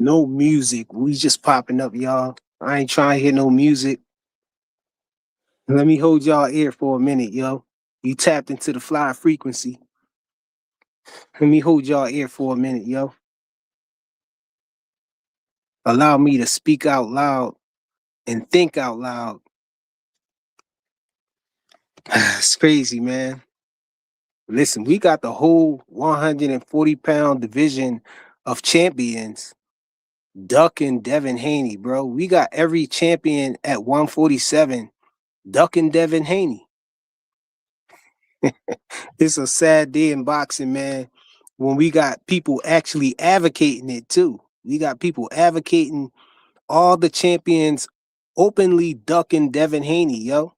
No music. We just popping up, y'all. I ain't trying to hear no music. Let me hold y'all ear for a minute, yo. You tapped into the fly frequency. Let me hold y'all ear for a minute, yo. Allow me to speak out loud and think out loud. It's crazy, man. Listen, we got the whole 140-pound division of champions ducking Devin Haney, bro. We got every champion at 147 ducking Devin Haney. It's a sad day in boxing, man, when we got people actually advocating it too. We got people advocating all the champions openly ducking Devin Haney, yo.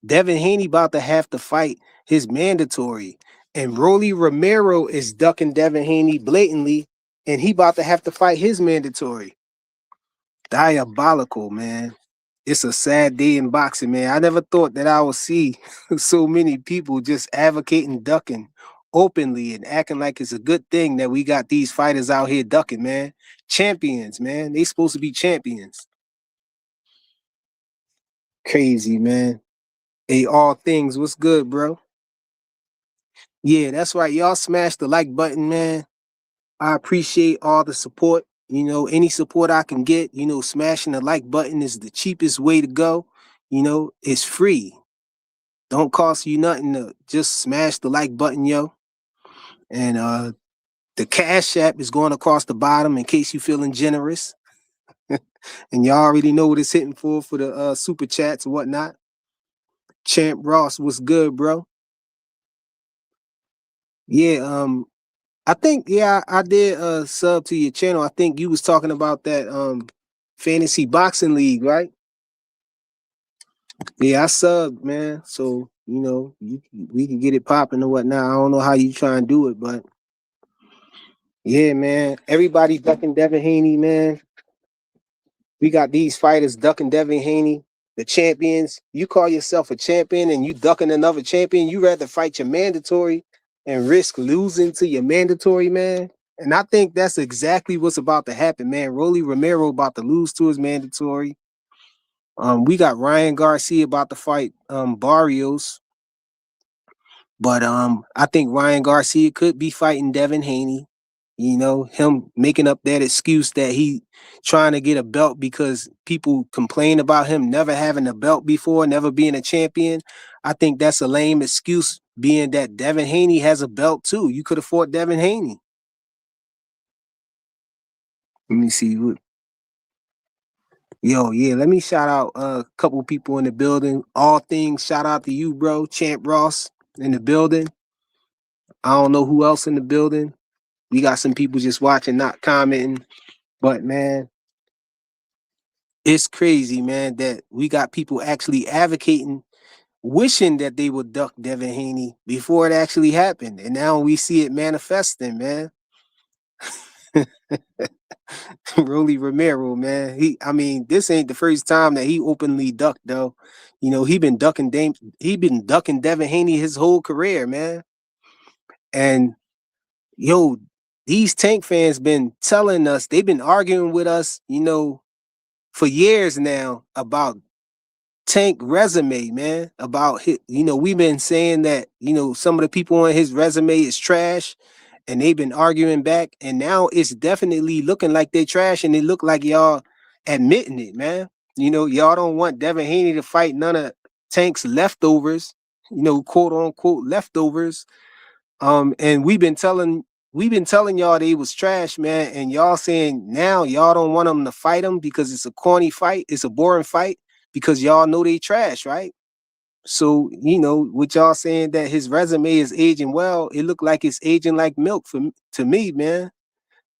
Devin Haney about to have to fight his mandatory. And Rolly Romero is ducking Devin Haney blatantly, and he about to have to fight his mandatory. Diabolical, man. It's a sad day in boxing, man. I never thought that I would see so many people just advocating ducking openly and acting like it's a good thing that we got these fighters out here ducking, man. Champions, man. They supposed to be champions. Crazy, man. Hey, all things, what's good, bro? Yeah, that's right. Y'all smash the like button, man. I appreciate all the support. You know, any support I can get, smashing the like button is the cheapest way to go. It's free. Don't cost you nothing to just smash the like button, yo. And the Cash App is going across the bottom in case you feeling generous. And y'all already know what it's hitting for the super chats and whatnot. Champ Ross, what's good, bro? Yeah, I think I did sub to your channel. I think you was talking about that fantasy boxing league, right? Yeah, I subbed, man. So, we can get it popping or whatnot. I don't know how you try and do it, but yeah, man. Everybody ducking Devin Haney, man. We got these fighters ducking Devin Haney, the champions. You call yourself a champion and you ducking another champion. You rather fight your mandatory and risk losing to your mandatory, man. And I think that's exactly what's about to happen, man. Rolly Romero about to lose to his mandatory. We got Ryan Garcia about to fight Barrios. But I think Ryan Garcia could be fighting Devin Haney. Him making up that excuse that he trying to get a belt because people complain about him never having a belt before, never being a champion. I think that's a lame excuse, being that Devin Haney has a belt too. You could have fought Devin Haney. Let me see. Yo, yeah, let me shout out a couple people in the building. All things, shout out to you, bro. Champ Ross in the building. I don't know who else in the building. We got some people just watching, not commenting. But man, it's crazy, man, that we got people actually advocating, wishing that they would duck Devin Haney before it actually happened. And now we see it manifesting, man. Rolly Romero, man. This ain't the first time that he openly ducked, though. He been ducking Devin Haney his whole career, man. And yo, these Tank fans been telling us, they've been arguing with us, for years now about Tank resume, man. About his, we've been saying that, some of the people on his resume is trash, and they've been arguing back, and now it's definitely looking like they trash, and it look like y'all admitting it, man. Y'all don't want Devin Haney to fight none of Tank's leftovers, quote unquote leftovers. And we've been telling y'all they was trash, man, and y'all saying now y'all don't want them to fight them because it's a corny fight, it's a boring fight, because y'all know they trash, right? So, with y'all saying that his resume is aging well, it looked like it's aging like milk to me, man.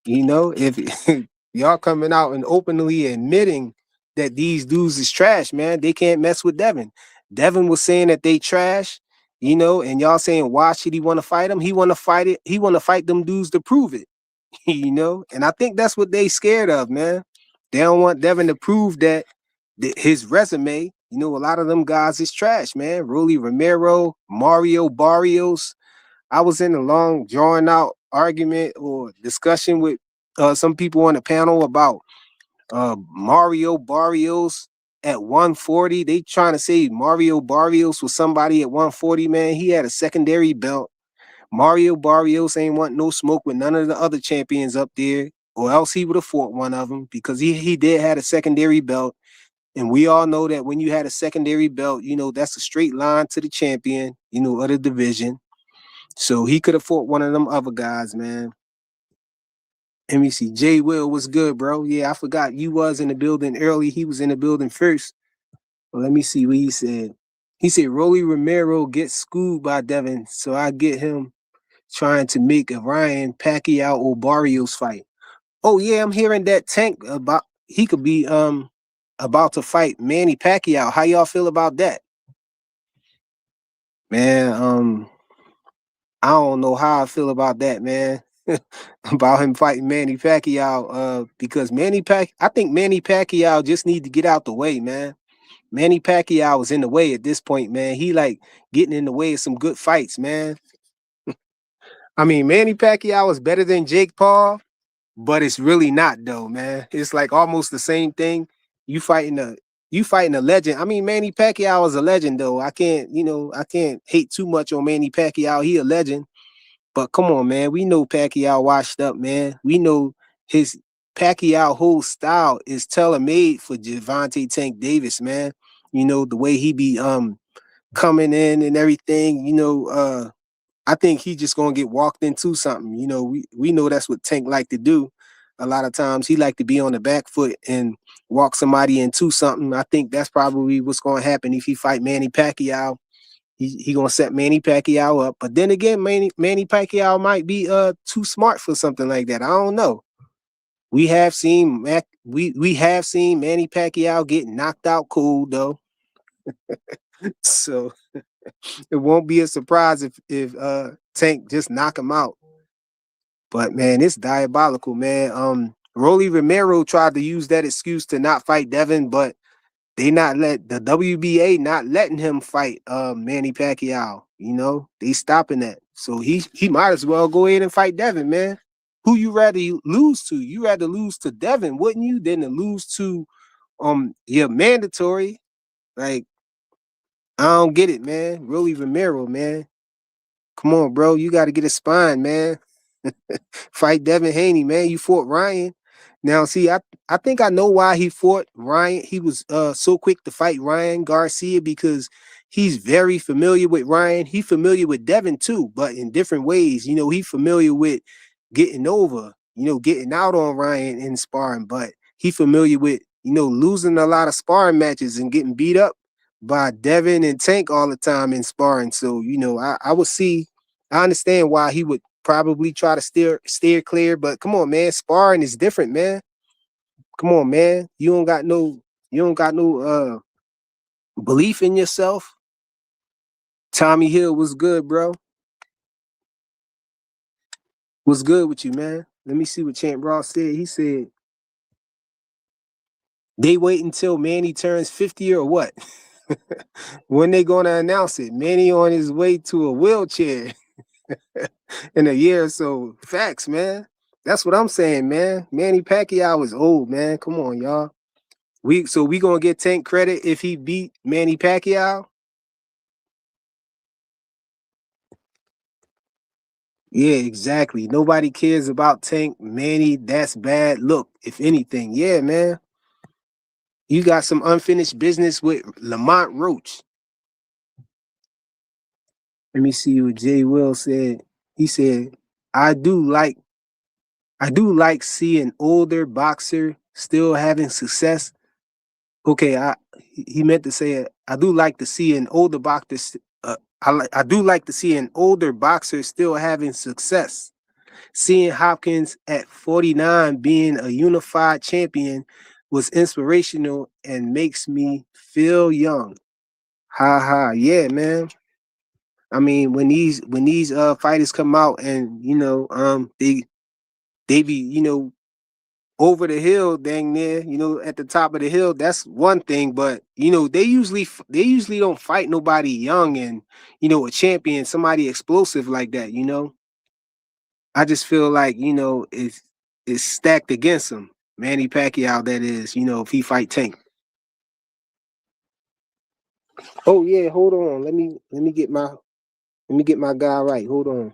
If y'all coming out and openly admitting that these dudes is trash, man, they can't mess with Devin. Devin was saying that they trash, and y'all saying why should he want to fight them? He want to fight it. He want to fight them dudes to prove it, And I think that's what they scared of, man. They don't want Devin to prove that his resume, a lot of them guys is trash, man. Rolly Romero, Mario Barrios. I was in a long, drawn out argument or discussion with some people on the panel about Mario Barrios at 140. They trying to say Mario Barrios was somebody at 140, man. He had a secondary belt. Mario Barrios ain't want no smoke with none of the other champions up there, or else he would have fought one of them because he did had a secondary belt. And we all know that when you had a secondary belt, that's a straight line to the champion, of the division. So he could have fought one of them other guys, man. Let me see. Jay Will was good, bro. Yeah, I forgot you was in the building early. He was in the building first. Well, let me see what he said. He said Rolly Romero gets schooled by Devin, so I get him trying to make a Ryan Pacquiao or Barrios fight. Oh yeah, I'm hearing that Tank about he could be about to fight Manny Pacquiao. How y'all feel about that? Man, I don't know how I feel about that, man. About him fighting Manny Pacquiao, because I think Manny Pacquiao just need to get out the way, man. Manny Pacquiao is in the way at this point, man. He like getting in the way of some good fights, man. I mean, Manny Pacquiao is better than Jake Paul, but it's really not though, man. It's like almost the same thing. You fighting a you fighting a legend. I mean, Manny Pacquiao is a legend though. I can't hate too much on Manny Pacquiao. He a legend. But come on, man. We know Pacquiao washed up, man. We know his Pacquiao whole style is tailor-made for Gervonta Tank Davis, man. The way he be coming in and everything, I think he just gonna get walked into something. We know that's what Tank like to do. A lot of times he like to be on the back foot and walk somebody into something. I think that's probably what's gonna happen if he fight Manny Pacquiao. He gonna set Manny Pacquiao up. But then again, Manny Pacquiao might be too smart for something like that. I don't know. We have seen Manny Pacquiao get knocked out cold though. So it won't be a surprise if Tank just knock him out. But man, it's diabolical, man. Rolly Romero tried to use that excuse to not fight Devin, but they not let the WBA not letting him fight Manny Pacquiao. They stopping that. So he might as well go ahead and fight Devin, man. Who you rather lose to? You rather lose to Devin, wouldn't you, than to lose to your mandatory? Like, I don't get it, man. Rolly Romero, man. Come on, bro. You got to get a spine, man. Fight Devin Haney, man. You fought Ryan. Now, see, I think I know why he fought Ryan. He was so quick to fight Ryan Garcia because he's very familiar with Ryan. He's familiar with Devin too, but in different ways. He's familiar with getting over, getting out on Ryan in sparring, but he familiar with, losing a lot of sparring matches and getting beat up by Devin and Tank all the time in sparring. So, I would see, I understand why he would probably try to steer clear, but come on, man, sparring is different, man. Come on, man. You don't got no belief in yourself. Tommy Hill was good, bro. What's good with you, man? Let me see what Champ Ross said. He said they wait until Manny turns 50 or what? When they gonna announce it? Manny on his way to a wheelchair in a year or so. Facts, man. That's what I'm saying, man. Manny Pacquiao is old, man. Come on, y'all. We gonna get Tank credit if he beat Manny Pacquiao? Yeah, exactly. Nobody cares about Tank Manny. That's bad. Look, if anything, yeah, man. You got some unfinished business with Lamont Roach. Let me see what Jay Will said. He said, I do like I do like seeing older boxer still having success. Okay, he meant to say I do like to see an older boxer. I do like to see an older boxer still having success. Seeing Hopkins at 49 being a unified champion was inspirational and makes me feel young. Ha ha, yeah, man. I mean, when these fighters come out and they be over the hill, dang near, at the top of the hill. That's one thing, but they usually don't fight nobody young and a champion, somebody explosive like that. I just feel like is stacked against him. Manny Pacquiao, that is, if he fight Tank. Oh yeah, hold on. Let me get my guy right. Hold on.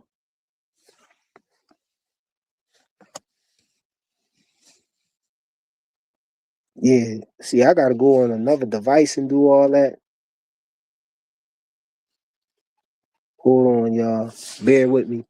Yeah. See, I gotta go on another device and do all that. Hold on, y'all. Bear with me.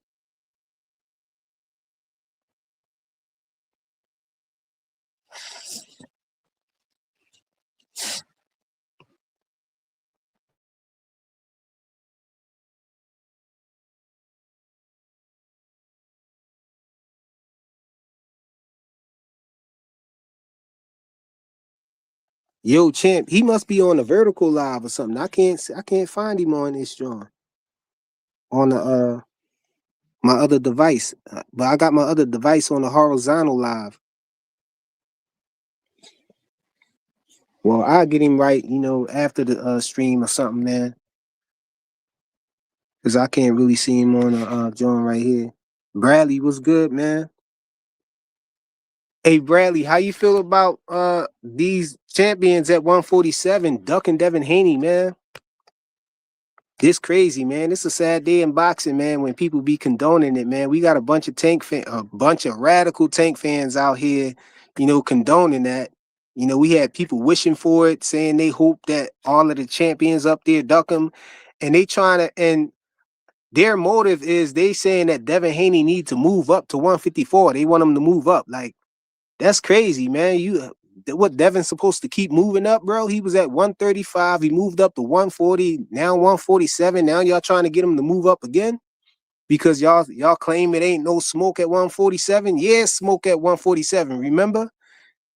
Yo, champ, he must be on the vertical live or something. I can't find him on this joint. On the my other device. But I got my other device on the horizontal live. Well, I'll get him right, after the stream or something, man. Cause I can't really see him on the joint right here. Bradley, what's good, man? Hey Bradley, how you feel about these champions at 147 ducking Devin Haney, man? This crazy, man. It's a sad day in boxing, man, when people be condoning it, man. We got a bunch of radical Tank fans out here, condoning that. We had people wishing for it, saying they hope that all of the champions up there duck them. And they trying to, and their motive is they saying that Devin Haney need to move up to 154. They want him to move up. Like, that's crazy, man. What Devin's supposed to keep moving up, bro? He was at 135. He moved up to 140. Now 147. Now y'all trying to get him to move up again because y'all claim it ain't no smoke at 147. Yeah, smoke at 147. Remember,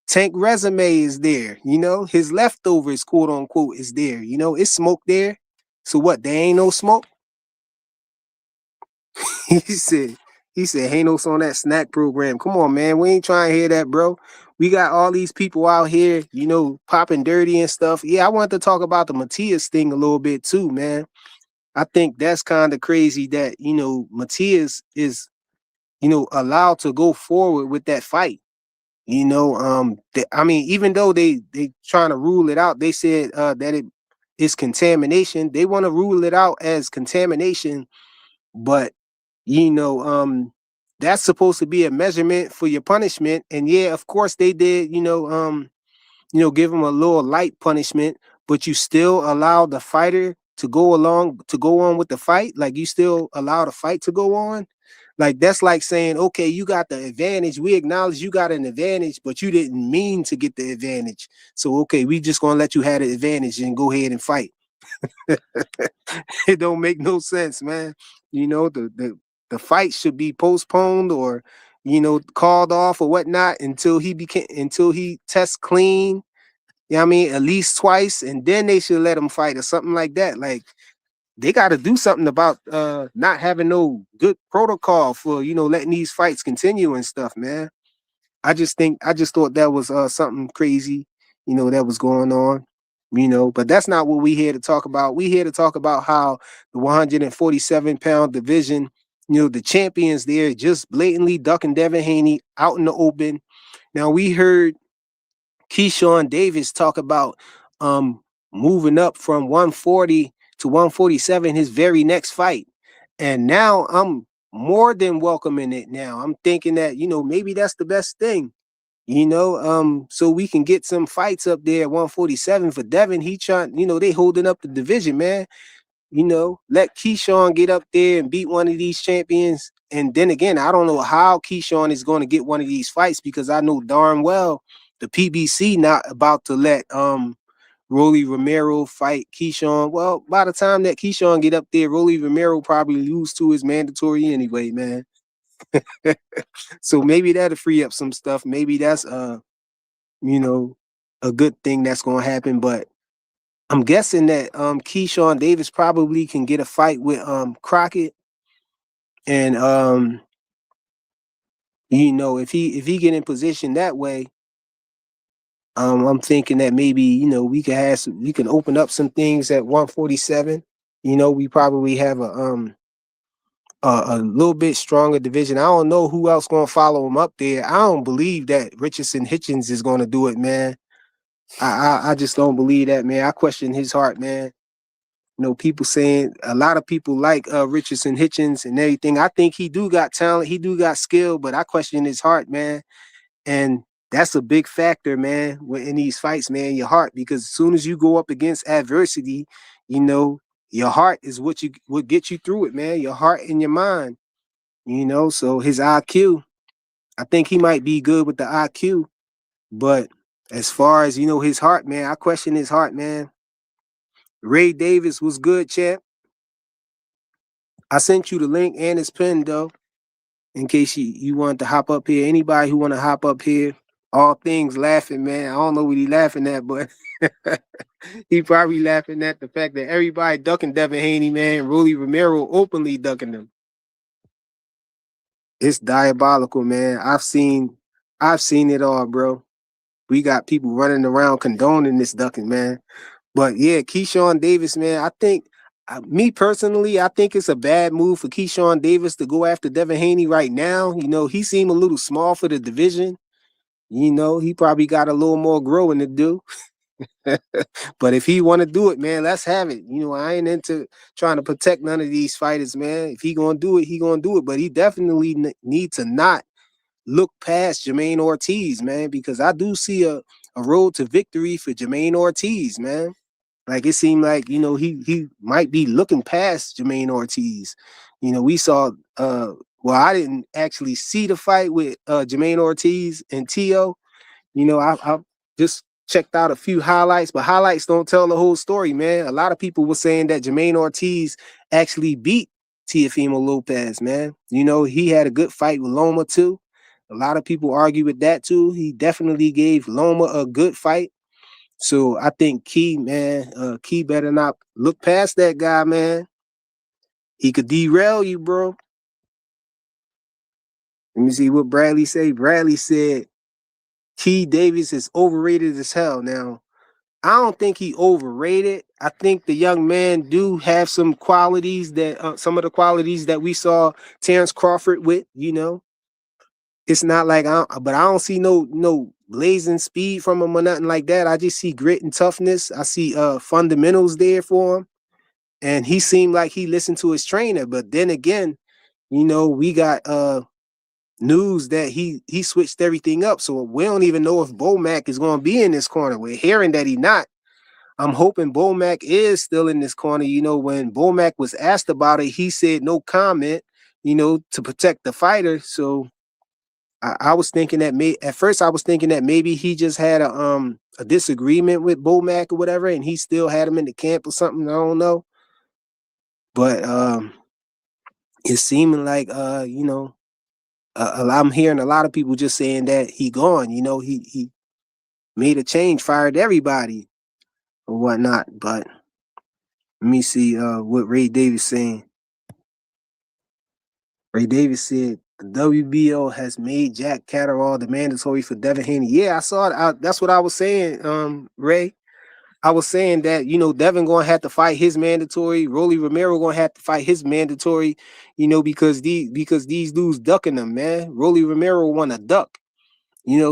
Tank resume is there. His leftovers, quote unquote, is there. It's smoke there. So what? There ain't no smoke. he said, he said, Hanos on that snack program. Come on, man. We ain't trying to hear that, bro. We got all these people out here, popping dirty and stuff. Yeah, I wanted to talk about the Matias thing a little bit too, man. I think that's kind of crazy that, Matias is, allowed to go forward with that fight. I mean, even though they trying to rule it out, they said that it is contamination. They want to rule it out as contamination, but that's supposed to be a measurement for your punishment. And yeah, of course they did, give him a little light punishment, but you still allow the fighter to go on with the fight. Like, you still allow the fight to go on. Like, that's like saying, okay, you got the advantage. We acknowledge you got an advantage, but you didn't mean to get the advantage. So, okay, we just gonna let you have the advantage and go ahead and fight. It don't make no sense, man. The fight should be postponed or called off or whatnot until he tests clean. I mean, at least twice, and then they should let him fight or something like that. Like, they got to do something about not having no good protocol for letting these fights continue and stuff, man. I just thought that was something crazy, that was going on, but that's not what we here to talk about. We here to talk about how the 147-pound division, the champions there just blatantly ducking Devin Haney out in the open. Now, we heard Keyshawn Davis talk about moving up from 140 to 147 his very next fight. And now I'm more than welcoming it now. I'm thinking that, maybe that's the best thing. So we can get some fights up there at 147 for Devin. He trying, they holding up the division, man. Let Keyshawn get up there and beat one of these champions. And then again, I don't know how Keyshawn is going to get one of these fights because I know darn well the PBC not about to let Rolly Romero fight Keyshawn. Well, by the time that Keyshawn get up there, Rolly Romero probably lose to his mandatory anyway, man. So maybe that'll free up some stuff. Maybe that's you know, a good thing that's gonna happen. But I'm guessing that Keyshawn Davis probably can get a fight with Crockett. And if he get in position that way, I'm thinking that maybe, we can open up some things at 147. We probably have a little bit stronger division. I don't know who else gonna follow him up there. I don't believe that Richardson Hitchens is gonna do it, man. I just don't believe that, man. I question his heart, man. You know, people saying a lot of people like Richardson Hitchens and everything. I think he do got talent, he do got skill, but I question his heart, man. And that's a big factor, man, in these fights, man, your heart, because as soon as you go up against adversity, you know, your heart is what gets you through it, man. Your heart and your mind, you know. So his IQ, I think he might be good with the IQ, but as far as his heart, man, I question his heart, man. Ray Davis was good, champ. I sent you the link and his pen, though, in case you wanted to hop up here. Anybody who want to hop up here, all things laughing, man. I don't know what he laughing at, but he probably laughing at the fact that everybody ducking Devin Haney, man. Rolly Romero openly ducking him. It's diabolical, man. I've seen it all, bro. We got people running around condoning this ducking, man. But yeah, Keyshawn Davis, man, I think, me personally, I think it's a bad move for Keyshawn Davis to go after Devin Haney right now. You know, he seemed a little small for the division. You know, he probably got a little more growing to do. But if he want to do it, man, let's have it. You know, I ain't into trying to protect none of these fighters, man. If he gonna do it, he gonna do it. But he definitely need to not look past Jermaine Ortiz, man, because I do see a road to victory for Jermaine Ortiz, man. Like it seemed like, he might be looking past Jermaine Ortiz. You know, we saw well, I didn't actually see the fight with Jermaine Ortiz and Tio. You know, I just checked out a few highlights, but highlights don't tell the whole story, man. A lot of people were saying that Jermaine Ortiz actually beat Teofimo Lopez, man. You know, he had a good fight with Loma too. A lot of people argue with that too. He definitely gave Loma a good fight. So I think Key, man, Key better not look past that guy, man. He could derail you, bro. Let me see what Bradley say. Bradley said Key Davis is overrated as hell. Now, I don't think he overrated. I think the young man do have some qualities that some of the qualities that we saw Terrence Crawford with. You know, it's not like but I don't see no blazing speed from him or nothing like that. I just see grit and toughness. I see fundamentals there for him, and he seemed like he listened to his trainer. But then again, we got news that he switched everything up. So we don't even know if Bomac is going to be in this corner. We're hearing that he not. I'm hoping Bomac is still in this corner. You know, when Bomac was asked about it, he said no comment, to protect the fighter. So I was thinking that at first I was thinking that maybe he just had a disagreement with Bomac or whatever, and he still had him in the camp or something. I don't know. But it's seeming like I'm hearing a lot of people just saying that he gone. You know, he made a change, fired everybody or whatnot. But let me see what Ray Davis saying. Ray Davis said the WBO has made Jack Catterall the mandatory for Devin Haney. Yeah, I saw it. That's what I was saying, Ray. I was saying that, Devin going to have to fight his mandatory. Rolly Romero going to have to fight his mandatory, because these dudes ducking them, man. Rolly Romero want to duck,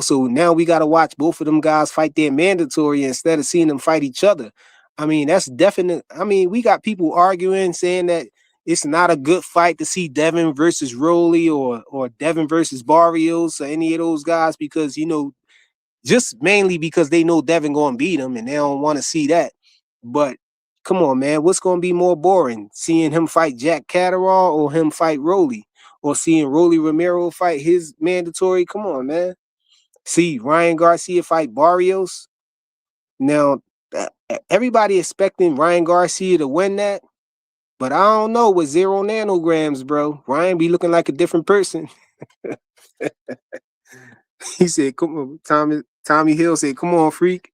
so now we got to watch both of them guys fight their mandatory instead of seeing them fight each other. I mean, that's definite. I mean, we got people arguing, saying that it's not a good fight to see Devin versus Rolly or Devin versus Barrios or any of those guys because, just mainly because they know Devin going to beat him and they don't want to see that. But come on, man, what's going to be more boring? Seeing him fight Jack Catterall or him fight Rolly? Or seeing Rolly Romero fight his mandatory? Come on, man. See Ryan Garcia fight Barrios. Now, everybody expecting Ryan Garcia to win that, but I don't know with 0 nanograms, bro. Ryan be looking like a different person. He said, "Come on, Tommy Hill said, come on, freak.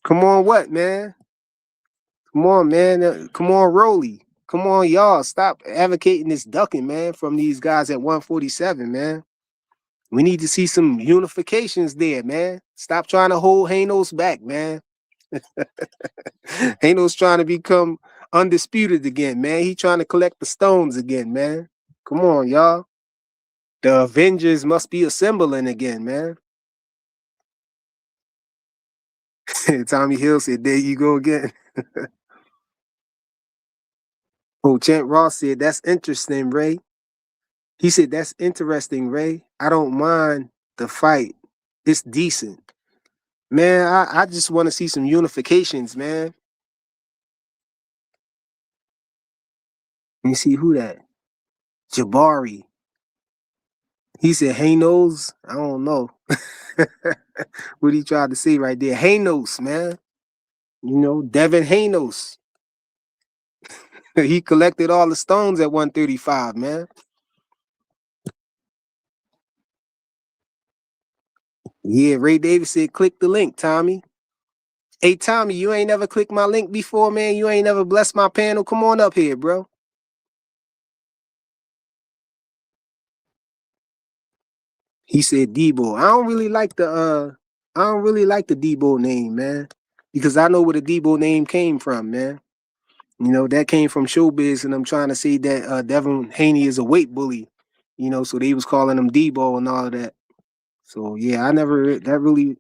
Come on, what, man? Come on, man. Come on, Rolly. Come on, y'all. Stop advocating this ducking, man, from these guys at 147, man. We need to see some unifications there, man. Stop trying to hold Hanos back, man. Hanos trying to become undisputed again, man. He trying to collect the stones again, man. Come on, y'all. The Avengers must be assembling again, man. Tommy Hill said, "There you go again." Oh, Chant Ross said, "That's interesting, Ray." He said, "That's interesting, Ray. I don't mind the fight. It's decent, man. I just want to see some unifications, man. Let me see who that. Jabari. He said, Haynos. I don't know what he tried to say right there. Haynos, man. You know, Devin Haynos. He collected all the stones at 135, man. Yeah, Ray Davis said, click the link, Tommy. Hey, Tommy, you ain't never clicked my link before, man. You ain't never blessed my panel. Come on up here, bro. He said Debo. I don't really like the Debo name, man. Because I know where the Debo name came from, man. You know, that came from showbiz, and I'm trying to say that Devin Haney is a weight bully. You know, so they was calling him Debo and all of that. So yeah, I never that really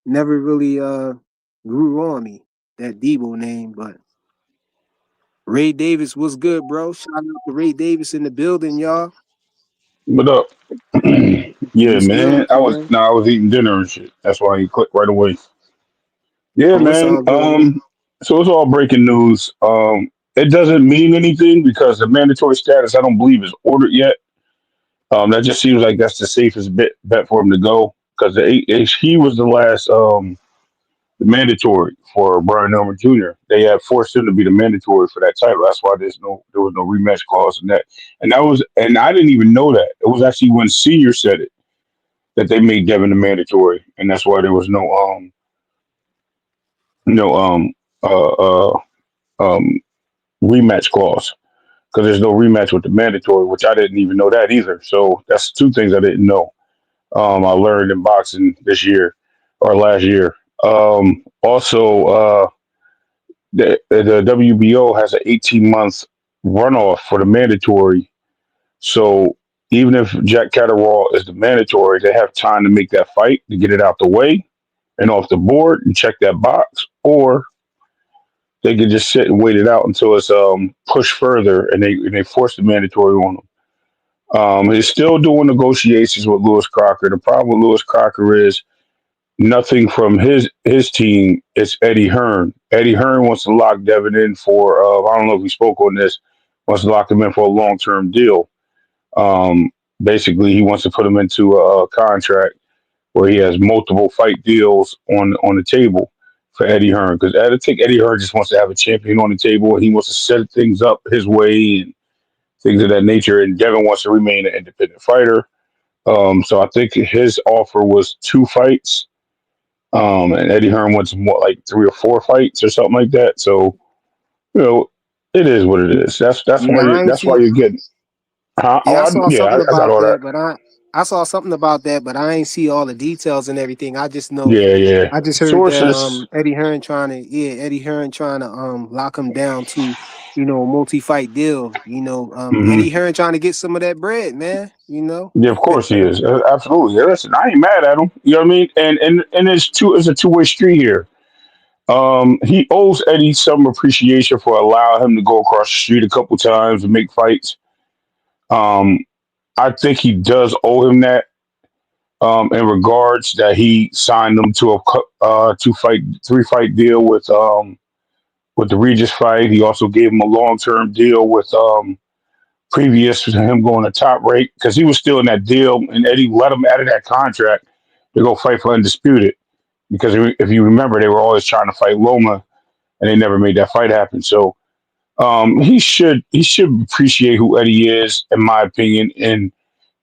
never really grew on me, that Debo name. But Ray Davis was good, bro. Shout out to Ray Davis in the building, y'all. What up? Yeah, What's good man. with you, man? I was eating dinner and shit. That's why he clicked right away. Yeah, Oh, it's man. all good. So it's all breaking news. It doesn't mean anything because the mandatory status I don't believe is ordered yet. That just seems like that's the safest bet for him to go because he was the last the mandatory for Brian Elmer Jr. They had forced him to be the mandatory for that title. That's why there was no rematch clause in that. And I didn't even know that. It was actually when Senior said it that they made Devin the mandatory, and that's why there was no uh uh um rematch clause because there's no rematch with the mandatory, which I didn't even know that either. So that's two things I didn't know. I learned in boxing this year or last year. Also, the WBO has an 18-month runoff for the mandatory. So even if Jack Catterwall is the mandatory, they have time to make that fight to get it out the way and off the board and check that box, or they could just sit and wait it out until it's pushed further and they force the mandatory on them. He's still doing negotiations with Lewis Crocker. The problem with Lewis Crocker is nothing from his team. It's Eddie Hearn. Eddie Hearn wants to lock Devin in for. I don't know if we spoke on this. Wants to lock him in for a long term deal. Um, Basically, he wants to put him into a contract where he has multiple fight deals on the table for Eddie Hearn. Because I think Eddie Hearn just wants to have a champion on the table and he wants to set things up his way and things of that nature. And Devin wants to remain an independent fighter. So I think his offer was two fights. And Eddie Hearn wants more like three or four fights or something like that. So, you know, it is what it is. Yeah, I ain't That's why see. you're getting. Huh? Yeah, I saw Yeah, something I got about all that. that, but I saw something about that, but I ain't see all the details and everything. I just know, Yeah, yeah. I just heard that Sources. Eddie Hearn trying to lock him down to, you know, a multi-fight deal. You know, Eddie Hmm. Hearn trying to get some of that bread, man. You know. Yeah, of course he is. Absolutely. Yeah, listen, I ain't mad at him. You know what I mean? And it's a two-way street here. He owes Eddie some appreciation for allowing him to go across the street a couple times and make fights. Um, I think he does owe him that. In regards that he signed them to a three fight deal with the Regis fight. He also gave him a long term deal with previous to him going to Top Rate because he was still in that deal, and Eddie let him out of that contract to go fight for Undisputed. Because if you remember, they were always trying to fight Loma, and they never made that fight happen. So he should appreciate who Eddie is, in my opinion, and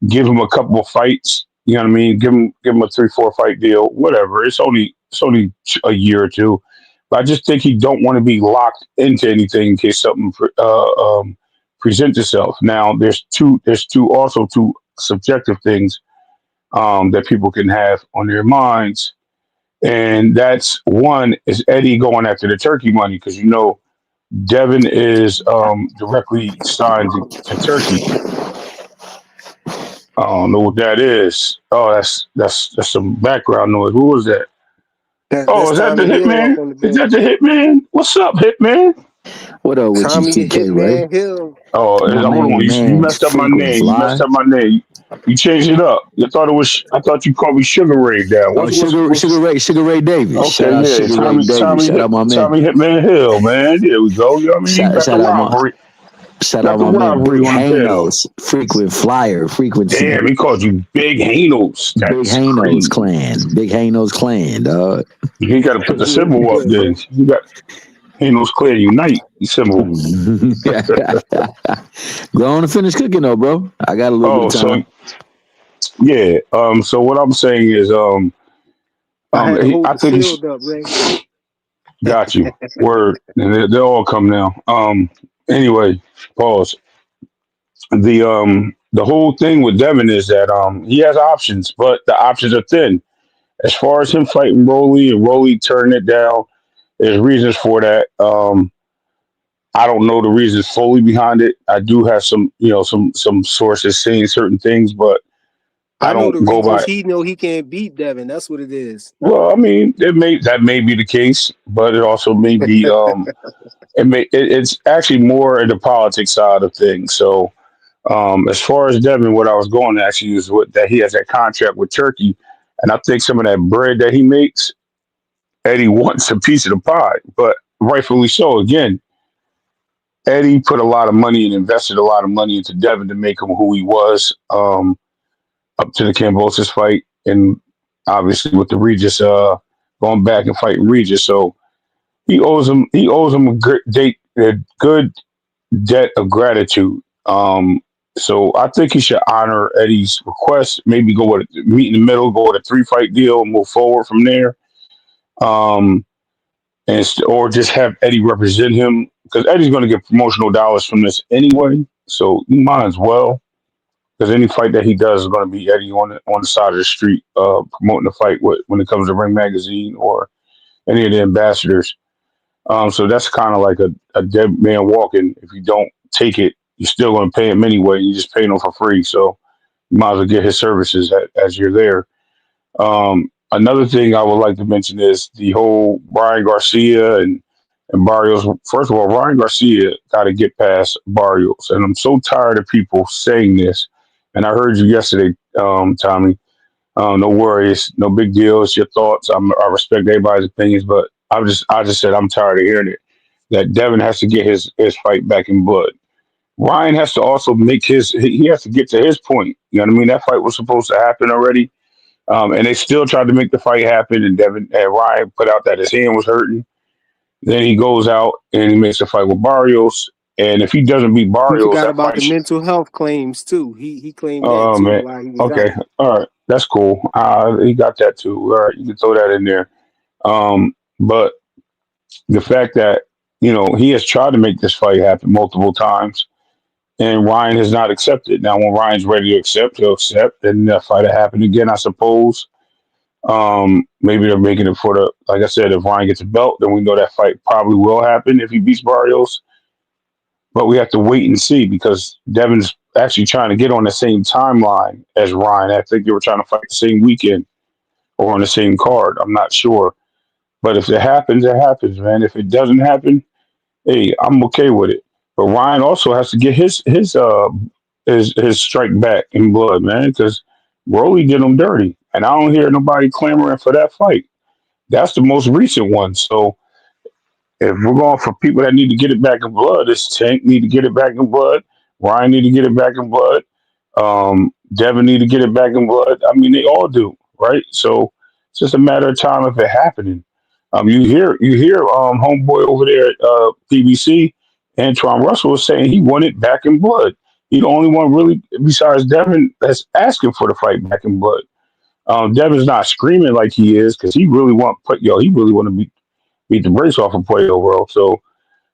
give him a couple of fights. You know what I mean? Give him a 3 4 fight deal, whatever. It's only a year or two, but I just think he don't want to be locked into anything in case something presents itself. Now there's two subjective things that people can have on their minds, and that's one is Eddie going after the turkey money because you know Devin is directly signed to Turkey. I don't know what that is. Oh, that's some background noise. Who was that? Oh, That's is that the Tommy Hill Hitman? up on the Is bench. that the Hitman? What's up, Hitman? What up with you, Tommy the TK Ray? Hitman Hill. Oh, My hold on. main You man, messed up my frequent name. You messed flyer. up my name. You changed it up. You thought it was. I thought you called me Sugar Ray now. Oh, Sugar Ray Davis. Okay, Shout out yeah. Sugar Ray Davis. Shout out my man. Tommy Hitman Hill, man. There we go. You know what I mean? You Shout, got the shout out my rivalry. shout Got out the my man rivalry Big on the panel. Hanos, frequent flyer, frequency. Damn, he called you Big Hanos. Big That's Hanos crazy. clan. Big Hanos clan, dog. You got to put the What he symbol up said, then. bro? You got Hanos Clan Unite symbol. Go on and finish cooking though, bro. I got a little bit Oh, of so time. yeah. So what I'm saying is, I had to hold I the think shield up, Ray. got you. Word. And they'll all come now. Anyway, pause. The whole thing with Devin is that he has options, but the options are thin. As far as him fighting Rolly and Rolly turning it down, there's reasons for that. I don't know the reasons fully behind it. I do have some, some sources saying certain things, but I I know don't the go reasons. by. He know he can't beat Devin. That's what it is. Well, I mean, that may be the case, but it also may be it's actually more in the politics side of things. So as far as Devin, what I was going to actually is what that he has that contract with Turkey, and I think some of that bread that he makes, Eddie wants a piece of the pie, but rightfully so. Again, Eddie put a lot of money and invested a lot of money into Devin to make him who he was up to the Cambosis fight, and obviously with the Regis going back and fighting Regis, so he owes him a good debt of gratitude. So I think he should honor Eddie's request. Maybe go with meet in the middle, go with a 3 fight deal, and move forward from there. Um, or just have Eddie represent him because Eddie's going to get promotional dollars from this anyway. So you might as well because any fight that he does is going to be Eddie on the side of the street promoting the fight when it comes to Ring Magazine or any of the ambassadors. So that's kind of like a dead man walking. If you don't take it, you're still going to pay him anyway. You just paying him for free. So you might as well get his services as you're there. Another thing I would like to mention is the whole Ryan Garcia and Barrios. First of all, Ryan Garcia got to get past Barrios, and I'm so tired of people saying this. And I heard you yesterday, Tommy. No worries, no big deal. It's your thoughts. I respect everybody's opinions, but I just said I'm tired of hearing it. That Devin has to get his fight back in blood. Ryan has to also make he has to get to his point. You know what I mean? That fight was supposed to happen already. And they still tried to make the fight happen, and Devin and Ryan put out that his hand was hurting. Then he goes out and he makes a fight with Barrios. And if he doesn't beat You Barrios, forgot that about fight. the mental health claims too. He claimed that Oh too man. while he was Okay. out. All right. That's cool. He got that too. All right. You can throw that in there. But the fact that he has tried to make this fight happen multiple times, and Ryan has not accepted. Now, when Ryan's ready to accept, he'll accept, and that fight will happen again, I suppose. Maybe they're making it for the like I said, if Ryan gets a belt, then we know that fight probably will happen if he beats Barrios. But we have to wait and see because Devin's actually trying to get on the same timeline as Ryan. I think they were trying to fight the same weekend or on the same card. I'm not sure. But if it happens, man. If it doesn't happen, hey, I'm okay with it. But Ryan also has to get his strike back in blood, man, because Rolly did him dirty, and I don't hear nobody clamoring for that fight. That's the most recent one. So if we're going for people that need to get it back in blood, it's Tank need to get it back in blood. Ryan need to get it back in blood. Devin need to get it back in blood. I mean, they all do, right? So it's just a matter of time of it happening. You hear homeboy over there at PBC, Antoine Russell was saying he wanted back in blood. He the only one really besides Devin that's asking for the fight back in blood. Devin's not screaming like he is because he really want to beat the brakes off of Puerto World. So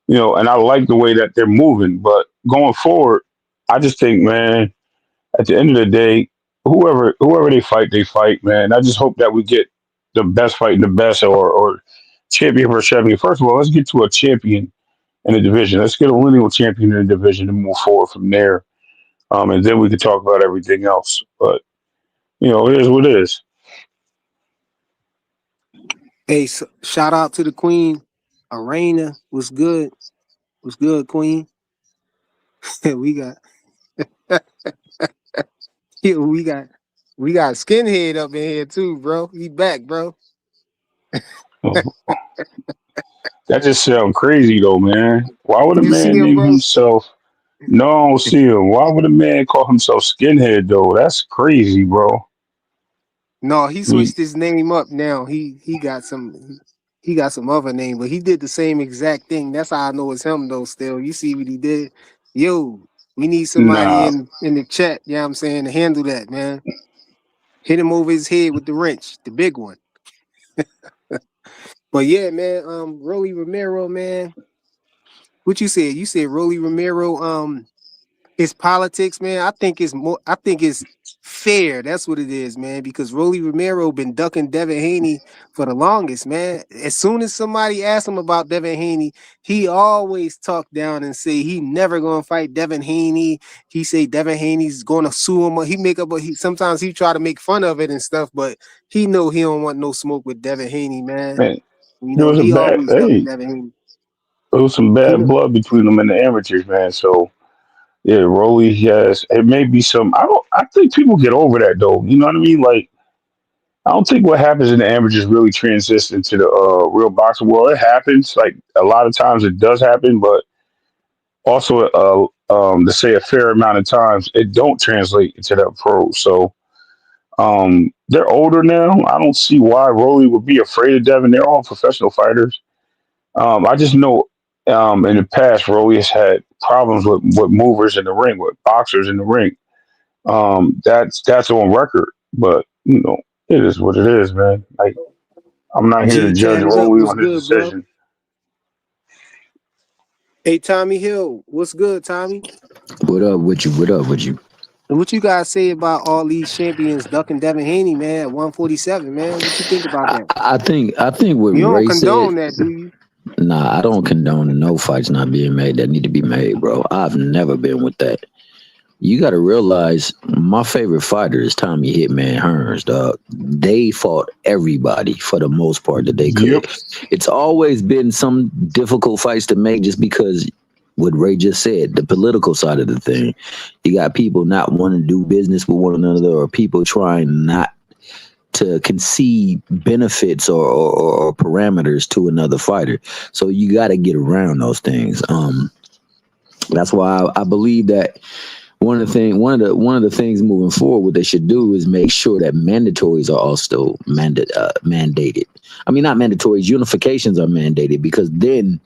and I like the way that they're moving. But going forward, I just think, man, at the end of the day, whoever they fight, man. I just hope that we get the best fight in the best or champion for champion. First of all, let's get to a champion in the division. Let's get a lineal champion in the division and move forward from there. And then we could talk about everything else. But it is what it is. Hey, shout out to the Queen, Arena. Was good. Was good, Queen. we got, yeah, we got skinhead up in here too, bro. He back, bro. That just sounds crazy though, man. Why would a You see man him, name bro? himself? No, I don't see him. Why would a man call himself skinhead though? That's crazy, bro. No, he I mean, switched his name up now. He got some other name, but he did the same exact thing. That's how I know it's him though. Still, you see what he did? Yo, we need somebody nah, in the chat. Yeah, what I'm saying, to handle that, man. Hit him over his head with the wrench, the big one. But yeah, man. Rolly Romero, man. What you said? You said Rolly Romero. It's politics, man. I think it's more. I think it's fair. That's what it is, man. Because Rolly Romero been ducking Devin Haney for the longest, man. As soon as somebody asked him about Devin Haney, he always talk down and say he never gonna fight Devin Haney. He say Devin Haney's gonna sue him. He make up. Sometimes he try to make fun of it and stuff, but he know he don't want no smoke with Devin Haney, man. man, You there know was a he bad. always ducking Hey, Devin Haney. there was some He bad know. blood between them and the amateurs, man. So yeah, Rolly has. It may be some. I don't. I think people get over that though. You know what I mean? Like, I don't think what happens in the amateurs really transits into the real boxing world. It happens. Like a lot of times, it does happen, but also, to say a fair amount of times, it don't translate into that pro. So they're older now. I don't see why Rolly would be afraid of Devin. They're all professional fighters. I just know in the past, Rolly has had problems with movers in the ring, with boxers in the ring. That's on record. But it is what it is, man. Like I'm not here to G judge tatted up. Rolly What's on his good, bro? decision. Hey, Tommy Hill. What's good, Tommy? What up with you? What up with you? And what you guys say about all these champions ducking Devin Haney, man, at 147, man? What you think about that? I think what You don't Ray said. condone that, do you? Nah, I don't condone no fights not being made that need to be made, bro. I've never been with that. You got to realize my favorite fighter is Tommy Hitman Hearns, dog. They fought everybody for the most part that they Yep. could. It's always been some difficult fights to make just because what Ray just said, the political side of the thing. You got people not wanting to do business with one another or people trying not to concede benefits or parameters to another fighter. So you got to get around those things. That's why I believe that one of the things moving forward, what they should do is make sure that mandatories are also mandated. I mean, not mandatories, unifications are mandated because then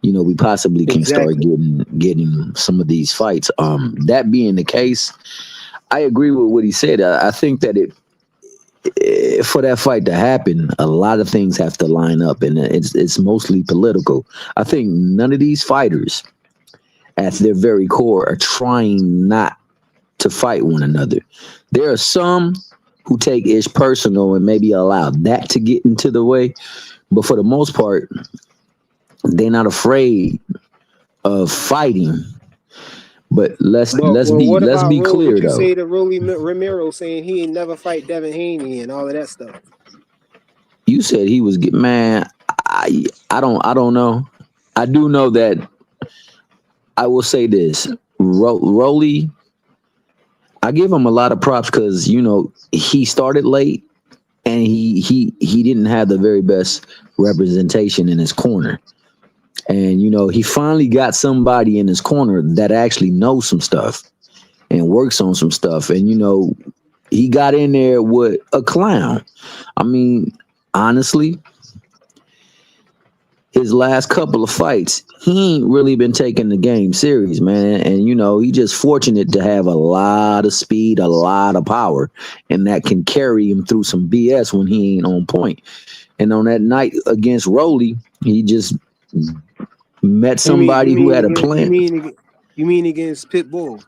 we possibly can start Exactly. getting some of these fights. That being the case, I agree with what he said. I think that for that fight to happen, a lot of things have to line up, and it's mostly political. I think none of these fighters, at their very core, are trying not to fight one another. There are some who take it personal and maybe allow that to get into the way, but for the most part, they're not afraid of fighting. But let's Well, let's well, be what let's about be clear what you though. say to Romero saying he ain't never fight Devin Haney and all of that stuff? You said he was man. I don't know. I do know that I will say this. Rolly, I give him a lot of props because he started late and he didn't have the very best representation in his corner. And he finally got somebody in his corner that actually knows some stuff and works on some stuff. And he got in there with a clown. I mean, honestly, his last couple of fights, he ain't really been taking the game serious, man. And he just fortunate to have a lot of speed, a lot of power, and that can carry him through some BS when he ain't on point. And on that night against Rolly, he just met You mean you somebody who mean had a against you plan. mean ag- you mean against Pitbull?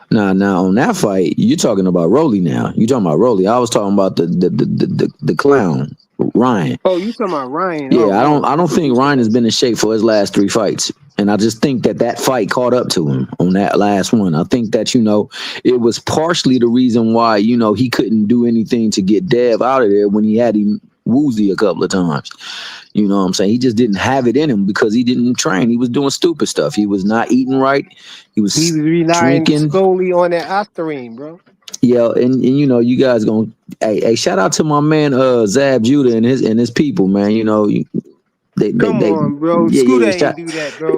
Now on that fight, you're talking about Rolly. Now you talking about Rolly. I was talking about the clown Ryan. Oh, you talking about Ryan? Yeah, I don't I think thought you Ryan has said been in shape for his last three fights. And I just think that fight caught up to him on that last one. I think that, it was partially the reason why, he couldn't do anything to get Dev out of there when he had him woozy a couple of times. You know what I'm saying? He just didn't have it in him because he didn't train. He was doing stupid stuff. He was not eating right. He was relying drinking. solely on that octarine, bro. Yeah, and you guys gonna hey, shout out to my man Zab Judah and his people, man. Come on, bro. Scooter ain't do that, bro.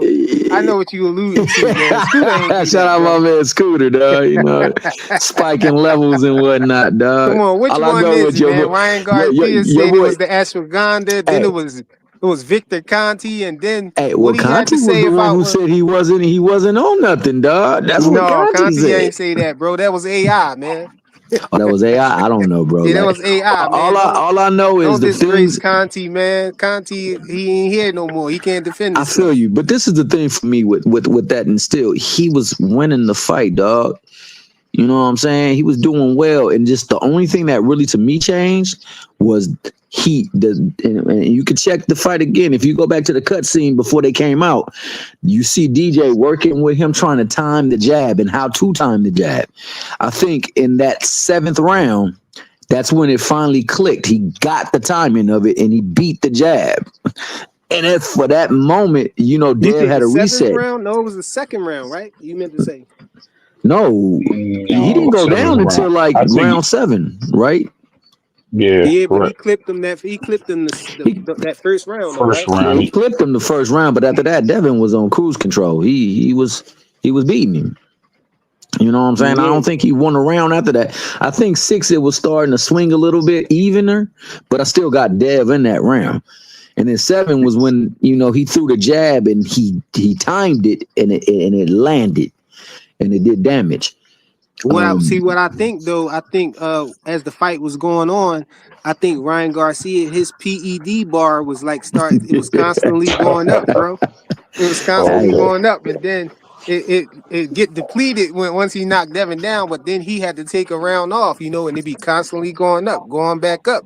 I know what you alluding to, man. Scooter ain't do shout out bro. my man Scooter, dog. Spiking levels and whatnot, dog. Come on, which one is it, man? Ryan Garcia said it was the ashwagandha, then it was Victor Conti, and then what he had to say was the about one who said he wasn't on nothing, dog. That's what Conti said. Ain't say that, bro. That was AI, man. Oh, that was AI. I don't know, bro. Yeah, that was AI, man. All I know is the things. Conti, man. Conti, he ain't here no more. He can't defend himself. I feel you, but this is the thing for me with that, and still he was winning the fight, dog. You know what I'm saying? He was doing well, and just the only thing that really to me changed was heat. And you can check the fight again if you go back to the cutscene before they came out. You see DJ working with him, trying to time the jab and how to time the jab. I think in that 7th round, that's when it finally clicked. He got the timing of it and he beat the jab. And for that moment, Dev had a reset. Round? No, it was the 2nd round, right? You meant to say. No, he didn't go down until like round 7, right? Yeah, but he clipped him that that first round. First right? round, he clipped him the first round, but after that, Devin was on cruise control. He was beating him. You know what I'm saying? Yeah. I don't think he won a round after that. I think 6 it was starting to swing a little bit evener, but I still got Dev in that round. And then 7 was when he threw the jab and he timed it and it landed. And it did damage. What I think though, as the fight was going on, I think Ryan Garcia, his PED bar was it was constantly going up, bro. It was constantly going up, and then it get depleted once he knocked Devin down, but then he had to take a round off, and it'd be constantly going up, going back up,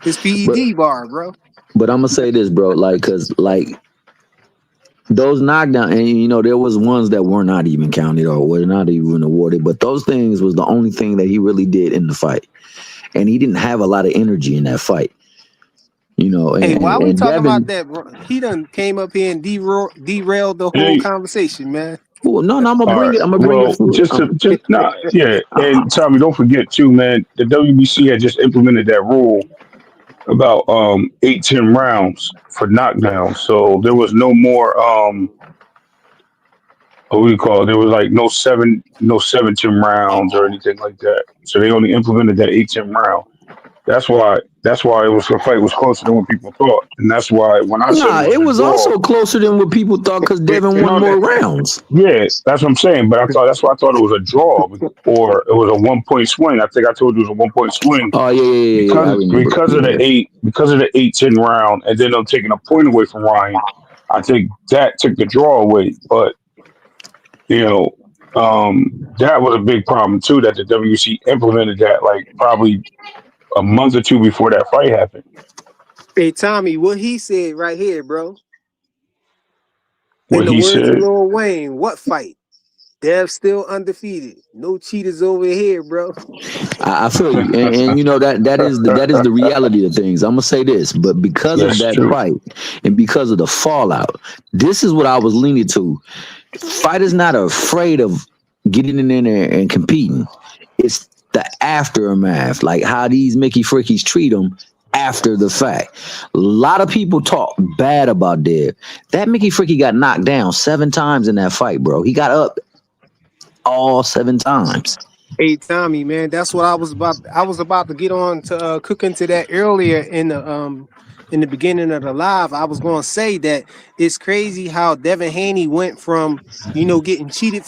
his PED bar, bro. But I'm gonna say this, bro, because those knockdowns, and there was ones that were not even counted or were not even awarded, but those things was the only thing that he really did in the fight, and he didn't have a lot of energy in that fight. Hey, why we talking about that, bro? He done came up here and derailed the whole conversation, man. Well, no, I'm gonna bring it. I'm gonna bring it. And Tommy, don't forget too, man. The WBC had just implemented that rule about 8-10 rounds for knockdown. So there was no more what do you call it? There was like no 7-10 rounds or anything like that. So they only implemented that 8-10 round. That's why the fight was closer than what people thought, and that's why when I said it was also closer than what people thought because Devin won more rounds. Yeah, that's what I'm saying. But that's why I thought it was a draw or it was a 1-point swing. I think I told you it was a 1-point swing. Oh yeah. Because of the 8-10 round, and then them taking a point away from Ryan. I think that took the draw away, but that was a big problem too. That the WC implemented that probably a month or 2 before that fight happened. Hey Tommy, what he said right here, bro. What he said. In the words of Lil Wayne, what fight? Dev still undefeated. No cheaters over here, bro. I feel you, and that is the reality of things. I'm gonna say this, but because of that fight and because of the fallout, this is what I was leaning to. Fighters not afraid of getting in there and competing. It's the aftermath, like how these Mickey Frickies treat them after the fact. A lot of people talk bad about Dev. That Mickey Fricky got knocked down 7 times in that fight, bro. He got up all 7 times. Hey Tommy, man, that's what I was about to get on to cooking to that earlier in the beginning of the live. I was going to say that it's crazy how Devin Haney went from getting cheated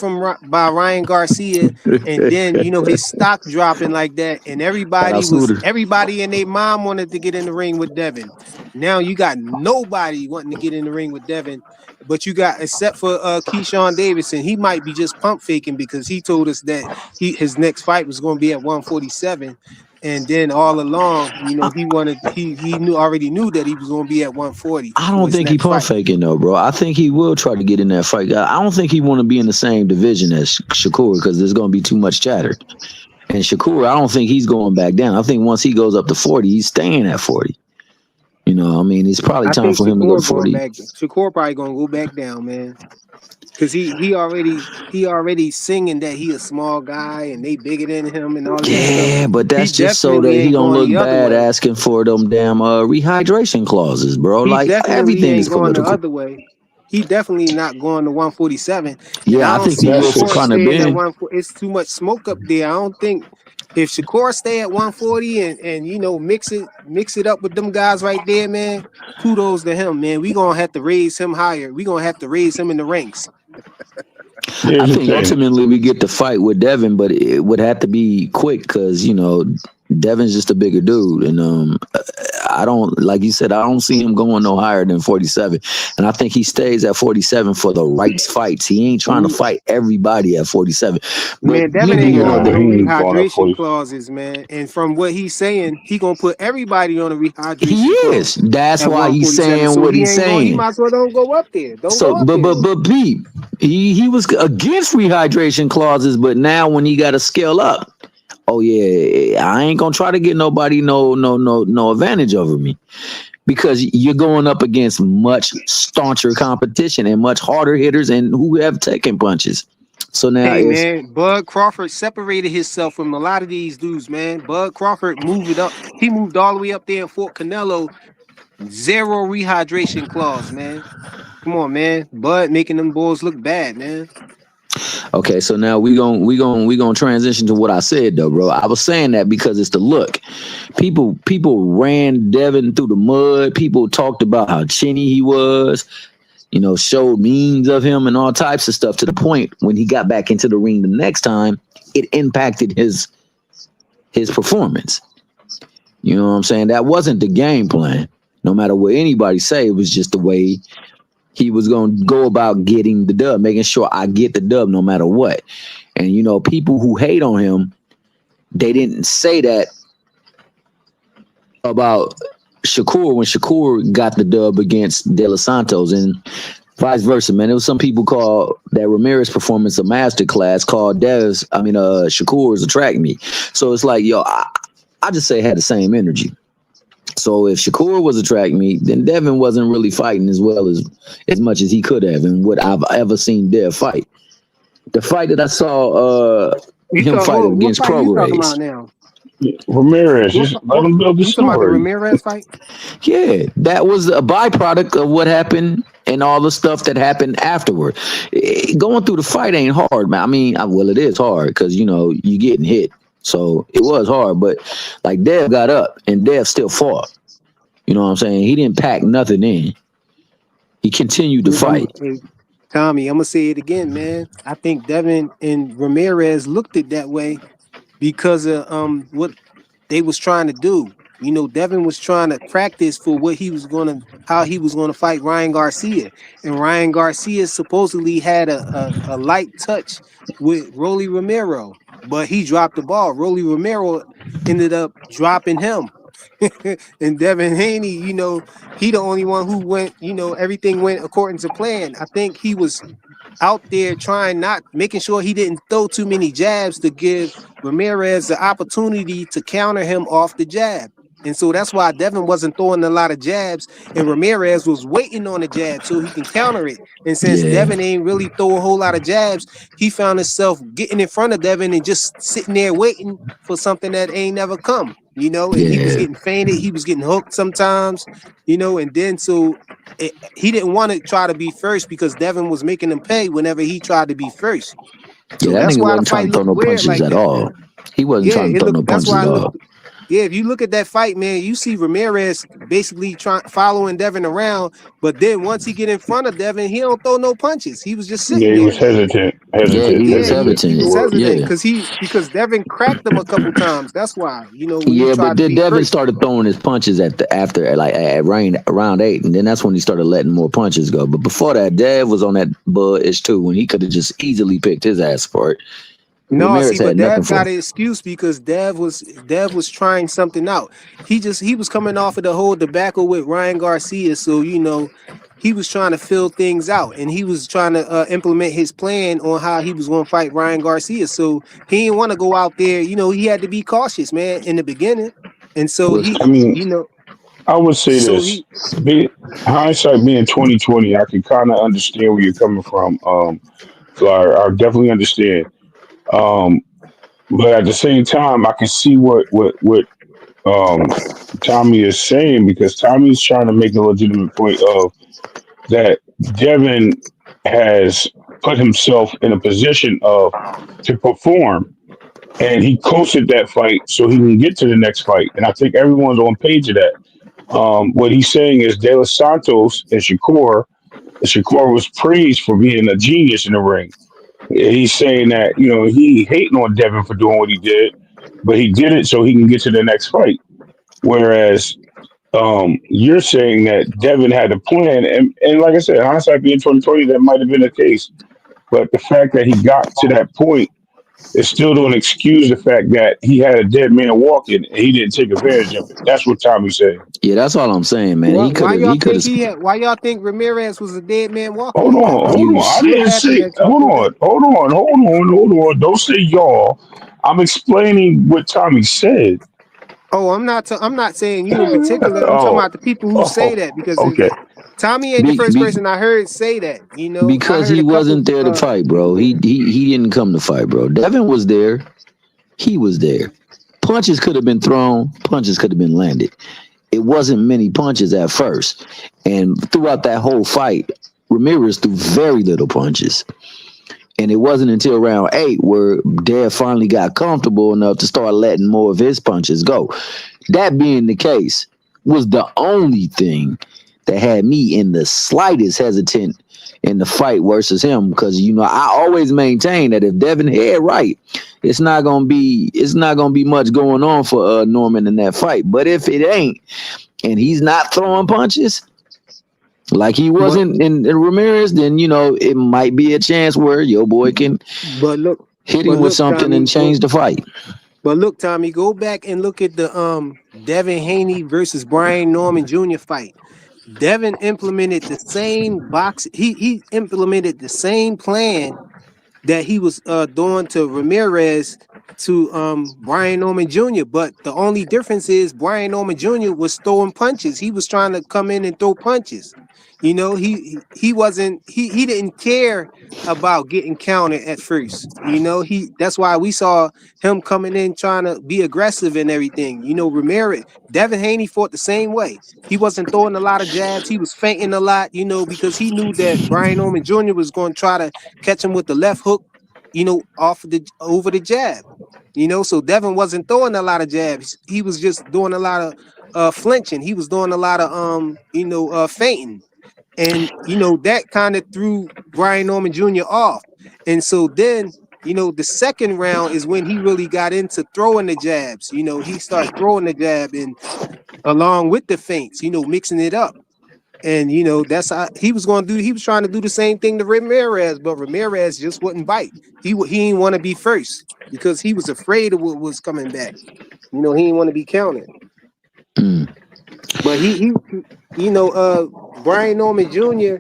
by Ryan Garcia, and then his stock dropping like that, and everybody and their mom wanted to get in the ring with Devin. Now you got nobody wanting to get in the ring with Devin, but you got, except for Keyshawn Davidson, he might be just pump faking because he told us that his next fight was going to be at 147. And then all along, he already knew that he was going to be at 140 I for don't his think he next pump fight. faking though, bro. I think he will try to get in that fight. I don't think he want to be in the same division as Shakur because there's going to be too much chatter. And Shakur, I don't think he's going back down. I think once he goes up to 40, he's staying at 40. You know, I mean, it's probably I time think for him to go to Shakur going 40. back. Shakur probably going to go back down, man. Cause he already singing that he a small guy and they bigger than him and all of that stuff. Yeah, but He that's just so definitely that he ain't don't going look the other bad way. asking for them damn rehydration clauses, bro. He Like definitely everything is ain't going the political. other way. He definitely not going to 147. And Yeah, I I don't think he see will That's for Shakur just Conor staying at Ben. 140. It's too much smoke up there. I don't think if Shakur stay at 140 and mix it up with them guys right there, man. Kudos to him, man. We gonna have to raise him higher. We gonna have to raise him in the ranks. I here's the think thing. ultimately we get the fight with Devin, but it would have to be quick because Devin's just a bigger dude, and I don't like you said. I don't see him going no higher than 47, and I think he stays at 47 for the right fights. He ain't trying to fight everybody at 47, but Man, Devin ain't Nah, going on no he ain't going up rehydration 40. clauses, man. And from what he's saying, he gonna put everybody on a he rehydration clause is. That's at why he's 147. saying So what he he's ain't going. He saying. might as well don't go up there. Don't So, go up there then. but Pete, he was against rehydration clauses, but now when he got to scale up, oh yeah, I ain't gonna try to get nobody no advantage over me because you're going up against much stauncher competition and much harder hitters and who have taken punches. So now Hey if man, Bud Crawford separated himself from a lot of these dudes, man. Bud Crawford moved it up. He moved all the way up there in Fort Canelo. Zero rehydration clause, man. Come on, man. Bud making them boys look bad, man. okay, so now we gonna transition to what I said though, bro. I was saying that because it's the look. People ran Devin through the mud. People talked about how chinny he was. Showed memes of him and all types of stuff to the point when he got back into the ring the next time, it impacted his performance. You know what I'm saying? That wasn't the game plan. No matter what anybody say, it was just the way he was going to go about getting the dub, making sure I get the dub no matter what. And people who hate on him, they didn't say that about Shakur when Shakur got the dub against De Los Santos, and vice versa, man. There was some people called that Ramirez performance a masterclass, called Shakur's a track meet. So it's like, yo, I just say had the same energy. So if Shakur was a track meet, then Devin wasn't really fighting as much as he could have, and what I've ever seen Dev fight. The fight that I saw You him talk. fight What against fight you talking about Prograis. now? Ramirez, just let What him build the you talking about the story. Ramirez fight? Yeah, that was a byproduct of what happened and all the stuff that happened afterward. Going through the fight ain't hard, man. I mean, well, it is hard because you getting hit, so it was hard. But like Dev got up and Dev still fought. You know what I'm saying? He didn't pack nothing in. He continued to fight. Hey, Tommy, I'm gonna say it again, man. I think Devin and Ramirez looked it that way because of what they was trying to do. Devin was trying to practice for how he was gonna fight Ryan Garcia, and Ryan Garcia supposedly had a light touch with Rolly Romero, but he dropped the ball. Rolly Romero ended up dropping him. And Devin Haney, he the only one who went, everything went according to plan. I think he was out there trying not making sure he didn't throw too many jabs to give Ramirez the opportunity to counter him off the jab. And so that's why Devin wasn't throwing a lot of jabs and Ramirez was waiting on the jab so he can counter it. And since Yeah, Devin ain't really throw a whole lot of jabs, he found himself getting in front of Devin and just sitting there waiting for something that ain't never come, and he was yeah, getting fainted, he was getting hooked sometimes, and then so he didn't want to try to be first because Devin was making him pay whenever he tried to be first. yeah. So That that's nigga why the wasn't trying fight to throw looked no weird punches like at that, all. man. He wasn't Yeah, trying to it throw no looked. That's punches why at it looked. all. Yeah, if you look at that fight, man, you see Ramirez basically following Devin around, but then once he get in front of Devin, he don't throw no punches. He was just Yeah, sitting he was there. hesitant, Yeah, hesitant, he was Yeah, hesitant. he hesitant. was Word. hesitant Yeah, because Devin cracked him a couple times. That's why, when he yeah. But tried to then be Devin first. started throwing his punches after like at round 8, and then that's when he started letting more punches go. But before that, Dev was on that Bud ish too when he could have just easily picked his ass apart. No, see, Ramirez but had nothing Dev for got him. an excuse because Dev was trying something out. He was coming off of the whole debacle with Ryan Garcia, so he was trying to fill things out, and he was trying to implement his plan on how he was going to fight Ryan Garcia. So he didn't want to go out there. He had to be cautious, man, in the beginning, and so Was I mean, I would say so this: he be, hindsight being 2020, I can kind of understand where you're coming from. So I definitely understand. Um, but at the same time, I can see what um Tommy is saying because Tommy's trying to make a legitimate point of that Devin has put himself in a position of to perform, and he coasted that fight so he can get to the next fight. And I think everyone's on page of that. What he's saying is De Los Santos and Shakur was praised for being a genius in the ring. He's saying that he hating on Devin for doing what he did, but he did it so he can get to the next fight. Whereas you're saying that Devin had a plan, and like I said, hindsight being 2020, that might have been the case. But the fact that he got to that point it still don't excuse the fact that he had a dead man walking and he didn't take advantage of it. That's what Tommy's saying. Yeah, that's all I'm saying, man. why, He could why have. y'all He could think have. he had? Why y'all think Ramirez was a dead man walking Hold though? on, hold on. I Use. What didn't happened say. that y'all Hold think that? on, hold on, hold on, hold on. Don't say y'all. I'm explaining what Tommy said. Oh, I'm not saying you in particular. I'm talking Oh, about the people who say oh, that because okay. Tommy ain't the Be, first be, person I heard say that. I because heard he a couple wasn't there to fight, people bro. say He that. he he didn't come to fight, bro. Devin was there. He was there. Punches could have been thrown. Punches could have been landed. It wasn't many punches at first, and throughout that whole fight, Ramirez threw very little punches. And it wasn't until round 8 where Dev finally got comfortable enough to start letting more of his punches go. That being the case, was the only thing that had me in the slightest hesitant in the fight versus him. Because I always maintain that if Devin head right, it's not gonna be much going on for Norman in that fight. But if it ain't, and he's not throwing punches, like he But wasn't in Ramirez, then it might be a chance where your boy can but look, hit but him with look, something Tommy, and change the fight. Go back and look at the Devin Haney versus Brian Norman Jr. fight. Devin implemented the same box. He implemented the same plan that he was doing to Ramirez to Brian Norman Jr. But the only difference is Brian Norman Jr. was throwing punches. He was trying to come in and throw punches. He wasn't he didn't care about getting counted at first. That's why we saw him coming in trying to be aggressive and everything. Ramirez, Devin Haney fought the same way. He wasn't throwing a lot of jabs. He was feinting a lot, because he knew that Brian Norman Jr. was going to try to catch him with the left hook, off of the over the jab. So Devin wasn't throwing a lot of jabs. He was just doing a lot of flinching. He was doing a lot of feinting. And that kind of threw Brian Norman Jr. off. And so then, the second round is when he really got into throwing the jabs. He started throwing the jab and along with the feints, mixing it up. And that's how he was going to do. He was trying to do the same thing to Ramirez, but Ramirez just wouldn't bite. He didn't want to be first because he was afraid of what was coming back. He didn't want to be counted. Mm. But Brian Norman Jr.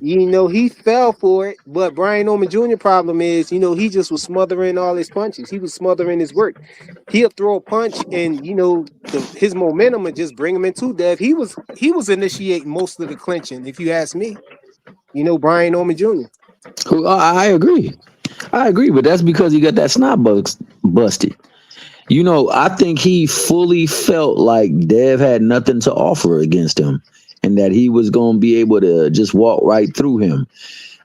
He fell for it. But Brian Norman Jr. problem is, he just was smothering all his punches. He was smothering his work. He'll throw a punch, and his momentum would just bring him into Dev. He was initiating most of the clinching, if you ask me. Brian Norman Jr. I agree. I agree, but that's because he got that snot busted. I think he fully felt like Dev had nothing to offer against him and that he was going to be able to just walk right through him.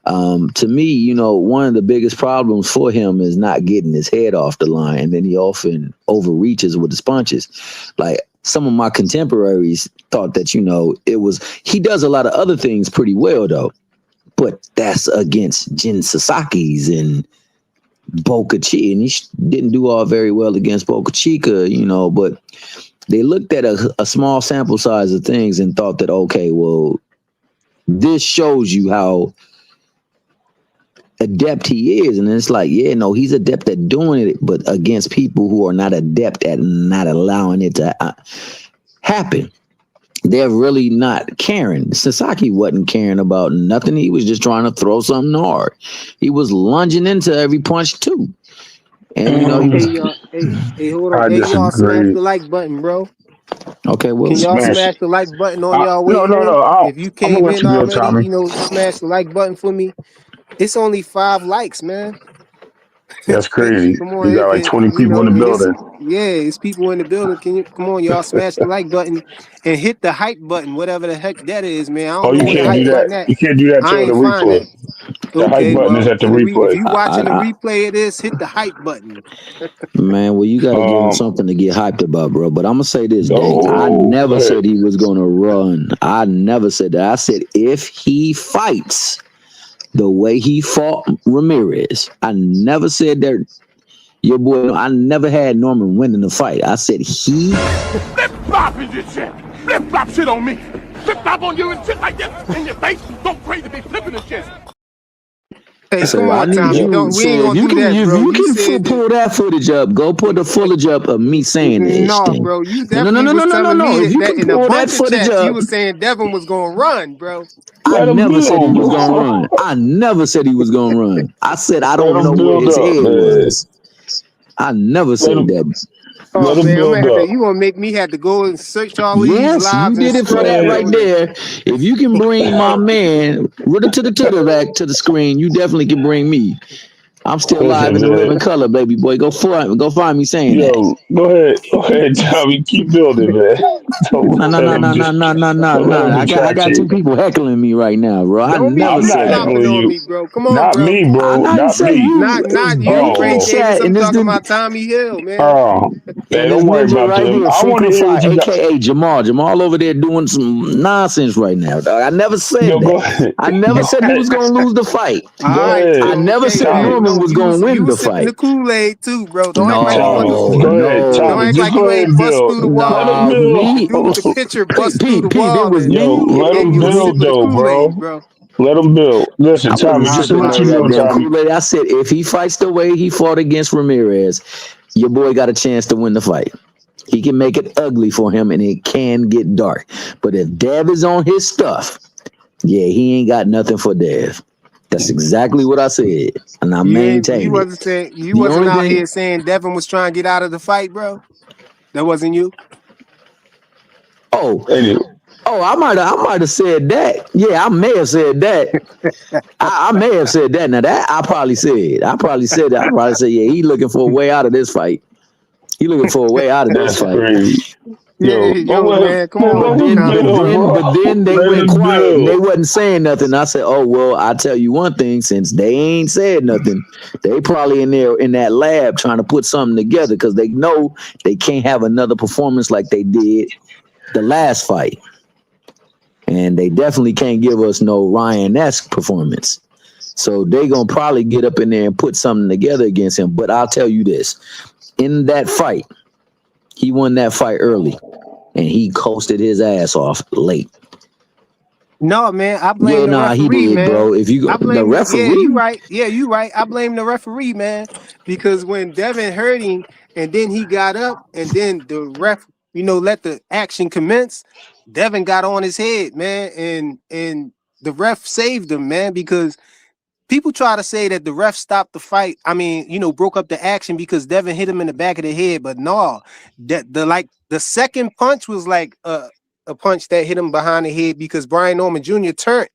To me, one of the biggest problems for him is not getting his head off the line, and then he often overreaches with his punches. Like some of my contemporaries thought that, he does a lot of other things pretty well, though, but that's against Jin Sasaki's and Boca Chica, and he didn't do all very well against Boca Chica, but they looked at a small sample size of things and thought that, okay, well, this shows you how adept he is. And it's like, yeah, no, he's adept at doing it, but against people who are not adept at not allowing it to happen. They're really not caring. Sasaki wasn't caring about nothing. He was just trying to throw something hard. He was lunging into every punch too. And you know, he was Hey y'all, hey, hold on. I Hey y'all, smash disagree. the like button, bro. okay. Well, Can y'all Smash smash it. the like button on y'all way No, no, in? no. If you I'm gonna came let in you go, already, Tommy. smash the like button for me. It's only 5 likes, man. That's crazy. Come on, You got like 20 people in the and it's building. yeah, it's people in the building. Can you come on, y'all smash the like button and hit the hype button, whatever the heck that is, man. I Oh, don't know you where the can't yeah, do hype that. button at. You can't do that I till the ain't find replay. that. The hype Okay, button is well, at the if replay. you I, watching the I, replay of this, hit the hype button. man, well, you got to give him Um, something to get hyped about, bro. But I'm gonna say this, gang. I oh, go never ahead. said he was gonna run. I never said that. I said if he fights the way he fought Ramirez, I never said that. Your boy, I never had Norman winning the fight. I said he. Flip flop in your shit. Flip flop shit on me. Flip flop on you and shit like this in your face. Don't crazy be flipping the shit. Hey, come So I on, need Tommy. Yeah. you. Don't we ain't So gonna do that, if bro. you You can said that. pull that footage up, go put the footage up of me saying this No, thing. bro. You No, no, no, definitely no, no, was no, no, telling me no. If you that can in a pull that bunch of footage chats. You up, was saying Devin was gonna run, bro. I Let him never said he build, was gonna bro. run. I never said he was gonna run. I said I Let don't know him where build his up, head man. was. I never Let said him that. Oh let him man, I'm gonna build have to. up. You gonna make me have to go and search all these Yes, you lives and did it for that scroll, Man, right bro. there. If you can bring my man Ritter to the back to the screen, you definitely can bring me. I'm still live listen, in the man. living color, baby boy. Go find me saying that. Yo, go ahead, Tommy. Keep building, man. Don't No, no, let no, him no, no, just no, no, no, don't let him no. I distract got two you. people heckling me right now, bro. I Don't be never I'm flip not said that. flopping heckling on you. me, bro. Come on, Not bro. me, bro. I didn't Not say me. you. Not It's you, group Craig in Oh, Davis. chat I'm and this talking the about Tommy Hill, man. oh. Hey, and this don't worry ninja about right them. here, I want to hear Frequentify, what you got. aka Jamal. Jamal over there doing some nonsense right now, dog. I never said Yo, go that. ahead. I never Go said he ahead. was gonna lose the fight. All Go right, I ahead. never okay, said man. Tommy. Norman No, was gonna you win the was sipping fight. the Kool-Aid too, bro. Don't act like you wasn't Tommy. No, Go ahead. don't Tommy, act just like go you ahead ain't and bust build. through the Let wall. him nah, The build. me, dude with the pitcher bust through the Pete, it wall was and me. Let then him you was build sipping the though, Kool-Aid, bro. bro. Let him build. Listen, I wasn't Tommy, All just right, to sipping let no you know, goddamn Tommy. Kool-Aid. I said if he fights the way he fought against Ramirez, your boy got a chance to win the fight. He can make it ugly for him and it can get dark. But if Dev is on his stuff, yeah, he ain't got nothing for Dev. That's exactly what I said. And I You maintain it. wasn't saying you The wasn't only out thing, here saying Devin was trying to get out of the fight, bro. That wasn't you. oh, Anyway, I might have said that. Yeah, I may have said that. I may have said that. Now that I probably said. I probably said that. I probably said, yeah, he looking for a way out of this fight. He looking for a way out of this that's fight. crazy. Yeah, Yo, don't yo, let him, man, come man, on, let him Tommy. build, But then bro. they Let went him quiet and they build. wasn't saying nothing. I said, oh well, I tell you one thing, since they ain't said nothing, they probably in there in that lab trying to put something together because they know they can't have another performance like they did the last fight. And they definitely can't give us no Ryan-esque performance. So they gonna probably get up in there and put something together against him. But I'll tell you this: in that fight, he won that fight early, and he coasted his ass off late. No, man, I blame Yeah, the nah, he referee, did, man. bro. If you I go, the blame the yeah, you referee, right. Yeah, you right. I blame the referee, man, because when Devin hurt him and then he got up and then the ref, let the action commence, Devin got on his head, man, and the ref saved him, man, because people try to say that the ref stopped the fight. I mean, broke up the action because Devin hit him in the back of the head. But no, that the second punch was like a punch that hit him behind the head because Brian Norman Jr. turned.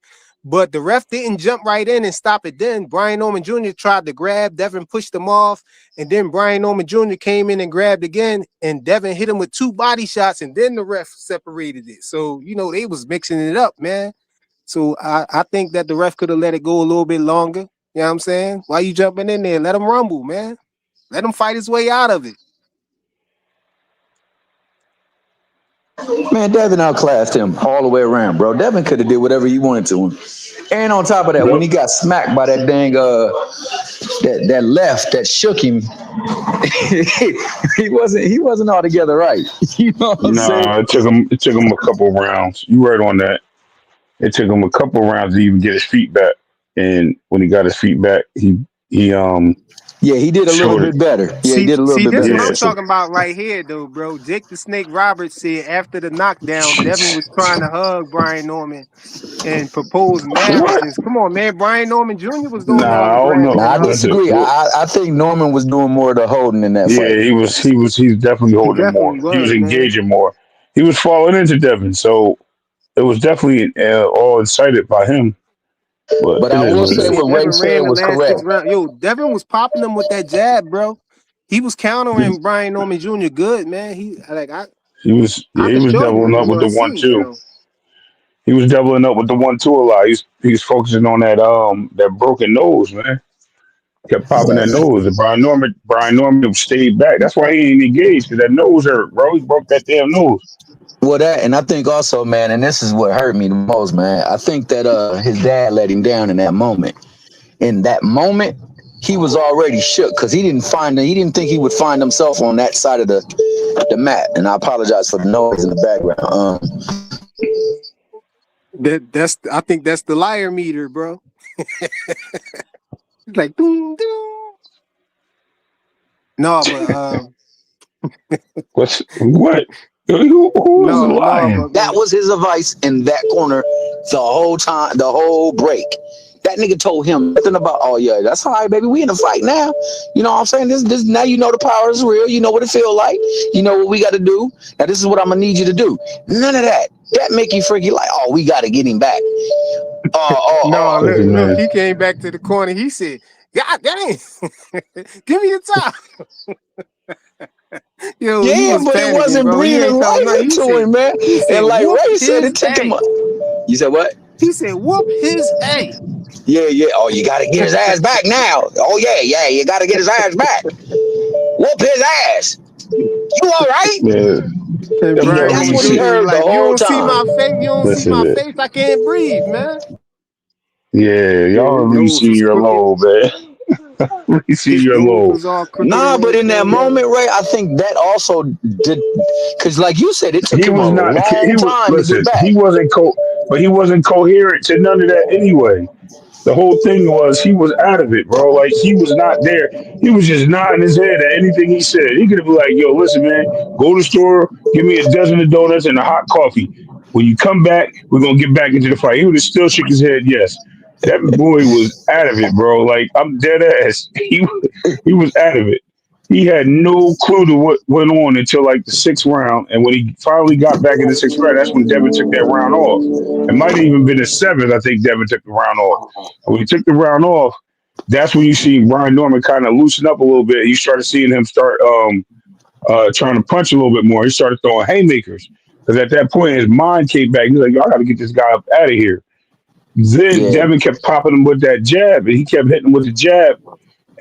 But the ref didn't jump right in and stop it. Then Brian Norman Jr. tried to grab, Devin pushed him off, and then Brian Norman Jr. came in and grabbed again, and Devin hit him with 2 body shots, and then the ref separated it. So they was mixing it up, man. So I think that the ref could have let it go a little bit longer. You know what I'm saying? Why you jumping in there? Let him rumble, man. Let him fight his way out of it. man, Devin outclassed him all the way around, bro. Devin could have did whatever he wanted to him. And on top of that, when Yep. he got smacked by that dang that left that shook him, he wasn't altogether right. You know what I'm saying? Nah, it took him a couple rounds. You right on that. It took him a couple rounds to even get his feet back. and when he got his feet back, he Yeah, he did a little showed it. bit better. Yeah, he See, did a little see, bit this better what for I'm Yeah, sure. talking about right here, though, bro. Jake the Snake Roberts said after the knockdown, Devin was trying to hug Brian Norman and propose what? marriages. Come on, man. Brian Norman Jr. was doing all Nah, the I don't know. grabbing Now and I hugging. disagree. I think Norman was doing more of the holding in that fight. Yeah, he's definitely He holding more. definitely He was was, man. engaging more. He was falling into Devin, so it was definitely all incited by him. But But it I is will what He it say is. said what Ray Devin said ran the was last correct. 6 rounds. Yo, Devin was popping them with that jab, bro. He was countering Brian Norman Jr. good, man. Yeah, I he could was show you doubling if up you with want the to one see, two. yo. He was doubling up with the 1-2 a lot. He's focusing on that broken nose, man. Kept popping that Facts. nose. And Brian Norman stayed back. That's why he ain't engaged, because that nose hurt, bro. He broke that damn nose. Well, that, and I think also, man, and this is what hurt me the most, man. I think that his dad let him down in that moment. In that moment, he was already shook because he didn't think he would find himself on that side of the mat. And I apologize for the noise in the background. I think that's the liar meter, bro. It's like doom doom. No, but What? Who was no, lying? but That man. was his advice in that corner the whole time, the whole break. That nigga told him nothing about, oh yeah, that's all right, baby. We in a fight now. You know what I'm saying? This now you know the power is real. You know what it feel like. You know what we got to do. Now this is what I'm gonna need you to do. None of that. That make you freaky like, oh, we got to get him back. No, Listen, look, man. he came back to the corner. He said, God dang, give me the top. Yo, he Yeah, was but it panicking, wasn't bro. He breathing ain't talking life nothing. into him, man. He said, And like whoop Ray said, his it took him. A. You said what? He said, whoop his A. Yeah, yeah. Oh, you got to get his ass back now. Oh yeah, yeah. You got to get his ass back. Whoop his ass. You all right? Yeah, And them Brian don't That's really Norman what he Jr. see. was heard the like, you whole don't see time. my face. You don't see Listen, my man. face. I can't breathe, man. Yeah, Yeah, y'all his don't really nose see was your crooked. low, man. Really see His your nose low. was all crooked Nah, and but in that everything, yo. moment, Ray, I think that also did, because like you said, it took He him a was not. He long was time to get listen. back. He wasn't but he wasn't coherent to none of that anyway. The whole thing was he was out of it, bro. Like he was not there. He was just nodding his head at anything he said. He could have been like, "Yo, listen, man, go to the store, give me a dozen of donuts and a hot coffee. When you come back, we're gonna get back into the fight." He would have still shook his head, yes. That boy was out of it, bro. Like I'm dead ass. He was out of it. He had no clue to what went on until like the 6th round, and when he finally got back in the 6th round, that's when Devin took that round off. It might have even been the 7th. I think Devin took the round off. And when he took the round off, that's when you see Brian Norman kind of loosen up a little bit. You started seeing him start trying to punch a little bit more. He started throwing haymakers because at that point his mind came back. He's like, "Yo, I got to get this guy up out of here." Then Yeah, Devin kept popping him with that jab, and he kept hitting him with the jab.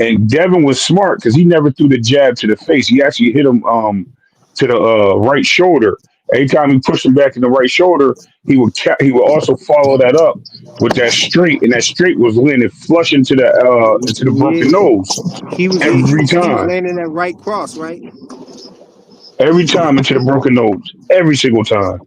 And Devin was smart because he never threw the jab to the face. He actually hit him to the right shoulder. Every time he pushed him back in the right shoulder, he would also follow that up with that straight, and that straight was landing flush into the broken Yeah. nose every He was time, landing that right cross, right? every time into the broken nose, every single time.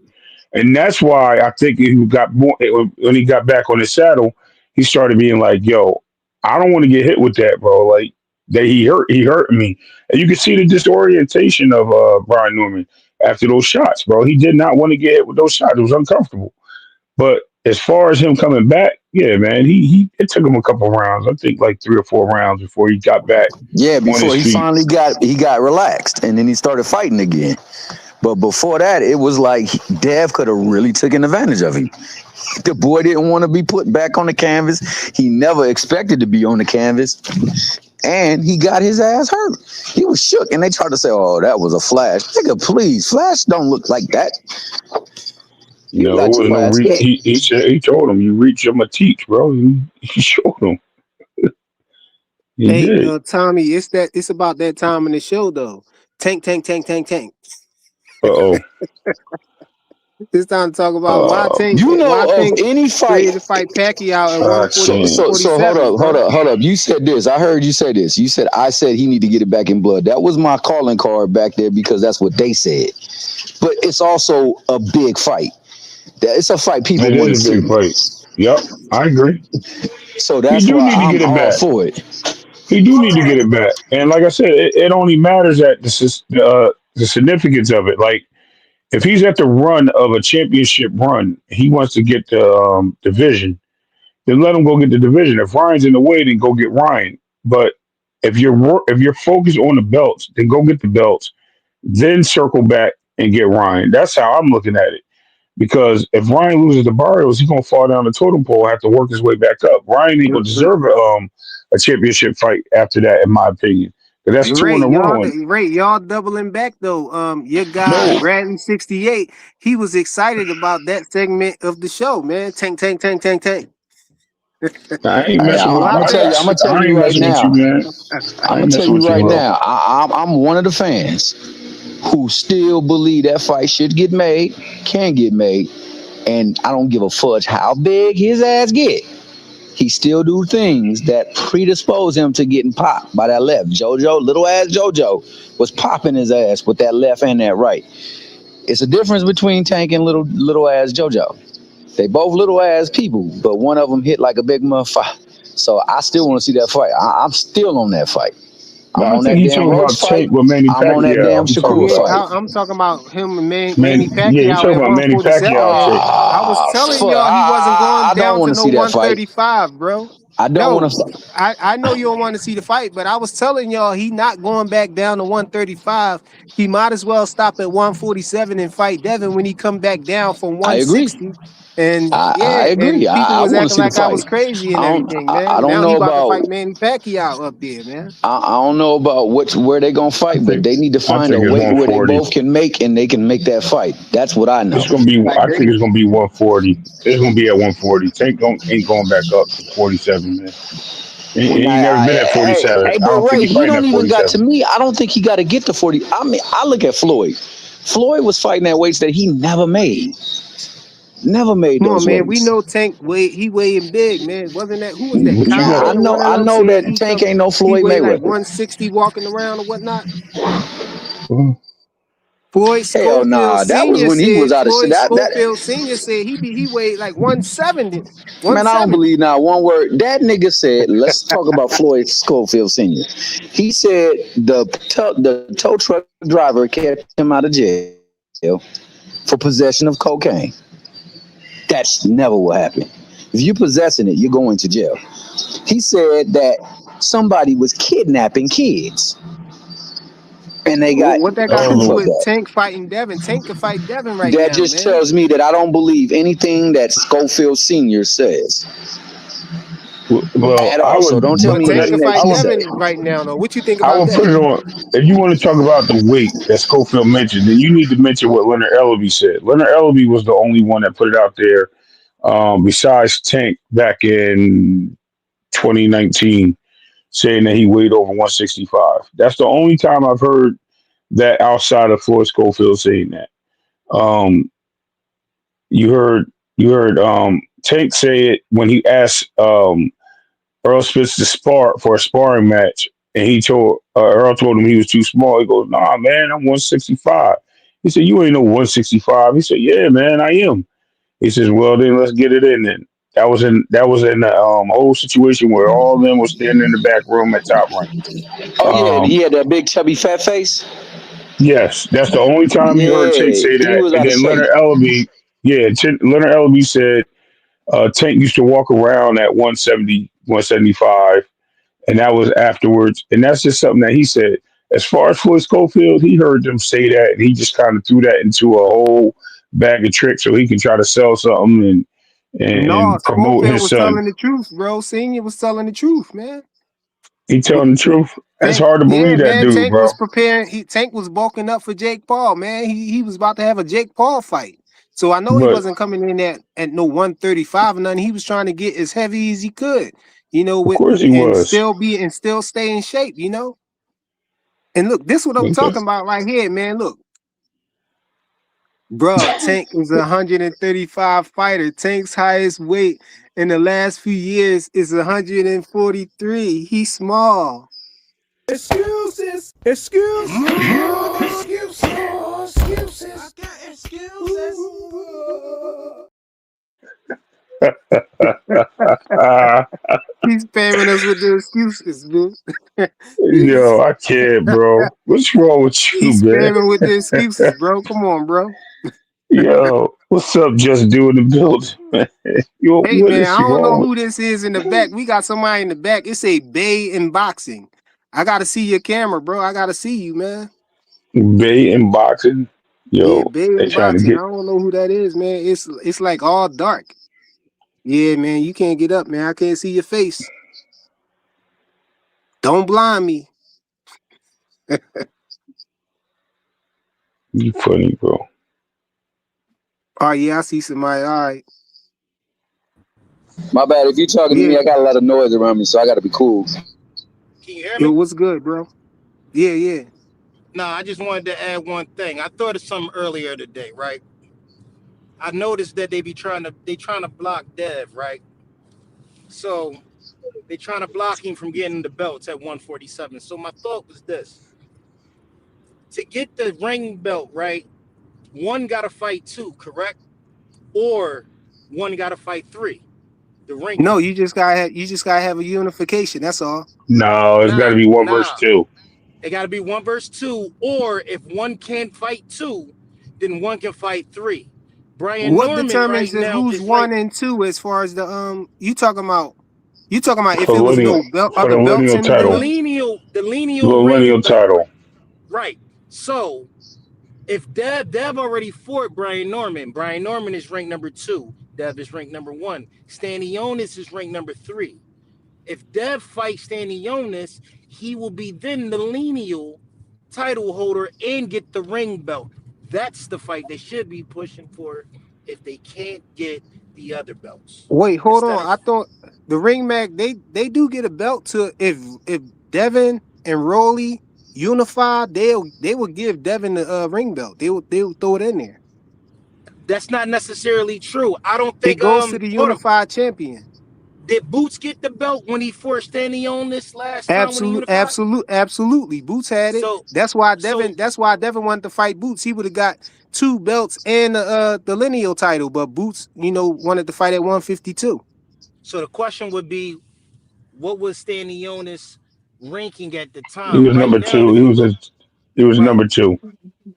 And that's why I think he got more when he got back on his saddle. He started being like, "Yo, I don't want to get hit with that, bro. Like that he hurt me." And you can see the disorientation of Brian Norman after those shots, bro. He did not want to get hit with those shots. It was uncomfortable. But as far as him coming back, yeah, man, he it took him a couple rounds. I think like 3 or 4 rounds before he got back yeah. on Before his he feet. finally got relaxed, and then he started fighting again. But before that, it was like Dev could have really taken advantage of him. The boy didn't want to be put back on the canvas. He never expected to be on the canvas, and he got his ass hurt. He was shook, and they tried to say, "Oh, that was a flash." Nigga, please, flash don't look like that. You No, it got was your no ass reach. hit. He told him, "You reach, I'm gonna teach, bro." He showed him. He Hey, did. Tommy, it's about that time in the show though. Tank, tank, tank, tank, tank. Uh oh. It's time to talk about You why know of Tank any fight? ready to fight Pacquiao at Boxing. So 147, bro. hold up. You said this. I heard you say this. You said I said he need to get it back in blood. That was my calling card back there because that's what they said. But it's also a big fight. It's a fight people It want to is a see. big fight. Yep, I agree. So He that's do why need to I'm get it all back. for it. He do need to get it back. And like I said, it only matters at the significance of it. Like if he's at the run of a championship run, he wants to get the division. Then let him go get the division. If Ryan's in the way, then go get Ryan. But if you're focused on the belts, then go get the belts. Then circle back and get Ryan. That's how I'm looking at it. Because if Ryan loses to Barrios, he's gonna fall down the totem pole and have to work his way back up. Ryan ain't gonna deserve a championship fight after that, in my opinion. 'Cause that's two in a row. And Y'all doubling back though. Your guy no, Bradley 68, he was excited about that segment of the show, man. Tank, tank, tank, tank, tank. I ain't Hey, messing I'm, with. I'm What gonna tell you. I'm gonna tell I you ain't right messing with you, now. man. I'm I gonna ain't tell messing you with you, right bro. now. I'm one of the fans who still believe that fight should get made, can get made, and I don't give a fudge how big his ass get. He still do things that predispose him to getting popped by that left. JoJo, little ass JoJo, was popping his ass with that left and that right. It's a difference between Tank and little ass JoJo. They both little ass people, but one of them hit like a big motherfucker. So I still want to see that fight. I'm still on that fight. No, I'm I on think that he's damn talking Roach about fight. Tank with Manny I'm on that damn Pacquiao. He talking Shakur Yeah, about fight. I'm talking about him and man. Manny Yeah, he Pacquiao talking at about Manny 147, Pacquiao man. Tank. I was Ah, telling fuck. y'all he wasn't going I don't down want to to no see that fight. 135, bro. I don't want No, to. I know you don't want to see the fight, but I was telling y'all he not going back down to 135. He might as well stop at 147 and fight Devin when he come back down from I agree. 160. And I yeah, agree. and people I was want to acting see the like I fight. was crazy and I don't. everything, I man. don't Now he know about to about. fight Manny Pacquiao up there, man. I don't know about where they gonna I fight, but think they need to I find a think it's weight where they 140. both can make and they can make that fight. That's what I It's know. gonna be. Like I think they it's gonna be 140. It's gonna be at 140. Tank ain't going back up to 47, man. He Nah, never been at hey, 47. hey, I but don't think Ray, he's he fighting don't at even got to 47. me. I don't think he got to get to 40. I mean, I look at Floyd. Floyd was fighting at weights that he never made. Never made come on, those man. We weights. know Tank he weighing big, man. Wasn't that who was that? But you Nah, gotta. Cotton or one of I them know said that Tank ain't no he Floyd weighed like Mayweather. 160 walking around or whatnot. uh, Floyd Hell Schofield nah, that was Sr. when he was said out of shit. Floyd That Schofield Sr. said he weighed like 170. man, I don't 170. believe now one word. That nigga said, let's talk about Floyd Schofield Sr. He said the tow truck driver kept him out of jail for possession of cocaine. That's never what happened. If you possessing it, you're going to jail. He said that somebody was kidnapping kids and they got What that got to proof do um, of with that. Tank fighting Devin? Tank can fight Devin right That now, just man. tells me that I don't believe anything that Schofield Sr. says well, at I all. So would don't tell But me put Tank it. can anything that I fight he would. said. Devin right now, though. What you think I about would that? put it on. If you want to talk about the weight that Schofield mentioned, then you need to mention what Leonard Ellaby said. Leonard Ellaby was the only one that put it out there, besides Tank back in 2019, saying that he weighed over 165. That's the only time I've heard that outside of Floyd Schofield saying that. Um, you heard Tank say it when he asked Earl Spitz to spar for a sparring match, and he told Earl told him he was too small. He goes, "Nah, man, I'm 165." He said, "You ain't no 165." He said, "Yeah, man, I am." He says, "Well, then let's get it in." Then that was in the whole situation where all of them were standing in the back room at Top Rank. Oh yeah, and Um, he had that big chubby fat face. yes, that's the only time you heard Tank Yeah, say he that. was And out of then shape. Leonard Ellaby, yeah, Leonard Ellaby said Tank used to walk around at 170, 175. And that was afterwards. And that's just something that he said. As far as Floyd Schofield, he heard them say that, and he just kind of threw that into a whole bag of tricks so he can try to sell something No, and promote Schofield his was son. telling the truth, bro. Senior was telling the truth, man. He telling the truth. That's Tank, hard to yeah, believe that man. dude, Tank bro. was preparing. Tank was bulking up for Jake Paul, man. He was about to have a Jake Paul fight. So I know he But wasn't coming in at no 135 or nothing. He was trying to get as heavy as he could, of with course he was. and still stay in shape. And look, this what I'm Okay. talking about right here, man. Look, bruh, Tank is a 135 fighter. Tank's highest weight in the last few years is 143. He's small. Excuses, excuses, excuses, excuses. I got excuses. He's spamming us with the excuses, dude. Yo, he's I can't, bro. What's wrong with you, he's man? spamming with the excuses, bro. Come on, bro. Yo, what's up? Just doing the build. Yo, Hey what man, I is don't know wrong who this is in the back. We got somebody in the back. It say Bay in boxing. I gotta see your camera, bro. I gotta see you, man. with Bay and boxing? Yeah, Yo, Bay they in trying to boxing. I get don't know who that is, man. It's like all dark. Yeah, man, you can't get up, man. I can't see your face. Don't blind me. you funny, bro. Oh yeah, I see somebody. All right. My bad. If you talking to Yeah. me, I got a lot of noise around me, so I got to be cool. Can you hear Yo, me? what's good, bro? Yeah, yeah. No, I just wanted to add one thing. I thought of something earlier today, right? I noticed that they trying to block Dev, right? So they trying to block him from getting the belts at 147. So my thought was this: to get the ring belt, right? One got to fight two, correct? Or one got to fight three, the ring No, belt. you just gotta have a unification. That's all. No, it's got to Nah, be one versus nah. two. It got to be one versus two, or if one can't fight two, then one can fight three. Brian What Norman determines right the now who's is right. one and two as far as the you talking about if For it was lineal, no belt for the other belts lineal in the The title. ring? lineal, the The lineal ring lineal belt, title. right? So if Dev already fought Brian Norman is ranked number two. Dev is ranked number one. Stanionis is ranked number three. If Dev fights Stanionis, he will be then the lineal title holder and get the ring belt. That's the fight they should be pushing for if they can't get the other belts. Wait, hold Instead on. of I thought the ring mag they do get a belt to if Devin and Rolly unify, they will give Devin the ring belt. They will throw it in there. that's not necessarily true. I don't It think goes to the hold on. unified champion. Did Boots get the belt when he forced Danny on this last time when he unified? Absolutely. Boots had it. So That's why so Devin wanted to fight Boots. He would have got two belts and the lineal title, but Boots, wanted to fight at 152. so the question would be, what was Stanionis ranking at the He time? was Right number now, two. if you look, He was right, number two.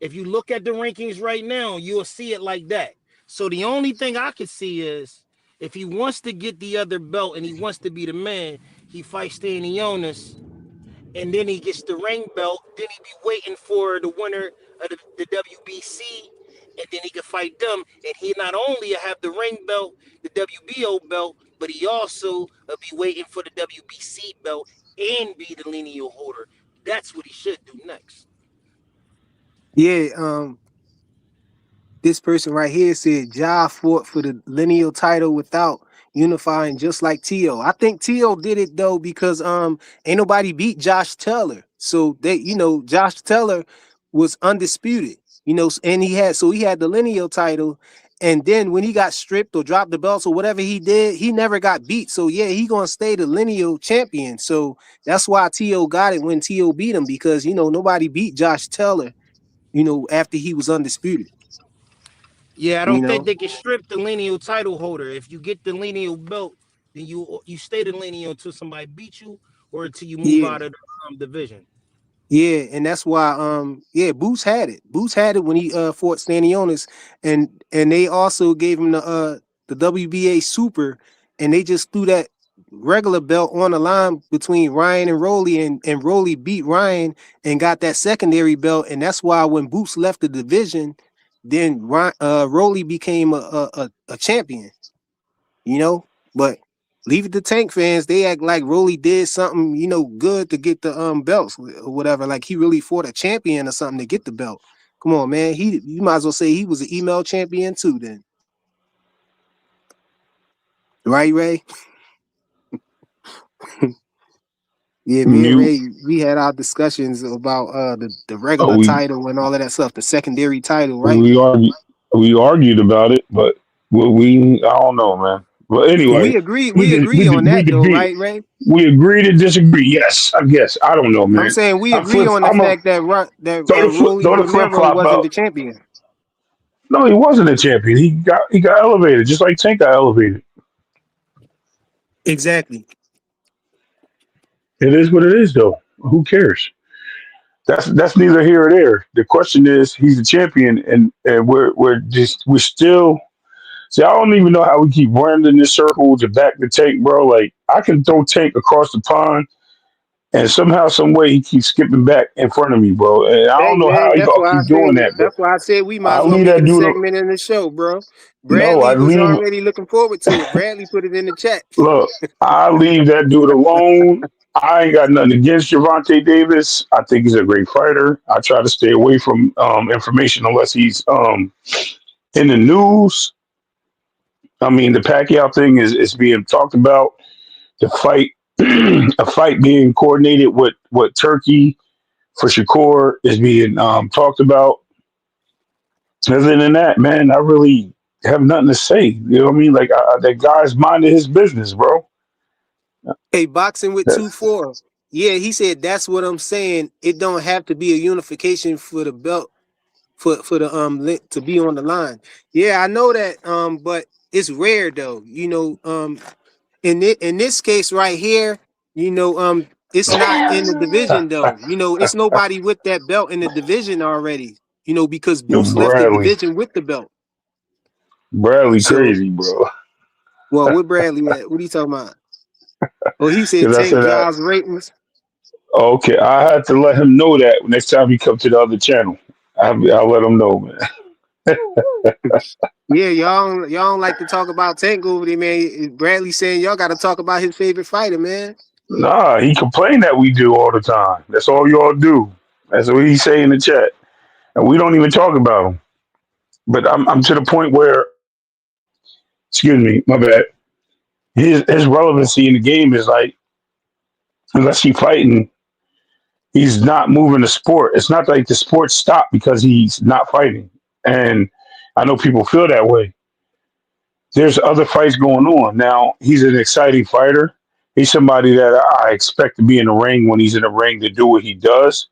if you look at the rankings right now, you'll see it like that. So the only thing I could see is if he wants to get the other belt and he wants to be the man, he fights Stanionis and then he gets the ring belt. Then he be waiting for the winner of the WBC, and then he can fight them. And he not only have the ring belt, the WBO belt, but he also be waiting for the WBC belt and be the lineal holder. That's what he should do next. Yeah, this person right here said Ja fought for the lineal title without unifying, just like Tio. I think Tio did it though because ain't nobody beat Josh Taylor. So Josh Taylor was undisputed. And he had the lineal title. And then when he got stripped or dropped the belts or whatever he did, he never got beat. So yeah, he gonna stay the lineal champion. So that's why Tio got it when Tio beat him, because nobody beat Josh Taylor, after he was undisputed. Yeah, I You don't think know, they can strip the lineal title holder. If you get the lineal belt, then you stay the lineal until somebody beats you or until you move yeah, out of the division. yeah, and that's why Boots had it. Boots had it when he fought Stanionis, and they also gave him the WBA Super, and they just threw that regular belt on the line between Ryan and Rolly, and Rolly beat Ryan and got that secondary belt, and that's why when Boots left the division, then Rolly became a champion. you know. But leave it to Tank fans. They act like Rolly did something, good to get the belts or whatever. Like he really fought a champion or something to get the belt. Come on, man. You might as well say he was an email champion too, then. Right, Ray? Yeah, me and You Ray, we had our discussions about the oh, regular title and all of that stuff, the secondary title, right? we argued we argued about it, but I don't know, man. But anyway, We agree on we that though, debate. right, Ray? We agree to disagree. Yes, I guess. I don't know, I'm man. saying we agree on the I'm a fact that Rolly throw the flip Romero flop wasn't out. the champion. No, he wasn't a champion. He got elevated, just like Tank got elevated. Exactly. It is what it is, though. Who cares? That's neither here or there. The question is, he's the champion, and we're still. See, I don't even know how we keep running in this circle to back the Tank, bro. Like I can throw Tank across the pond, and somehow, some way, he keeps skipping back in front of me, bro. And I Hey don't know how man, y'all keep doing that, but that's why I said we might I as well leave make that it a dude. segment in the show, bro. No, I Bradley was leave. already looking forward to it. Bradley put it in the chat. Look, I leave that dude alone. I ain't got nothing against Javante Davis. I think he's a great fighter. I try to stay away from information unless he's in the news. I mean, the Pacquiao thing is being talked about. The fight, a fight being coordinated with Turkey for Shakur is being talked about. Other than that, man, I really have nothing to say. You know what I mean? Like that guy's minding his business, bro. Hey, boxing with That, 2-4. Yeah, he said that's what I'm saying. It don't have to be a unification for the belt for the to be on the line. Yeah, I know that. But it's rare though. In this case right here, it's not in the division though. It's nobody with that belt in the division already. Because yo, Boots left the Bradley, division with the belt. Bradley, So, crazy, bro. well, what Bradley at? What are you talking about? Oh, he said Because I Tank said that. Giles ratings. Okay, I had to let him know that next time he come to the other channel. I'll let him know, man. Yeah, y'all don't like to talk about Tank over there, man. Bradley saying y'all got to talk about his favorite fighter, man. Nah, he complained that we do all the time. That's all y'all do. That's what he say in the chat, and we don't even talk about him. But I'm to the point where, excuse me, my bad. His relevancy in the game is like, unless he fighting, he's not moving the sport. It's not like the sport stopped because he's not fighting. And I know people feel that way. There's other fights going on. Now, he's an exciting fighter. He's somebody that I expect to be in the ring when he's in the ring to do what he does.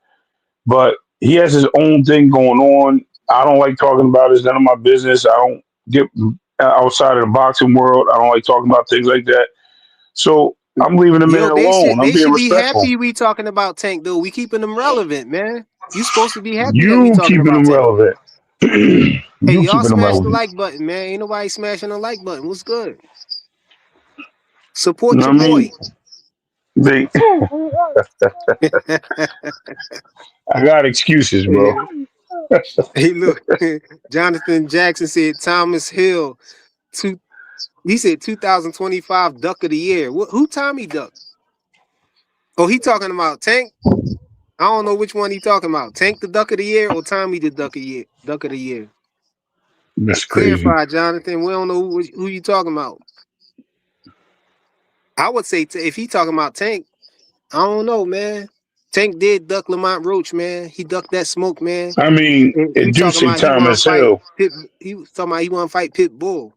But he has his own thing going on. I don't like talking about it. It's none of my business. I don't get outside of the boxing world. I don't like talking about things like that. So I'm leaving the man Yo, they alone. should I'm they being should be respectful. happy we talking about Tank though. We keeping them relevant, man. You supposed to be happy that we You talking keeping about him Tank. relevant. Hey, You y'all keeping him smash the relevant. like button, man. Ain't nobody smashing the like button. What's good? You Support know your what I mean? boy. They, I got excuses, bro. Hey, look, Jonathan Jackson said Thomas Hill. Two, he said 2025 Duck of the Year. Who Tommy Duck? Oh, he talking about Tank. I don't know which one he talking about. Tank the Duck of the Year or Tommy the Duck of Year? Duck of the Year. That's crazy. Clarify, Jonathan. We don't know who you talking about. I would say if he talking about Tank, I don't know, man. Tank did duck Lamont Roach, man. He ducked that smoke, man. I mean, And he it do talking say about he want to Thomas fight Hill. Pit. He was talking about he want to fight Pit Bull.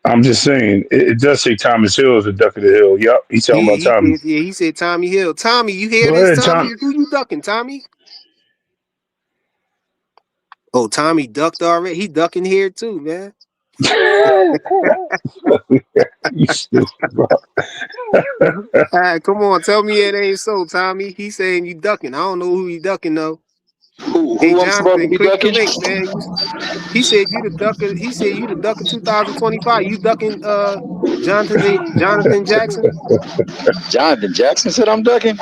I'm just saying, it does say Thomas Hill is a duck of the hill. Yup, he's talking about He Tommy. said, yeah, he said Tommy Hill. Tommy, you hear Go this, ahead, Tommy? Tom. Who you ducking, Tommy? Oh, Tommy ducked already. He ducking here too, man. You stupid, bro. All right, come on, tell me it ain't so, Tommy. He saying you ducking. I don't know who he ducking though. Hey, Who I'm supposed to Jonathan, be click the ducking? link, man. He said you the ducker. He said you the ducker 2025. You ducking Jonathan Jackson? Jonathan Jackson said I'm ducking.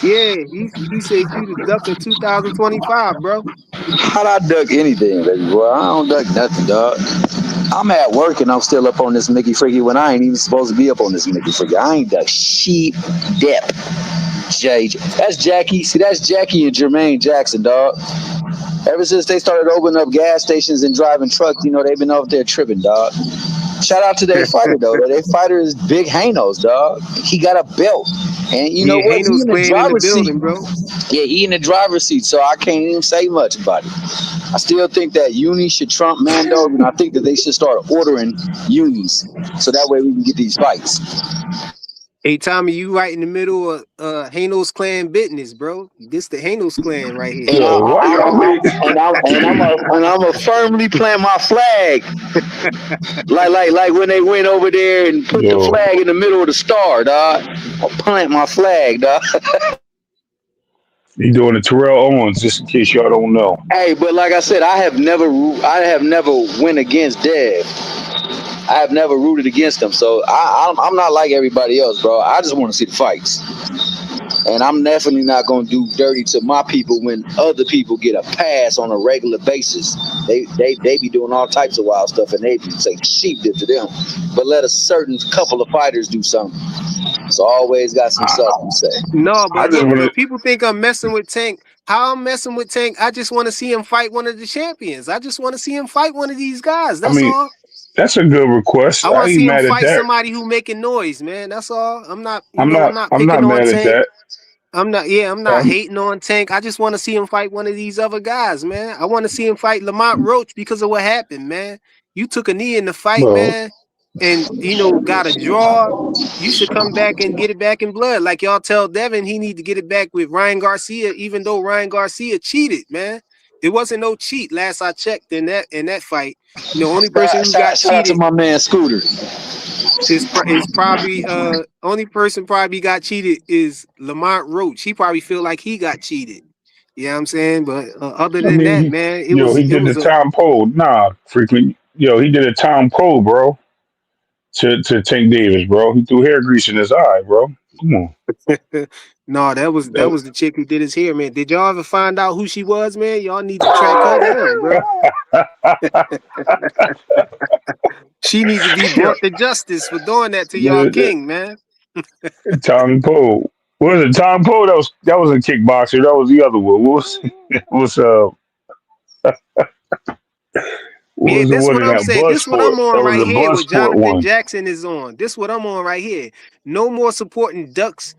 Yeah, he said you the ducker 2025, bro. How'd I duck anything, baby boy? I don't duck nothing, dog. I'm at work and I'm still up on this Mickey Freaky when I ain't even supposed to be up on this Mickey Freaky. I ain't duck sheep dip. That's Jackie. See, that's Jackie and Jermaine Jackson, dog. Ever since they started opening up gas stations and driving trucks, they've been out there tripping, dog. Shout out to their fighter, though. Their fighter is Big Hanos, dog. He got a belt. And you know Yeah, what? He Hano's in the playing in the driver's seat. building, bro. Yeah, he in the driver's seat, so I can't even say much about it. I still think that uni should trump Mando, and I think that they should start ordering unis so that way we can get these fights. Hey Tommy, you right in the middle of Hanos clan business, bro. This the Hanos clan right here. And Yo, why y'all make? I'm a firmly plant my flag. Like when they went over there and put the Yo, flag in the middle of the star, dog. I'll plant my flag, dog. he doing the Terrell Owens, just in case y'all don't know. Hey, but like I said, I have never went against Dev. I have never rooted against him, so I'm not like everybody else, bro. I just want to see the fights, and I'm definitely not gonna do dirty to my people when other people get a pass on a regular basis. They be doing all types of wild stuff, and they be say sheep dip to them. But let a certain couple of fighters do something. So always got some something to say. No, I but just look, want though, to. people think I'm messing with Tank. How I'm messing with Tank, I just want to see him fight one of the champions. I just want to see him fight one of these guys. I That's mean, all. that's a good request. I I want to ain't see him mad at fight that. somebody who making noise, man. That's all. I'm not, I'm I'm not. not I'm not picking on mad at Tank. that. I'm not Um, hating on Tank. I just want to see him fight one of these other guys, man. I want to see him fight Lamont Roach because of what happened, man. You took a knee in the fight, well, man, and got a draw. You should come back and get it back in blood. Like y'all tell Devin, he need to get it back with Ryan Garcia, even though Ryan Garcia cheated, man. It wasn't no cheat last I checked in that fight. Only person who got Shout out to cheated my man Scooter. is probably only person probably got cheated is Lamont Roach. He probably feel like he got cheated. You know what I'm saying? But other I than mean, that, he, man, yo, he it did the was a Tom Poe. Nah, freaking, yo, he did a Tom Poe, bro, to Tank Davis, bro. He threw hair grease in his eye, bro. Come on. no, that That- was the chick who did his hair, man. Did y'all ever find out who she was, man? Y'all need to track her down, bro. She need to be yo, brought to justice for doing that to y'all the, king, man. Tom Poe. What was it? Tom Poe? That was a kickboxer. That was the other one. What Yeah, was the this one what in I'm that saying. blood This what sport? I'm on That was right the here. blood What sport Jonathan one. Jackson is on. This what I'm on right here. No more supporting Ducks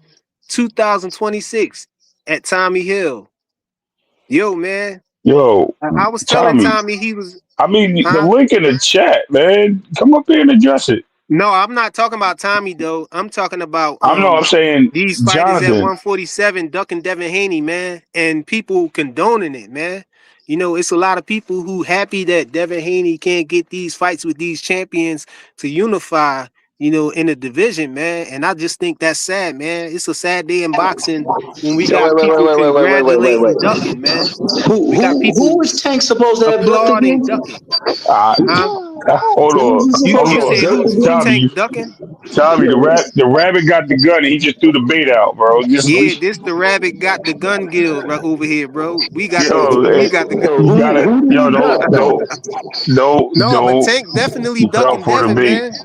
2026 at Tommy Hill. Yo, man. Yo, I was telling Tommy. Tommy he was, I mean, the huh? link in the chat, man. Come up here and address it. No, I'm not talking about Tommy though. I'm talking about I know. I'm saying these fighters at Jonathan. 147 ducking Devin Haney, man, and people condoning it, man. It's a lot of people who happy that Devin Haney can't get these fights with these champions to unify, in the division, man. And I just think that's sad, man. It's a sad day in boxing when we So got people congratulating ducking, man. We got Who people is Tank supposed to have ducked applauding against? ducking, Uh, huh? hold Who on. is he You supposed Hold you to have on. say ducked who against? Tommy, Tank ducking? Tommy, the rabbit got the gun and he just threw the bait out, bro. Yeah, this the rabbit got the gun guild right over here, bro. We got the yo, we got the gun. So you gotta, who did yo, he duck though? No, but don't Tank definitely look out ducking for the Devin, bait. man.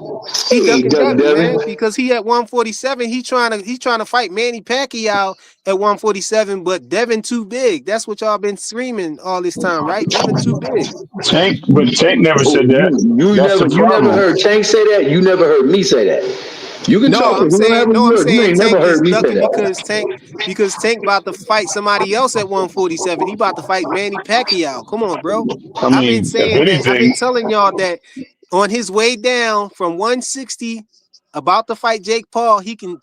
He He ain't ducking ducked Devin, man, Devin. because he at 147. He trying to fight Manny Pacquiao at 147, but Devin too big. That's what y'all been screaming all this time, right? Devin too big. Tank never Oh, said that. That's the you never problem. heard Tank say that. You never heard me say that. You can No, talk to I'm saying whoever no, I'm you saying ain't never Tank heard is me say ducking that. because Tank about to fight somebody else at 147. He about to fight Manny Pacquiao. Come on, bro. I I've been mean, if saying that. I've been anything, telling y'all that on his way down from 160, about to fight Jake Paul, he can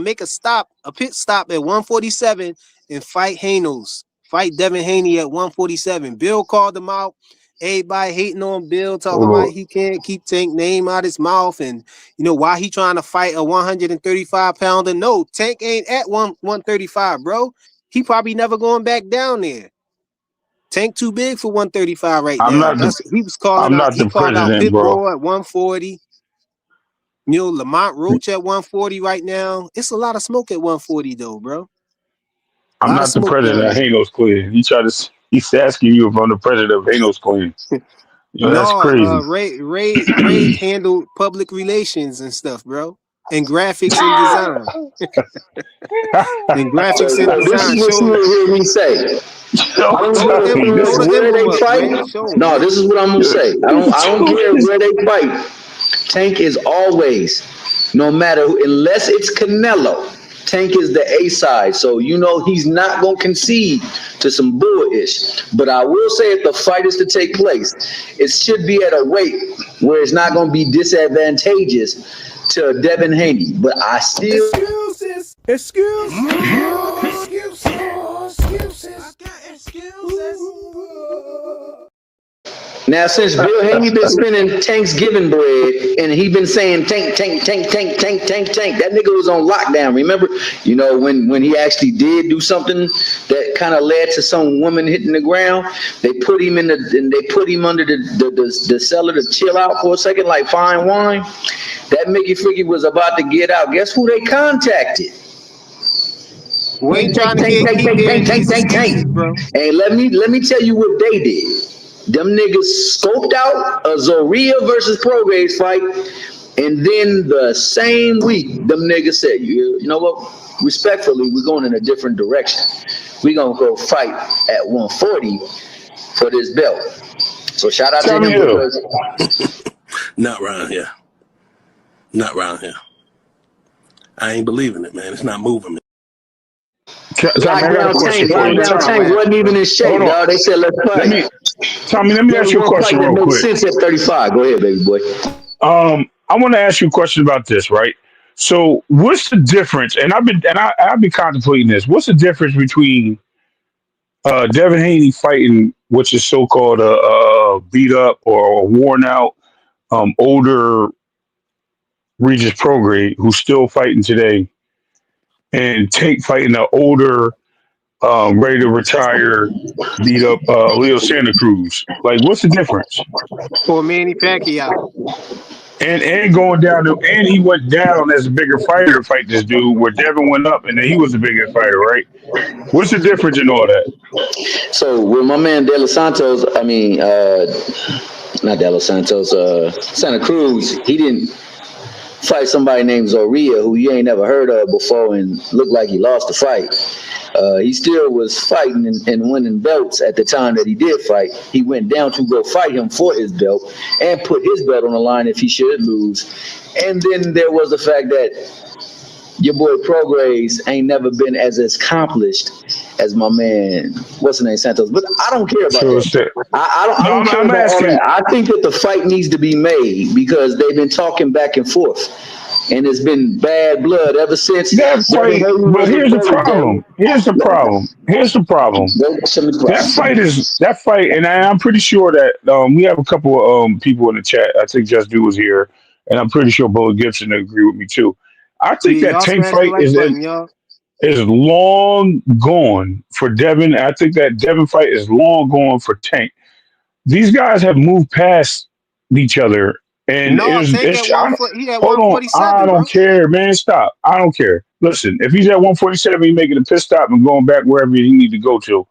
make a pit stop at 147 and fight Hanos. Fight Devin Haney at 147. Bill called him out. Everybody hating on Bill, talking hold about on. he can't keep Tank name out his mouth, and why he trying to fight a 135-pounder. No, Tank ain't at 135, bro. He probably never going back down there. Tank too big for 135 right I'm now. not the That's what he was calling I'm out. not He the called out president, bro. Pitbull at 140. Lamont Roach at 140 right now. It's a lot of smoke at 140 though, bro. A I'm lot of not the smoke president down of there. Hanos Clan. He's asking you if I'm the president of Hanos Clan. That's No, crazy. Ray handled public relations and stuff, bro. And graphics and design. And So, graphics and so this is design. what you Show will hear me say. I Yo, don't throw the care Tommy, throw the where emblem they up, fight. man. Show them, No, man. this is what I'm gonna say. I don't care where they fight. Tank is always, no matter unless it's Canelo. Tank is the A side, so he's not gonna concede to some bullish. But I will say, if the fight is to take place, it should be at a weight where it's not gonna be disadvantageous to Devin Haney, but I still Excuses. Excuses. Excuses. Excuses. I got excuses. now since Bill Haney been spending Thanksgiving bread and he been saying tank. That nigga was on lockdown. Remember, you know, when he actually did do something that kind of led to some woman hitting the ground, they put him under the cellar to chill out for a second, like fine wine. That Mickey Freaky was about to get out. Guess who they contacted? We ain't trying to keep hearing these excuses, bro. Hey, let me tell you what they did. Them niggas scoped out a Zoria versus Prograis fight, and then the same week, them niggas said, you know what? Respectfully, we're going in a different direction. We're gonna go fight at 140 for this belt. So shout out to him because Not around here. Not around here. I ain't believing it, man. It's not moving me. Lockdown Tank wasn't even in shape, dog. They said let's fight. Tommy, let me ask you a question real quick. Since at 35, go ahead, baby boy. I want to ask you a question about this, right? So, what's the difference? And I've been contemplating this. What's the difference between Devin Haney fighting, which is so-called a beat up or a worn out, older Regis Prograis who's still fighting today, and Tank fighting an older, ready to retire, beat up Leo Santa Cruz? Like, what's the difference? For Manny Pacquiao. And going down to, and he went down as a bigger fighter to fight this dude, where Devin went up and then he was the bigger fighter, right? What's the difference in all that? So with my man De Los Santos, not De Los Santos, Santa Cruz, he didn't fight somebody named Zoria, who you ain't never heard of before, and looked like he lost the fight. He still was fighting and winning belts at the time that he did fight. He went down to go fight him for his belt and put his belt on the line if he should lose. And then there was the fact that your boy Prograis ain't never been as accomplished as my man, what's his name, Santos. But I don't care about that. I don't care about all that. I think that the fight needs to be made because they've been talking back and forth. And it's been bad blood ever since. That fight, but here's the problem. That fight, and I'm pretty sure that we have a couple of people in the chat. I think Just Do was here, and I'm pretty sure Bullet Gibson agree with me too. I think that Tank fight is long gone for Devin. I think that Devin fight is long gone for Tank. These guys have moved past each other. And he at 147. I don't care, man. Stop. I don't care. Listen, if he's at 147, he's making a pit stop and going back wherever he need to go to.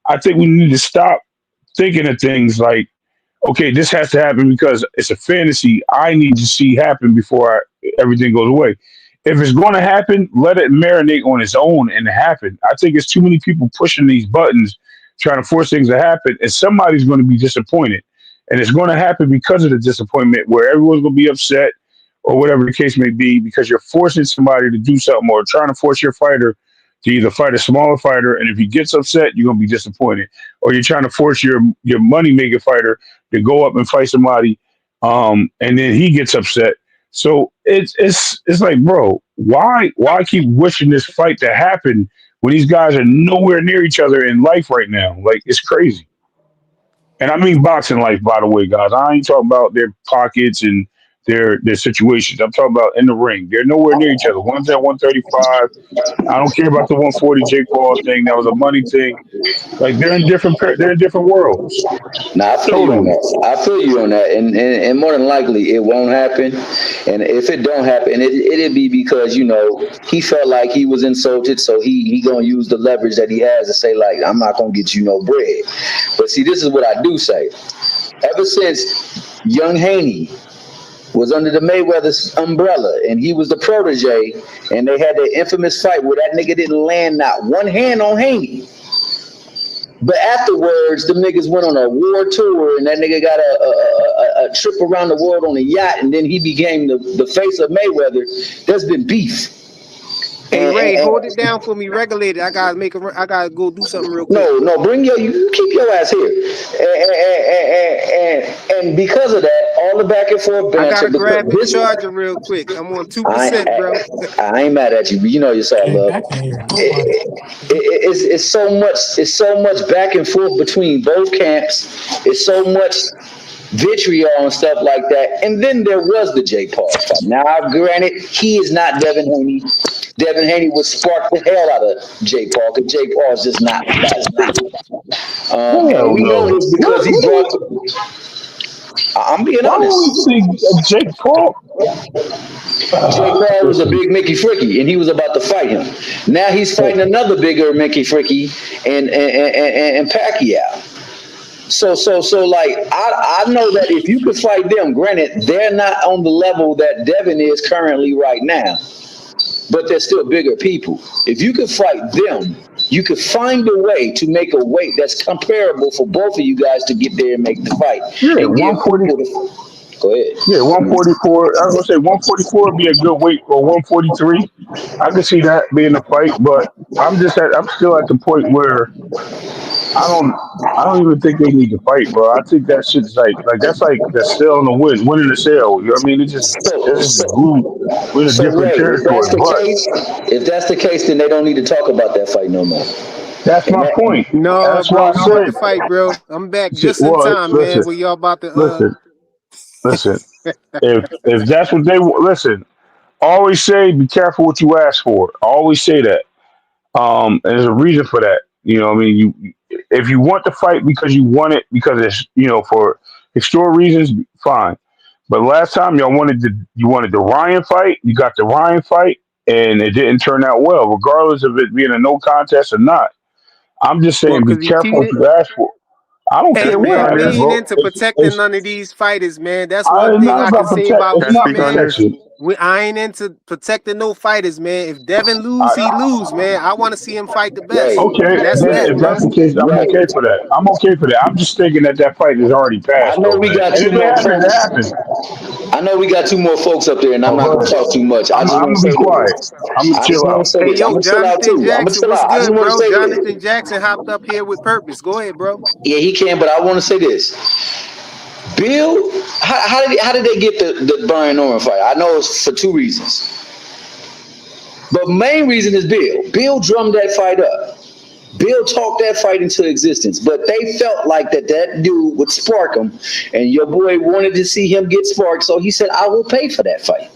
I think we need to stop thinking of things like, okay, this has to happen because it's a fantasy I need to see happen before everything goes away. If it's going to happen, let it marinate on its own and happen. I think it's too many people pushing these buttons, trying to force things to happen, and somebody's going to be disappointed. And it's going to happen because of the disappointment where everyone's going to be upset or whatever the case may be because you're forcing somebody to do something or trying to force your fighter to either fight a smaller fighter. And if he gets upset, you're going to be disappointed. Or you're trying to force your money-making fighter to go up and fight somebody and then he gets upset. So it's like, bro, why keep wishing this fight to happen when these guys are nowhere near each other in life right now? Like, it's crazy. And I mean boxing life, by the way, guys. I ain't talking about their pockets and their situations. I'm talking about in the ring. They're nowhere near each other. One's at 135. I don't care about the 140 Jake Paul thing. That was a money thing. Like, they're in different worlds. Nah, I feel you on that. And more than likely it won't happen. And if it don't happen, it'll be because, you know, he felt like he was insulted, so he gonna use the leverage that he has to say, like, I'm not gonna get you no bread. But see, this is what I do say. Ever since young Haney was under the Mayweather's umbrella, and he was the protege, and they had that infamous fight where that nigga didn't land not one hand on Haney. But afterwards, the niggas went on a war tour, and that nigga got a trip around the world on a yacht, and then he became the face of Mayweather. There's been beef. Hey Ray, hold it down for me. Regulate it. I gotta go do something real quick. No, you keep your ass here. And because of that, all the back and forth I banter gotta because grab his this. charger real quick. I'm on I, 2%, bro. I ain't mad at you, but you know yourself, love. I can't hear nobody. It's so much. It's so much back and forth between both camps. It's so much vitriol and stuff like that. And then there was the Jake Paul fight. Now, granted, he is not Devin Haney. Devin Haney would spark the hell out of Jake Paul because Jake Paul is just not that dude. And Hell we know no. this because he brought. I'm being Why would we honest. see Jake Paul? Jake Paul was a Listen, big Mickey Fricky, and he was about to fight him. Now he's fighting another bigger Mickey Fricky and Pacquiao. So like I know that if you could fight them, granted they're not on the level that Devin is currently right now, but they're still bigger people. If you could fight them, you could find a way to make a weight that's comparable for both of you guys to get there and make the fight yeah, and give 140. people the. Go ahead. Yeah, 144. I was gonna say 144 would be a good weight, or 143. I could see that being a fight, but I'm still at the point where I don't I don't even think they need to fight, bro. I think that shit's that's still on the winning the sale. You know what I mean? So, It's just so, grew. We're in a so different Ray, territory. But if that's the case, then they don't need to talk about that fight no more. that's And my that, point. No, That's why bro, I we want said, to fight, bro. I'm back shit, just in well, time, man. listen, Where y'all about to listen, listen. If that's what they listen, always say be careful what you ask for. Always say that. And there's a reason for that. You know, what I mean, if you want to fight because you want it because it's for external reasons, fine. But last time you wanted the Ryan fight, you got the Ryan fight, and it didn't turn out well, regardless of it being a no contest or not. I'm just Well, saying, be because he careful what cheated. you ask for. I don't Hey, care what man, we happened, ain't bro. into protecting none of these fighters, man. That's one It's thing not I can about say protect. about It's me, not man. protection. I ain't into protecting no fighters, man. If Devin lose, he I, lose, man. I want to see him fight the best, Ray, Okay, and that's then that, if that's bro. the case, I'm Ray, okay for that. I'm okay for that. I'm just thinking that fight is already I passed, know though, we man. got And two if it more happens, it folks. happens. I know we got two more folks up there, and I'm Oh, not go going to ahead. talk too much. I just I'm want to gonna say be quiet. this. I'm gonna I just chill want to out. say Hey, this. I'm yo, gonna chill out Jonathan too. I'm gonna Jackson, chill what's out. I just good, want to bro? say this. Jonathan Jackson hopped up here with purpose. Go ahead, bro. Yeah, he can, but I want to say this. Bill, how did they get the Brian Norman fight? I know it's for two reasons, but main reason is Bill. Bill drummed that fight up. Bill talked that fight into existence, but they felt like that dude would spark him, and your boy wanted to see him get sparked, so he said, "I will pay for that fight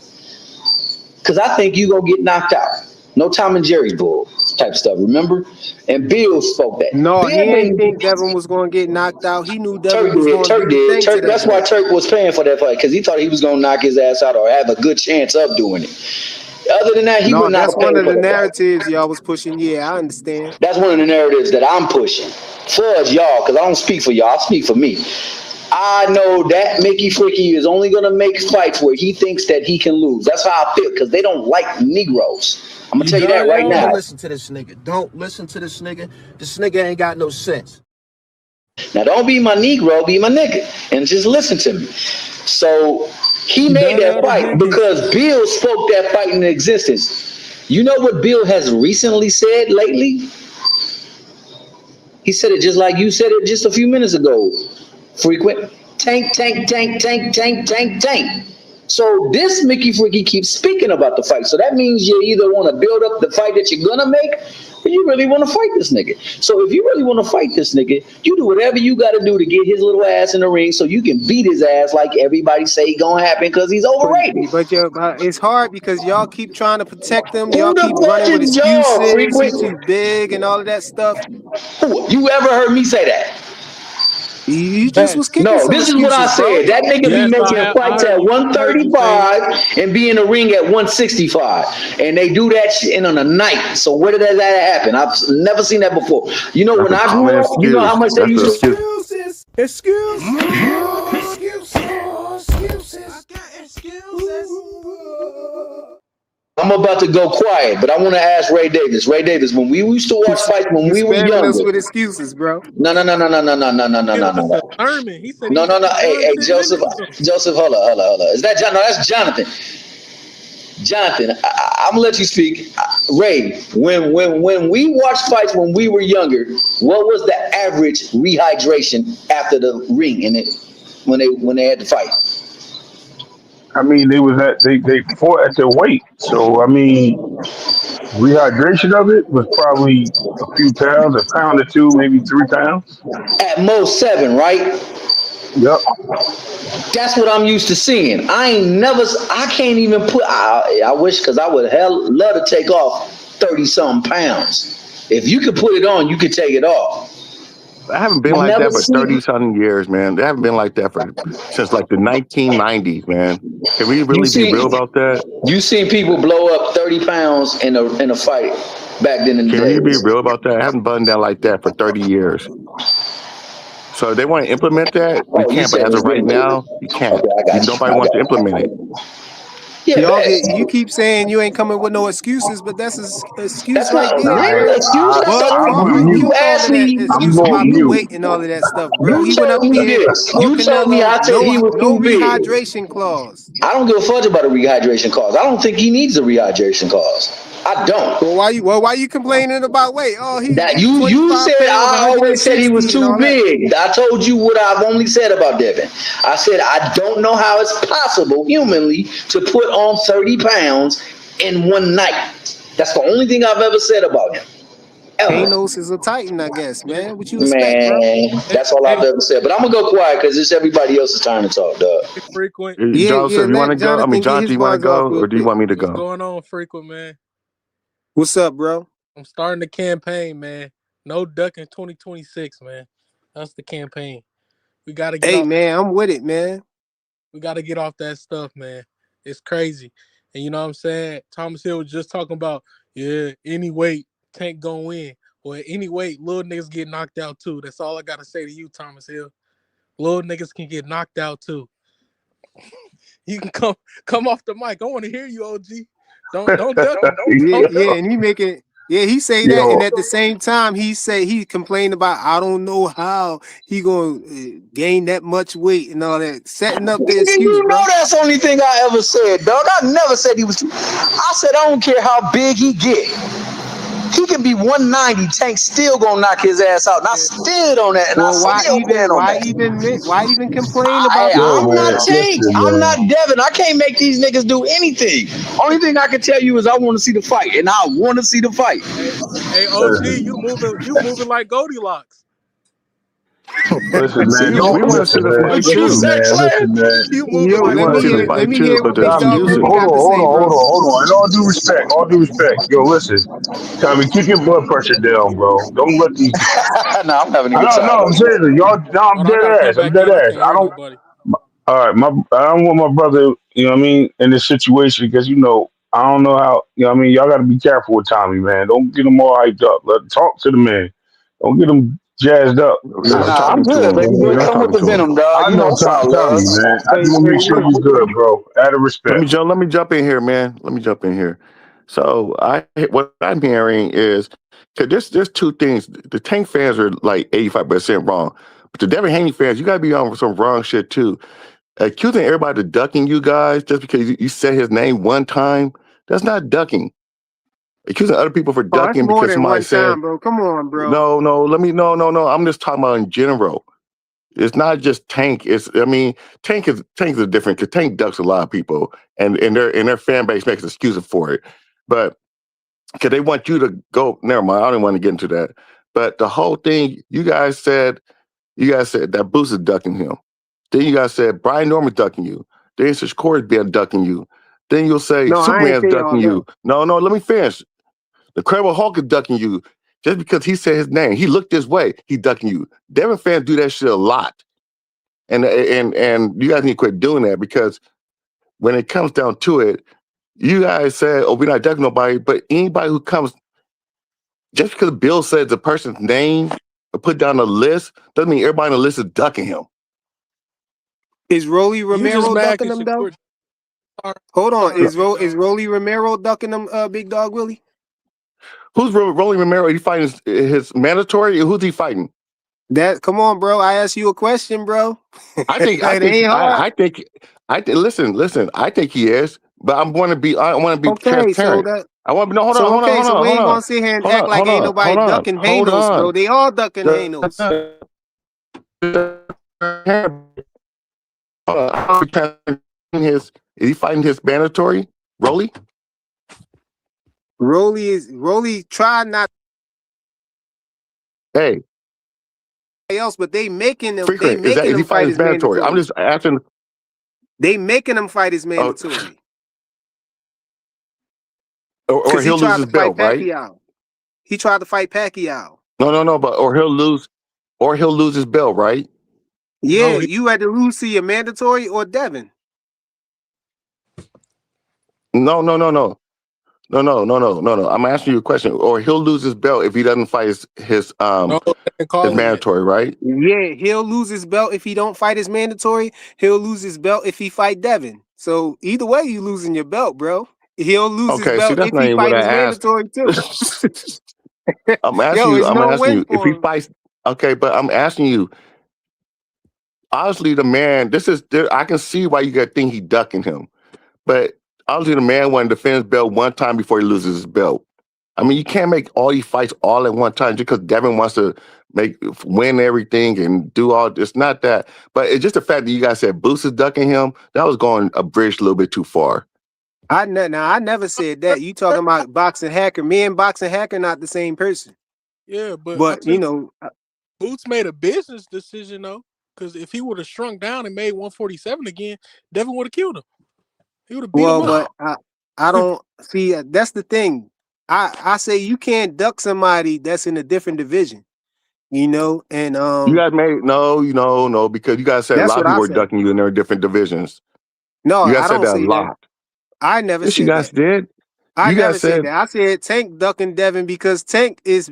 because I think you gonna get knocked out." No Tom and Jerry bull type stuff, remember? And Bill spoke that. No, he Bill ain't been think Devin was going to get knocked out. He knew Devin Turk was did. going to do Turk the did. thing to Turk. that That's why joint. Turk was paying for that fight because he thought he was gonna knock his ass out or have a good chance of doing it. Other than that, he No, would not that's have one paid of for the the fight. narratives y'all was pushing. Yeah, I understand. That's one of the narratives that I'm pushing. Fudge y'all, because I don't speak for y'all. I speak for me. I know that Mickey Fricky is only gonna make fights where he thinks that he can lose. That's how I feel because they don't like Negroes. I'm gonna You tell you that done? right Don't now. listen to this nigga. Don't listen to this nigga. This nigga ain't got no sense. Now don't be my Negro, be my nigga, and just listen to me. So he You made done that added fight niggas. because Bill spoke that fight into existence. You know what Bill has recently said lately? He said it just like you said it just a few minutes ago. Frequent tank, tank, tank, tank, tank, tank, tank. So this Mickey Freaky keeps speaking about the fight. So that means you either want to build up the fight that you're gonna make, or you really want to fight this nigga. So if you really want to fight this nigga, you do whatever you got to do to get his little ass in the ring, so you can beat his ass like everybody say gonna happen because he's But overrated. it's hard because y'all keep trying to protect him. Who Y'all the keep fuck running with is y'all, excuses. He frequent? too big and all of that stuff. Who? You ever heard me say that? You just was Yes. kicking No, some this is what I excuses, bro. said. That nigga be Yes, making I fights at heard you. I heard you say it. 135 and be in the ring at 165. And they do that shit in on a night. So where did that happen? I've never seen that before. You know, That's when a I common grew up, you know how excuse. much they That's used an to. excuse. Excuses. Excuse. Excuses. I got excuses. I'm about to go quiet, but I want to ask Ray Davis. Ray Davis, when we used to watch fights when You we were spamming us younger. with excuses, bro. No, no, no, no, no, no, no, no, no, no, Give no, us no. a sermon. He said No, he no, no. Hey, done hey, 10 Joseph. minutes ago. Joseph, hold up, hold up, hold up. Is that John? No, that's Jonathan. Jonathan, I'm gonna let you speak. Ray, when we watched fights when we were younger, what was the average rehydration after the ring in it? when they had to fight? I mean, they fought at their weight. So I mean, rehydration of it was probably a few pounds, a pound or two, maybe 3 pounds. At most 7, right? Yep. That's what I'm used to seeing. I can't even put. I wish because I would love to take off 30 something pounds. If you could put it on, you could take it off. I haven't been I like never that for seen 30 something years, man. They haven't been like that for since like the 1990s, man. Can we you really be real see about that? you seen people blow up 30 pounds in a fight back then in the Can we be days. real about that? I haven't buttoned down like that for 30 years. So if they want to implement that, we Oh, you can. But said as it's of right been. now, you can't. Okay, I got you. Nobody wants to implement it. Yeah, You bet. keep saying you ain't coming with no excuses, but that's an excuse That's not right there, ain't I no bro. excuse. That's the But only I'm Crawford going you mute. killed all asked of that me. I'm excuse going about the mute. weight and all of that stuff, bro. You He went told up me there this. for You told me Canelo, I said he was no too big. rehydration clause. I don't give a fuck about a rehydration cause. I don't think he needs a rehydration cause. I don't. Why you complaining about weight? Oh, That he's you 25 said pounds, I always said he was 160 and too all that. big. I told you what I've only said about Devin. I said I don't know how it's possible humanly to put on 30 pounds in one night. That's the only thing I've ever said about him. Ever. Thanos is a titan, I guess, Hey, man. What you expect, bro? Man, hey, that's all I've hey, ever said. But I'm gonna go quiet because it's everybody else's turn to talk, dog. frequent. Yeah, Joseph, you want let to go? I mean, Jonathan get Jonathan, his you want to bars off go, real or do you quick. want me to What's go? going on, frequent man? What's up, bro? I'm starting the campaign, man. No ducking 2026, man. That's the campaign. We gotta get Hey, off. man, I'm with it, man. We gotta get off that stuff, man. It's crazy, and you know what I'm saying. Thomas Hill was just talking about, yeah, any weight Tank gonna win. Well, any weight, little niggas get knocked out too. That's all I gotta say to you, Thomas Hill. Little niggas can get knocked out too. You can come off the mic. I want to hear you, OG. Don't duck. Don't duck. And he making he say that, and Yo, at the same time, he complained about I don't know how he gonna gain that much weight and all that, setting up the Nigga, excuse, you know bro. that's the only thing I ever said, dog. I never said he was too. I said I don't care how big he get. He can be 190. Tank still gonna knock his ass out. And I stood on that, and I Well, still stand on that. why even complain about the yo, I'm weight, not man, bro? Tank. listen, I'm not man. Devin. I can't make these niggas do anything. Only thing I can tell you is I want to see the fight, and I want to see the fight. Hey, OG, Listen, you moving like Goldilocks. listen, man. We Don't want to see listen, the man. What fight you Listen, too. say, man. Claire? Listen, man. You moving Yo, We like let want to see me the hear fight let Goldilocks. me too, hear but what the Big Tommy, Dog Willie excuses. got to say, bro. hold on. In all due respect, Tommy, keep your blood pressure down, bro. Don't let these. No, I'm having a I good don't time. know. I'm serious. Y'all, no, I'm Hold on, I dead gotta come ass. I'm back dead in. I ass. can't I hear don't. nobody. All right, I don't want my brother. You know what I mean in this situation because I don't know how. You know what I mean. Y'all got to be careful with Tommy, man. Don't get him all hyped up. Talk to the man. Don't get him jazzed up We are because Nah, I'm talking to good, him. baby you boy. We are know. Come with talking the to him. venom, dog. I You know know it's all Tommy, love. man. I just want to make sure you good, bro. Out of respect. Let me jump in here, man. Let me jump in here. So what I'm hearing is because there's two things. The Tank fans are like 85% wrong, but the Devin Haney fans, you gotta be on some wrong shit too. Accusing everybody of ducking you guys just because you said his name one time, that's not ducking. Accusing other people for Oh, that's ducking more because than somebody one said time, bro. Come on, bro. no. I'm just talking about in general. It's not just Tank. Tank is different because Tank ducks a lot of people, and their fan base makes excuses for it. But because they want you to go, never mind. I don't want to get into that. But the whole thing, you guys said that Boots is ducking him. Then you guys said Brian Norman's ducking you. Then you said Corey's been ducking you. Then you'll say No, I ain't Superman's say ducking all that. you. No, let me finish. The Incredible Hulk is ducking you just because he said his name. He looked this way. He ducking you. Devin fans do that shit a lot. And you guys need to quit doing that because when it comes down to it, you guys say, "Oh, we're not ducking nobody," but anybody who comes, just because Bill says the person's name or put down a list, doesn't mean everybody on the list is ducking him. Is Rolly You just Romero mad ducking because them though? Shakur sorry, Hold on, sorry, big Is dog. Rolly Romero ducking them, Big Dog Willie? Who's Rolling Romero? He fighting his mandatory, or who's he fighting? Come on, bro. I asked you a question, bro. I think, I It think, ain't hard. listen. I think he is, but I want to be Okay, so transparent. that I want to no, so okay, so we ain't gonna sit here and hold act on, like hold ain't on, nobody ducking hold Hanos, bro. on. They all ducking Hanos. Is he fighting his mandatory? Rolly? Rolly try not Hey, else, but they making him frequent. Is he fighting fight his his mandatory? I'm mandatory. just asking. They making him fight his Oh, mandatory or because he he'll lose tried his to fight belt, right? Pacquiao. He tried to fight Pacquiao. No. But or he'll lose his belt, right? Yeah, No, he you had to lose to your mandatory or Devin. No. I'm asking you a question. Or he'll lose his belt if he doesn't fight no they didn't his call it yet. mandatory, right? Yeah, he'll lose his belt if he don't fight his mandatory. He'll lose his belt if he fight Devin. So either way, you losing your belt, bro. He'll lose his Okay, see, belt that's if not he even what fight I his asked. mandatory too. I'm asking Yo, you. it's I'm no asking win you if for he him. fights. Okay, but I'm asking you. Obviously, the man. I can see why you got to think he ducking him, but obviously, the man wanted to defend his belt one time before he loses his belt. I mean, you can't make all these fights all at one time just because Devin wants to win everything and do all. It's not that, but it's just the fact that you guys said Boots is ducking him. That was going a bridge a little bit too far. I never said that. You talking about boxing hacker? Me and boxing hacker not the same person. Yeah, but I But tell you, Boots made a business decision though, because if he would have shrunk down and made 147 again, Devin would have killed him. He would have beat him well, up. but I don't see. That's the thing. I say you can't duck somebody that's in a different division. And You guys made no, because you guys said a that's lot of what people I were say. ducking you in their different divisions. No, You guys I said don't that a say that. lot. I never Yes, you said guys that. did. I You never guys said said that. I said Tank ducking Devin because Tank is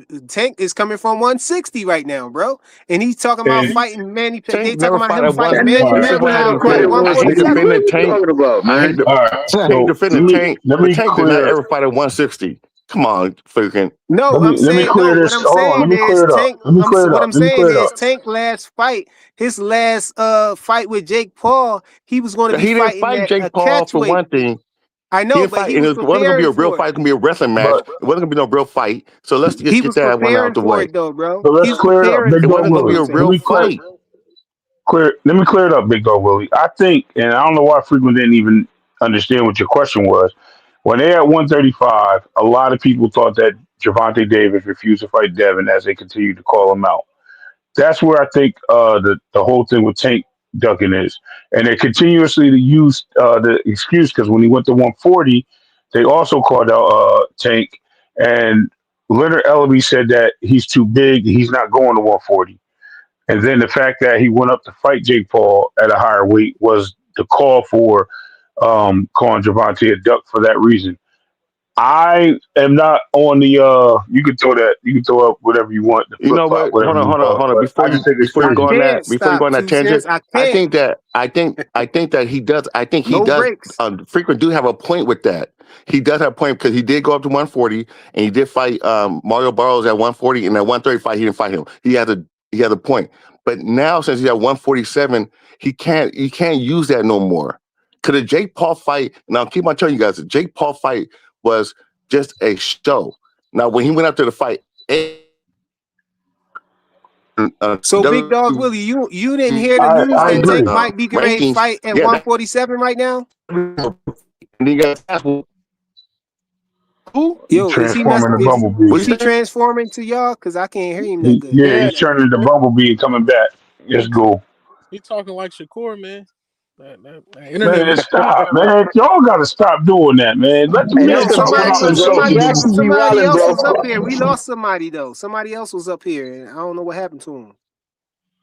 coming from 160 right now, bro. And he's talking about And fighting Manny. They Tank talking never about fought him at fighting That one. Manny nigga all right, This is what never had a Pacquiao happens, at fight King. at I hate 147. 160. defending What are you Tank. talking about, I hate man? the all right. I hate So defending Tank, let but me Tank did not clear ever fight at 160. Come on, freaking. No, I'm let me saying no. clear What this. I'm Hold on, let saying me is clear it up. Tank. Let me clear it What up. I'm Let me saying clear it is up. Tank last fight, his last fight with Jake Paul, he was going to be He didn't fighting fight at a Jake Paul for catchweight. one thing. I He know, didn't but fight, he and was it wasn't gonna be preparing a real for fight. it. It's gonna be a wrestling match. But It wasn't gonna be no real fight. So let's just He get was that one out preparing the for way. it though, bro. so He let's was clear it up, preparing Big It for Dog it. wasn't Is gonna what be Willie. I'm a Let saying. real me fight. let me clear it up, Big Dog Willie. I think, and I don't know why Frequent didn't even understand what your question was. When they at 135, a lot of people thought that Javante Davis refused to fight Devin as they continued to call him out. That's where I think the whole thing with Tank ducking is, and they continuously use the excuse because when he went to 140, they also called out Tank, and Leonard Ellaby said that he's too big, he's not going to 140, and then the fact that he went up to fight Jake Paul at a higher weight was the call for calling Javante a duck for that reason. I am not on the you can throw up whatever you want, the You flip know flop, what? whatever you Hold call it, on. but I just think it's Before you I crazy. go on can't that stop 2 cents. tangent, I can't. I think that he does. I think he No does. breaks. Frequent do have a point with that. He does have a point because he did go up to 140 and he did fight Mario Barros at 140, and at 130 fight he didn't fight him. He has a point. But now since he's at 147, he can't use that no more. Cause the Jake Paul fight. Now keep on telling you guys, the Jake Paul fight was just a show. Now when he went up to the fight, So Big Dog Willie, you didn't hear the news I that Tank agree. might be getting ready to rankings, fight at yeah, 147 right now? and you guys ask, well, who? Yo, is he Transforming the Bumblebee. What is you he say? transforming to y'all? Cause I can't hear him that good. Yeah, Yeah, he's turning the Bumblebee and coming back. Let's go. he talking like Shakur, man. That internet Man, must. stop, man. Y'all got to stop doing that, man. Let the Hey, that's man because talk about Jackson, bro. himself a little Jackson bit. be Somebody wilding, else bro. was up here. We lost somebody though. Somebody else was up here, and I don't know what happened to him.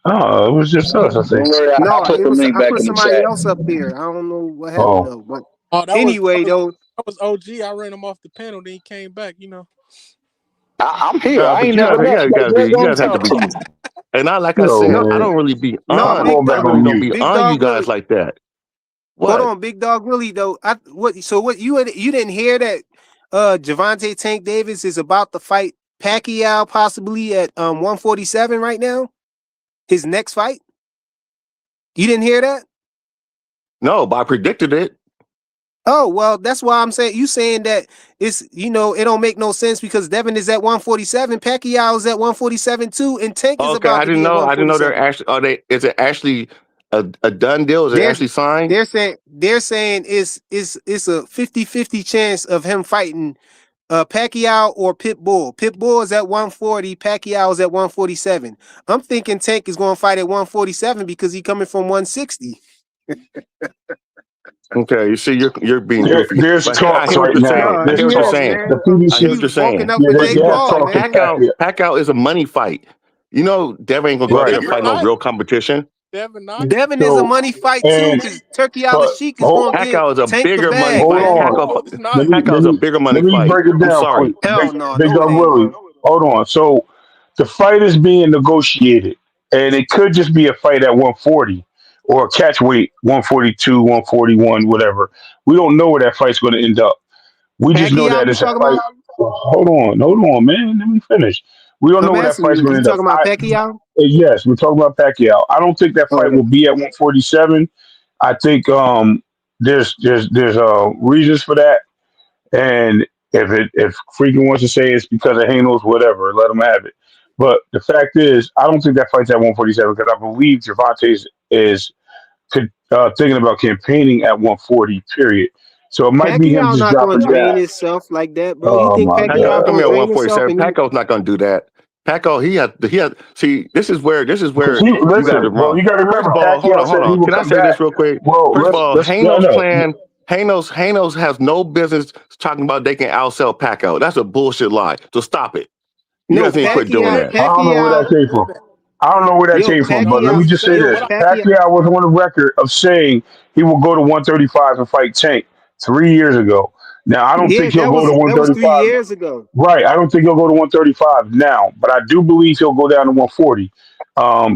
Oh, it was just us, I Don't think. worry, I No, put it the was link I back put in the somebody chat. else up here. I don't know what happened Oh, though. But Oh, anyway, though, that was OG. I ran him off the panel. Then he came back. You know. I'm here. I But ain't never left. Like, you don't guys have to talk be. to me. And I, like I yo, said, no, I man. don't really be no, I'm on. Big going I back Dog, really on don't mute. be Big on you Dog guys Willie. like that. Hold What? on, Big Dog Willie though. What you didn't hear that Javante Tank Davis is about to fight Pacquiao possibly at 147 right now? His next fight? You didn't hear that? No, but I predicted it. Oh, well, that's why I'm saying you saying that it's it don't make no sense because Devin is at 147, Pacquiao is at 147 too, and Tank is Okay, about I to didn't be at know. I didn't know they're 147. actually. Are they? Is it actually a done deal? Is it They're actually signed? they're saying it's a 50-50 chance of him fighting Pacquiao or Pitbull. Pitbull is at 140, Pacquiao is at 147. I'm thinking Tank is going to fight at 147 because he coming from 160. Okay, you see, you're being goofy, There's but I talks hear what right you're now. saying. No, I There's hear he what you're is, talks. saying. man. The I He hear PBC, what you're was bulking saying. up Yeah, for yeah, Jake they have Paul, talks But with man. Pacquiao. Pacquiao is a money fight. You know, Devin ain't gonna go out there Right. and Devin fight no not. real competition. Devin not. Devin is a So, money fight too, and, because Turkey Al but, Sheik is hold, going to give Pacquiao is a Tank the bigger money bag, hold fight. man. on. No, it's not. Pacquiao is a bigger money Let me fight. break it I'm down for sorry. you. Hell no, Big no, it Dog ain't, Willie. bro. Hold on. So the fight is being negotiated, and it could just be a fight at 140 or a catch weight 142, 141, whatever. We don't know where that fight's going to end up. We just know Pacquiao, that you it's a talking fight. about? Hold on, man. Let me finish. We don't know I'm where that asking fight's you, going to you end up. talking about Pacquiao? Yes, we're talking about Pacquiao. I don't think that Oh, fight will be at 147. I think there's reasons for that, and if Freaking wants to say it's because of Hanos, whatever, let him have it. But the fact is, I don't think that fight's at 147 because I believe Gervonta is thinking about campaigning at 140. Period. So it might be him Pacquiao just not going dropping to drain down. himself like that, bro. You Oh think my Pacquiao Pacquiao god! coming going at to drain himself? 147. Pacquiao's not gonna do that. Pacquiao, he had. See, Because this is where he you guys listen, are bro. wrong. You got to First remember, of all, Pacquiao hold said he on. will Can I come say back. this real quick? Bro, First of all, let's no no. Hanos has no business talking about they can outsell Pacquiao. That's a bullshit lie. So stop it. You No, guys need to quit doing Devin, Pacquiao, that. I don't know where that Pacquiao, came from. I don't know where that yo, came from, but let Pacquiao, me he just say said yo, what this: I Pacquiao. Pacquiao was on the record of saying he will go to 135 and fight Tank 3 years ago. Now I don't Yeah, think he'll go to that was 135. 3 years ago. Right, I don't think he'll go to 135 now, but I do believe he'll go down to 140.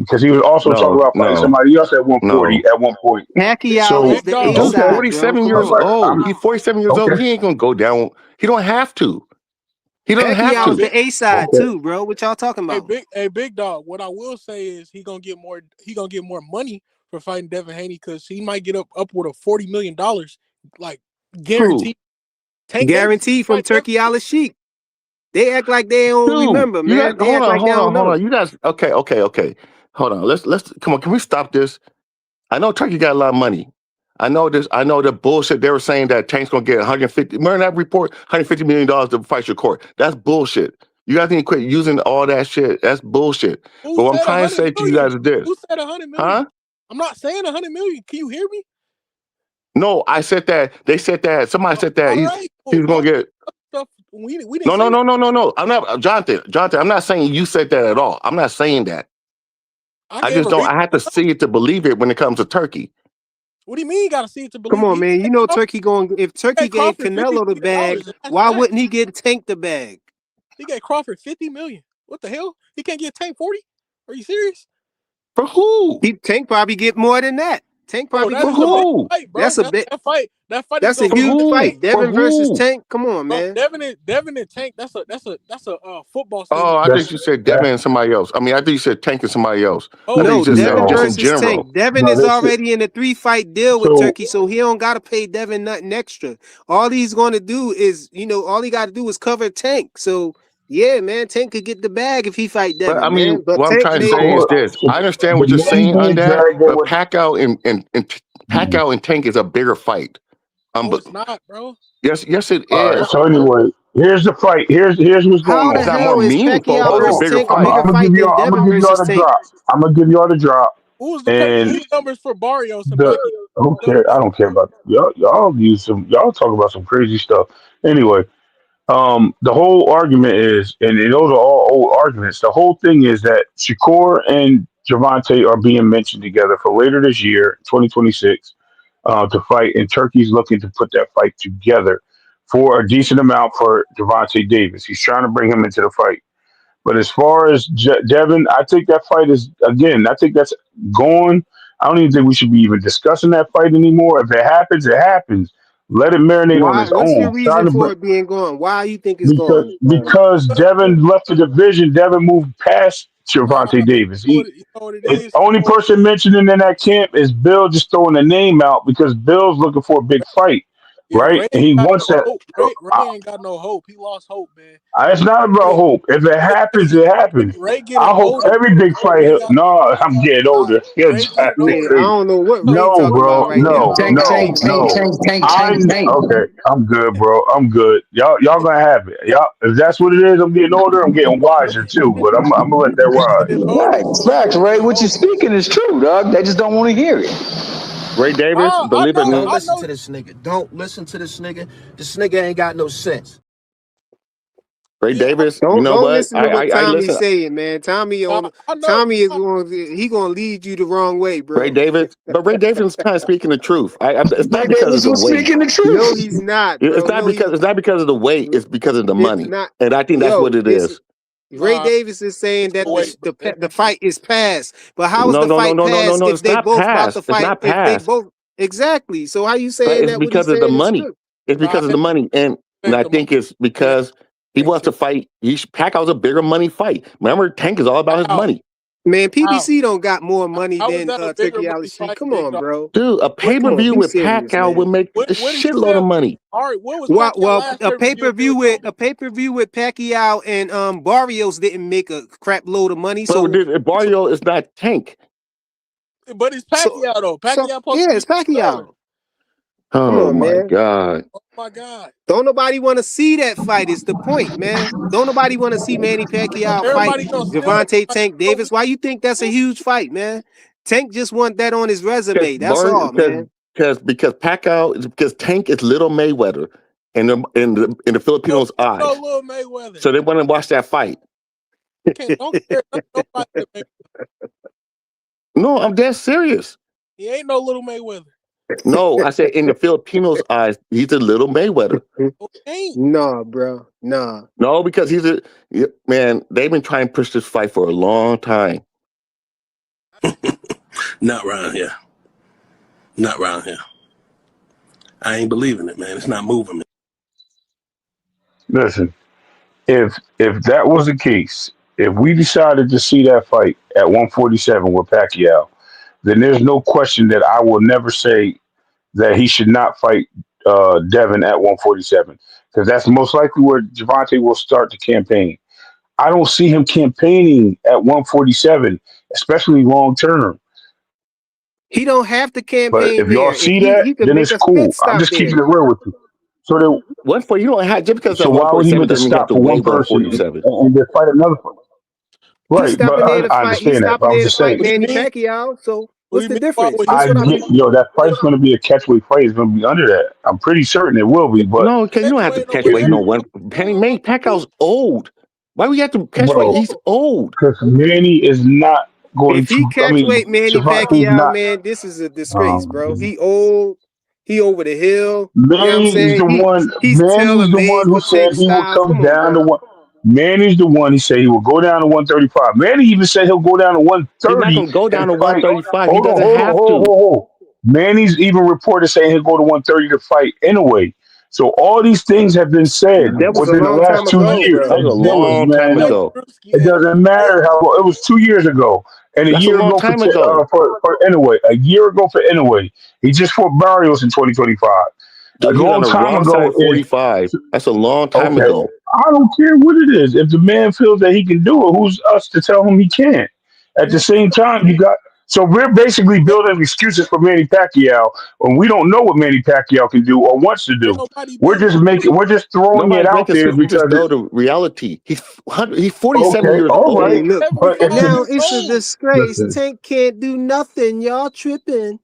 Because he was also talking No, about fighting no, somebody else at 140 no. at one point. Pacquiao So is big the A dog. Dude's okay, side, bro. 47 Come years all right, on. old. He's 47 years old. okay, He ain't gonna go down. He don't have to. He doesn't have Hey, Pacquiao is to. big. the A side okay. too, bro. What y'all talking about? Hey, big dog. What I will say is he gonna get more. He gonna get more money for fighting Devin Haney because he might get upward of $40 million, like Who? guaranteed. Tank Davis Guaranteed from fight Devin. Turkey Al Sheik. They act like they don't Dude, remember, you man. got They act like they don't hold know. on. You guys, okay. Hold on. Let's come on. Can we stop this? I know Turkey got a lot of money. I know this. I know the bullshit. They were saying that Tank's gonna get 150. Remember that report? $150 million to fight your court. That's bullshit. You guys need to quit using all that shit. That's bullshit. Who But what I'm said a trying to hundred say to you million? guys is this, Who said 100 million? huh? I'm not saying 100 million. Can you hear me? No, I said that. They said that. Somebody said that All right. he Well, was gonna get. stuff. We didn't No, no, say that. no, no, no, no. I'm not Jonathan. Jonathan, I'm not saying you said that at all. I'm not saying that. I I gave just a don't. reason. I have to see it to believe it when it comes to Turkey. What do you mean? You got to see it to Come believe it. on, man. You know Turkey going if He Turkey gave gave Crawford fifty Canelo the million bag, dollars. That's why fact. wouldn't he get Tank the bag? He gave Crawford 50 million. What the hell? He can't get Tank 40? Are you serious? For who? Tank probably get more than that. Tank Bro, probably that's For get a big more. who? fight, bro. That's a bit. That fight is That's a gonna For be huge who? fight. For Devin versus who? Tank. Come on, bro. man. Devin and Tank. That's a football Oh, stadium. I think That's you said Devin that. and somebody else. I mean, I think you said Tank and somebody else. I Oh, think you No, just said it Devin just No, in versus general. Tank. Devin no. is This already in a 3-fight deal with so Turkey, so he don't gotta pay Devin nothing extra. All he's gonna do is, all he gotta do is cover Tank. So yeah, man, Tank could get the bag if he fight But I Devin, mean, man. But what I'm Tank trying to made say is support. this: I understand The what you're name saying on being that, dragged in but with. Pacquiao and Tank is a bigger fight. no, But it's not, bro. yes, it All right. is. So anyway, here's the fight. Here's what's going how It's the on. not more hell is meaningful, Pacquiao but Hold it's a versus on. bigger Tank a I'm fight. bigger gonna fight give you. than I'm gonna Devin give you all versus the Tank? drop. I'm gonna give you all the drop. Who's And the numbers for Barrios and the Pacquiao? okay, I don't care about y'all. Y'all use some. Y'all talk about some crazy stuff. Anyway, the whole argument is, and those are all old arguments. The whole thing is that Shakur and Javante are being mentioned together for later this year, 2026, to fight. And Turkey's looking to put that fight together for a decent amount for Javante Davis. He's trying to bring him into the fight. But as far as Devin, I think that fight is again. I think that's gone. I don't even think we should be even discussing that fight anymore. If it happens, it happens. Let it marinate on Why? its What's your own. reason for it being gone? Why you think it's Because gone? because Devin left the division. Devin moved past Nah, Gervonta Davis. you know what it The is? only person mentioned in that camp is Bill, just throwing the name out because Bill's looking for a big fight. Yeah, right? Ray And ain't he got wants no that. hope. Ray ain't got no hope. He lost hope, man. It's not about Look, hope. If it happens, it happens. Ray getting I hope older. every big Ray fight. got No, I'm getting nah. older. Ray getting Man, older. I don't know what Ray No, talking about bro. right now. No, I don't Tank, know what no, tank, he's tank, saying. no. tank, tank, tank, I'm tank. okay. I'm good, bro. I'm good. Y'all gonna have it. Y'all, if that's what it is, I'm getting older. I'm getting wiser too. But I'm gonna let that Ray ride. getting older. Facts, facts, Ray Ray. getting What you older. speaking is true, dog. They just don't want to hear it. Ray Davis, I believe it or know. Don't not, I listen know. to this nigga. Don't listen to this nigga. This nigga ain't got no sense. Ray Yeah, Davis, you Don't know don't what? listen to what I Tommy's listen. saying, man. I know. Tommy is going he gonna lead you the wrong way, Ray bro. Davis, but Ray Davis is kind of speaking the truth. It's Ray not because of Davis the was weight. speaking the No, truth. he's not, It's bro. not No, because it's not because of the weight. It's because of the it's money, not. and I think that's what Yo, it it's is. Ray Nah, Davis is saying it's the that weight, bro. the fight is past. But how is No, the no, no, fight no, no, no, past no. if It's they not both about to past. It's fight? not If they past. both exactly. So how you But saying it's that what he's because of the saying is money. true? It's Nah, because of the money, and ain't I the money. think it's Yeah, because he ain't wants to true. fight. Pacquiao's a bigger money fight. Remember, Tank is all about his How? money. Man, How? PBC don't got more money How is than that a bigger Turkey money Alley Street. fight, Come Big on, Dog? bro. Dude, a What pay Come per on, view be with serious, Pacquiao would man. make a what did he shitload of sell? money. All right, what was Pacquiao Well, last pay per view if it was on? a pay per view with Pacquiao and Barrios didn't make a crap load of money. But So Barrio is not Tank. But it's so Pacquiao though. so Pacquiao supposed yeah, to be it's the seller. Pacquiao. Come Oh on, my man. god. Oh my God. Don't nobody want to see that fight. Is the point, man? Don't nobody want to see Manny Pacquiao fight Everybody gonna still Javante like Tank go Davis. Why you think that's a huge fight, man? Tank just want that on his Because resume. That's Barrio all, man. because Pacquiao because Tank is little Mayweather in the no, Filipinos' no eyes. little Mayweather. So they want to watch that fight. Don't compare nobody to Mayweather. No, I'm dead serious. He ain't no little Mayweather. No, I said in the Filipinos' eyes, he's a little Mayweather. Oh, he ain't. Nah, bro. Nah. No, because man. They've been trying to push this fight for a long time. Not around here. Not around here. I ain't believing it, man. It's not moving me. Listen, if that was the case, if we decided to see that fight at 147 with Pacquiao, then there's no question that I will never say that he should not fight Devin at 147 because that's most likely where Javante will start the campaign. I don't see him campaigning at 147, especially long term. He don't have to But campaign if y'all there. If see that, he could then make it's a pit cool. I'm stop just keeping there. it real with you. So that, One for you don't have just because so of why would he 147 make a doesn't mean you have stop to for weigh one person and, 147. and then fight another person? He's Right, but stopping there to I fight. He's understand that. But stopping I was there to just fight saying, What do Manny you mean? Pacquiao. So What do what's you the mean by difference? what he That's I what I said? get, mean. that fight's going to be a catchweight fight. It's going to be under that. I'm pretty certain it will be. But No, because you don't have to Catchweight or catch if weight. whatever. No you, one. Manny Pacquiao's old. Why we have to catch weight? bro, He's old. because Manny is not going If he to. I catch mean, weight Manny Shavati is Pacquiao, not. man, this is a disgrace, bro. Um, He old. He over the hill. You know what I'm Manny is the saying? one. He's tailor Manny's the made one who for Tank said he would Styles. come Come on, down to bro. one. Manny's the one. He said he will go down to 135. Manny even said he'll go down to He's not 130 going to go and down to fight. 135. He Hold on, doesn't hold on, have hold on, to. hold on. Hold on. Manny's even reported saying he'll go to 130 to fight anyway. So all these things have been said That was a within the long last time two ago, years. That bro. was a And Zillers, long time man, Mike ago. it Drewski asked doesn't Mike. matter how long. It was 2 years ago, and a That's a year long ago time ago. for anyway. A year ago for anyway. He just fought Barrios in 2025. A Dude, he was on long the time wrong side ago of is 45. That's a long time okay. ago. I don't care what it is. If the man feels that he can do it, who's us to tell him he can't? At the Man, same time, you got so we're basically building excuses for Manny Pacquiao, when we don't know what Manny Pacquiao can do or wants to ain't do. nobody building. We're just throwing it Nobody's out making there excuses because though to reality. He's 47 okay, years all right, Hey, old. look. but if 75 the Now years it's a old. disgrace. listen, Tank can't do nothing. Y'all tripping.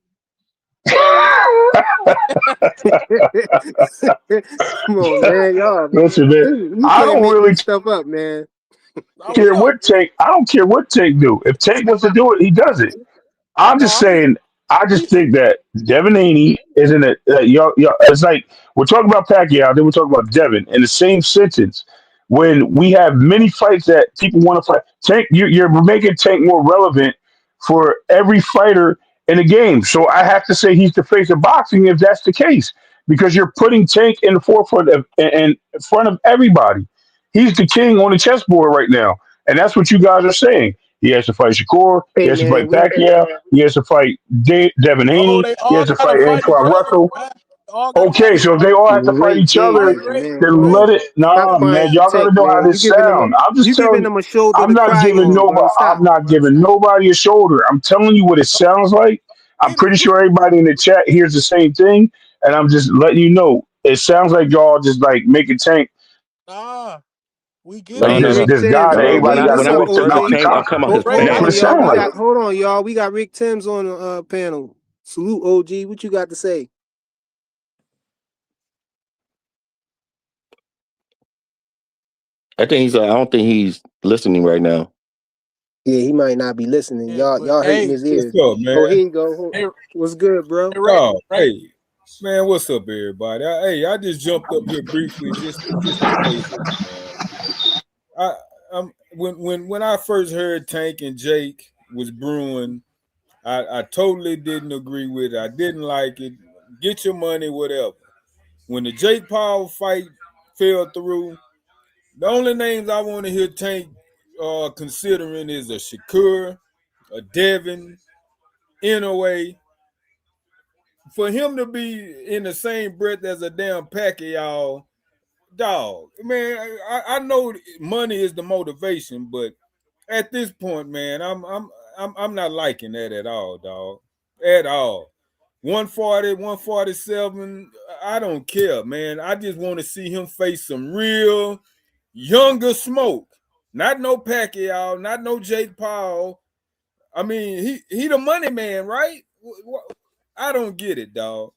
Come on, man. Y'all, listen, man, you I can't don't make really this stuff up, man. I care will. what Tank. I don't care what Tank do. If Tank wants to do it, he does it. I'm No, just I'm just saying. I just he think that Devin Haney isn't it. Y'all, it's like we're talking about Pacquiao, then we're talking about Devin in the same sentence. When we have many fights that people want to fight, Tank, you're making Tank more relevant for every fighter in the game. So I have to say he's the face of boxing if that's the case, because you're putting Tank in the forefront of and in front of everybody. He's the king on the chessboard right now, and that's what you guys are saying. He has to fight Shakur. He Hey, has to man, fight we Pacquiao. He has to fight Devin no, Haney. they He all has to gotta fight fight each Antoine other, Russell. man. all gotta Okay, fight. so if they all have to fight Great each game, other, Ray, man. then Come let on. it. Stop Nah, crying man, for y'all gotta Tank, know how man. this sound. I'm just You giving telling. them a shoulder I'm to not cry giving on, bro. nobody. I'm Stop. not giving nobody a shoulder. I'm telling you what it sounds like. I'm get it. pretty sure everybody in the chat hears the same thing, and I'm just letting you know. It sounds like y'all just like making Tank Nah, we get No, it. Hey, no, no, Rick this Thames. guy that no. OG, When everybody I got to when what's I up, go refer to to out and OG? Tank, I'm conquer. talking about his Hold That's Ray, what on, it family. y'all. sounds like. Hold on, y'all. We got Rick Thames on the panel. Salute, OG. What you got to say? I think he's. I don't think he's listening right now. Yeah, he might not be listening. yeah, Y'all, but y'all hurting hey, his What's ears. up, man? Oh, here you go. hey, What's good, bro? hey, Ray, Oh, Ray. hey, man, what's up, everybody? I just jumped up here briefly just to say this, man. I when I first heard Tank and Jake was brewing, I totally didn't agree with it. I didn't like it. Get your money, whatever. When the Jake Paul fight fell through, the only names I want to hear Tank considering is a Shakur, a Devin, in a way. For him to be in the same breath as a damn Pacquiao, dog, man, I know money is the motivation, but at this point, man, I'm not liking that at all, dog. At all. 140, 147, I don't care, man. I just want to see him face some real younger smoke. Not no Pacquiao, not no Jake Paul. I mean, he the money man, right? I don't get it, dog.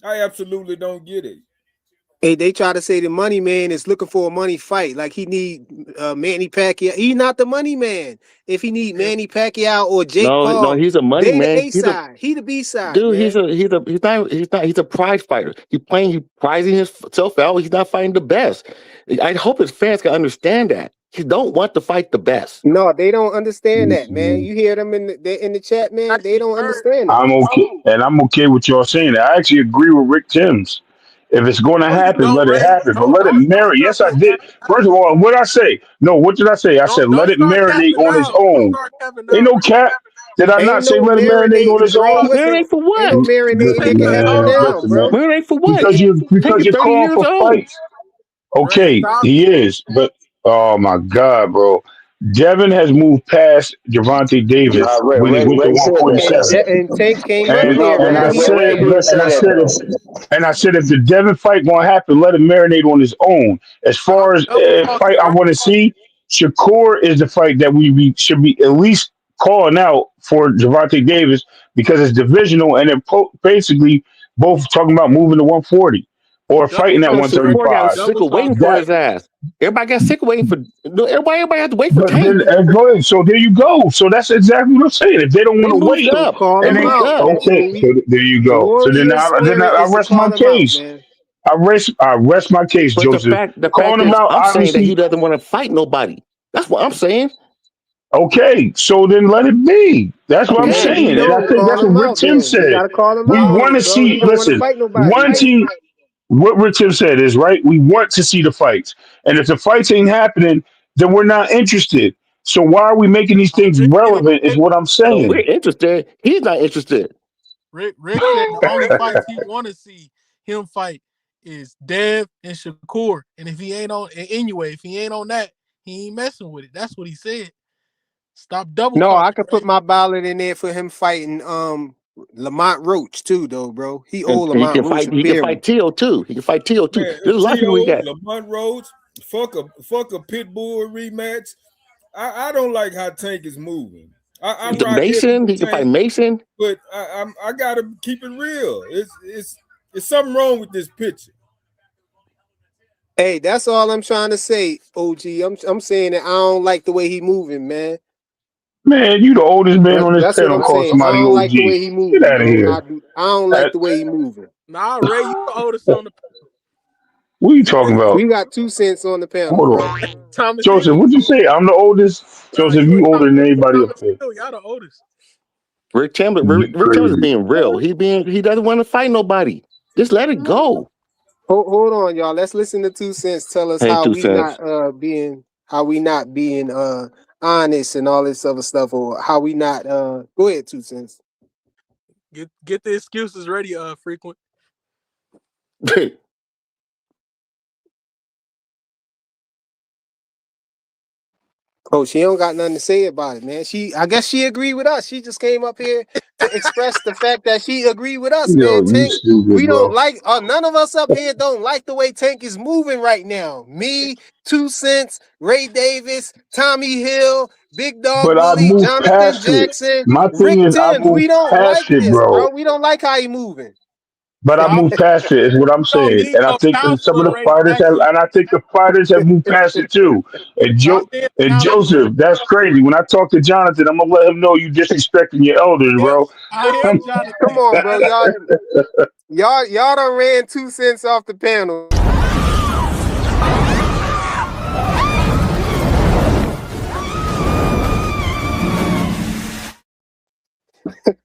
I absolutely don't get it. Hey, they try to say the money man is looking for a money fight. Like he need Manny Pacquiao. He not the money man. If he need Hey, Manny Pacquiao or Jake No, no, Paul, he's a money they the man. A He's a side. He the B side, dude. man. He's a prize fighter. He's prizing himself out. He's not fighting the best. I hope his fans can understand that. He don't want to fight the best. No, they don't understand that, man. Listen, You hear them in the chat, man. They actually don't heard. understand that. I'm okay, and I'm okay with y'all saying that. I actually agree with Rick Timms. If it's going to No, you happen, don't, let it Ray. happen, but Don't let it don't don't marinate. start Yes, I that did. cap. First of all, what I say? No, what did I say? I said let Don't it start marinate capping on its now. Don't own. start capping Ain't now, no Ray. cap. Did I Ain't not say no let it marinate on marinating, its bro. own? Man, Listen, ain't for ain't what? no You marinating. say It can let it happen go Man, now, now. listen, man. bro. Man, ain't for what? Because Tank because is you're 30 calling years for old. fights. Ray, Okay, stop. he is, but oh my God, bro. Devin has moved past Javante Nah, Davis when he went to Ray said that though. 147. And Tank came up And there, No, and I man. He said Ray did and say I that said if though. and I said if the Devin fight gonna happen, let him marinate on his own. As I'm far as double talking, fight I Ray. want to see, Shakur is the fight that should be at least calling out for Javante Davis because it's divisional and they're basically both talking about moving to 140 or Double fighting at Because talking, Ray. Shakur got 135. sick Double of waiting talking, for Ray. That his ass. Everybody got sick of waiting for. No, everybody had to wait for but Tank. then go ahead. So there you go. So that's exactly what I'm saying. If they don't want They to moved wait so up. call They and him they moved out. up. That's okay, what we. so there you The go. So warrior then spirit I is to rest my call him out, case. man. I rest my case, But Joseph. the Calling fact him is, out, I'm saying that he obviously. doesn't want to fight nobody. That's what I'm saying. Okay, so then let it be. That's what I'm Hey, Okay. we saying, and I know. think Call that's what him Rick out. Tim Then we said. gotta call him We out, want No, to bro. He see. don't want to Listen, fight nobody, one man. team. What Rick Tim said is right. We want to see the fights, and if the fights ain't happening, then we're not interested. So why are we making these things Rick said relevant? Is what I'm So we're saying. interested. He's not interested. Rick said the only fights he want to see him fight is Dev and Shakur, and if he ain't on, and anyway, if he ain't on that, he ain't messing with it. That's what he said. Stop double No, I talking, could put Ray. my ballot in there for him fighting Lamont Roach too, though, bro. He And owe he Lamont can Roach fight. a He can beer. fight Tio too. He can fight Tio too. Man, There's a lot of people he Tio, got. Lamont Rhodes, fuck a pit bull rematch. I don't like how Tank is moving. I The rock heavy Mason. with He can fight Tank, Mason. but I gotta keep it real. It's something wrong with this picture. Hey, that's all I'm trying to say, OG. I'm saying that I don't like the way he moving, man. Man, you the oldest man on this That's what panel I'm call saying. I somebody don't like the OG. way he Get moving, out of bro. here. I don't like That, the way he moving. Nah, Ray, you the oldest on the. what are you talking about? We got 2 cents on the panel, Hold bro. on. Thomas Joseph, Hill. what'd you say? I'm the oldest. Nah, Joseph, you you and older than everybody up Thomas there. Hill. Y'all the oldest. You Rick Chambers is crazy. being real. He doesn't want to fight nobody. Just let it go. Hold on, y'all. Let's listen to 2 cents tell us Hey, how two we cents. not being honest and all this other stuff, or how we not go ahead, 2 cents. Get the excuses ready, frequent. Oh, she don't got nothing to say about it, man. I guess she agreed with us. She just came up here to express the fact that she agreed with us, Yo, man. you Tank, stupid, we don't bro. like. None of us up here don't like the way Tank is moving right now. Me, 2 Cents, Ray Davis, Tommy Hill, Big Dog But I Willie, moved Jonathan past it. Jackson, My thing Rick is, I Tins. moved We don't like past it, this, bro. bro. We don't like how he moving. But I Y'all moved past it, is what I'm don't saying. need And I no think that some of counselor, the Ray fighters have, Jackson. and I think the fighters have moved past it too. And Y'all need a And counselor. Joseph, that's crazy. When I talk to Jonathan, I'm gonna let him know you disrespecting your elders, I am, bro. I am Jonathan. Come on, bro. Y'all done ran 2 Cents off the panel.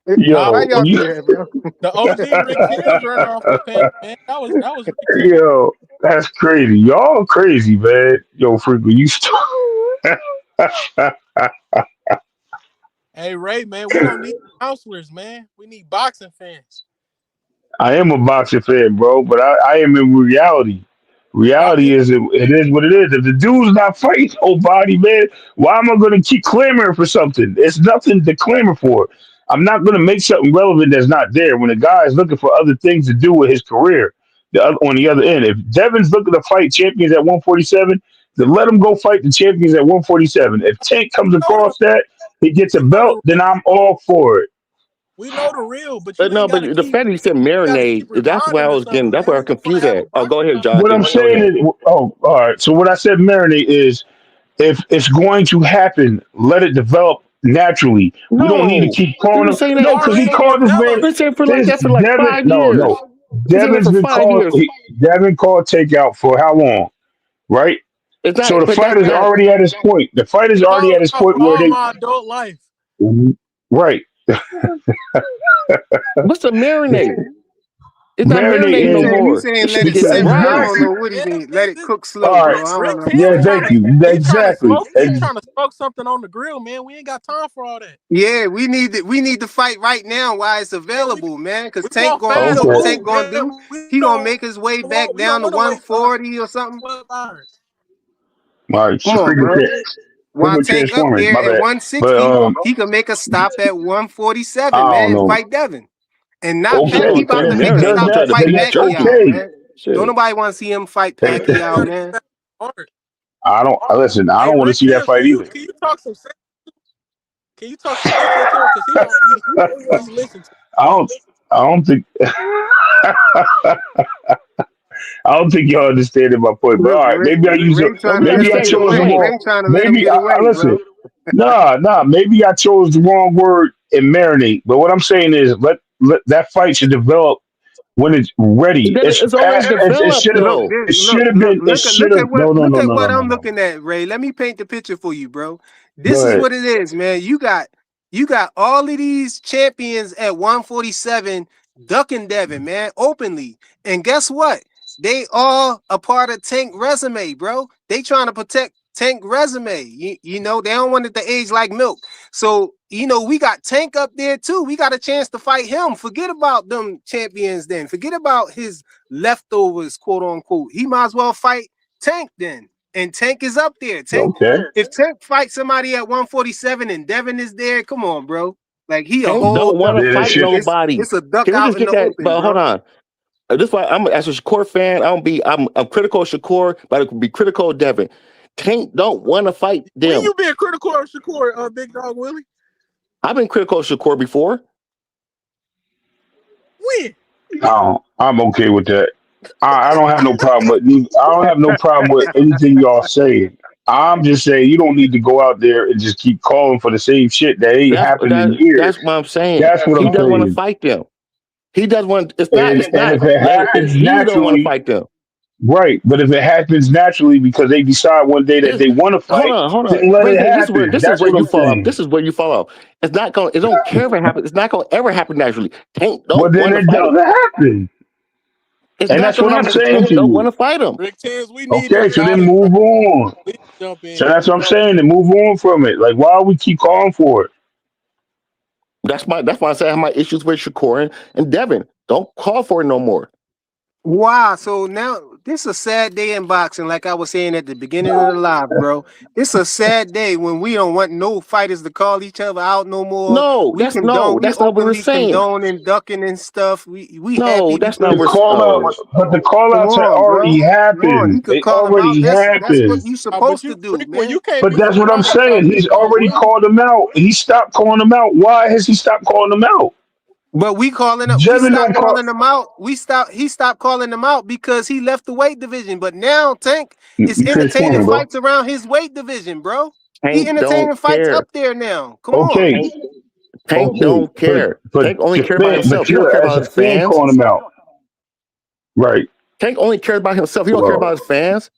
Nah, Why Yo, y'all do that, bro? the OG Rick Tins ran off the panel, man. That was Rick Tins. yo, that's crazy. Y'all crazy, man. Yo, freaking you. Hey Ray, man, we don't need counselors, man. We need boxing fans. I am a boxing fan, bro, but I am in reality. I Reality feel is it is what it is. If the dude's not fighting nobody, man, why am I going to keep clamoring for something? It's nothing to clamor for. I'm not going to make something relevant that's not there when a guy is looking for other things to do with his career. On the other end, if Devin's looking to fight champions at 147, then let him go fight the champions at 147. If Tank comes know the across that, he gets a we know belt, the then I'm all for it. we know the real, but But you ain't no, but gotta the keep fact that you said you gotta keep marinade, that's why I reminding us was of getting, it, that's man. where I We was just wanna confused have a at. Oh, go boxing ahead, What I'm Jonathan. Go saying ahead. is, oh, all right. So what I said, marinate is if it's going to happen, let it develop naturally. We don't need to No, keep we've calling been him. saying It's that. No, because he already called this man. developed. Been saying for like This that for like Devin. 5 years. No. Been saying that Devin's for been five calling. years. Devin called takeout for how long? Right. It's So not, the but that's fighter's not. already at his point. The fighter's already Called at his out point for where all they. my adult life. Right. What's the marinade? It's not Marinate marinade He no is saying he more. saying This should let be it getting because simmer. I right. don't Devin. know what he Man, mean. Let it cook slow, All right. bro. I don't Rick know. Tins Yeah. Thank you. he trying to Exactly. smoke he trying to smoke something on the grill, man. We ain't got time for all that. Yeah, we need to fight right now while it's Man, available, man. Cause we Tank want going, fast what Okay. Tank food, gonna man. do? He gonna make his way back We don't down to want to wait 140 or something. 12 hours. All right. Come on, bro. While Freaking Tank up transforming. there My at bad. But 160, he can make a stop at 147, I don't man. know. Fight Devin. And not Shit, Pat. Okay, He with about and to if Tank he make a does marinating, he stop to tried that, to fight then beat that's jerky. Pacquiao, okay. man. Don't Shit. nobody want to see him fight And, Pacquiao, Tell man. that hard. I don't listen. I Hey, don't want to Rick see that Tins, fight either. can you talk some sense? Can you talk some sense into him? Because he know who he listen to. I don't. I don't think. I don't think y'all understanding my point. But Look, all right, Ray, maybe I use a. Ray No, trying we to let Maybe him I get understand your chose the away. wrong. point. Ray trying to let him Maybe get away, listen. bro. Nah. Maybe I chose the wrong word in marinate. But what I'm saying is, let that fight should develop when it's ready. It's It's already past. It developed should have. Look, though. It look, should have look, been. It look at should look have. at what No. look No. at No. what No. I'm No. looking at, Ray. Let me paint the picture for you, bro. Go This is ahead. what it is, man. You got all of these champions at 147 ducking Devin, man, openly. And guess what? They all a part of Tank resume, bro. They trying to protect Tank resume. You know, they don't want it to age like milk. So, we got Tank up there too. We got a chance to fight him. Forget about them champions then. Forget about his leftovers, quote unquote. He might as well fight Tank then. And Tank is up there. Okay. If Tank fights somebody at 147 and Devin is there, come on, bro. Like he a Tank whole don't want to duck. Then it fight should. nobody. It's a duck Can we out just in get the that? open, But hold bro. on. This why I'm as a Shakur fan. I'm critical of Shakur, but I could be critical of Devin. Tank don't want to fight When them. you being critical of Shakur, Big Dog Willie? I've been critical of Shakur before. When? I'm okay with that. I don't have no problem with I don't have no problem with anything y'all saying. I'm just saying you don't need to go out there and just keep calling for the same shit that ain't happened in That's years. what I'm saying. That's what He I'm doesn't want to saying. fight them. He doesn't want. It's And not if it that happens he don't want to naturally, fight them. right? But if it happens naturally because they decide one day that It's, they want to fight, hold on. then let Ray it J, happen. this is That's where what you I'm fall off. saying. This is where you fall off. It's not going. It don't care if it happens. It's not going to ever happen naturally. Tank Well, don't then want to it fight him. doesn't happen, It's and not that's going what to I'm happen because saying Tank to don't want you. to fight him. Rick Tans, we need Okay, him, so y'all. then That's move right. on. Please jump So in. that's what I'm saying. To move on from it. Like, why we keep calling for it? That's why I say I have my issues with Shakur and Devin. Don't call for it no more. Wow, so now this is a sad day in boxing, like I was saying at the beginning of the live, bro. It's a sad day when we don't want no fighters to call each other out no more. No, that's no, We that's not what we're openly saying. condone and ducking and stuff. We No, happy that's not The because what. call out, Oh, but the call come outs had on, already bro. Come on, he happened. could They call him out. already That's what happened. you But supposed to you, do, well, man. you can't But be that's what I'm surprised about saying. Big He's Dog already Willie. called them out. He stopped calling them out. Why has he stopped calling them out? But we Jevin stopped don't call. calling him out. He stopped calling him out because he left the weight division. But now Tank is You can't entertaining explain, bro. fights around his weight division, bro. He Tank don't entertaining fights care. up there now. Come on. Okay, Tank okay, don't care. but Tank only the care about fan, but himself. He don't care you're as about a his fan fans. calling him out, right? Tank only cares about himself. He don't care Well, about his fans.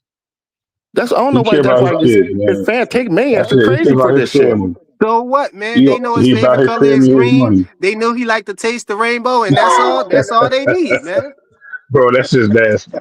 That's I don't know he why care that's about his why kids, his man. fan Tank That's maniacs are it. He care crazy about for his this shit. family. So what, man? They know his He about favorite his color is family and his green. money, They know he like to taste the rainbow, and that's all. That's all they need, man. bro. That's just nasty.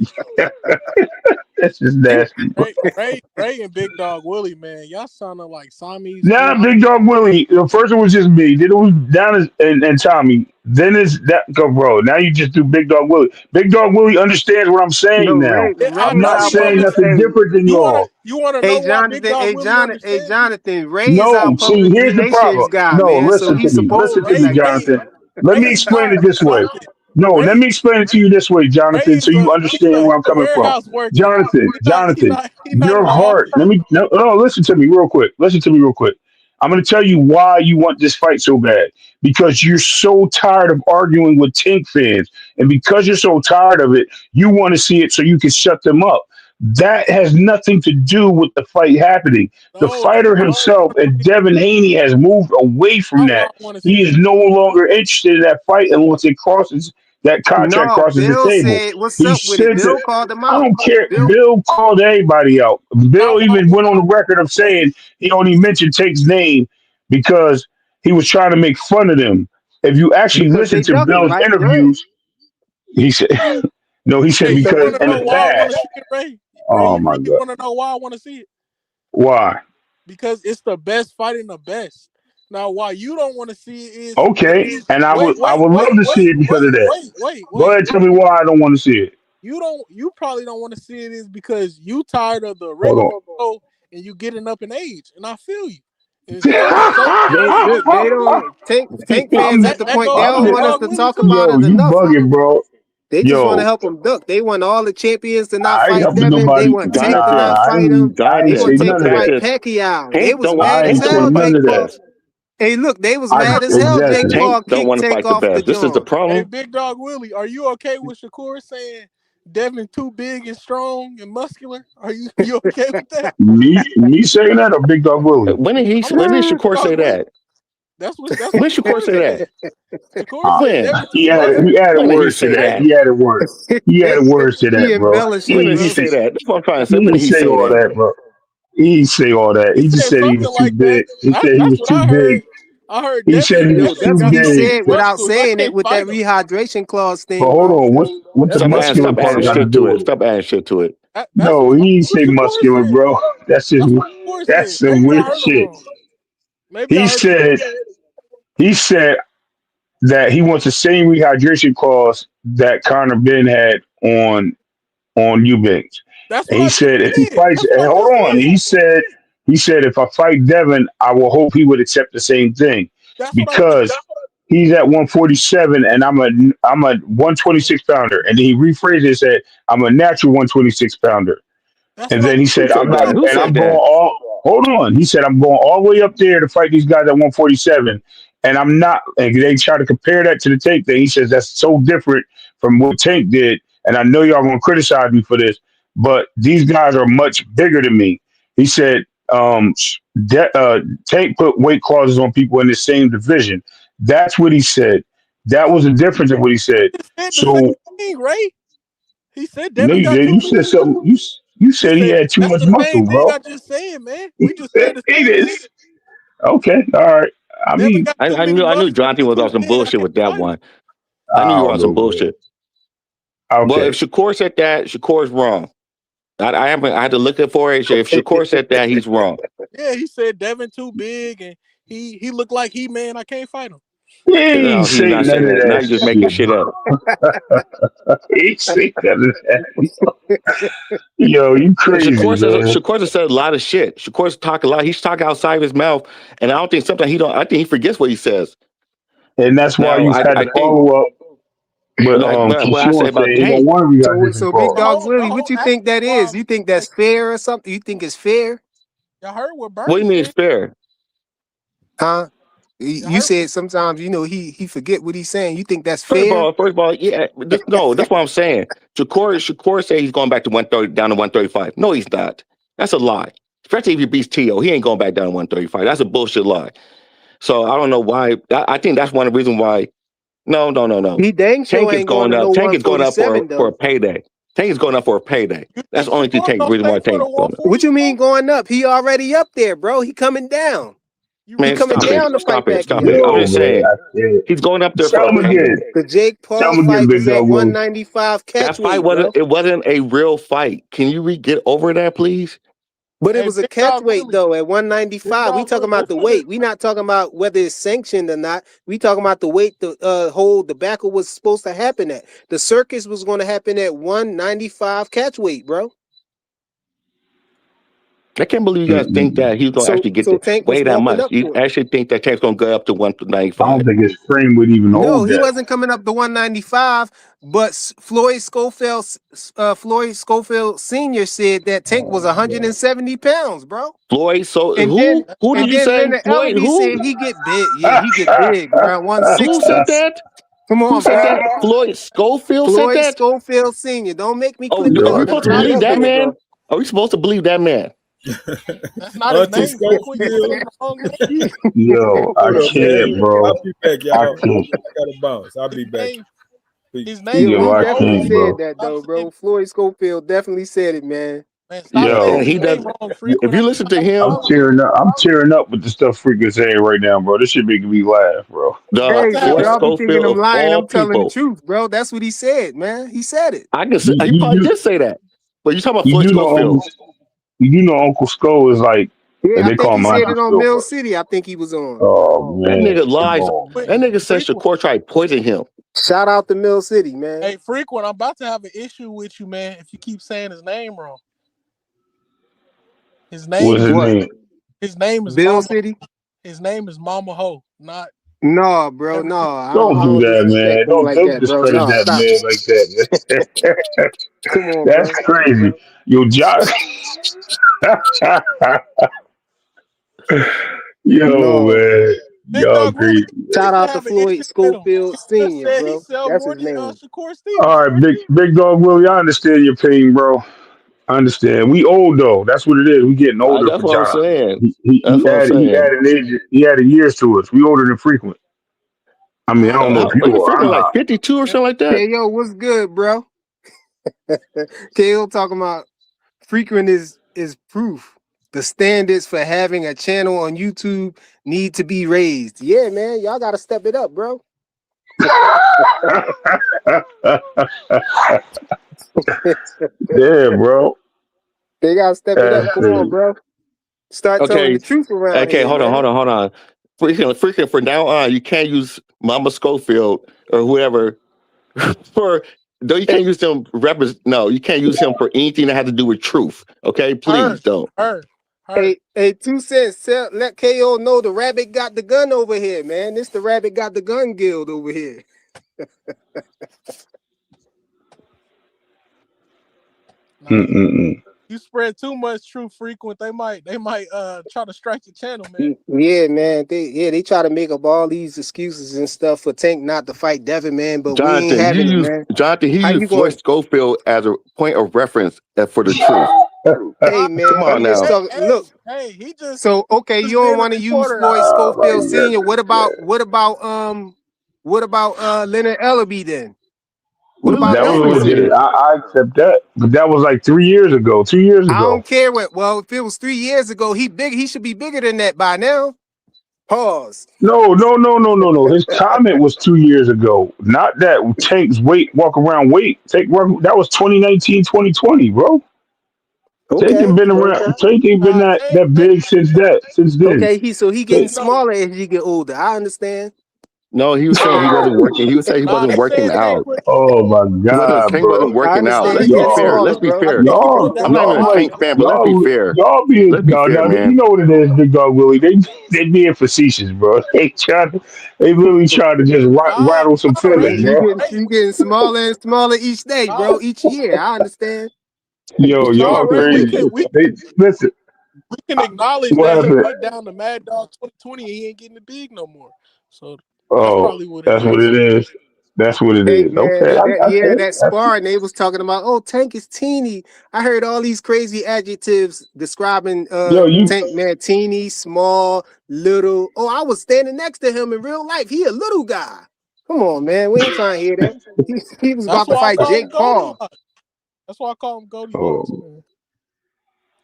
That's just nasty, bro. Ray and Big Dog Willie, man, y'all sounding like Siamese Now, twins. Big Dog Willie. First it was just me. Then it was Down and Tommy. Then it's that go, bro. Now you just do Big Dog Willie. Big Dog Willie understands what I'm No, saying now. Ray I'm is not our He saying public. nothing understand. Hey, different than y'all. You wanna hey, know why Big Jonathan. Dog Willie Hey, understands you? Jonathan. Ray is our No, see, public here's the relations problem. guy, No, man. So listen to he's me. supposed No, to Listen to be me, like that. Jonathan. Let me Ray is explain not it this way. Jonathan. No, let Ray me explain it to you this way, Ray Jonathan, so is you he's understand where I'm coming from. warehouse working. Jonathan, Jonathan, He not your in the heart. office. No, listen to me real quick. Listen to me real quick. I'm going to tell you why you want this fight so bad. Because you're so tired of arguing with Tink fans. And because you're so tired of it, you want to see it so you can shut them up. That has nothing to do with the fight happening. The No, fighter himself and Devin Haney has moved away from that's why I that. want to He see is it. no longer interested in that fight unless it crosses that contract No, crosses the Bill table. said, "What's He up with it?" said that Bill called him I out. don't care. Bill, Bill called everybody out. That's Bill why I even want went on the record of Ray. saying he only mentioned Take's name because he was trying to make fun of them. If you actually because listen they to ducking, Bill's right? Go ahead. interviews, he said, no, he said Ray, you because want to in know the why I want to past. see it, Ray? Ray, Oh you my really God. want to know why I want to see it? Why? Because it's the best fighting the best. Now, why you don't want to see it is Okay. And I would love to see it because of that. Go ahead, tell me why I don't want to see it. You probably don't want to see it is because you tired of the Hold rigmarole and you getting up in age. And I feel you. And They don't tank fans on. at the that point they goes for don't I'm Big want just, us Dog to Willie talk too. about yo, it you enough. bugging, bro. They just want to Yo, help them duck. They want all the champions to not I ain't fight helping Devin. They nobody. want Tank to Nah, not Jonathan, fight him. They I ain't want say Jonathan, Tank none to of check that. fight this. Pacquiao. They Tank was don't want mad I as ain't Tank don't say want hell. to fight none Jake of the that. Paul. best. Hey, look, they was I mad as hell. Jake exactly. Tank Paul don't kicked want to Tank fight the off the best. This is the joint. Hey, problem. Big Dog Willie, are you okay with Shakur saying Devin too big and strong and muscular? Are you okay with that? Me saying that or Big Dog Willie? I'm When did asking Big Shakur say Dog Willie. that? That's When what Shakur Shakur say that? said. Shakur said He When? Devin too muscular. added When did he words to say that. that? He added words to He that, bro. embellished When it, did he bro. say that? That's what I'm trying to say. He When didn't did he say say all that? that, bro. He didn't say all that. He He just said said he something was too like that. big. He said he That's was what too I heard. big. I heard He Devin said he and was No, Devin that's too what got he too big. many said without muscles. I saying it can't with that fight him. rehydration clause But thing, hold bro. on, what's the That's what he muscular Stop part adding got to said. shit to do it. with it? Stop adding shit to it. No, he ain't What say Shakur muscular, said. bro. That's just That's what Shakur that's said. some Maybe I weird heard him shit. wrong. Maybe I He heard him. said he said that he wants the same rehydration clause that Conor Ben had on Eubanks. That's And what he I just said if he said. fights, That's what and I hold just on, said. he said if I fight Devin, I will hope he would accept the same thing That's what I just. because he's at 147 and I'm a 126 pounder, and then he rephrased it and said I'm a natural 126 pounder. That's And what I then he Who said, said I'm not, that? Who and said I'm going that? all, hold on. He said, I'm going all the way up there to fight these guys at 147. And I'm not, and they try to compare that to the Tank thing. He says, that's so different from what Tank did. And I know y'all going to criticize me for this, but these guys are much bigger than me. He said, Tank put weight clauses on people in the same division. That's what he said. That was the difference in what he said. just said the same So, thing, Ray. He said no, Devin you got did. too You said big. something. You He said he said had too that's much the same muscle, thing bro. I just said, man. We just said the It same thing. is. Okay. All right. I Devin mean, got too many I knew muscles Jonathan and was on too some big. I bullshit can't with that fight him. one. I knew I you were on don't some know, man. bullshit. Well, if Okay. Shakur said that, Shakur's wrong. I had to look it for it. If Shakur said that, he's wrong. Yeah, he said Devin too big and he looked like he man. I can't fight him. He ain't No, he's say not none saying of that. Now that you're just making shit, shit bro. up. He ain't say none of that. Yo, you crazy, man. Shakur has said a lot of shit. Shakur's talk a lot. He's talking outside of his mouth, and I don't think sometimes he don't. I think he forgets what he says. And that's why Now, you had I to think follow up. But what I say Keyshawn said about he don't Tank. want to be got So different Big calls. Dog Willie, The what whole you think that why is? You think that's fair or something? You think it's fair? y'all heard what What do Bernie you mean it's said? fair? Huh? Y'all You heard said sometimes, he forget what he's saying. You think that's First of fair? all, yeah. No, that's what I'm saying. Shakur said he's going back to 130, down to 135. No, he's not. That's a lie. Especially if he beats T.O. He ain't going back down to 135. That's a bullshit lie. So I don't know why. I think that's one of the reasons why. No. He dang Tank sure is ain't going going to no up. Tank is going up 147 for a though. payday. Tank is going up for a payday. you That's think the only Shakur gonna reason stay why for Tank the is going up. What you mean 144? going up? He already up there, bro. He coming down. You He Man, really coming stop think it. down to fight Stop it. that Stop it. guy. I'm Yo, just man, saying I can't. he's going up there for Tell a him payday. again. The Jake Tell Paul him again, fight Big was at Dog Willie. 195 That catch fight weight, bro. wasn't a real fight. Can you get over that, please? But it hey was a Big catch Dog weight Willie? though at Big 195. We Dog talking Willie, about the weight. We not talking about whether it's sanctioned or not. We talking about the weight the hold the battle was supposed to happen at. The circus was going to happen at 195 catch weight, bro. I can't believe you guys think Mm-mm. that he's going to actually get So to Tank was weigh that walking much. up You for it. actually think that Tank's going to go up to I 195? don't think his frame would even No, hold he that. wasn't coming up to 195. But Floyd Schofield Senior said that Tank was Oh, man. 170 pounds, bro. Floyd, so And then that's who did not and you then say? Leonard Floyd, Ellaby who? said he get big. Yeah, he get big around Who 160. said that? Come Who on, said bro. that? Floyd Schofield said Floyd that? Schofield Sr. Don't make me Oh, click it Yo, are we up. I You that's supposed to not click his believe up that with name. it, man? bro. Are we supposed to believe that man? That's not his Auntie name. Frequent, you Schofield. saying the wrong name. Yo, I What up, man? can't, bro. I'll be back, I y'all. can't. I gotta bounce. I'll be His back. name, his Peace. name Yo, Yo, he I definitely can't, wrong. said bro. that Stop though, saying, bro. Floyd Schofield definitely said it, man. man, stop saying And Yo, his he name does. wrong. If Frequent, you I'm listen to trying to him, I'm follow you. tearing up. I'm tearing up with the stuff freaking saying right now, bro. This shit making me laugh, bro. You about the Hey, to but have Floyd a y'all be thinking Schofield I'm of lying. all I'm telling the people, truth, bro. That's what he said, man. He said it. I can. You He you probably do did say that, but you talking about you Floyd do know Schofield? Uncle Skull is like Yeah, I they think call he him said Uncle it on Skull, Mill but City. I think he was on. oh That man, nigga come lies. on, frequent. That man. nigga said Frequent. Shakur tried to poison him. Shout out to Mill City, man. Hey, frequent. I'm about to have an issue with you, man. If you keep saying his name wrong. His What's name, his What? name? his name is Bill Mama. City? His name is Mama Ho, not No, bro. everything. No, I don't. Don't I do don't that, man. disrespect him like Don't that, bro. discredit No, that stop man it. like that, man. Come on, That's bro. crazy. Yo, Josh. Yo, No. man. Big Y'all Dog Willie, crazy. you Shout need to out to have an issue Floyd with him. Schofield He just Senior, said he bro. sell That's more his than name. Shakur All Stevenson. right, big dog Willie. I understand your pain, bro. I understand. We old though. That's what it is. We getting older That's for what I'm Josh. saying. That's He what I'm added saying. age. He added years to us. We older than frequent. I mean, I don't know if Are you you are. freaking I'm like not. 52 or something like that? KO, what's good, bro? KO talking about frequent is proof. The standards for having a channel on YouTube need to be raised. Yeah, man. Y'all gotta step it up, bro. Yeah, bro. They gotta step it That's up. Come on, crazy. bro. Start telling the Okay. truth around Okay. here, man. Hold on. Freaking. For now on, you can't use Mama Schofield or whoever for. Though you Hey, can't use them No, you can't use him for anything that has to do with truth. Okay, Her, please don't. her. 2 cents. Let KO know the rabbit got the gun over here, man. This the rabbit got the gun guild over here. Nah, Mm-mm-mm. you spread too much truth frequent. They might try to strike your channel, man. Yeah, man. They try to make up all these excuses and stuff for Tank not to fight Devin, man. But we ain't having it, man. Jonathan. He How you used going? Floyd Schofield as a point of reference for the truth. Hey, Come man. on I'm just now. talking. Look. He So okay, you just don't being a want to use reporter out Floyd there. Oh my Schofield Senior. goodness, man. What about Leonard Ellaby then? What Leonard about That was them, Elby bro? legit. said, I accept that, but that was like 3 years ago, 2 years I ago. don't care what. Well, if it was 3 years ago, he should be bigger than that by now. Pause. No. His comment was 2 years ago. Not that Tank's walk around weight. That was 2019, 2020, bro. Tank Okay. ain't been around. Tank ain't been Nah, that big since then. Okay. He getting you know, smaller as he get older. I understand. No, he was saying he wasn't working. He was saying he Nah, wasn't they working said Tank out. put Oh my He wasn't. God, Tank wasn't bro. I working out. understand Let's he be getting fair. Y'all, smaller, Let's be bro. I fair. think he put y'all, down I'm a not lot even of a y'all weight. like Tank fan, but let's be fair. y'all being Let's be no, fair, no. You man. know what it is, big dog Willie. They being facetious, bro. They really trying to just Nah, rattle some nah, feathers, Ray, bro. Ray, You getting smaller and smaller each day, nah, bro. Each year. I understand. Yo, nah, y'all Ray. crazy. We They listen. can acknowledge What that he happened? put down the Mad Dog 2020 and he ain't getting it big no more. So that's Oh, probably what it that's what is. it is. That's what it Tank, is. man, Okay, Yeah, that I yeah, see. that sparring they was talking about. Oh, Tank is teeny. I heard all these crazy adjectives describing Yo, you Tank, man, teeny, small, little. Oh, I was standing next to him in real life. He a little guy. Come on, man, we ain't trying to hear that. He was that's about to why I fight call him Jake Paul. Goldilocks. That's why I call him Goldilocks, oh, man.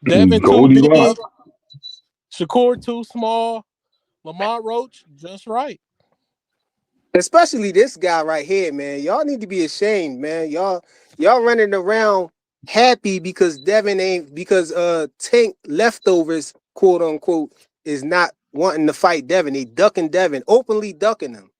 Devin too big, Goldilocks. Shakur too small, Lamont Roach just right. Especially this guy right here, man. Y'all need to be ashamed, man. Y'all running around happy because Devin ain't because Tank leftovers, quote unquote, is not wanting to fight Devin. They ducking Devin, openly ducking him.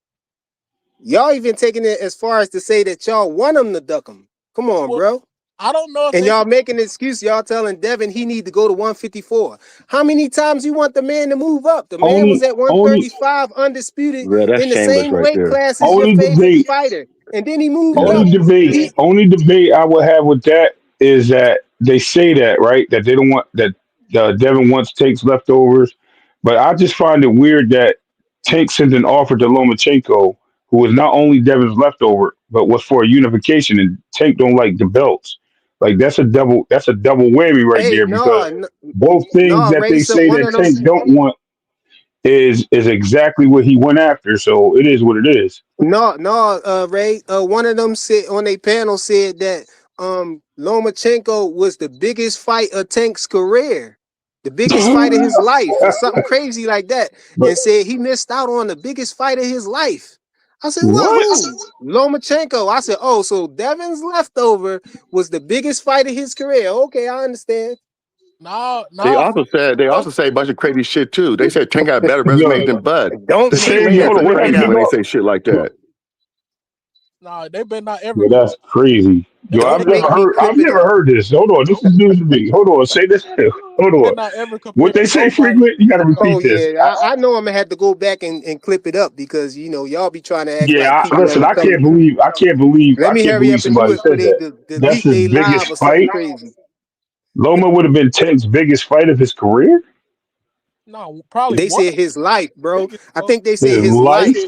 Y'all even taking it as far as to say that y'all want him to duck him. Come on, Well, bro. I don't know if And they y'all can. making an excuse. Y'all telling Devin he need to go to 154. How many times you want the man to move up? The man was Only, at only, 135 undisputed Well, that's in the shameless same right weight there. class as your only favorite debate. fighter. And then he moved Yeah. up. He Only debate I would have with that is that they say that right that they don't want that Devin wants takes leftovers, but I just find it weird that Tank sent an offer to Lomachenko, who was not only Devin's leftover, but was for a unification, and Tank don't like the belts. Like that's a double whammy right hey, there because no, both things no, that they Racer, say one that of them. Tank don't want is exactly what he went after. So it is what it is. No, Ray. One of them said on a panel said that Lomachenko was the biggest fight of Tank's career, the biggest fight of his life, or something crazy like that, But and said he missed out on the biggest fight of his life. I said, what? what? Who? Lomachenko. I said, oh, so Devin's leftover was the biggest fight of his career. Okay, I understand. They Nah, also said they also say a bunch of crazy shit too. They said Tank got a better resume Yo, than Bud. Don't They say take say me hold as on. a What crazy happened, when they big say shit like dog? that. nah, they better not ever Yo, clip. that's crazy. They, Yo, don't make me clip I've it never up. heard this. Hold on, this is news to me. Hold on, say this. Hold better on. not ever compare What they say nobody. frequent? You got to Oh repeat this. yeah, I know I'm gonna have to go back and clip it up because y'all be trying to act like people Listen, ain't coming. Let I me can't hurry believe up and do somebody it for said they that. That's delete his they live biggest or something fight. crazy. Loma would have been Tank's biggest fight of his career, No, probably They one said his life, bro. biggest. I think they his said his life. life.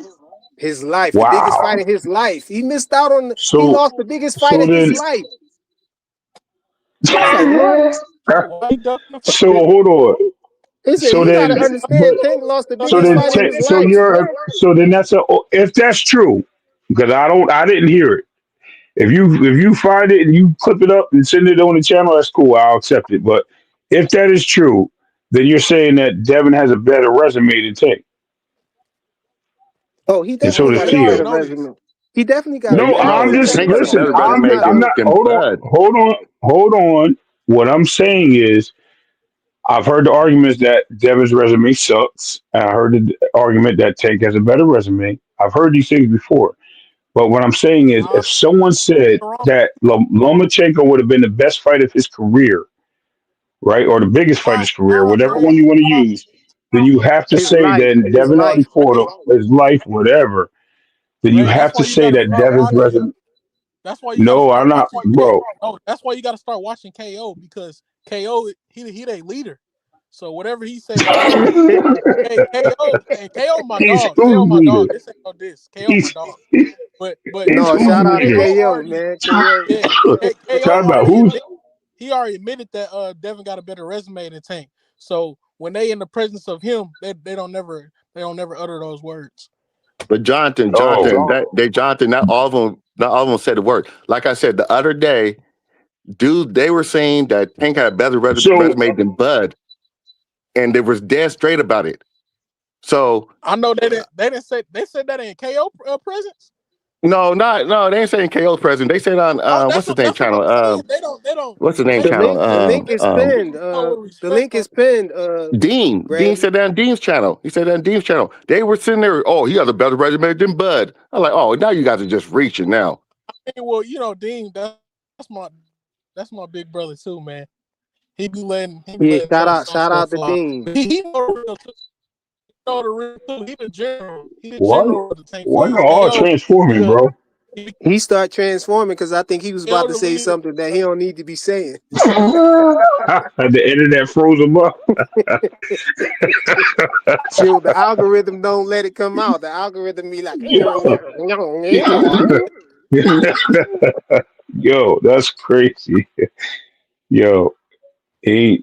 His life, the biggest fight Wow. of his life. He missed out on. He So, lost the biggest fight so of his then, life. I was like, what? Why he ducking the so fight? hold on. He said, So you then, gotta but understand. Tank lost the so biggest then, fight of his so life. so then that's a if that's true because I didn't hear it. If you find it and you clip it up and send it on the channel, that's cool. I'll accept it. But if that is true, then you're saying that Devin has a better resume than Tank, Oh, he and so Well, definitely does got we a already Theo. better know this. resume. He definitely got a No, better I'm No, just Tank got a resume. listen. better That's resume not I'm than, not. arguing. than Bud. Hold on. What I'm saying is, I've heard the arguments that Devin's resume sucks. And I heard the argument that Tank has a better resume. I've heard these things before. But what I'm saying is, Nah, if someone said you're wrong. that Lomachenko would have been the best fight of his career, right, or the biggest fight of his career, whatever Ray. one you want to use, then you have to His say life, that his Devin already life. fought Ray, him, his life, whatever. Then you Ray. have That's to why you say got to that start Devin's watching. resume. That's why you got to No, start I'm not, watching K. bro. No, that's why you got to start watching KO because KO he they leader. So whatever he say goes. Hey, KO and KO my He's dog. KO who's my dog. leader. This ain't no diss. KO my He's dog. But he's No, who's shout out to leader. KO KO, already man. KO. yeah KO Talking about already who's admitted he already admitted that Devin got a better resume than Tank. So when they in the presence of him, they don't never utter those words. But Jonathan, oh. that they Jonathan, not all of them said the word. Like I said the other day, dude, they were saying that Tank had a better So resume than Bud, and they was dead straight about it. So I know they didn't say they said that in KO presence. No, they ain't saying KO's president. They said on what's the name That's what channel? I'm saying. They don't. What's the name Tank channel? don't The link treat is pinned. no The respect link on. is pinned. Dean Brad. said that on Dean's channel. He said that on Dean's channel. They were sitting there. Oh, he has a better resume than Bud. I'm like, oh, now you guys are just reaching now. Well, Dean, that's my big brother too, man. He be letting Yeah, some shout stuff out to fly. Dean. He know the real too. He know the real too. He the general. He the Why? general of the Tank Why fans. y'all all KO transforming, because bro? He start transforming because I think he was about to say elderly. something that he don't need to be saying. The internet froze him up. So the algorithm don't let it come out. The algorithm be like, Yo, that's crazy. Yo,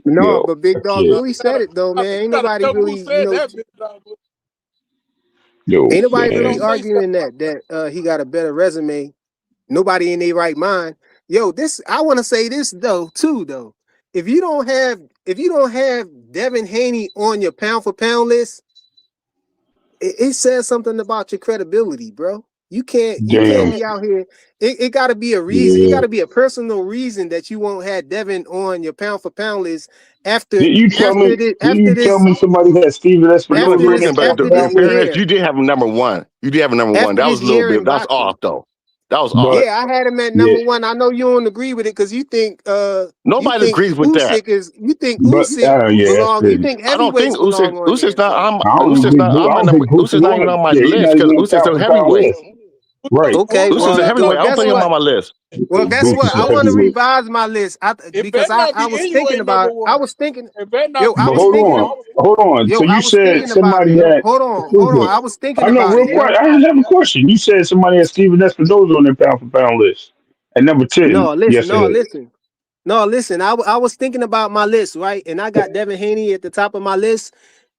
no, yo, but Big that Dog kid, really said it though, man. You Ain't gotta nobody tell me who really, said that, big dog. yo, ain't nobody They really don't man. say stuff arguing like that he got a better resume. Nobody in their right mind. Yo, this I want to say this too though. If you don't have Devin Haney on your pound for pound list, it says something about your credibility, bro. You can't Damn. be out here. It got to be a reason. It got Yeah. to be a personal reason that you won't have Devin on your pound for pound list after Did you tell me? Did after you tell this me somebody had Steven You after Espinosa on this their agreeing, but pound for after in this pound list? fairness, year you did have him number one. You did have him number one. after That was this a little year in bit. That's boxing. off though. That was But off. Yeah, I had him at yeah, number one. I know you don't agree with it because you Nobody think agrees with that. but yeah, that's You crazy. think I don't think heavyweights belong on Usyk's there. not So on. I don't Usyk's think not on I my don't number. think Boots Usyk's is not on even it. on my Yeah, he's list not because even on Usyk's pound a for pound heavyweight. list. Right. okay, Usyk's a well heavyweight. I don't guess put him what? on my list. Well, guess Boots what? is a I want to heavyweight. revise my list. it Because better not I be was thinking anyway about number it. I one. was thinking, It better not yo, be I But was hold anyway. thinking, on, hold on. So yo, I you was said thinking about it, somebody yo. had Hold on. who's I it? was thinking I know, about real it, quick. yo. I just have a question. You said somebody had Steven Espinosa on their pound for pound list at number 10 No, listen, no, yesterday. listen. No, listen. I was thinking about my list, right? And I got Devin Haney at the top of my list.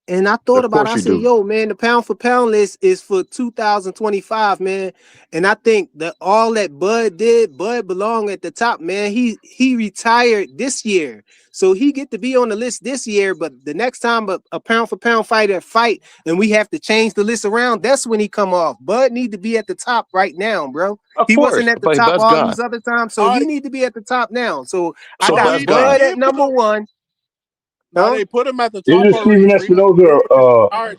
And I thought Of about it. course I you said, do. yo, man, the pound for pound list is for 2025, man. And I think that all that Bud did, Bud belonged at the top, man. He retired this year. So he get to be on the list this year. But the next time a pound for pound fighter fight and we have to change the list around, that's when he come off. Bud need to be at the top right now, bro. Of He wasn't course, at the but top Bud's all gone. these other times. So All he right, need to be at the top now. So I So no, got Bud's he did. gone. He Bud at did put number him. one. No, Huh? they put him at the top Isn't already. Steven So he was Espinosa retired.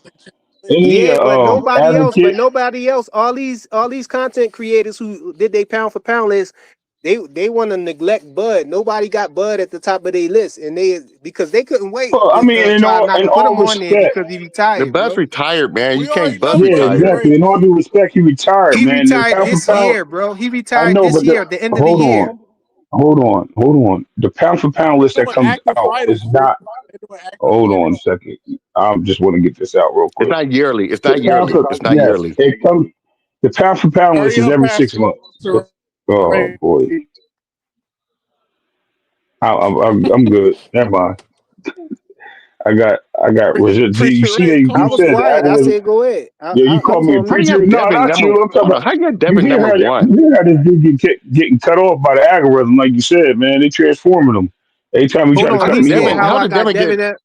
any Yeah, but advocate? nobody else, all these content creators who did they pound for pound list, they want to neglect Bud. Nobody got Bud at the top of their list, and because they couldn't wait Well, I to mean, try not in to put all him on there respect, because he The retired, Bud's bro. retired, man. You We already can't. Bud's know yeah, he retired. exactly. retired, In all man. due respect, he retired, He man. The retired pound for this pound, year, bro. He I retired know, this but year at the end of the hold year. on, hold on. The pound for pound list that Doing comes active out is fighters. not. They doing active Hold on fighters. a second. I just want to get this out real It's quick. not yearly. It's The not pound yearly. for It's not yes, yearly. it comes. The pound for pound list Hurry is up, every six Pastor months. Oh Ray. boy, I'm good. Never mind. I got you Preacher see Ray, that come I you was on, said the quiet. I algorithm. said, go ahead. Yeah, you I called was me a on How mute. you preacher. have No, Devin not number? you. I'm talking Hold on. about. How you have You Devin hear number how one? you hear how this dude getting cut off by the algorithm, like you said, man. They transforming them. Every time we Hold try to on. cut He me said off. how How I did got Devin get? Devin at.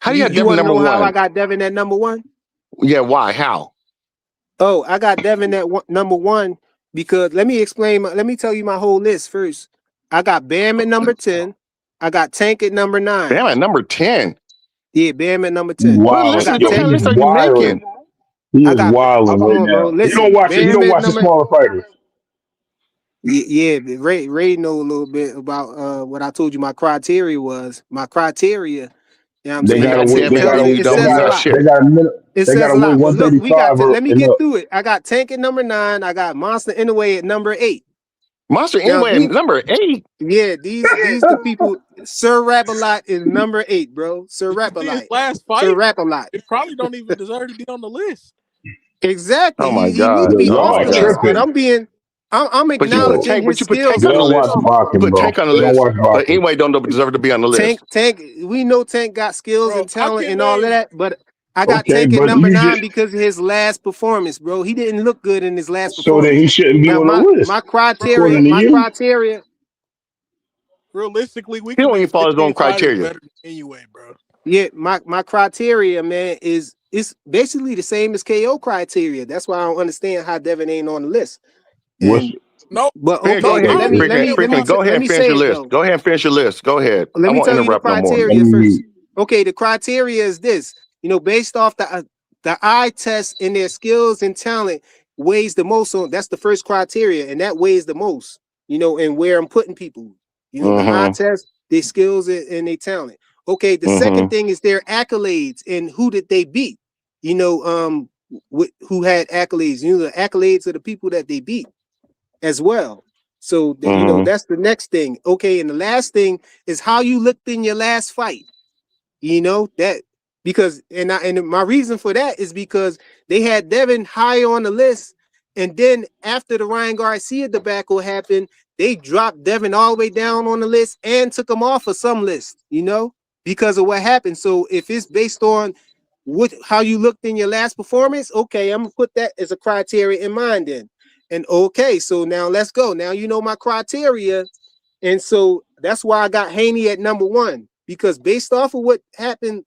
How do you have You Devin want to number know how I one? got Devin at number one? Yeah. Why? How? Oh, I got Devin at number one because let me explain. Let me tell you my whole list first. I got Bam at number 10. I got Tank at number Damn, 9. at number 10. Yeah, Bam at number He's 10. What I list? wilding, got yo. What kind of Tank. He's list are you wilding. making? He I is got. wilding Hold right on, bro. now. You don't Listen, watch it. You Bam don't at watch the number. smaller fighters. Yeah, Ray know a little bit about what I told you. My criteria was my criteria. You know what I'm They saying? gotta You got win. It They Devin, tells gotta. and you. you It They don't says a gotta. lot. They shit. gotta. It They says gotta a win lot. But look, we got 135 to let me and get up. through it. I got Tank at number 9. I got Monster Anyway at number 8. Monster Now anyway, these. number 8. Yeah, these the people. Sir Rap-A-Lot is number 8, bro. Sir Did you see his Rap-A-Lot. last Sir fight? Rap-A-Lot. It probably don't even deserve to be on the list. Exactly. Oh my He need god. to Yo, be Oh y'all off my are the god. list. But tripping. I'm But you put Yo, acknowledging Tank. But his you put skill Tank they on the set, don't bro. watch list. You boxing, put bro. Tank on the They don't list. watch But boxing. anyway, don't deserve to be on the list. Tank. We know Tank got skills Bro, and I talent can and all of name that. But I got Okay, Tank at but number you 9 just because of his last performance, bro. He didn't look good in his last so that he performance. shouldn't be Now on the my list, bro, criteria, according to my you. criteria. realistically, we He can don't name even follow his own 15 fighters criteria. better than anyway, bro. Yeah, my criteria, man, is it's basically the same as KO criteria. That's why I don't understand how Devin ain't on the list. What's And No, but Go okay, no, but ahead, I freaking, understand why. go ahead let and me finish say your it list. though. Go ahead and finish your list. Go ahead. Let I me won't tell you the interrupt no more. let criteria first. me Okay, the criteria is this. Based off the eye test and their skills and talent weighs the most on. That's the first criteria, and that weighs the most. And where I'm putting people. The eye Mm-hmm. test, their skills and their talent. Okay, the second Mm-hmm. thing is their accolades and who did they beat. Who had accolades. The accolades of the people that they beat as well. So Mm-hmm. that's the next thing. Okay, and the last thing is how you looked in your last fight. That because and my reason for that is because they had Devin high on the list, and then after the Ryan Garcia debacle happened, they dropped Devin all the way down on the list and took him off of some list, because of what happened. So if it's based on how you looked in your last performance, okay, I'm gonna put that as a criteria in mind then. And okay, so now let's go. Now my criteria. And so that's why I got Haney at number one, because based off of what happened,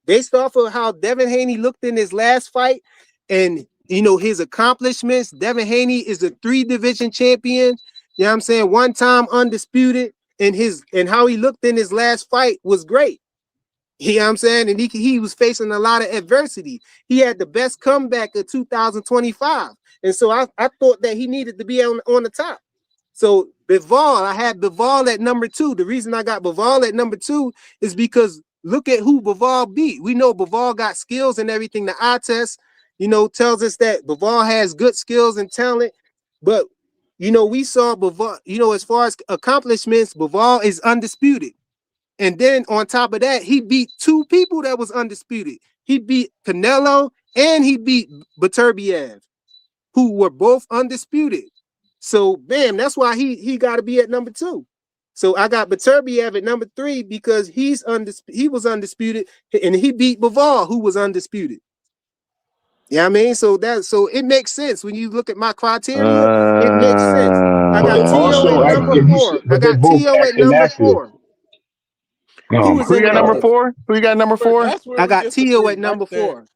based off of how Devin Haney looked in his last fight and his accomplishments, Devin Haney is a 3-division champion. You know what I'm saying? One time undisputed, and how he looked in his last fight was great. You know what I'm saying? And he was facing a lot of adversity. He had the best comeback of 2025. And so I thought that he needed to be on the top. So Bivol, I had Bivol at number 2. The reason I got Bivol at number 2 is because look at who Bivol beat. We know Bivol got skills and everything. The eye test, tells us that Bivol has good skills and talent. But, we saw Bivol, as far as accomplishments, Bivol is undisputed. And then on top of that, he beat 2 people that was undisputed. He beat Canelo and he beat Beterbiev, who were both undisputed. So, bam, that's why he got to be at number 2. So I got Beterbiev at number 3 because he was undisputed, and he beat Bivol, who was undisputed. Yeah, I mean, so it makes sense when you look at my criteria. It makes sense. I but got they T.O. also at act number if you 4. I but they got both T.O. at act number inactive. 4. Who Oh was my Who you in got there number god. then? 4? Who you got number 4? That's where I we got T.O. disagree at right number there. 4.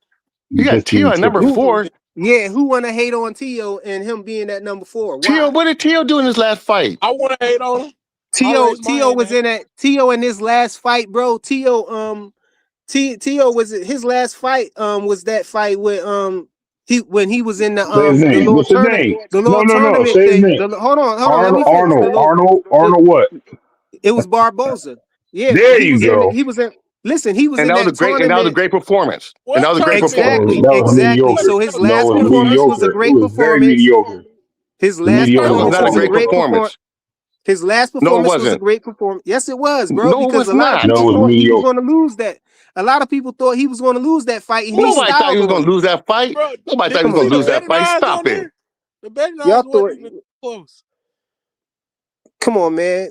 You got This Tio nigga at number tripping. Who? 4. Yeah, who want to hate on T.O. and him being at number 4? Tio, Why? what did Tio do in his last fight? I want to hate on him. I T.O. raised my T.O. hand was at. in that T.O. in his last fight, bro. T.O. was his last fight. Was that fight with when he was in Say his the name. little What's his tournament, name? the No, little no, no. tournament Say his thing. name. Hold on, let Arnold, me finish. Arnold what? It was Barboza. Yeah, There you go. he was in. Listen, he was And in that was a that great and that was a tournament. great performance. And that What was a great tournament? That performance. Exactly, was exactly. mediocre. So his No, it last was What performance was a mediocre. It great was very performance. mediocre. His last That Mediocre was performance not a was a great great performance. performance. performance. His last No, it performance was a wasn't. great performance. Yes, it was, bro. No, it Because was a lot of not. people No, it was thought he was mediocre. going to lose that. A lot of people thought he was going to lose that fight, and he Nobody thought he styled was on gonna him. lose that fight. Bro, Nobody thought he did was Come you gonna see on, the lose man. that betting fight. odds Stop on it. there? The betting Y'all odds wasn't thought. even close. Come on, man.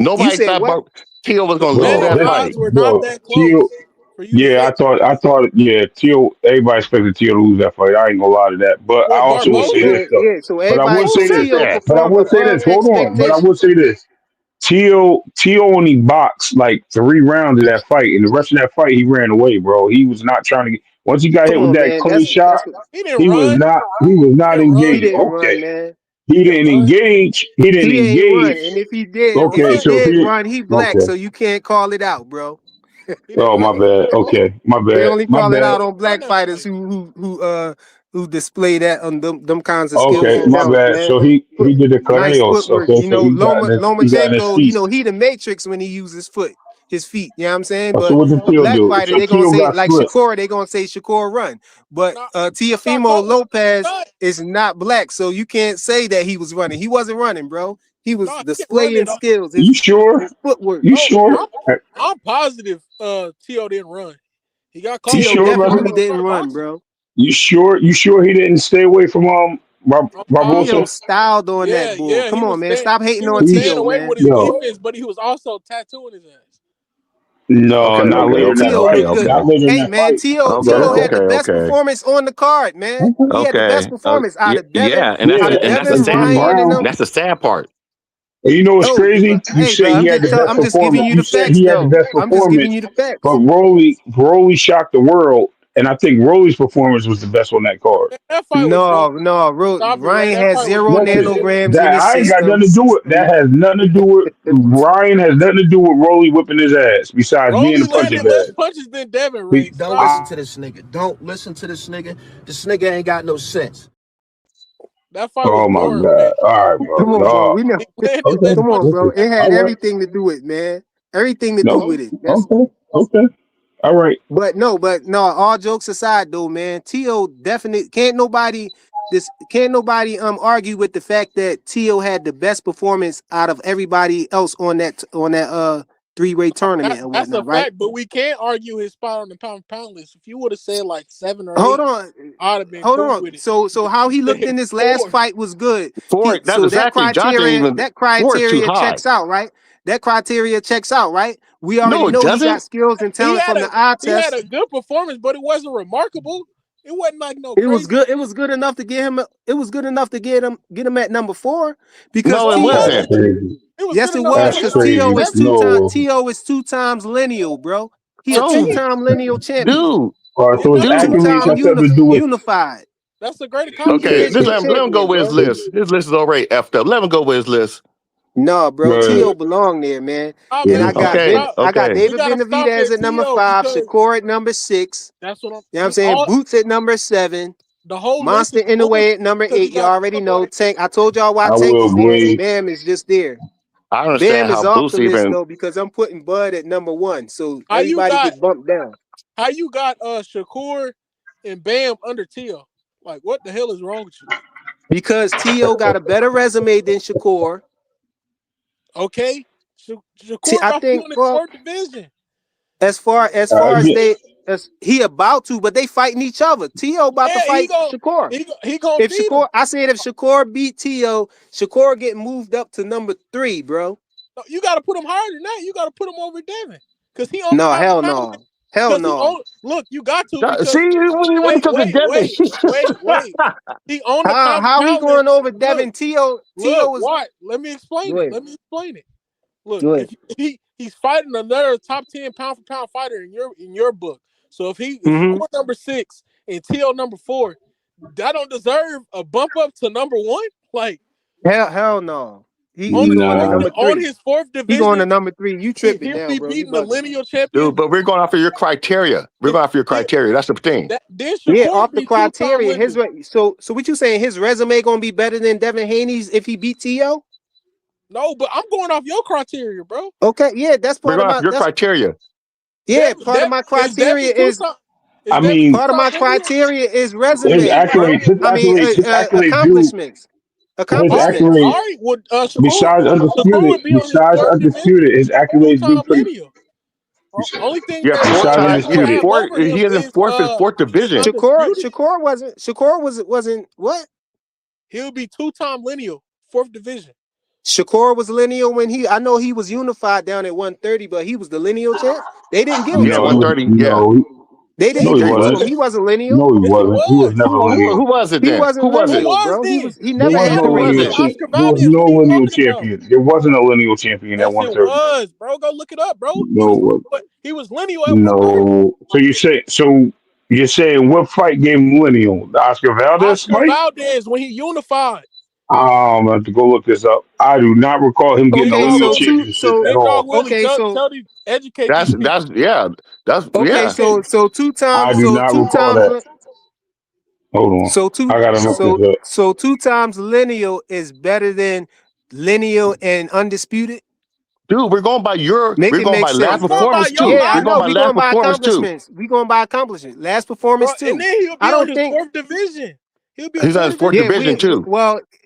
You Nobody said thought what? Tio was The gonna lose Bro, betting that this odds fight. were not bro, that Teal. close for you to Yeah, say. yeah, Teal. Everybody expected Teal to lose that fight. I ain't gonna lie to that. But I What, also would Yeah, say Barboza? this man. though. Yeah. So But I everybody. would Who So say said this. Tio that? But I performed would say above this. Hold on. But I expectation. would say this. Teal only boxed like 3 rounds of that fight, and the rest of that fight he ran away, bro. He was not trying to get. Once he got Come hit with on, that man. clean shot, That's what He didn't he was run. not. He was He not didn't run. he engaged. didn't Okay, run, man. he He didn't didn't run. engage. He didn't He ain't run, engage. and He didn't if Okay, he run. so did he. run, he black, Okay. so you can't call it out, bro. He didn't Oh, my run. bad. Okay, my They bad. only My call it He bad. out didn't on run black that fighters fight. who display that on them kinds of skills Okay, and my talents, bad. man. So he did the Nice Canel's. footwork. Okay, so he got in his Lomachenko, feet. he the matrix when he uses his feet. You know what I'm saying? Oh, so But what did a Teal black do? fighter, So they're gonna Teal say got like slipped. Shakur, they're gonna say Shakur run. But No, I'm not Teofimo talking about Lopez cut. is not black, so you can't say that he was running. He wasn't running, bro. He was No, he didn't run displaying it all. skills, You sure? his footwork. You No, sure? I'm positive T.O. didn't run. He got You caught T.O. sure, he got brother? definitely caught didn't trying to run, box him. bro. You sure? You sure he didn't stay away from I'm T.O. Barbosa? positive. styled on Yeah, that bull. yeah, Come on, man. Stop he hating on was You staying sh- T.O., away man. with his no, defense, but he was also tattooing his ass. no, Okay, not okay, later Man, in okay, that T.O. okay, fight. looked good. okay. Not later in Hey, that man, fight. Okay, T.O. had okay, the best okay. performance on the card, man. He had the best Okay. performance Yeah, Yeah, and that's the Devin, and sad then part. Ryan, and now, them. That's the sad part. and you know what's No, crazy? You hey, say bro, he had the best I'm just giving performance. you You the said facts, he had the though. best I'm just giving performance, you the but facts. Broly shocked the world and I think Rolly's performance was the best on that card. That fight was dog. No, Stop it, Ray. Ryan That had fight was 0 dog Listen, shit. nanograms in that his I ain't got system. nothing to do with that. Has nothing to do with Ryan. Has nothing to do with Rolly whipping his ass. Besides being Rolly a punching landed less bag. punches than Devin, He, Ray. Don't Stop listen it. to this nigga. Don't listen to this nigga. This nigga ain't got no sense. That fight was oh my boring, man. god! All right, bro. Come on, bro. No. We know. He landed Okay. less Come on, punches bro. Listen. than It Devin. had All right. everything to do with, man. Everything to do No. with it. Okay. Okay. All right. But no. All jokes aside, though, man, T.O. definitely can't nobody argue with the fact that T.O. had the best performance out of everybody else on that 3-way tournament and That's a whatnot, right? fact, but we can't argue his spot on the pound for pound list. If you would have said like 7 or Hold 8, on. I'd have been Hold cool on. with it. So how he You looked said in this last 4. fight was good. Four. That's So that exactly. Jonathan even four is too criteria high. checks out, right? That criteria checks out, right? We already No, it know he got doesn't. skills and He talent had from a the eye he had test. a good performance, but it wasn't remarkable. It wasn't like no It was crazy. good. It was good enough to get him. It was good enough to get him at number 4 because No, it No, it That's T.O. wasn't. wasn't. crazy. It was Yes, good it enough to was That's put because him at crazy. 7. No. T.O. is 2 times lineal, bro. He a So, Okay. 2-time lineal champion. dude, All right. Yeah, So his that's a great dude. accolades have something to accomplishment. do with. Unified. That's a great He Okay, accomplishment. can't just be a let him go champion, with his bro. list. His list is already effed up. Let him go with his list. No, bro. Right. T.O. belong there, man. Stop And Yeah. I it. We got gotta Okay, stop. I got okay. We David gotta stop Benavidez at at number TO 5, because Shakur at number 6. that's what I'm. You know what I'm saying? Boots at number 7. The whole list Monster is in the way bullshit at number because 8. you You got already know. Tank. I told y'all why I Tank will is there, and agree. Bam is just there. I don't Bam understand is how off the Boots list even. though because I'm putting Bud at number 1, so how you everybody got get bumped down. Shakur and Bam under Tio. Like what the hell is wrong with you? Because T.O. got a better resume than Shakur. Okay, Shakur I about to be think, on his well, 4th division. as far as Again, he about to, but they fighting each other. T.O. about to Yeah, fight Shakur. he gonna If beat him. Shakur, I said if Shakur beat T.O., Shakur getting moved up to number 3, bro. No, you got to put him higher than that. You got to put him over Devin because he on the No, pound for hell pound. no. Hell Because he no. on. Look, you got to See, because you went wait, to the wait, Devin. wait, wait, wait. He on the pound for How he pound list. going over Look, Devin? T.O. look, is what? Let me explain go it. ahead. Let me explain it. Look, Go if ahead. he's fighting another top 10 pound for pound fighter in your book. So if Mm-hmm. Shakur number 6 and T.O. number 4, that don't deserve a bump up to number 1. Like Hell no. He on his going to fourth nah. number on 3. his fourth He going division, to number 3. You tripping he'll now, be bro. You beating the bugging. lineal Dude, champion. but we're going off of your criteria. We're going off your Then, criteria. That's the thing. then Yeah, Shakur off the be 2-time criteria. lineal. So what you saying? His resume gonna be better than Devin Haney's if he beat T.O.? No, but I'm going off your criteria, bro. Okay, yeah, that's We're part of going off my your criteria. part of my criteria Devin is 2-time? Is I Devin mean, part of 2-time my lineal? criteria is his resume, bro. accolades, his I mean, accolades, his accolades do. accomplishments, His All right, accolades, all right. Would besides Shakur undisputed, would be on his fourth division, his accolades do 2-time pretty. lineal. Only thing Yeah, that four Besides time. He he'll has undisputed, have four. over He him in his fourth is division. undisputed. Shakur wasn't what? He'll be 2-time lineal, 4th division. Shakur was lineal when I know he was unified down at 130, but he was the lineal champ. They didn't give him Yeah, to no, him. 130. Yeah. no, They Yeah, didn't no, he give it he to him. wasn't. He was. wasn't lineal. No, he Yes, he wasn't. He was was. never lineal. Who was it He then? wasn't Who was Who it? lineal, was bro. then? He There never He was had had no the to be lineal with rematch. champion. Oscar There was Valdez. no What are you lineal talking about? champion. There wasn't a lineal champion at Yes, it 130. was, bro. Go look it up, bro. No, He was lineal at 130. no. So you're saying what fight gave him lineal? The Oscar Valdez Oscar fight? Valdez when he unified. I have to go look this up. I do not recall him getting a Big Okay, dog lineal Willie. championship at Big dog all. Willie. Educate these people. Yeah. That's Okay, yeah. Educate. so two I times, do not recall that. Hold on. I gotta look this up. so 2 times lineal is better than lineal and undisputed. Dude, Make we're it going make by last I'm sense, going bro. by performance your too. Yeah, I We're going know. logic, by We last going by performance too. accomplishments. We going by accomplishments. Last bro. performance And too. then he'll I be on don't his think. 4th division. He'll be a He's on 4th his fourth division. Yeah, division too.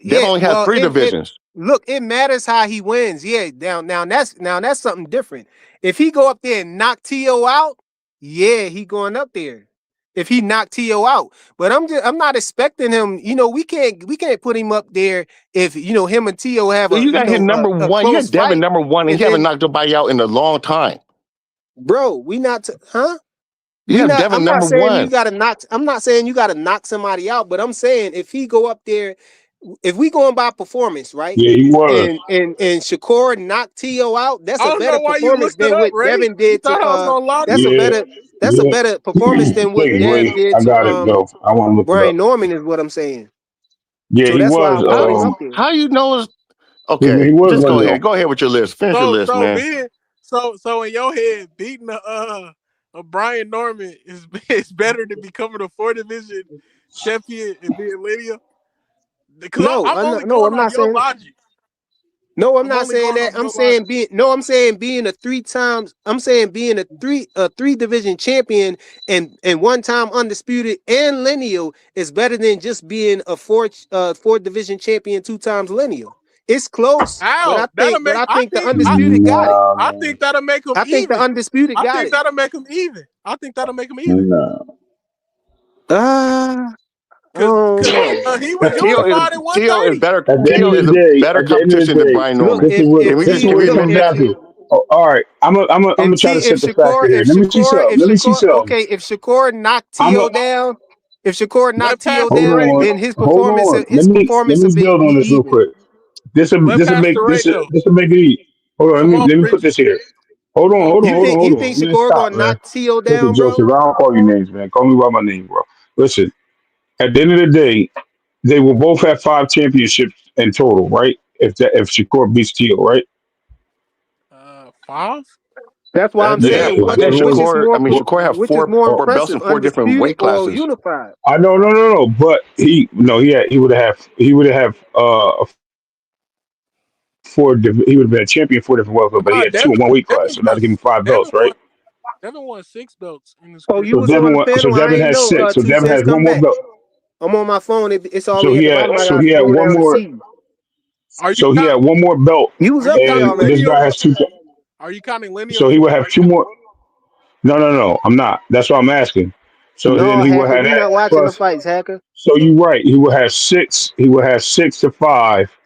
Dev only has three it divisions. look, it matters how he wins. Yeah, now that's something different. If he go up there and knock T.O. out, yeah, he going up there. If he knocked T.O. out. But I'm not expecting him, we can't put him up there if him and T.O. have You got him number a one. You close got Devin fight. number one, and And you haven't then, knocked nobody out in a long time. bro, we not huh? You have Devin I'm not number saying one. I'm not saying you gotta knock somebody out, but I'm saying if he go up there, if we going by performance, right? Yeah, he was. And Shakur knocked T.O. out, that's I a don't better know why you performance looked it than up, what Ray. Devin You did thought I was gonna lie to that's a you. Yeah. better That's a better performance than what Take it, Dev Ray. did I to got it, though. I want to look it up. Brian Norman is what I'm saying. Yeah, So he that's why I was. would put him up there. How you know it's He okay? was Just go Lineal. ahead. Go ahead with your list. Finish your list, So man. being so in your head, beating a Brian Norman is better than becoming a 4 division champion and being linear. Because No, I'm I'm only not. No, going I'm off not your saying. logic. No, I'm I'm not only saying going that. off your logic. I'm saying being a 3 times. I'm saying being a three division champion and 1 time undisputed and lineal is better than just being a 4 division champion 2 times lineal. It's close, but How? I That'll think but make I think the I undisputed got it. Nah, I man. think that'll make them I think the even. undisputed I got think it. that'll make them even. I think that'll make them even. Nah. I Cause don't know. he was unified at Tio is 130. better. At the end Tio of is the a day, better at the end of the competition than day, Brian Look, Norman. this is what Can we this just is can what we it admit comes that? down to. Oh, all right, I'm try to set the factor here. Let me see something. Let me see something. If Shakur knocked I'm a, T.O. down, if Shakur Let knocked T.O. Pastor hold down, Ray on, then go. hold on. Let his me performance will build be on this real even. quick. This will Let Pastor make Ray go. this will make it easy. Hold on, Come on, let me put preacher. this here. Hold on, Come on, hold on, You preacher. hold on, think hold on. Man, Shakur stop, gonna man. knock T.O. Listen, down, bro? Joseph, I don't call you names, man. Call me by my name, bro. Listen, at the end of the day, they will both have 5 championships in total, right? If Shakur beats Teal, right? 5? That's why I'm Yeah. saying So I think what, Shakur have which is more what, four belts impressive, in 4 different undisputed weight or classes. unified? I know, no. But he would have he would have been a champion 4 different welterweight, but he Nah, had two in one weight class, Devin so that'll give him 5 belts, Devin right? won Devin won 6 belts in his Oh, career. you was on the panel. So I Devin ain't has know. 6. So Two Devin cents has come one more back. belt. I'm on my phone. It's So already at the bottom. I gotta he had scroll one down and more. see. Are you So he had one more belt, You was are you up there and counting this already. guy lineal? has 2. Are you counting lineal? So he would have 2 more. No. I'm not. That's what I'm asking. So then No, he will hacker, have you that not watching the plus. fights, hacker. So you're right. He will have 6. He will have 6 to 5,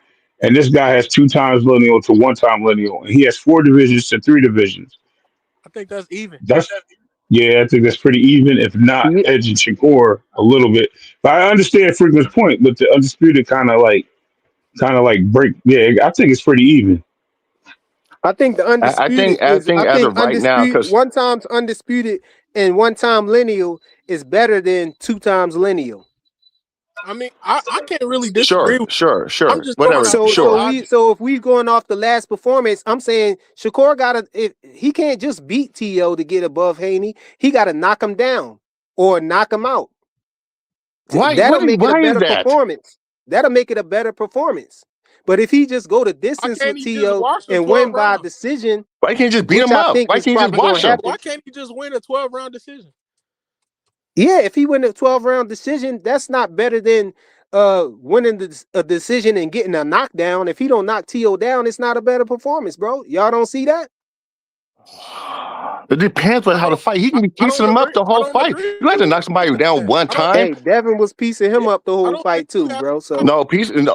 and this guy has 2 times lineal to 1 time lineal, and he has 4 divisions to 3 divisions. I think that's even. That's Yeah, I think that's pretty even, if not Yeah, edging Shakur a little bit. But I understand Freakman's point, but the undisputed kind of like break. Yeah, I think it's pretty even. I think the undisputed I is. think I as think of right now, undisputed because 1 time's undisputed and 1 time lineal is better than 2 times lineal. I mean, I can't really disagree with I'm sure, just going whatever, off your sure. logic. So if we going off the last performance, I'm saying Shakur he can't just beat T.O. to get above Haney. He got to knock him down or knock him out. That'll make it a Why is better that? performance. That'll make it a better performance. But if he just go the Why distance can't with he just T.O. watch the and 12 win by rounds? decision, Why can't you just beat which him I up? think Why is can't you just probably going watch to him? Why happen. can't he just win a 12-round decision? Yeah, if he win a 12-round decision, that's not better than winning a decision and getting a knockdown. If he don't knock T.O. down, it's not a better performance, bro. Y'all don't see that? It depends on I how to don't fight. He can be I piecing don't him up agree. the I whole don't fight. agree You have to knock with somebody down that. one I don't time. Hey, Devin was piecing him yeah, up the I whole don't think fight you too, have bro. So No,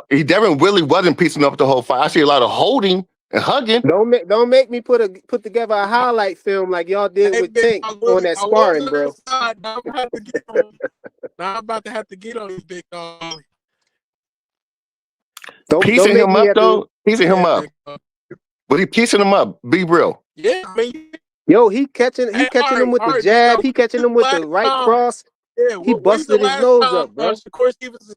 he Devin really wasn't piecing up the whole fight. I see a lot of holding and hugging. don't make me put together a highlight film like y'all did Hey, with big Tank dog, on look, that I was sparring, on that bro. side. Now I'm gonna have to get on. Now I'm about to have to get on you, big dog. Don't Piecing make him me up have to. though. Piecing him Yeah, up. big dog. But he piecing him up. Be real. Yeah, I mean, Yo, he catching hey, him with all the right, big jab. dog. He catching him with the Last right time, cross. yeah, He when's the busted his last nose time up, bro. Shakur Stevenson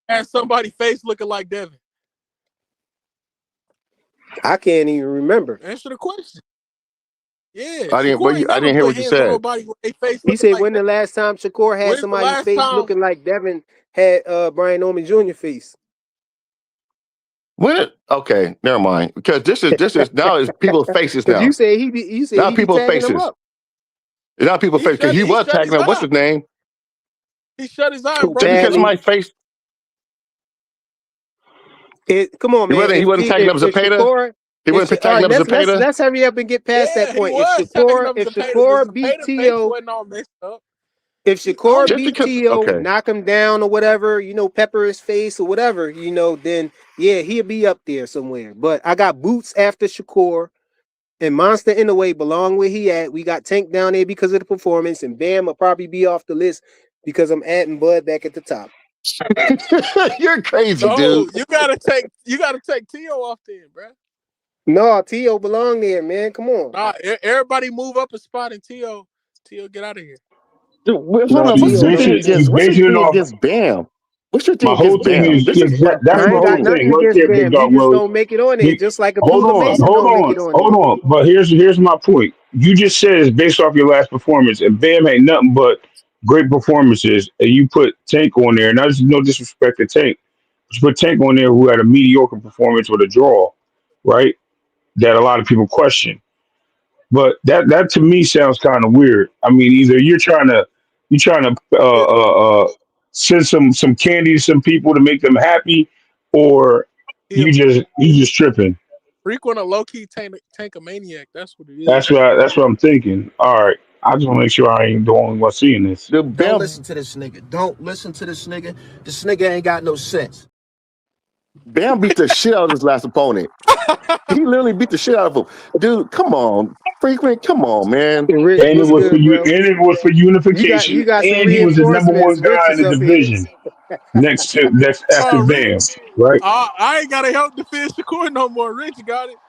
had somebody face looking like Devin? I can't even remember. Answer the question. Yeah, I didn't. Shakur ain't I never didn't hear put what you hands on said. nobody with their face He looking said like when Devin. the last time Shakur had When's the somebody's last face time? looking like Devin had Brian Norman Jr. face. Okay, never mind. Because this is now is people's faces Because now. you said Now he be people's tagging him faces. up. Now people's faces because he He was shut tagging his up. What's eye. his name? He shut his eye and Too broke Just his because nose. badly. somebody face Come on, he man. wasn't tagging up If Zapata. Shakur, He wasn't all tagging right, up Zapata. let's hurry up and get past that Yeah, he point. was tagging up If Zapata, but Shakur beat Zapata face T.O., wasn't all messed up. if He Shakur owned it. Just beat because. T.O., Okay. knock him down or whatever, pepper his face or whatever, then yeah, he'll be up there somewhere. But I got Boots after Shakur. And Monster in the way belong where he at. We got Tank down there because of the performance, and Bam will probably be off the list because I'm adding Bud back at the top. You're crazy, dude. No, you gotta take T.O. off then, bro. No, T.O. belong there, man. Come on. Nah, everybody move up a spot in T.O. Till, get out of here. Dude, hold No, on. He's What's T.O. your don't thing basing listen. he's against? What's your basing it thing off. against Bam? What's your thing My whole against thing Bam? is This is like that's I my ain't whole got crazy. nothing thing right against there, Big Bam. He Dog just Willie. don't make it on there, Be- just like Hold Abdullah on, Mason hold don't make on, it on hold there. on. But here's my point. You just said it's based off your last performance, and Bam ain't nothing but great performances, and you put Tank on there. And I just no disrespect to Tank, but you put Tank on there who had a mediocre performance with a draw, right? That a lot of people question. But that to me sounds kind of weird. I mean, either you're trying to send some candy to some people to make them happy, or Till, you just tripping. Frequent a low key tank a maniac. That's what it is. That's what I'm thinking. All right, I just want to make sure I ain't the only one seeing this. The Don't Bam listen to this nigga. Don't listen to this nigga. This nigga ain't got no sense. Bam beat the shit out of his last opponent. He literally beat the shit out of him. Dude, come on. Frequent, come on, man. And Rich, And it what's was for good, you, bro? and it was for You unification, got some and he was the number reinforcements. one Rich guy in is the up here. division next after Bam, Rich, right? I ain't gotta help defend Shakur no more. Rich got it.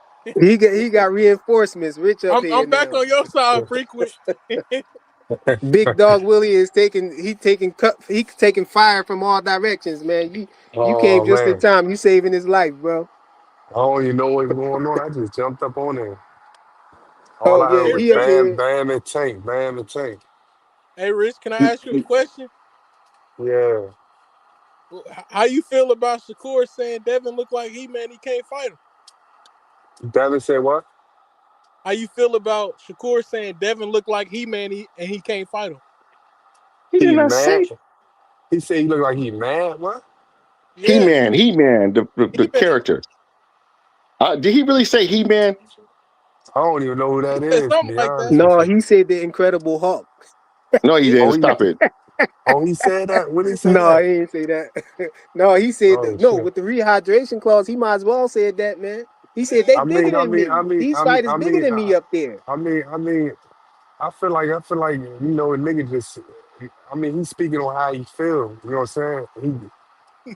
He got reinforcements. Rich up here I'm back now. on your side, Frequent. Big Dog Willie is taking fire from all directions, man. You came Oh just in man, time. You saving his life, bro. I don't even know what's going on. I just jumped up on there. All Oh I heard yeah, Hey, was he up Rich. bam, here. bam, and tank, bam, and tank. Hey, Rich. Can I ask you a question? Yeah, How you feel about Shakur saying Devin look like he man? He can't fight him. Devin said what? How you feel about Shakur saying Devin look like he man and he can't fight him? He did He not mad? say He said he looked like he mad. What? Yeah, He Man, the he man. character. Did he really say He Man? I don't even know who that Yeah, is. To something be like honest that. with No, you. he said the Incredible Hulk. No, he Yeah. Oh, didn't. he, Stop it. oh, he said that. When he say No, that? he didn't say that. No, he said Oh no shit. with the rehydration clause. He might as well said that, man. He said they I bigger mean, I than mean, I me. mean, These I mean, fighters I bigger mean, than me up there. I mean, I feel like you know, a nigga just. I mean, he's speaking on how he feel. You know what I'm saying?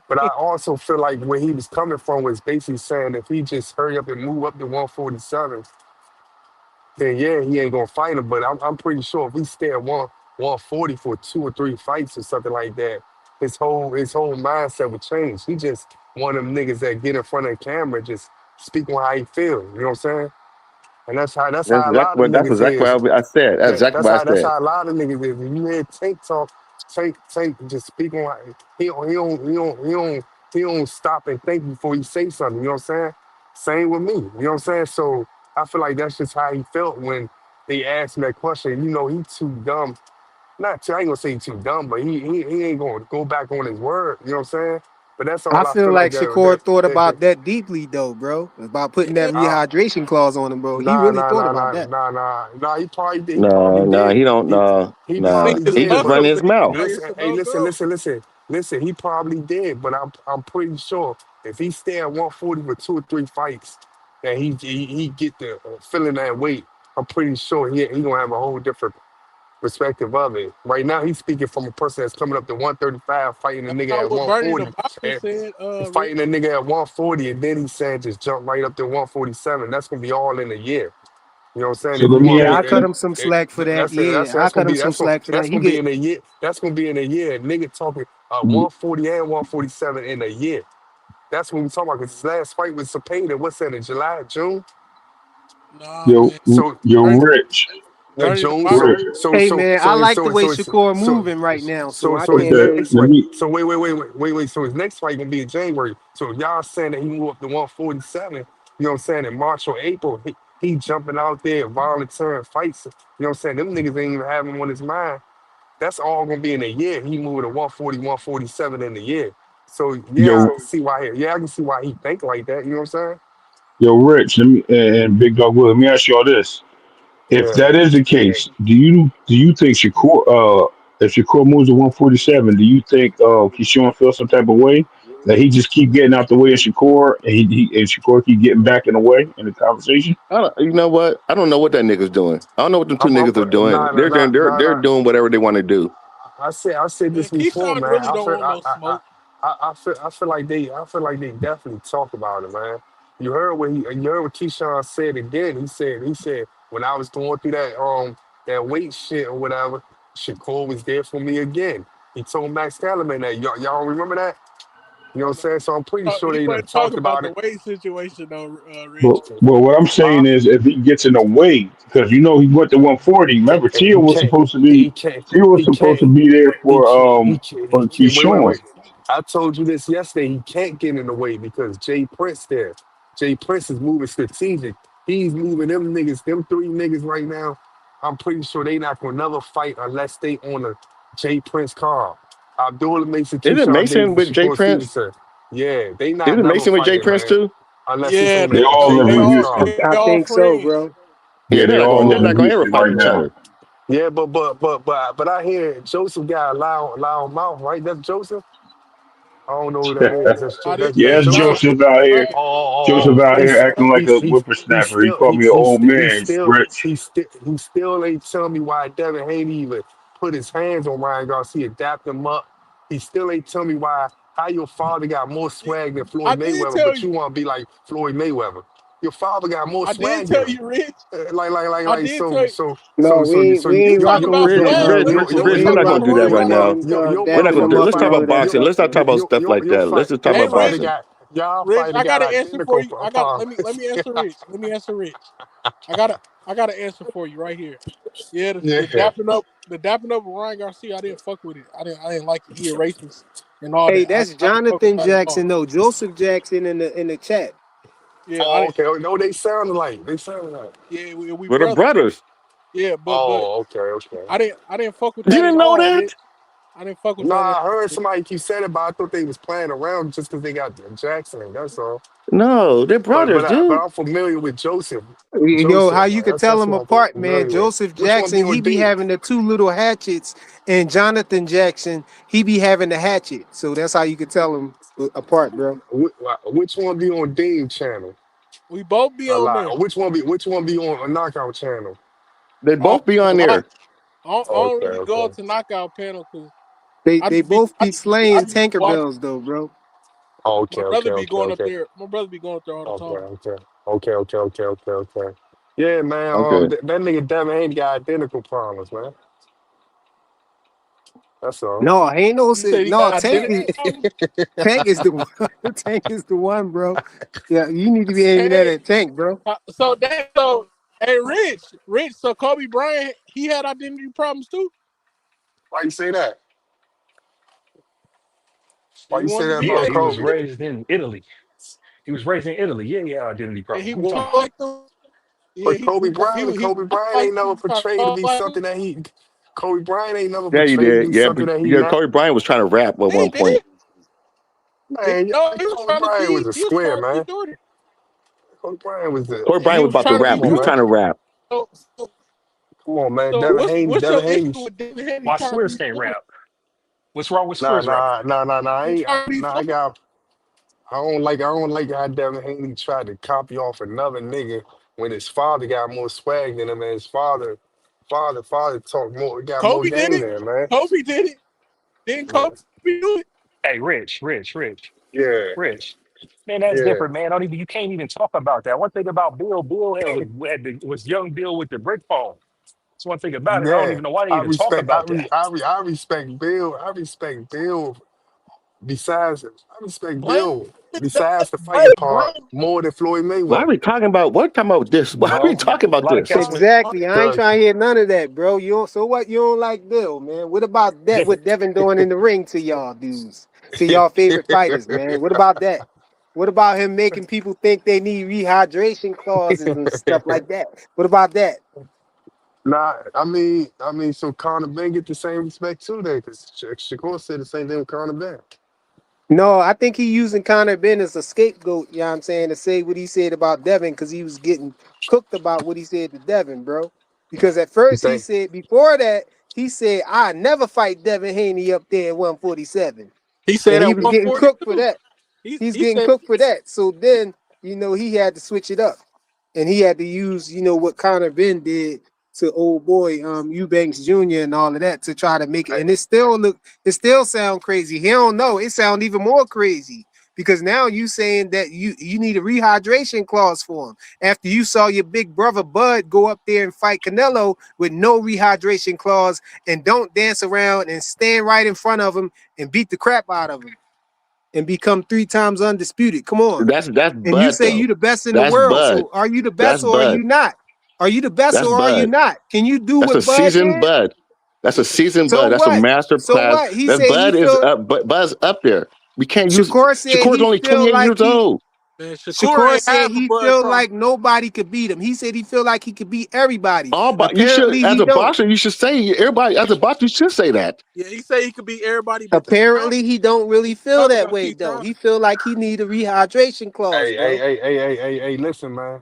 But I also feel like where he was coming from was basically saying if he just hurry up and move up to 147, then yeah, he ain't gonna fight him. But I'm pretty sure if he stay at 140 for 2 or 3 fights or something like that, his whole mindset would change. He just one of them niggas that get in front of the camera, just speak on how he feel. You know what I'm saying? And that's how a lot of That's niggas exactly is. what I said. That's That exactly what I that's said. how a lot of niggas is. When you hear Tank talk, Tank just speak on he don't stop and think before he say something. You know what I'm saying? Same with me. You know what I'm saying? So I feel like that's just how he felt when they asked him that question. You know, he too dumb. Not too, I ain't gonna say he too dumb, but he ain't gonna go back on his word. You know what I'm saying? But that's I all I feel feel like like that Shakur that thought that, that about that deeply though, bro. About putting that Yeah. I, rehydration clause on him, bro. He Nah, really nah, thought nah, about nah, that. nah, nah, nah. He probably did. He probably No, no, did. he don't. He No, he This no. probably nigga's He did. just But muscle, running his man. He mouth. fighting listen, for hey, no goal. listen. He probably did. But I'm pretty sure if he stay at 140 for 2 or 3 fights, and he get the feeling that weight, I'm pretty sure he gonna have a whole different perspective of it. Right now, he's speaking from a person that's coming up to 135, fighting a That's nigga not at what Bernie the 140, Boxer and said, Rich. fighting a nigga at 140, and then he's saying just jump right up to 147. That's gonna be all in a year. You know what I'm saying? So If let you me want Yeah, ask. I to, cut him some slack for that. that's it. Yeah, I That's cut gonna him be some slack for that. that's He gonna be get in a year. That's gonna be in a year. Nigga talking 140 and 147 in a year. That's what we talking about. Cause his last fight was Cepeda. What's that in July, June? Nah, Yo, man. So yo, Bernie, Rich, Bernie the June. Boxer. So Rich. so Hey so man, I so it's like so the it's way so it's Shakur so moving right now, so so I so his can't Okay, say next let fight. me. So wait. So his next fight gonna be in January. So if y'all saying that he moved up to 147, you know what I'm saying, in March or April, he jumping out there volunteering fights. You know what I'm saying? Them niggas ain't even have him on his mind. That's all gonna be in a year. He moved to 140, 147 in a year. So yeah, I Yo, can see why. Yeah, I can see why he think like that. You know what I'm yo, Rich. Let me and Big Dog Will. Let me ask y'all this. If saying? that is the case, do you think Shakur if Shakur moves to 147, do you think Keyshawn feels some type of way that he just keep getting out the way of Shakur and and Shakur keep getting back in the way in the conversation? You know what? I don't know what that nigga's doing. I don't know what them two I'm niggas are doing. nah, nah, nah, nah, They're nah. doing whatever they want to do. I said Man, this before, Keyshawn man. really don't want no smoke. I feel like they definitely talk about it, man. You heard what Keyshawn said again. He said when I was going through that that weight shit or whatever, Shakur was there for me again. He told Max Kellerman that. Y'all remember that? You know what I'm saying? So I'm pretty sure He they done wasn't talking talked about about the it. weight situation though, But Rich. what I'm Huh? saying is, if he gets in the way, because he went to 140. Remember, Tia He was can't. supposed to He be can't. Tia was He supposed to can't. be there He can't. He can't. He for can't. Wait. Keyshawn. I told you this yesterday. He can't get in the way because Jay Prince there. Jay Prince is moving strategic. He's moving them niggas, them three niggas right now. I'm pretty sure they not gonna never fight unless they on a Jay Prince card. Abdullah Mason, Isn't Keyshawn Davis, Mason and with Jay Shakur Prince? Stevenson. Yeah, they not Isn't never Mason with Jay fighting, Prince man, too? unless it's Yeah, on They a all Jay live in Prince Houston. card. they I all think so, friends. bro. Yeah, Yeah, they all they're live not in gonna ever Houston fight right each now. other. Yeah, but I hear Joseph got a loud mouth, right? That's Joseph. I don't know who that is. I did That's Yes, no, Joseph. Joseph out here. Oh, Joseph out here acting like a he's whippersnapper. He still called me an old man, Rich. he still ain't telling me why Devin Haney even put his hands on Ryan Garcia, dapped him up. He still ain't telling me why how your father got more swag than I Floyd did Mayweather, tell but you you. want to be like Floyd Mayweather. Your father got more I did swag than tell him. you, Rich. I Like did tell you. No, we You ain't talking rocking with about them, swag, but we Rich, we're ain't not gonna do rocking that with right them now. man We're not dapping gonna them do it. up Let's and talk all about of that. boxing. Let's not talk about stuff like that. Let's just talk Hey, about fighter Rich. boxing. got y'all Rich, fighter I got got an answer for identical you. I got palm. let me answer Rich. Let me answer Rich. I got an answer for you right here. Yeah, Yeah. the dapping up with Ryan Garcia. I didn't fuck with it. I didn't like it. He a racist and all Hey, that. that's I didn't fuck with Jonathan that at all. Jackson, no, Joseph Jackson in the chat. Yeah, I Oh, didn't. okay. Oh, no, they sound alike. They sound alike. Yeah, we We're the brothers. brothers. Yeah, but Oh, okay, okay. I didn't fuck with You that at didn't know all, that? Rich. I didn't fuck with Nah, that at I heard all. somebody keep saying it, but I thought they was playing around just because they got Jackson. That's all. No, they're brothers, But dude. I'm familiar with Joseph. Yo, how Joseph, you could tell that's them what I'm apart, man? familiar with. Joseph Which one be Jackson, on he be D? having the two little hatchets, and Jonathan Jackson, he be having the hatchet. So that's how you could tell them apart, bro. Which one be on Dean channel? We both be A on lot. there. Which one be on a knockout channel? They I both be don't on know a lot. there. I don't Okay, really go okay. to knockout panel because They both I be slaying just be watching. Tankerbells though, bro. Okay, My brother okay, be okay, going up okay. there. My brother be going up there all the Okay, time. okay. Okay. Yeah, man. Okay. That nigga Devin Haney got identical problems, man. That's all. No, ain't no You said he no got Tank identity is problems. Tank is the one. Tank is the one, bro. Yeah, you need to be aiming at Hey, that Tank, bro. hey, Rich. So Kobe Bryant, he had identity problems too. Why you say that? Why He you say wanted to that be about Yeah, like he them was Kobe? niggas, raised in Italy. He was raised in Italy. Yeah, yeah, identity and problem. he Who you talking wanted about? like them. Yeah, But Kobe he Bryant like ain't never trying to portrayed to talk be like them. something that he. Kobe Bryant ain't never Yeah, you portrayed to did. be Yeah, something but that he yeah, not. Kobe Bryant was trying to rap at Yeah, he one point. did. Man, No, he was Kobe trying to Bryant was be. a He was square, trying to be man. Jordan, Kobe Bryant was the. Kobe and Bryant he was was about to trying to Come be rap. He on, was man. trying Jordan. to rap. So, Come on, man. so Devin what's Haney. what's Devin your Haney. issue with Devin Haney Why trying to Swiss be can't Jordan? rap? What's wrong with Nah, Swiss rapping? nah, nah, nah, nah. He trying to be Nah, Floyd. I don't like how Devin Haney tried to copy off another nigga when his father got more swag than him, and his father talked more, got more Kobe did game it. than him, man. Kobe did it. Didn't Yeah, Kobe do it? Hey, yeah, Rich. Man, that's yeah. different, man. Don't even you can't even talk about that. One thing about Bill was young Bill with the brick phone. That's one thing about it. I don't Yeah. even know why they I even talk respect, I, about re, that. I, re, I respect Bill. I respect Bill. Besides, I respect Blame Bill. Besides the fighting part, blame more than Floyd Why are Mayweather. we talking about what? Talking about this? Why are we Well, talking a about lot of this? cats went. Exactly. I ain't Cause trying to hear none of that, bro. You don't, so what? You don't like Bill, man. What about that? What Devin doing in the ring to y'all dudes, to y'all favorite fighters, man? What about that? What about him making people think they need rehydration clauses and stuff like that? What about that? nah, so Conor Ben get the same respect too, then, because Shakur said the same thing with Conor Ben. No, I think he using Conor Ben as a scapegoat, you know what I'm saying, to say what he said about Devin because he was getting cooked about what he said to Devin, bro. Because at You first he think? said, before that, he said, I never fight Devin Haney up there at 147. He said And he at was getting cooked for 142. that. He's He getting said cooked for that. So then, he had to switch it up. And he had to use, what Conor Ben did to old boy Eubanks Jr. and all of that to try to make it. And it still sound crazy. He don't know. It sound even more crazy because now you saying that you need a rehydration clause for him after you saw your big brother Bud go up there and fight Canelo with no rehydration clause and don't dance around and stand right in front of him and beat the crap out of him and become 3 times undisputed. Come on. That's And you Bud say though. you the best in the That's world. Bud. So are you the best That's or are you Bud. not? Are you the best That's or are you Bud. not? Can you do That's a what Bud seasoned did? Bud. That's a seasoned So Bud. That's a what? master So class. what? He That said he Bud is feel up. Bud's up there. We can't use. Shakur said Shakur's he only feel 28 like years he old. Man, Shakur Shakur ain't said half a he Bud feel Crawford. like nobody could beat him. He said he feel like he could beat everybody. But you should, Apparently as he a don't. boxer, you should say everybody. As a boxer, you should say that. Yeah, he say he could beat everybody, but the talk, Apparently he don't really feel talk that about way Keith though. Thurman. He feel like he need a rehydration clause, bro. Hey, listen, man.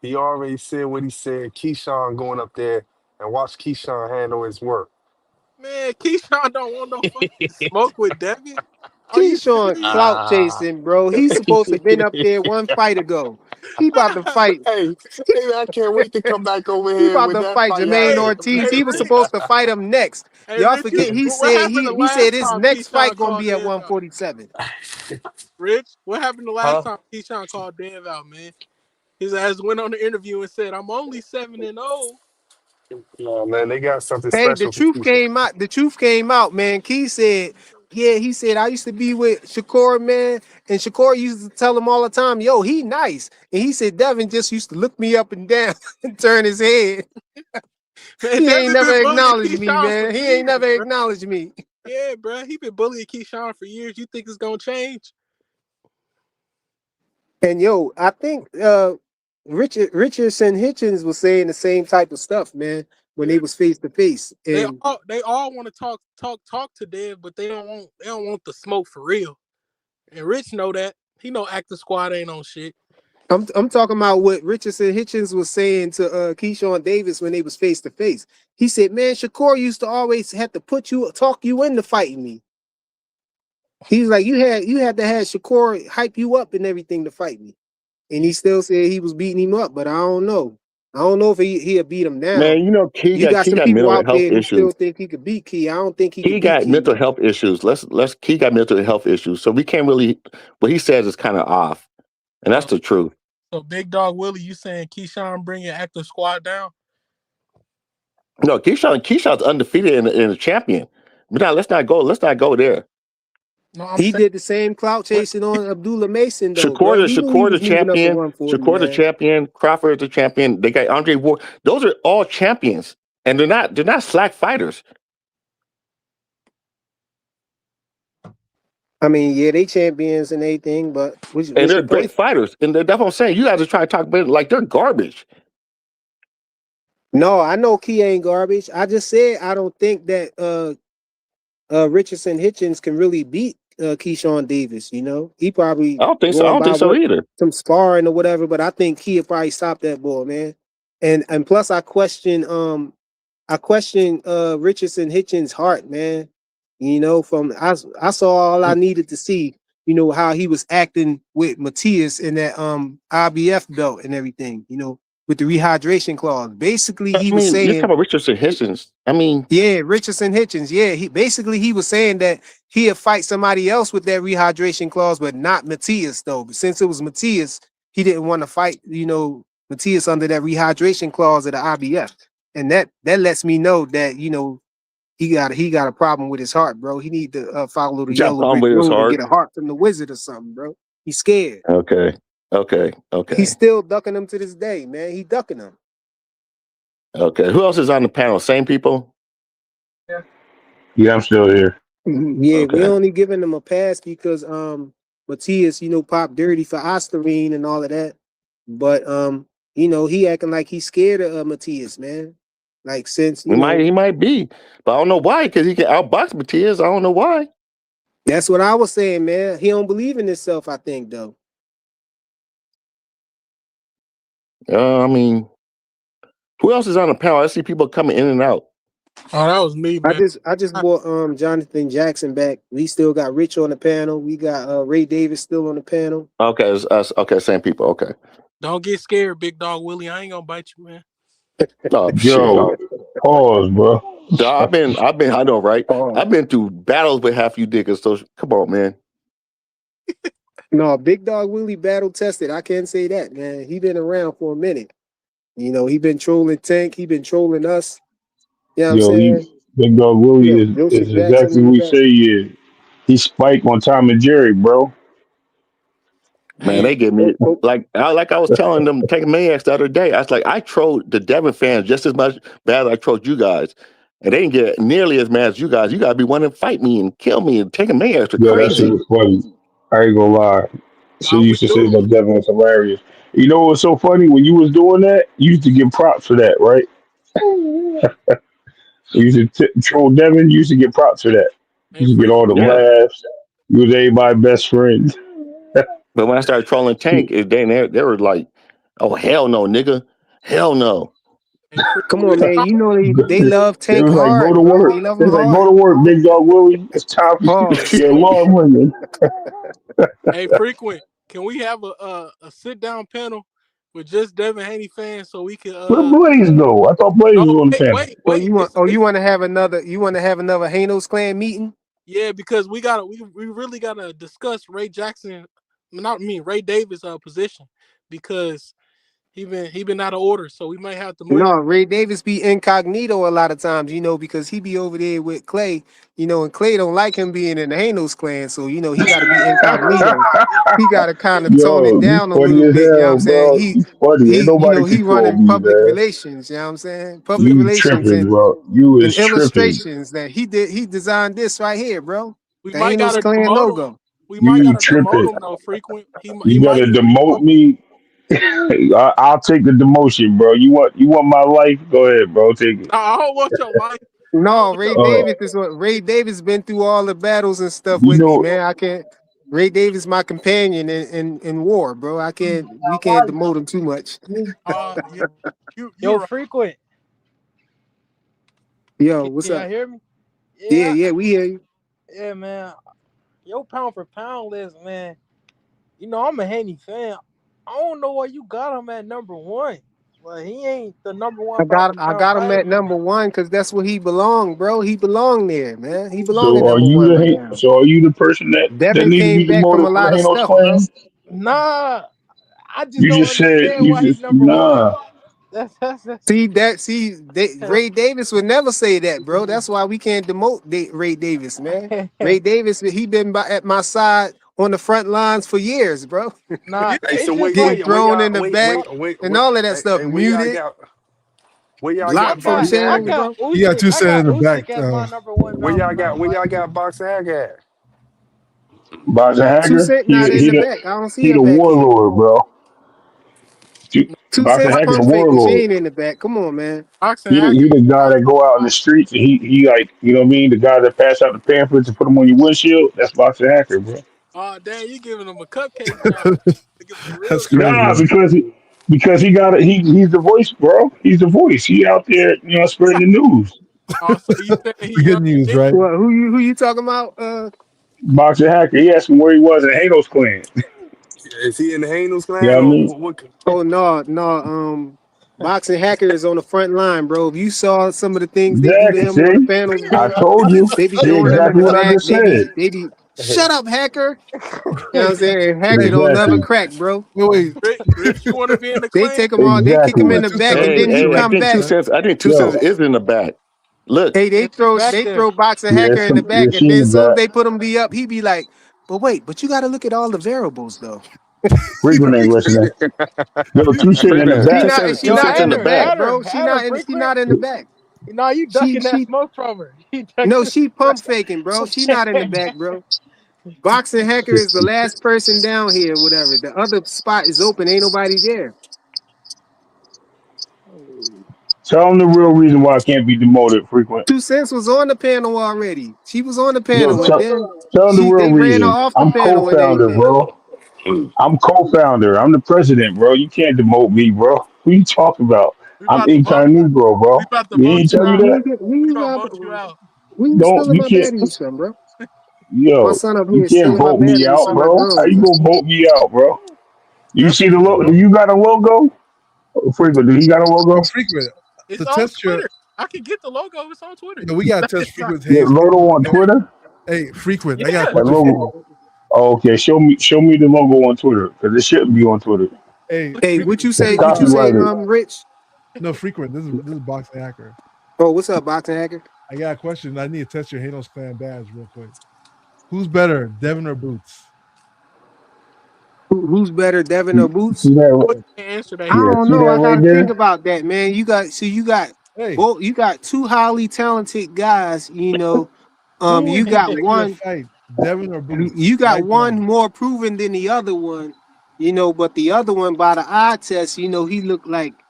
He already said what he said. Keyshawn going up there and watch Keyshawn handle his work. Man, Keyshawn don't want no fucking smoke with Devin. Are you Keyshawn serious? clout Ah. chasing, bro. He's supposed to have been up there one fight ago. He about to fight. Hey, man, I can't wait to come back over He here about when to that fight fight Jermaine hey, happens. Ortiz. hey, He was supposed to fight him next. hey, Y'all Rich, forget he what said happened the he said last his time next fight Keyshawn gonna called be at Dev out? 147. Rich, what happened the last Huh? time Keyshawn called Dev out, man? His ass went on the interview and said, "I'm only 7-0." No, man, they got something Hey, the special for truth Keisha. came out. The truth came out, man. Key said, yeah, he said, I used to be with Shakur, man. And Shakur used to tell him all the time, yo, he nice. And he said, Devin just used to look me up and down and turn his head. Man, He ain't Devin been never bullying acknowledged me, Keyshawn for man. He ain't years, never bro. acknowledged me. Yeah, bro, he been bullying Keyshawn for years. You think it's gonna change? And yo, I think Richardson Hitchens was saying the same type of stuff, man, when they Yeah, was face to face. they And all want to talk to Dev, but they don't want the smoke for real. And Rich know that. He know active squad ain't on shit. I'm talking about what Richardson Hitchens was saying to Keyshawn Davis when they was face to face. He said, "Man, Shakur used to always have to talk you into fighting me." He's like, you had to have Shakur hype you up and everything to fight me." And he still said he was beating him up, but I don't know. I don't know if he'll beat him now. Man, you know, You got Key some got people mental out health there who still issues. think he could beat Key. I don't think he Key could beat got Key, mental man. health issues. Let's Key got mental health issues. So we can't really what he says is kind of off. And that's So, the truth. so Big Dog Willie, you saying Keyshawn bringing active squad down? No, Keyshawn's undefeated in a champion. But now let's not go there. No, I'm He saying did the same clout what chasing on Abdullah Mason, though, bro. He knew he Shakur the was moving up at champion, 140, Shakur the man. champion, Crawford the champion. They got Andre Ward. Those are all champions. And they're not slack fighters. I mean, yeah, they champions and everything, but And what's they're your great point? fighters. And that's what I'm saying. You guys are trying to talk about it like they're garbage. No, I know Key ain't garbage. I just said I don't think that Richardson Hitchens can really beat Keyshawn Davis. You know, he probably I don't think so. I going don't by think so what either. some sparring or whatever, but I think he'll probably stop that boy, man. And plus, I question Richardson Hitchens' heart, man. You know, from I saw all I needed to see. You know how he was acting with Matias in that IBF belt and everything. You know, with the rehydration clause. Basically, I he was mean, you're talking saying, about Richardson Hitchens. I mean, yeah, Richardson Hitchens. Yeah, he was saying that he'd fight somebody else with that rehydration clause, but not Matias though. But since it was Matias, he didn't want to fight, you know, Matias under that rehydration clause of the IBF. And that lets me know that, you know, he got a problem with his heart, bro. He need to follow the you got a yellow problem brick with his road and heart. get a heart from the wizard or something, bro. He's scared. Okay. Okay. He's Okay. still ducking them to this day, man. He ducking them. Okay. Who else is on the panel? Same people? Yeah, I'm still here. Yeah, we Okay. only giving him a pass because Matias, you know, popped dirty for Osterine and all of that. But you know, he acting like he's scared of Matias, man. Like since, you know, He might be, but I don't know why, because he can outbox Matias. I don't know why. that's what I was saying, man. He don't believe in himself, I think, though. I mean, who else is on the panel? I see people coming in and out. Oh, that was me, man. I just brought Jonathan Jackson back. We still got Rich on the panel. We got Ray Davis still on the panel. Okay, it's us. Okay, same people. Okay. Don't get scared, Big Dog Willie. I ain't gonna bite you, man. Oh shit. Yo, pause, bro. Dawg, I know, right? Oh. I've been through battles with half you niggas. So come on, man. No, Big Dog Willie battle tested. I can't say that, man. He been around for a minute. You know, he been trolling Tank. He been trolling us. You know what I'm Yo, he saying? Big Dog You Willie know, Joseph is Jackson exactly in the who he back. say he is. He spike on Tom and Jerry, bro. Man, Hey, they give Oh, me oh, like I was telling them taking maniacs the other day. I was like, I trolled the Devin fans just as much bad as I trolled you guys. And they didn't get nearly as mad as you guys. You gotta be wanting to fight me and kill me and taking maniacs are Yo, that shit crazy. was funny. I ain't gonna lie. She nah, we used to say do. that Devin was hilarious. You know what's so funny? When you was doing that, you used to get props for that, right? You used to troll Devin. You used to get props for that. Hey, You used to get all frequent. the Yeah. laughs. You was everybody's best friend. But when I started trolling Tank, they were like, oh hell no, nigga. Hell no. Hey, come frequent. on, It's man. time. You know they love They Tank was like, go hard, to bro. work. They love They him was like, go hard. to work, Big Dog Willie. It's time for Pause. your alarm ringing. Hey, frequent. Can we have a sit down panel with just Devin Haney fans so we can Where Blaze go? I thought Blaze no was on the wait panel. wait Oh, wait you want? it's Oh, you it's want to have another? You want to have another Hanos clan meeting? yeah because we really gotta discuss Ray Jackson, not me Ray Davis position because he been out of order, so we might have to move. No, Ray Davis be incognito a lot of times, you know, because he be over there with Clay, you know, and Clay don't like him being in the Hanos clan, so you know he got to be incognito. He got to Yeah, kind of tone Yo, it you down a funny little as bit. You know what hell, I'm saying? bro. You funny. Ain't You know, nobody he control running me, public man. relations. You know what I'm saying? we, Public You relations tripping, bro. You and is tripping. illustrations that he did. He designed this right here, bro. we The might Hanos gotta clan demote him. logo. We might You gotta demote tripping. him though. Frequent. He You might gotta get demote demoted. me. I'll take the demotion, bro. You want my life? Go ahead, bro. Take it. No, I don't want your life. I don't No, want your Ray life. Uh, Davis is what Ray Davis been through all the battles and stuff you with me, know, man. I can't. Ray Davis my companion in war, bro. I can't. We can't demote him too much. Yeah, you Yo, right. frequent. Yo, Can, what's can y'all up? hear me? Yeah, Yeah, yeah, we hear you. yeah, man. Yo, pound for pound list, man. You know, I'm a Haney fan. I don't know why you got him at number one. Well, he ain't the number one pound for I pound got him fighter. at number one because that's where he belonged, bro. He belonged there, man. He belong at so are number you one the right now. so are you the person that Devin need to came be back from a demoted from the lot of Hanos stuff, clan? bro. Nah, I just You don't just said understand you why he just number one. nah. That's Ray Davis would never say that, bro. That's why we can't demote Ray Davis, man. Ray Davis, he been at my side on the front lines for years, bro. nah. Yeah, Hey, It's so just Getting like where thrown in y'all the wait back wait wait and wait all of that hey, stuff. hey, Muted, where y'all I blocked got from got Boxing I Hacker? channels, got bro. You got Usyk. two I cents in got the Usyk back. as my number one pound for pound Where fighter. y'all got Boxing Hacker at? Boxing Two Hacker, Cent not in the back. I don't see he her the back here. warlord, bro. Two Boxing Cents Hacker the pump faking. She warlord. ain't in the back. Come on, man. boxing He hacker. the guy that go out in the streets and he like, you know what I mean? The guy that pass out the pamphlets and put them on your windshield. That's Boxing Hacker, bro. Oh damn, you giving him a cupcake job. They give him the real That's shit. crazy. Nah, because he got it. He's the voice, bro. He's the voice. He out there, spreading the news. Oh, so you saying he The good young and news, skinny? right? What? Who you talking about? Boxing Hacker. He asked him where he was in Hanos clan. Is he in the Hanos You know clan what I or mean? what? Oh no, no. Boxing Hacker is on the front line, bro. If you saw some of the things they do to Exactly. him on the See, panels, I bro, told you. they be See throwing him in exactly the what I back. just said. They be shut up, Hacker. You know what I'm saying? Hacker Hey, don't never Exactly. crack, bro. wait, Rich, you want to be in the They clan? take him all. They kick you him in Exactly. got the two back, cents. and Hey, then he hey, I come think two back. Right? cents. I think two cents Yo, is in the back. Look, Hey, It's back they there. throw Boxing yeah, Hacker in the some, yeah, back, she and in then the soon back. they put him be up. He be like, but you got to look at all the variables though. Frequent ain't listening. Yo, You two cent wait a in the minute. She back. not. She Yo, not in In the the Hatter, back. back, Hatter, bro. Hatter, She frequent. not in the back. No, you She ducking that she smoke from her. You no. ducking. She pump faking, bro. She not in the back, bro. Boxing Hacker is the last person down here, whatever. The other spot is open. Ain't nobody there. Tell him the real reason why I can't be demoted. Frequent. Two Cents was on the panel already. She was on the Yo, panel, and then tell him the real they ran her reason. off the I'm panel and co-founder, everything. bro. I'm co-founder. I'm the president, bro. You can't demote me, bro. Who you talking about? we I'm about to vote. incognito, We bro. about to He vote ain't you tell you out. We that. ain't get, We we ain't gonna got, vote you out. we ain't Don't stealing you my can't. baddies from, bro. My Yo, son up you here can't stealing my vote me batteries out, from my bro. How drones, you bro. gonna vote me out, bro? You That's see the logo? Do you got a logo? Frequent. Do he got a So logo? frequent it's to on test your. Twitter. I can get the logo. It's on Twitter. We got to It's test not. frequent. The Hey, logo frequent. on Twitter. Hey, frequent. I got a Yeah, That question for you. logo. Oh, okay, show me the logo on Twitter because it shouldn't be on Twitter. Hey, Hey, what frequent. you It's say? What you say, copyrighted. Rich? No, frequent. This is boxing hacker. Oh, what's up, boxing hacker? I got a question. I need to test your Hanos clan badge real quick. Who's better, Devin or Boots? Who's better, Devin or See, Boots? see I that? can't answer I that. Yeah, don't see know. that I right gotta think there? about that, man. You got Hey, both. You got two highly talented guys. who would You you got pick in a one. fight, Devin or Boots, You got right one now? more proven than the other one. But the other one, by the eye test, he looked like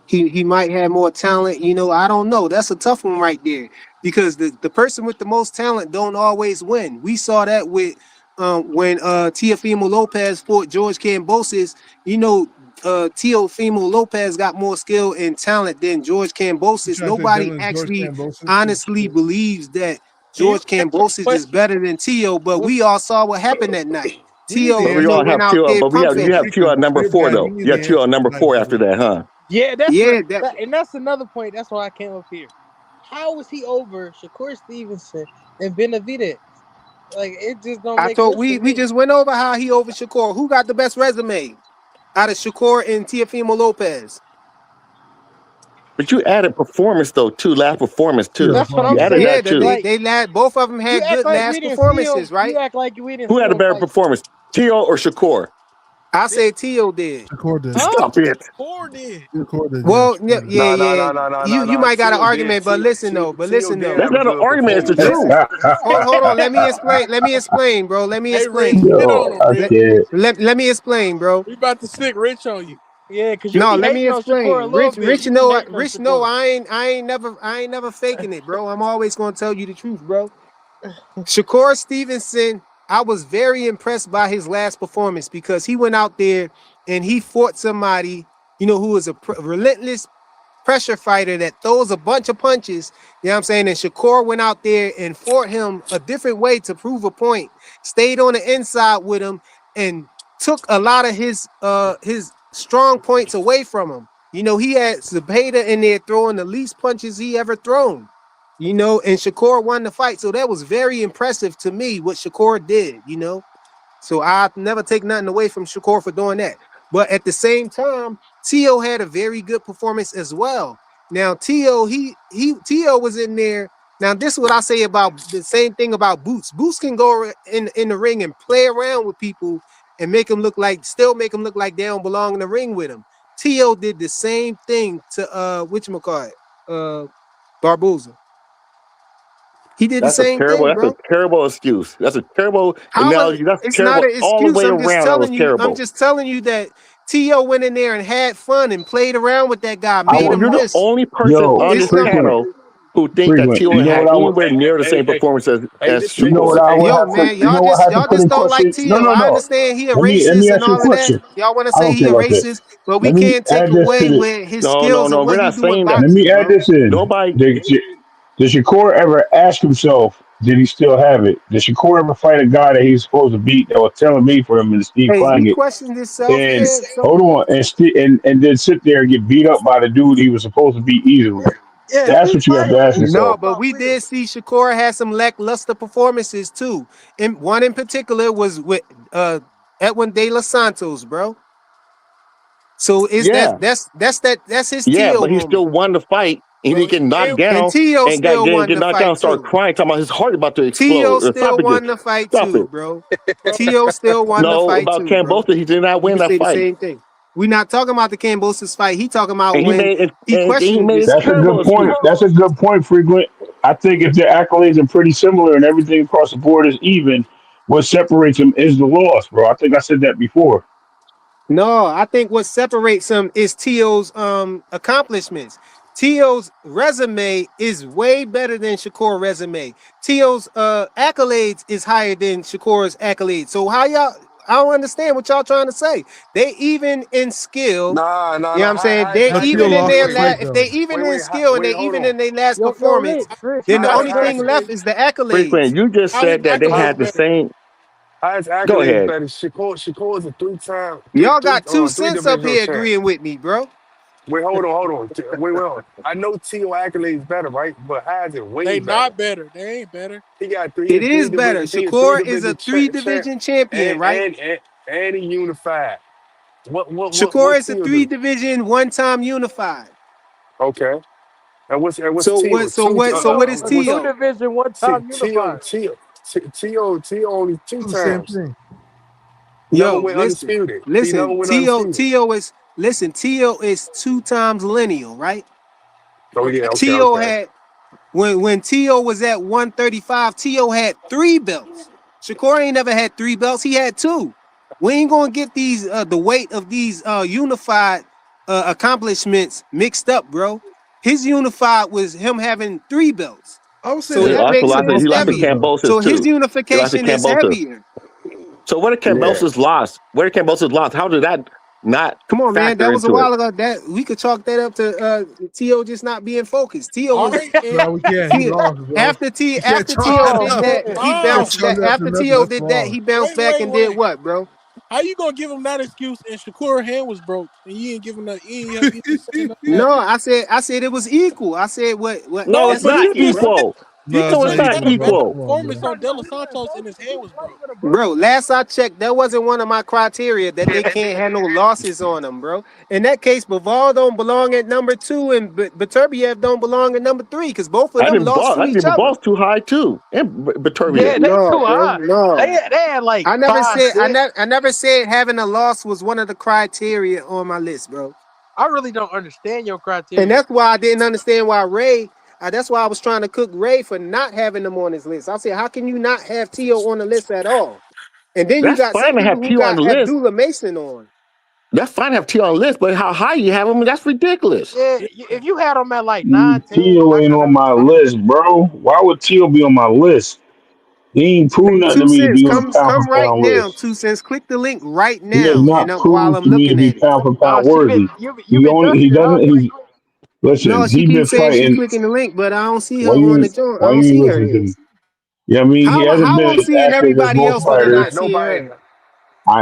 he might have more talent. I don't know. That's a tough one right there because the person with the most talent don't always win. We saw that with when Teofimo Lopez fought George Kambosos. Teofimo Lopez got more skill and talent than George You Kambosos. trying to say Nobody Devin is George actually Kambosos for honestly sure? believes that Can you George answer the Kambosos is question? better than Teo, but What's we all saw what happened that night. We need Teo, the But we answer. all went have out two, there but pump you have faking. two Frequent. on number Your four bad. We though. need You have the two answer on to number that, four after Devin. that, huh? Yeah, Yeah, that and that's another point. That's why I came up here. How was he over Shakur Stevenson and Benavidez? Like it just don't I make told sense to we me. just went over how he over Shakur. Who got the best resume out of Shakur and Teofimo Lopez? But you added performance though too, last performance Yeah, too. That's what I'm You probably. added saying. Yeah, that too. Like they last both of them you had act good like we last didn't see him. performances, You right? act like we didn't Who see had a him better fight. performance, Tio or Shakur? I say Teo did. Shakur did. Huh? Stop it. Four did. Shakur did. Yeah, Well, yeah, Shakur did. yeah, No, no, yeah. no, no, no, You no, you no. might got an Tio did. argument, but listen Tio, though, but Tio listen did though. That's have a not an good argument. It's the performance. Listen, truth. hold on. Let me explain, bro. Let me Hey, Rich, explain. get on Yo, him, I Rich. can't. Let me explain, bro. We about to stick Rich on you. Yeah, because you No, be let me hating on Shakur a explain. little bit. You be hating on Rich know Shakur. I ain't never faking it, bro. I'm always gonna tell you the truth, bro. Shakur Stevenson, I was very impressed by his last performance because he went out there and he fought somebody, who was a relentless pressure fighter that throws a bunch of punches. You know what I'm saying? And Shakur went out there and fought him a different way to prove a point, stayed on the inside with him, and took a lot of his strong points away from him. He had Zepeda in there throwing the least punches he ever thrown. And Shakur won the fight. So that was very impressive to me what Shakur did. So I never take nothing away from Shakur for doing that. But at the same time, Tio had a very good performance as well. Now Tio was in there. Now this is what I say about the same thing about Boots. Boots can go in the ring and play around with people and still make them look like they don't belong in the ring with him. Tio did the same thing to whatchamacallit, Barboza. He did the same thing, That's a bro. terrible excuse. That's a terrible How analogy. That's it's not terrible an all the excuse. way around. That was I'm terrible. just telling you that Tio went in there and had fun and played around with that guy, I made would, him You're the miss. only person yo, on It's this some frequent, panel who think that frequent. Tio You know had what I would, anywhere near the Hey, same hey, performance hey, as this you know nigga what Shakur. I say, would yo, have to, man. you Y'all know what I just had to y'all put just in don't like question? No, Tio. no, I no. understand he a Let me racist and ask you a all of that. question. Y'all want to I say don't he care a about that. racist, but we Let me can't take add this away to the. with his No, no, skills no. and We're what he not do with saying that. Let me boxing, add bro. this in. Nobody. Did Shakur ever ask himself, did he still have it? Did Shakur ever fight a guy that he was supposed to beat that was telling me for him and Steve Hey, he Claggett? questioned himself. And Yeah. So hold on, and then sit there and get beat up by the dude he was supposed to beat easily. Yeah, That's Steve what you have to Claggett ask ain't talking no, yourself. but about we freedom. did see Shakur had some lackluster performances too. And one in particular was with Edwin De Los Santos, bro. So is that Yeah, that's his yeah, Tio but he moment. still won the fight. He Bro, didn't get knocked and And down Tio and got still won get the knocked down and fight started too. crying, talking about his heart about to Tio explode, still esophagus. won the fight Stop too, it. bro. bro, Tio still won the No, fight about too, bro. Cambosa, he did not You win can that say the fight. same thing. We're not talking about the Cambosis fight. He talking about And he when made he and he questioned made a That's a himself. good terrible excuse. point. That's a good point, Frequent. I think if their accolades are pretty similar and everything across the board is even, what separates them is the loss, bro. I think I said that before. No, I think what separates him is Tio's accomplishments. Tio's resume is way better than Shakur's resume. Tio's accolades is higher than Shakur's accolades. So how y'all? I don't understand what y'all trying to say. They even in skill. Nah, nah, You know what nah. I'm saying? How's They But Tio even accolades? in lost Wait, the their wait, fight last, if they though. even wait, in wait, skill and wait. they Hold even on. in their last Yo, performance, Rich, then the How's only accolades. thing left accolades? is the Frequent, accolades. you just how his said that they accolades How, had the better? same. how's Go accolades ahead. better? Shakur is a three-time, Y'all got two cents up three-dimensional here champ. agreeing with me, bro. Wait, hold on. Wait, hold on. I know Tio accolades better, right? But Haz is way They better. not better. They ain't better. He got It is better. three Shakur is a division three champ, division champion, and right? he unified. Shakur What is a Tio three do? division one time unified. Okay. And what's So Tio? what? So Two. what? So what is A two Tio? division, one time unified. Tio only two Do the same times. thing. He never Yo, went listen, undisputed. He never listen. went Tio, undisputed. Tio is listen. Tio is two times lineal, right? Oh yeah. Okay. Tio Okay. had when Tio was at 135, Tio had 3 belts. Shakur ain't never had 3 belts. He had 2. We ain't gonna get these the weight of these unified accomplishments mixed up, bro. His unified was him having 3 belts. I would say So He they that also makes lost him to, both he his lost to better heavier. though. Cambosos So his too. He lost to unification is Cambosos. heavier. So where did Yeah. Cambosos lost? Where did Cambosos lost? How did that not Come on, man. factor That was a into it? while ago. That we could chalk that up to T.O. just not being focused. T.O. All was right. No, we can't. He T- lost, bro. after You can't after chalk T.O. that Oh did up. that, man. he You can't bounced Oh, chalk back. that up to After nothing. T.O. That's did that, wrong. he bounced back and did wait. what, bro? How you gonna give him that excuse? And Shakur hand was broke, and you ain't giving that. You ain't saying none of that. No, I said it was equal. I said what No, No, it's that's but not you what just people. said equal. you No, No, just it's it's said not he not had equal, a better bro. equal. Come on, performance bro. on De Los Santos, and his hand was broke. Bro, last I checked, that wasn't one of my criteria that they can't have no losses on them, bro. In that case, Baval don't belong at number 2 and Beterbiev don't belong at number 3 because both of them lost to I each think other. ball's too high too, and Baturbia. Yeah, they No, too bro, high. no. They had like I never five, said six. I never said having a loss was one of the criteria on my list, bro. I really don't understand your And criteria. that's why I didn't understand why Ray. That's why I was trying to cook Ray for not having them on his list. I said, how can you not have Tio on the list at all? And then you That's got fine some to people have who T on got the list. Abdullah Mason on. That's fine to have T on the list, but how high you have him, that's ridiculous. Yeah, if you had them at like 9, 10, Tio I ain't could on my understand. list, bro. Why would Tio be on my list? He ain't proved Hey, nothing to Two me to Cents, be on the come pound for right pound now. list. 2 Cents, click the link right He has now, and not while proved I'm to me to looking be at it. pound for Oh, pound worthy. you been He ducking it, huh? doesn't he's No, listen, she he been keeps saying she fighting. clicking the link, but I don't see her on the Why joint. I why don't you ain't see her listen to here. me? Yeah, I mean he hasn't How been I'm as seeing active as everybody most else, but I'm fighters. not seeing her.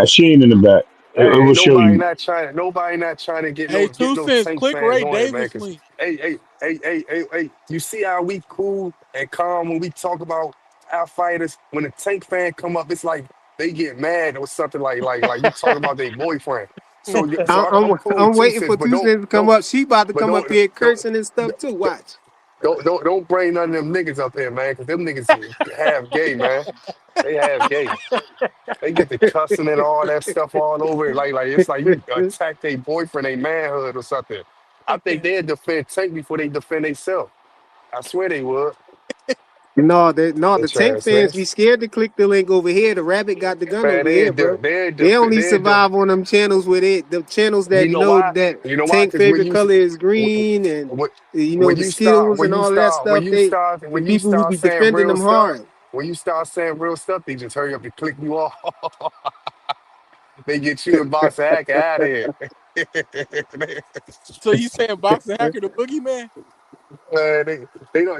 She ain't in the back. It will Ain't show nobody you. not trying. Nobody not trying to get Hey, get Two no Cents, Tank click fans Ray on it, man. Davis Cause link. hey. You see how we cool and calm when we talk about our fighters. When a Tank fan come up, it's like they get mad or something like you talking about their boyfriend. I'm cool I'm too, waiting sis. for But 2 Cents to come don't up. She about to but come up here cursing and stuff too. Watch. don't bring none of them niggas up here, man. Cause them niggas half gay, man. They half gay. They get the cussing and all that stuff all over it. Like it's like you attack their boyfriend, their manhood or something. I think they'd defend Tank before they defend themselves. I swear they would. No, the Bitch Tank ass fans niggas. be scared to click the link over here. The rabbit got the gun Man, over here, bro. They only they do. survive on them channels with it. The channels You that know know why? that You know why? Tank Because favorite color is green, and when, the Steelers and all of that stuff. The when you people who start be saying defending real them stuff, hard. when you start saying real stuff, they just hurry up and click you off. They get you and Box Hack out of here. So you saying Boxer Hacker the boogeyman?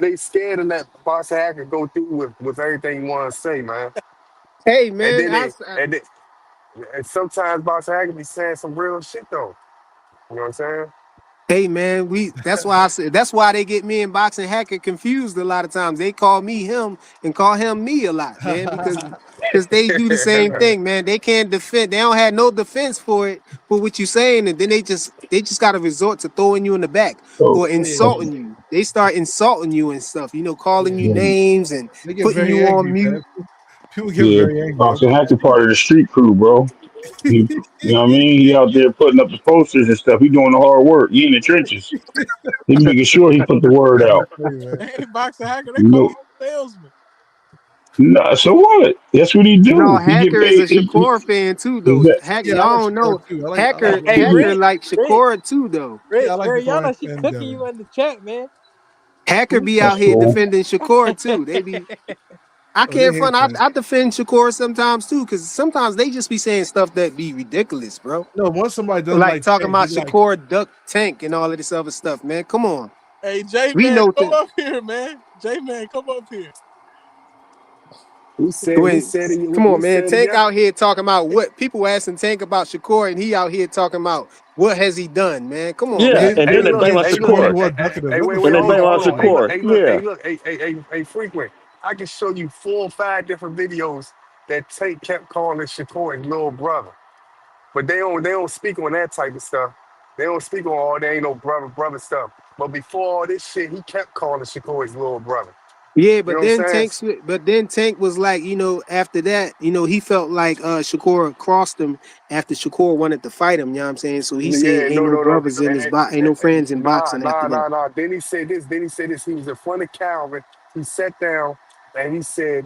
They scared to let Boss Hacker go through with everything he want to say, man. Hey And man, then and sometimes Boss Hacker be saying some real shit though. You know what I'm saying? hey man, that's why I said that's why they get me and Boxing Hacker confused a lot of times. They call me him and call him me a lot, man, because they do the same thing, man. They can't defend. They don't have no defense for it for what you saying, and then they just got to resort to throwing you in the back So or Yeah, insulting you. They start insulting you and stuff, calling you yeah. yeah, names and They get putting very you on angry, mute. man. People get yeah, very angry. Boxing Hack part of the street crew, bro. He, you know what I mean? He out there putting up the posters and stuff. He doing the hard work. He in the trenches. He making sure he put the word out. That's funny, man. Hey, Boxer Hacker, they You call know, him a salesman. nah, so what? That's what he No, do. He get Hacker is a paid. Shakur fan too, Is though. that Yeah, I like Y'all don't Shakur know too. I like Hacker. Hey, Shakur. Hacker Red, like Red, Shakur too, though. Yeah, I like Shakur Ariana, she and cooking Devin. you in the chat, man. Hacker be that's out here cool? defending Shakur too. They be. I Oh, they can't hate front. that. I defend Shakur sometimes too, because sometimes they just be saying stuff that be ridiculous, bro. No, once somebody doesn't Like like talking Tank, about he like Shakur duck tank and all of this other stuff, man. Come on, Hey, J we Man, know come that. up here, man. J Man, come up here. He When, said come he on, man. said it Tank yes. out here talking about what people asking Tank about Shakur, and he out here talking about what has he done, man. Come on, Yeah, man. Against, and then Hey, they look, blame on against hey, Shakur, look, he Shakur. was ducking him. What the wait, And fuck they are you blame on hold on. talking Hey, about? look, Shakur. hey, look, Yeah. hey, look, hey, frequent. I can show you 4 or 5 different videos that Tate kept calling Shakur his little brother. But they don't speak on that type of stuff. They don't speak on all that ain't no brother stuff. But before all this shit, he kept calling Shakur his little brother. Yeah, You know but what then I'm saying? Tank was like, after that, he felt like Shakur crossed him after Shakur wanted to fight him. You know what I'm saying? So he said, Yeah, "Ain't no no. brothers in ain't no friends in Nah, boxing after nah, that." nah, nah. Then he said this. He was in front of Calvin. He sat down and he said,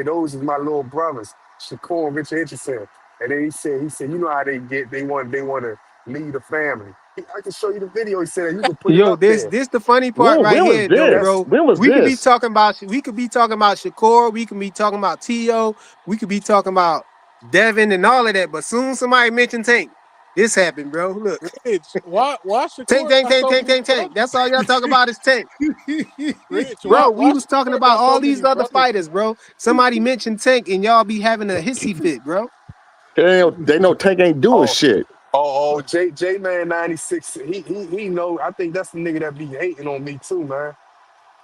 those is my little brothers, Shakur and Richard Hitchison. And then he said, you know how they get, they want to lead the family. I can show you the video. He said, you can put it Yo, up this there. this the funny part When right was here, though, That's this? bro. When was this? We could be talking about Shakur, we could be talking about T.O., we could be talking about Devin and all of that. But soon somebody mentioned Tank. This happened, bro. Look, Rich, why Tank, Shakur Tank, got Tank, so Tank, many Tank, Tank. brothers? That's all y'all talk about is Tank. Rich, why Bro, we why was talking Shakur about got so all these many other brothers, fighters, man? bro. Somebody mentioned Tank and y'all be having a hissy fit, bro. They know Tank ain't doing oh shit. J Man 96. He know. I think that's the nigga that be hating on me too, man.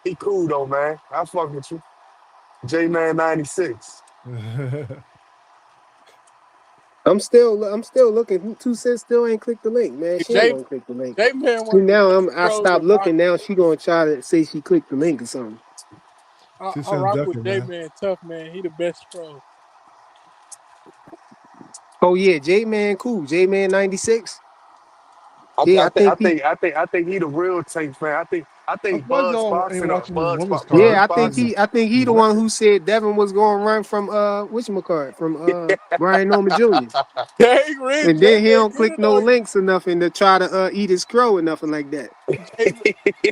He cool though, man. I fuck with you. J Man 96. I'm still looking. 2 Cents still ain't clicked the link, man. Hey, She ain't gonna click the link. J Man, See one of the now best I pros stopped in looking. boxing. Now she gonna try to say she clicked the link or something. She I said rock with ducking, J man. Man tough, man. He the best pro. Oh yeah, J Man, cool. J Man 96. I, Yeah, I I think I think he. think I think I think he the real Tank fan. I'm I think surprised Buzz y'all ain't boxing up. watching this women's card. Buzz Yeah, This I think boxing. women's he. I think he the one electric. who said Devin was going to run from whatchamacallit, from Brian Norman Jr. Dang, Rich, And J then he Man don't get click it no on you. links or nothing to try to eat his crow or nothing like that.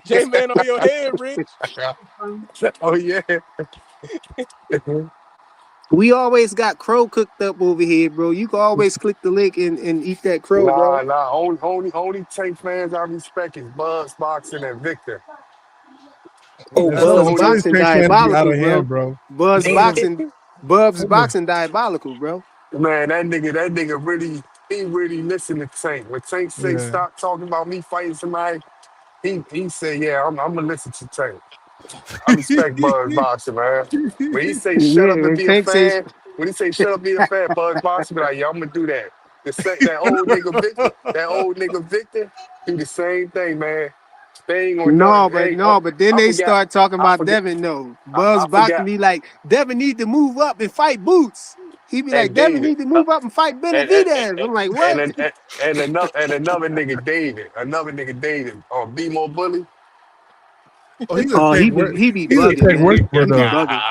J Man on your head, Rich. Oh yeah. We always got crow cooked up over here, bro. You can always click the link and eat that crow, bro. Nah. Only Tank fans I respect is Buzz boxing and Victor. Oh, That's the Bub's Some of only. these boxing fake fans be out diabolical, of bro. hand, bro. Bub's Some of them, boxing, Bub's some of them. boxing diabolical, bro. Man, that nigga really, he really listened to Tank. When Tank say Yeah. stop talking about me fighting somebody, he said, yeah, I'm gonna listen to Tank. I respect Buzz Boxer, man. When he say shut Yeah, up and and be a Tank says, fan, when he say shut up, be a fan, Buzz Boxer be like, yeah, I'm gonna do that. That old nigga Victor, do the same thing, man. They ain't gonna know. Hey, oh, no, but then I they forgot. start talking I about forget. Devin. No, I Buzz boxing forgot. be like, Devin need to move up and fight Boots. He be like, And Devin David. need to move up and fight And and, Benavidez. I'm like, and, what? and, and another nigga David, B More Bully. Oh, he's a Oh, tank. Wor- he be He's a bugging, tank man. worshiper He be though. bugging.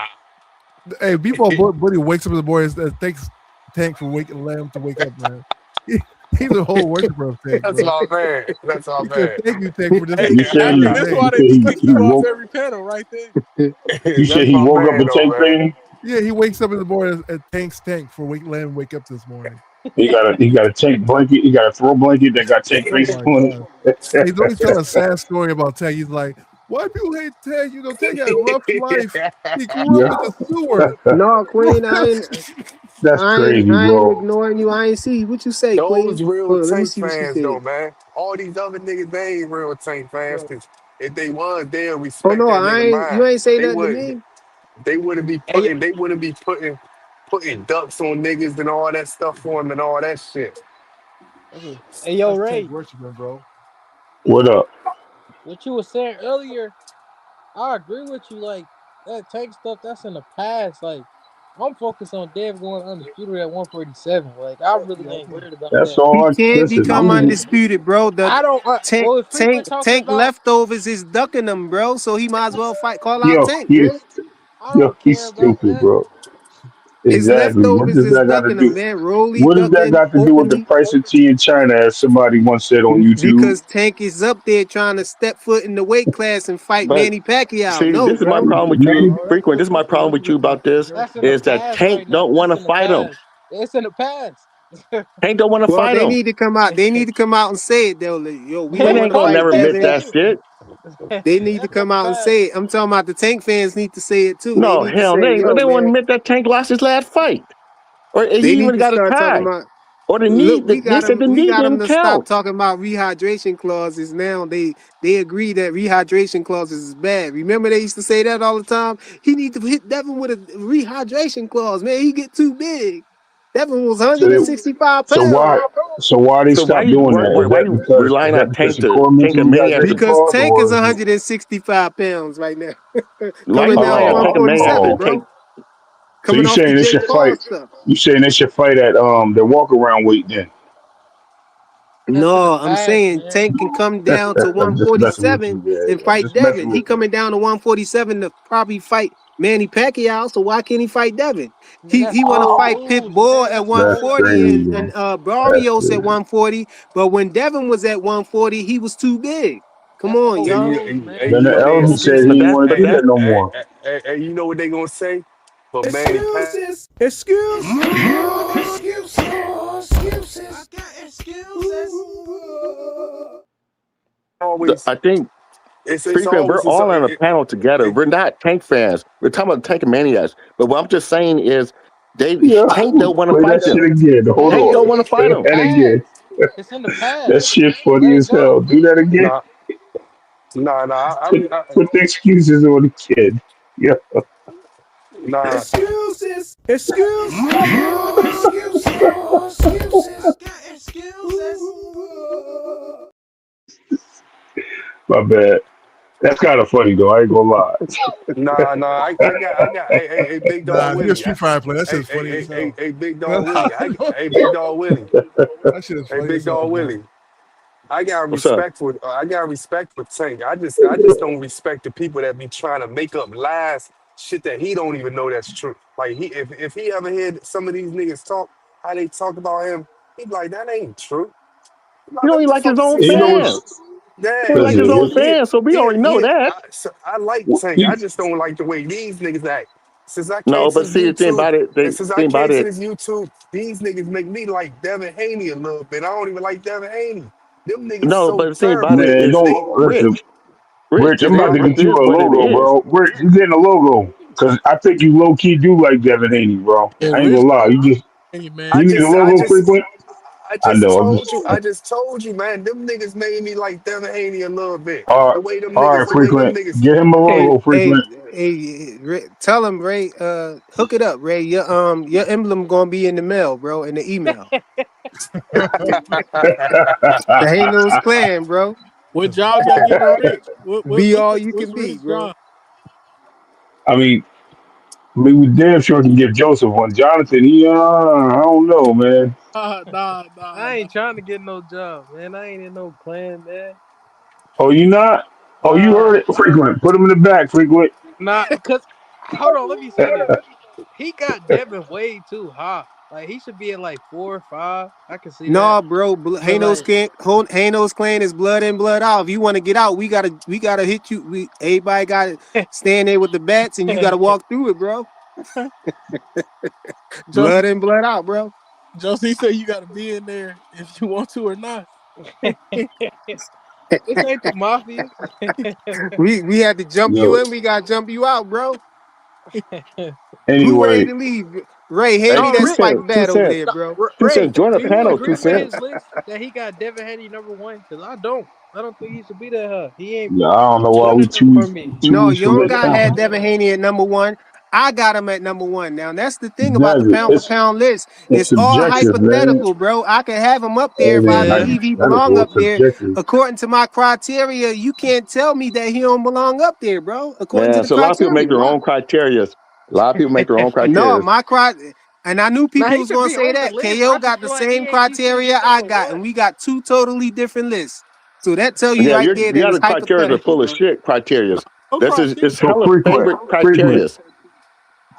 Hey, people, Buddy wakes up in the morning and thanks Tank for waking Lamb to wake up, man. He, he's a whole worshiper of Tank, That's bro. my man. That's my He said, man. "Thank you, Tank, for just Hey, You said saving hey, my he, that's day." you why said they be he, kicking he you off woke every panel right there. you said That's he my woke up man, and though, take man. thing. Yeah, he wakes up in the morning and thanks Tank for Lamb wake up this morning. He got a tank blanket. He got a throw blanket that got tank Oh face my on god. it. He's always telling a sad story about Tank. He's like, "Why people hate Tank? You know, Tank had a rough life. He grew up Yeah, in the sewer." No, Queen, that's crazy, I ain't bro. ignoring you. I ain't see what you say, Queen. Those real Hold on, let me Tank see what she fans, though, said. man. All these other niggas, they ain't real Tank fans, because if they was, they'll Oh respect no, that I nigga ain't. You mind. ain't say They nothing to would. me. They wouldn't be Hey, putting. They wouldn't be putting ducks on niggas and all that stuff for them and all that shit. hey, yo, That's Tank Ray, worshiping, bro. What up? what you was saying earlier, I agree with you. Like that tank stuff, that's in the past. Like I'm focused on Dev going undisputed at 147. Like I really ain't worried about That's that. He all. can't Listen, become I'm, undisputed, bro. The I don't. tank, Well, if tank, frequent talking tank about, leftovers is ducking them, bro. So he might as well fight. Call out yo, Tank, you, man. I yo, don't he's care about stupid, that. bro. His Exactly. What leftovers does is that got to ducking them, do? man. Rolly What does that ducking got to do with the openly price of tea in China, as somebody once said on YouTube? because Tank is up there trying to step foot in the weight class and fight But Manny Pacquiao. see, No, this is my bro. problem with you, Oh, frequent. This is my problem with you about this That's in the is that past Tank right now. don't want That's to in the fight him. past. It's in the past. Tank don't want to Well, fight they him. need to come out. They need to come out and say it though. Like, yo, we Man don't Tank ain't want to gonna probably fight never can't admit Devin. say that it. shit. They need to That's in come the out and past. say it. I'm talking about the Tank fans need to say it too. They No, need to hell, say, they yo, won't man, admit that Tank lost his last fight, or they he need even to got a start talking tie, about. or the knee. Look, we They got said them. the We knee got them didn't to stop count. talking about rehydration clauses. Now they agree that rehydration clauses is bad. Remember they used to say that all the time. He need to hit Devin with a rehydration clause. Man, he get too big. Devin was So they, 165 so pounds why they So why stop you doing why, that? why, why you Is relying that on because Tank the to court Tank mentioned a maniac to rehydration because clause, Tank is or is it? 165 pounds right now, why coming you down relying to on Tank a maniac to 147, Oh, bro. take? so Coming you off the saying they Jake should Paul fight? stuff. You saying they should fight at their walk around weight then? That's in the No, I'm past, saying man. Tank can come down to I'm just messing with 147 you, man. and I'm fight just messing Devin. He with you. coming down to 147 to probably fight Manny Pacquiao. So why can't he fight Devin? Man, He that's he want to old fight news, Pitbull man. at That's That's old 140 news. crazy. and That's Barrios at crazy. 140. But when Devin was at 140, he was too big. Come That's on, old And y'all. you, news, man. and Then you the know their elder said excuse. he But didn't that want to but do And, that that no more. and you know what they gonna say? For Manny Pat. Excuses. Excuse. Excuses. I got excuses. Always I think it's frequent. We're always it's, all on a panel together. it, We're not Tank fans. We're talking about Tank maniacs. But what I'm just saying is, Yeah, Tank don't want to play that fight shit them. again. Hold Tank on. don't want to Play fight them. that again. Past. It's in the That past. shit funny Let it as hell. go. Do that again. nah nah Put the excuses on the kid. Yeah. nah Excuses. Excuse. Excuses. Excuses. I got excuses. My bad. That's kind of funny though. I ain't gonna lie. I got hey Big Dog Nah, if you're a Willie. street fighter player, that Hey, shit's funny as hell. Big Dog Willie. that Hey Big Dog Willie. shit is Hey funny Big as hell, Dog bro. Willie. I got What's up? respect for Tank. I just don't respect the people that be trying to make up lies, shit that he don't even know that's true. Like if he ever heard some of these niggas talk, how they talk about him, he be like, that ain't true. He You like, know what he the like his fuck is own he And you know saying? fans. what's You Yeah, know he like his he own listen? fans. So we already know that. I like Tank. I just don't like the way these niggas act. Since I came No, to but this see the thing YouTube, about it. and The since I thing about came to it. this YouTube, these niggas make me like Devin Haney a little bit. I don't even like Devin Haney. Them niggas No, so but the thing about terrible. it Man, is They don't listen. Rich. Rich. Rich, I'm about to It get you is a what it logo, is. bro. Rich, you getting a logo. Cause I think you low key do like Devin Haney, bro. Yeah, I ain't Rich gonna lie. Haney, I You man. need a just I logo just frequent? I I just know. I'm told just you, man, them niggas made me like Devin Haney a little bit. all right, all right, The way them frequent. niggas Get him a Hey, logo, hey, frequent. tell him, Ray, hook it up, Ray. Your emblem gonna be in the mail, bro, in the email. The Hanos clan, bro. What job y'all giving Rich? Be all you What's can be, Rich's bro. job? I mean, we damn sure can give Joseph one. Jonathan, I don't know, man. Nah. I ain't trying to get no job, man. I ain't in no clan, man. Oh, you not? Oh, you Nah, heard it, frequent. Put him in the back, frequent. nah. Cause hold on, let me say this. He got Devin way too high. Like he should be at like 4 or 5. I can see that. No, bro. But Hanos like, clan, Hanos clan is blood in, blood out. If you want to get out, we gotta hit you. Everybody got to stand there with the bats, and you got to walk through it, bro. Josie Blood in, blood out, bro. Josie said you gotta be in there if you want to or not. this ain't the mafia. We had to jump you Yo, in. We got to jump you out, bro. Who ready anyway, to leave? Ray, hand Hey, me No, that two Rick. spike cents. Two bat over cents. there, No, bro. Two Ray, cents. Join the do you panel. Two agree with cents. his list that he got Devin Haney #1? Because I don't. I don't think he should be that high. He ain't yeah, I don't know why we winning them two for me. two No, weeks you from don't that got to have conference. Devin Haney at #1. I got him at #1. Now that's the thing about the Devin, pound for pound list. it's It's all subjective, man. hypothetical, bro. I can have him up there if I Everything Yeah. believe he belong hypothetical. up It's there. subjective. According to my criteria, you can't tell me that he don't belong up there, bro. According to Man, the so a lot of people make criteria. their Why? own criteria. A lot of people make their own No, criteria. my cri and I knew Now people he was should gonna be say on the that. list. KO I just got the feel like same he shouldn't criteria be I number got, and one. we got two totally different lists. So that tell you Yeah, right your there the that it's other criteria are hypothetical, full of bro. shit. Criteria. No This is criteria. it's So hella frequent, favorite frequent, criteria.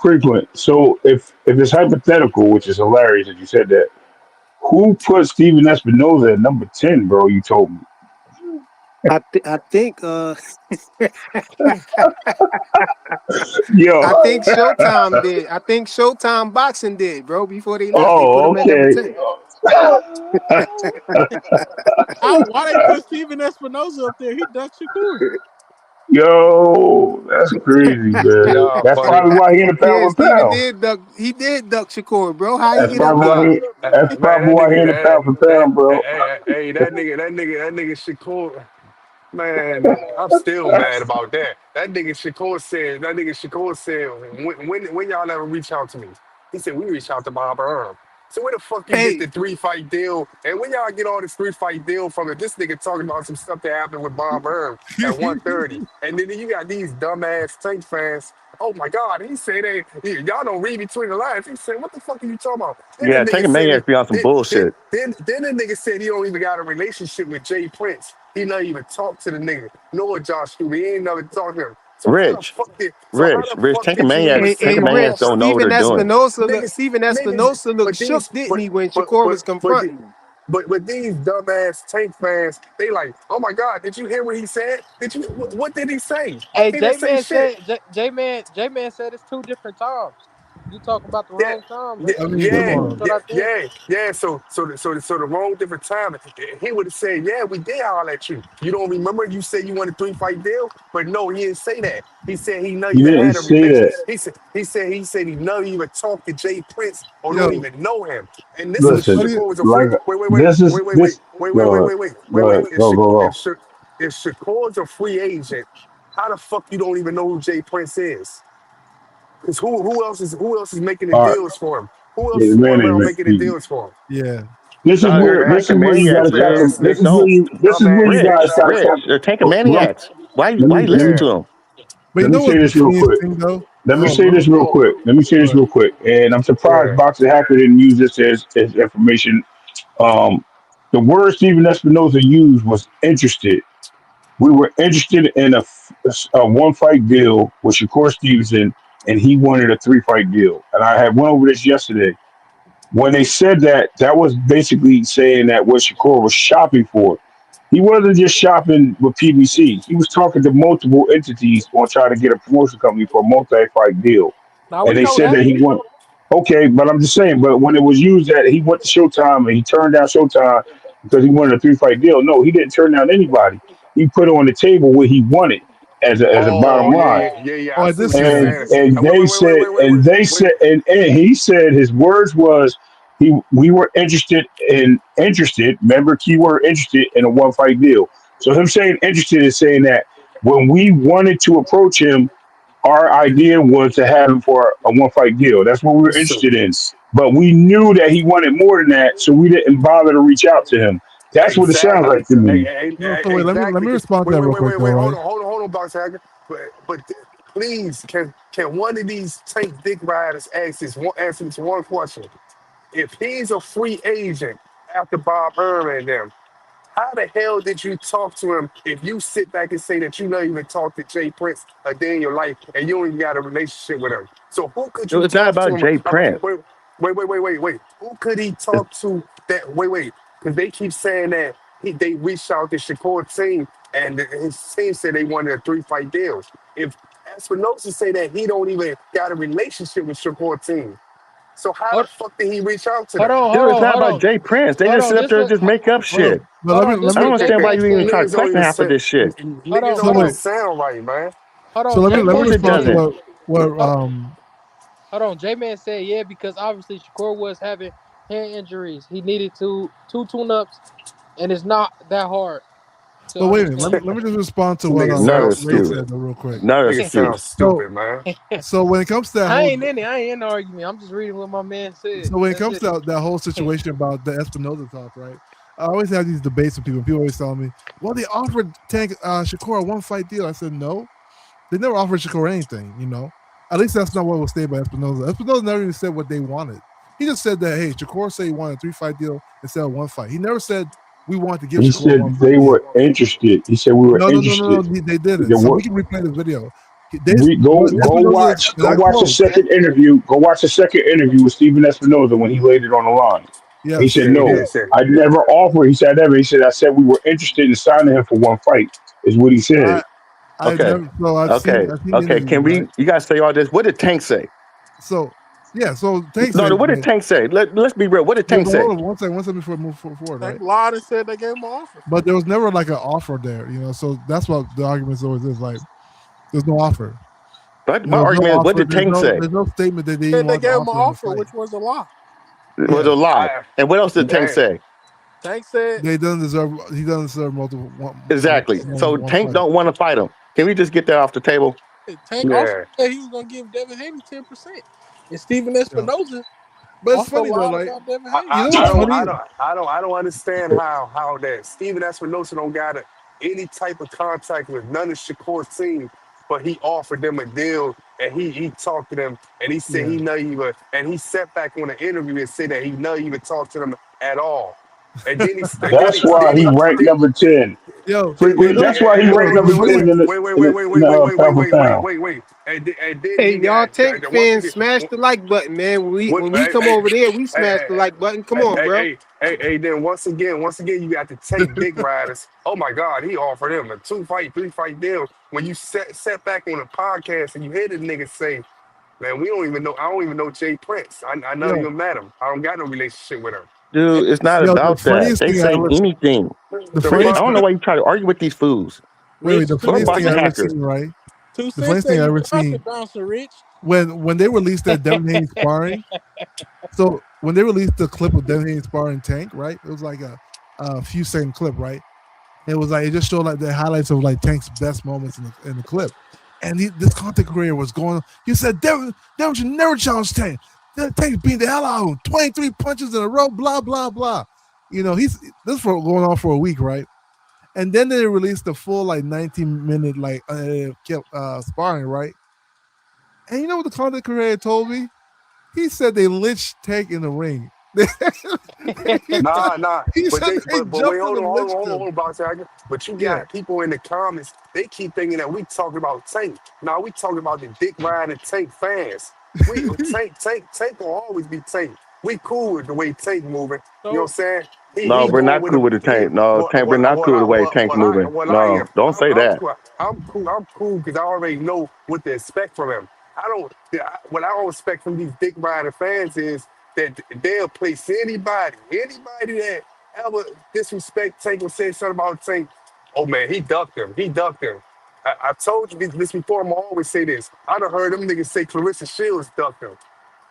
frequent. So if it's hypothetical, which is hilarious that you said that, who put Steven Espinoza at number 10, bro? You told me. I think Yo. I think Showtime did. I think Showtime Boxing did, bro. Before they left, they put Oh, him at number okay. 10. Why they put Steven Espinoza up there? He ducked Shakur. Yo, that's crazy, man. Y'all That's funny. probably why he in a pound Yeah, for Steven pound. did duck. He did duck Shakur, bro. How he That's get up probably why there? Nah, he. That's man, probably why he in a pound for pound, bro. that nigga Shakur. Man, I'm still mad about that. That nigga Shakur said, when y'all ever reach out to me? He said, we reach out to Bob Earl. So where the fuck you get Hey, the 3-fight deal? And when y'all get all this 3-fight deal from it, this nigga talking about some stuff that happened with Bob Earl at 130. And then you got these dumbass Tank fans. Oh my God, he said y'all don't read between the lines. He said, what the fuck are you talking about? Then the Yeah, nigga taking said maniacs be on some bullshit. then the nigga said he don't even got a relationship with Jay Prince. He not even talk to the nigga. Nor Josh Stewart. He ain't never talk to him. Rich, How the Rich, fuck did you even hey, taking send Rich. maniacs off don't know what they're Steven doing. Espinosa look. niggas Steven niggas Espinosa looked but shook, these didn't he, when Shakur was confronting him? but these dumbass Tank fans, they like, oh my God, did you hear what he said? What did he say? Hey, He didn't J say Man shit. said J Man said it's two different times. You talking about the Yeah, wrong time, yeah, man. I You mean, come yeah, that's on. what yeah, I think. yeah. So the wrong different time. He would have said, "Yeah, we did all at you. You don't remember? You said you wanted 3-fight deal, but no, he didn't say that. He said he not He even didn't had a say relation. that. He said he never even talked to Jay Prince or don't Yo, even know him. And this is what Listen, do you? Shakur was a free. like Wait, this is this. Go ahead. Go wait. ahead. Go go go. If Shakur's a free agent, how the fuck you don't even know who Jay Prince is? Because who else is making the All right. deals for him? Who else Yeah, the is going around management making the team. deals for him? Yeah. This is No, where they're taking you got to maniacs, Stupid stop. man. ass They niggas. don't. This is where you Dumbass got to niggas. stop Rich, talking. they're taking Oh, well, maniacs. let Why me you let listen me to Yeah. them? But you let me know say what's the this real funniest quick. thing though? Let me say Oh, this real quick. Let me say this but real quick. And I'm surprised Yeah. Boxer Hacker didn't use this as information. Um, the word Stephen Espinoza used was interested. We were interested in a one fight deal with Shakur Stevenson, and he wanted a 3-fight deal. And I had went over this yesterday. When they said that, that was basically saying that what Shakur was shopping for. He wasn't just shopping with PBC. He was talking to multiple entities on trying to get a promotion company for a multi-fight deal. Now And we they know said that. that he won. Okay, but I'm just saying. But when it was used that he went to Showtime and he turned down Showtime because he wanted a 3-fight deal, no, he didn't turn down anybody. He put on the table what he wanted as a bottom Oh yeah, line. yeah, yeah, yeah. oh, I I see did what say you're that. saying. And Wait, they wait, wait, wait, said wait, wait, wait, wait. and he said his words was we were interested, remember keyword interested in a 1-fight deal. So him saying interested is saying that when we wanted to approach him, our idea was to have him for a 1-fight deal. That's what we were So, interested in. But we knew that he wanted more than that, so we didn't bother to reach out to him. That's what it sounds exactly. like to me. No, so wait, let Exactly. me 'Cause- respond to Wait, that wait, real wait, quick wait, though, wait. right? Hold on, Box Hacker. But please, can one of these tank dick riders answer this one question? If he's a free agent after Bob Irvin and them, how the hell did you talk to him if you sit back and say that you never even talked to Jay Prince a day in your life and you don't even got a relationship with him? So who could you It's not talk to about him? Jay Prince. Wait. Who could he It's, talk to that? Wait. Because they keep saying that they reached out to Shakur team and his team said they wanted a 3-fight deal. If Espinosa say that he don't even got a relationship with Shakur team, so how the Hold, fuck did he reach out to hold them? on, hold it's on, not hold about on, Jay Prince. They hold just on. sit up This there and what just make up Hold shit. on. But hold let me on. let This I me don't what J understand why Man you even said. try to Niggas don't question even half of sound, this shit. niggas so don't even wait. sound right, man. Hold So on. J let me Of Man course it respond to said. doesn't. what Hold, hold on. J Man said yeah because obviously Shakur was having hand injuries. He needed two tune ups, and it's not that hard to but wait a minute. understand. Let me just respond to what Niggas Another sound Ray excuse. stupid. said though, real quick. Another Niggas sound excuse. So stupid, man. so when it comes to that I whole ain't in it. I ain't in the argument. I'm just reading what my man said. so when it That's comes it. to that whole situation about the Espinoza talk, right? I always have these debates with people. People always tell me, "Well, they offered Tank Shakur a 1-fight deal." I said, "No, they never offered Shakur anything. You know, at least that's not what was stated by Espinoza. Espinoza never even said what they wanted. He just said that, hey, Shakur said he wanted a 3-fight deal instead of 1 fight. He never said we want to give He Shakur a said 1-fight they deal. were interested. He said we were No, interested. they didn't. The So we wor- can replay this video. we Espinoza, and I go watch the quote, second interview. Go watch the second interview with Stephen Espinoza when he laid it on the line. He Yes, said, Yeah, he no, did say. I never offered. He said never. He said, I said we were interested in signing him for one fight, is what he said. I've Okay, never. So okay, I've seen okay. interviews, Can right? we? You guys say all this. What did Tank say? So yeah, so Tank No, said what did that. Tank say? Let's be real. What did Yeah, Tank but say? hold on one second before I move forward, Tank right? lied and said they gave him an offer. But there was never like an offer there, you know. So that's what the argument always is. Like, there's no offer. But You know, my there's no argument is, what offer. did Tank say? There's no statement that they didn't Said they want to gave him an offer him a offer, fight. which was a lie. It was Yeah, a lie. I, And what else did Tank hey, say? Tank said they doesn't deserve. He doesn't deserve multiple Exactly. So one Tank fight. don't want to fight him. Can we just get that off the table? Tank also yeah. said he was gonna give Devin Haney 10%. And Steven Yeah. Espinoza But it's also funny though, lied like about Devin I, Haney. you I, know I what's don't funny? I don't understand how that Steven Espinosa don't got any type of contact with none of Shakur's team, but he offered them a deal and he talked to them and he said Yeah, he never even and he sat back on the interview and said that he never even talked to them at all. And then he and That's why he ranked then, number 10. yo, then look, That's why he ranked the number funny. 10 in the pound for pound. And then Hey, he y'all got Tank once fans, again. smash the like button, man. What, When we come over there, we hey, smash the like button. Come on, bro. then once again, you got to take big riders. Oh my God, he offered him a 2-fight, 3-fight deal. When you sat back on a podcast and you hear the nigga say, man, we don't even know, I don't even know Jay Prince. I never Yo, even met him. I don't got no relationship with him. Dude, it's not yo, the about that. funniest They thing I say ever, anything. the The Rich, I funniest fuck? don't thing. know why you try to argue with these fools. Wait, Rich, the We're a funniest bunch thing I of ever hackers. seen, right? Two The cents funniest said thing I you ever was out the seen bouncer, Rich. when they released that Devin Haney sparring. So when they released the clip of Devin Haney sparring Tank, right? It was like a few second clip, right? It was like it just showed like the highlights of like Tank's best moments in the clip. And this content creator was going. He said Devin should never challenge Tank. Tank beat the hell out of him, 23 punches in a row, blah blah blah. You know, this for going on for a week, right? And then they released the full like 19-minute like sparring, right? And you know what the content creator told me? He said they lynched Tank in the ring. Nah. He But said they they but wait, jumped him and lynched him. hold on, box Aggie. But you Yeah. got people in the comments, they keep thinking that we talking about Tank. Now we talking about the dick riding Tank fans. We Tank will always be Tank. We cool with the way Tank moving. You know what I'm So saying? No, He we're going not with cool him. with the Tank. No, Tank, we're not cool with the way Tank's moving. I No, am. don't say I'm that. cool. I'm cool because I already know what to expect from him. I don't. What I don't expect from these dick riding fans is that they'll place anybody that ever disrespect Tank or say something about Tank. Oh man, he ducked him. He ducked him. I told you this before. I'm gonna always say this. I done heard them niggas say Clarissa Shields ducked him.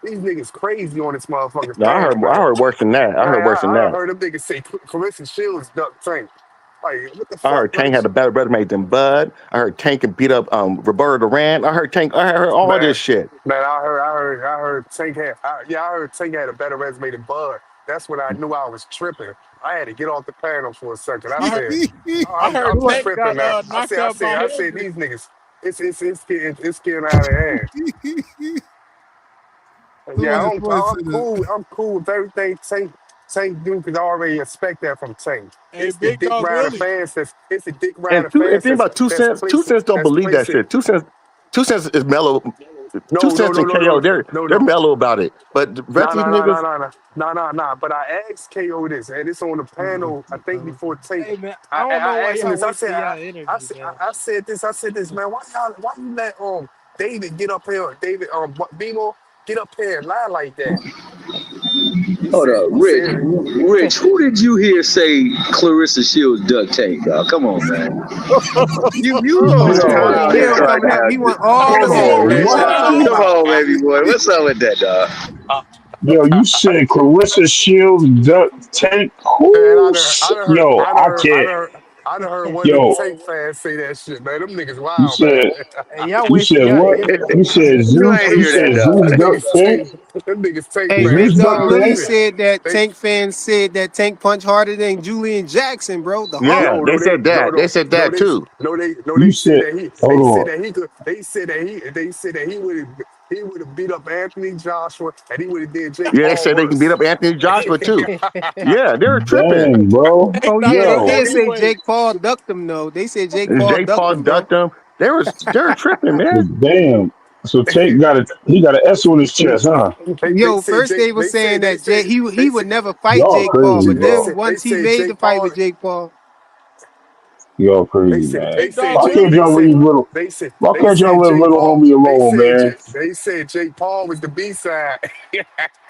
These niggas crazy on this motherfucking No, fan, I man. heard worse than that. I Man, heard worse than I done that. heard them niggas say Clarissa Shields ducked Tank. Like, what the I fuck? heard Like, Tank had a better resume than Bud. I heard Tank could beat up Roberto Duran. I heard all this man, shit. I heard Tank had, I heard Tank had a better resume than Bud. That's when I knew I was tripping. I had to get off the panel for a second. I I heard said, I heard I'm Tank tripping got now. knocked out by I said, Hendricks. these niggas, it's getting out of hand. Yeah, Somebody I'm said cool. that. I'm cool with everything Tank do because I already expect that from Tank. Hey, It's the Big Dick Dog Rider Willie. fans it's the Dick And Rider and fans think about Two Cents don't that's believe that placing. shit. Two Cents is mellow. Two No, no, Cents no, and no, KO, no, no, they're no. mellow about it. But the rest No, of these no, no, no, niggas, no, no, no, no, no. But I asked KO this, and it's on the panel. I think before Tank. Hey man, I don't know I why asked him y'all this. wait till y'all interview, man. I said this, man. Why you let David get up here, David Bimo get up here and lie like that? Hold up, He said, Rich, who did you hear say Clarissa Shields duck Tank, dog? Come on, man. You Oh, lost all Yo, Tommy respect Hill right coming up. now. He want all he the hold said, smoke. on, That's what what? I'm Come talking about. on, baby boy. What's up with that, dog? Yo, you said Clarissa Shields duck Tank? and Yo, I can't. I done heard one of them Yo, Tank fans say that shit, man. Them niggas you wild, man. said Hey, y'all you wasting said y'all what? energy, You man. said You Zeus. ain't You hear that, said dog. Zeus duck Tank. Them niggas Tank Hey, Zeus Big fans duck Dog wild Willie as Tank. shit. said that They Tank fans said that Tank punched harder than Julian Jackson, bro. The Hawk. yeah, no, they no, they said no that. no They said no that they too. You said, hold on. they said that he would have beat up Anthony Joshua and he would have did Jake Yeah, they Paul said they can beat worse. up Anthony Joshua too. Yeah, they were tripping. Dang, bro. Tank Oh knocked yeah, they out Yo, did say heavyweight. Jake Paul ducked him though. They said Jake And Paul Jake ducked Paul him, bro. ducked them. They were tripping, man. damn. So Tank got an S on his chest, huh? They Yo, said first Jake. they were saying that Jake They he would said never fight Y'all Jake Paul, crazy, but then bro. they once he said made the Jake fight Paul. with Jake Paul, Y'all They crazy, said man. Big Dog Why Willie. can't they y'all said leave little? Why they can't y'all said let Jake little Paul. homie alone, man? They said Jake Paul was the B side.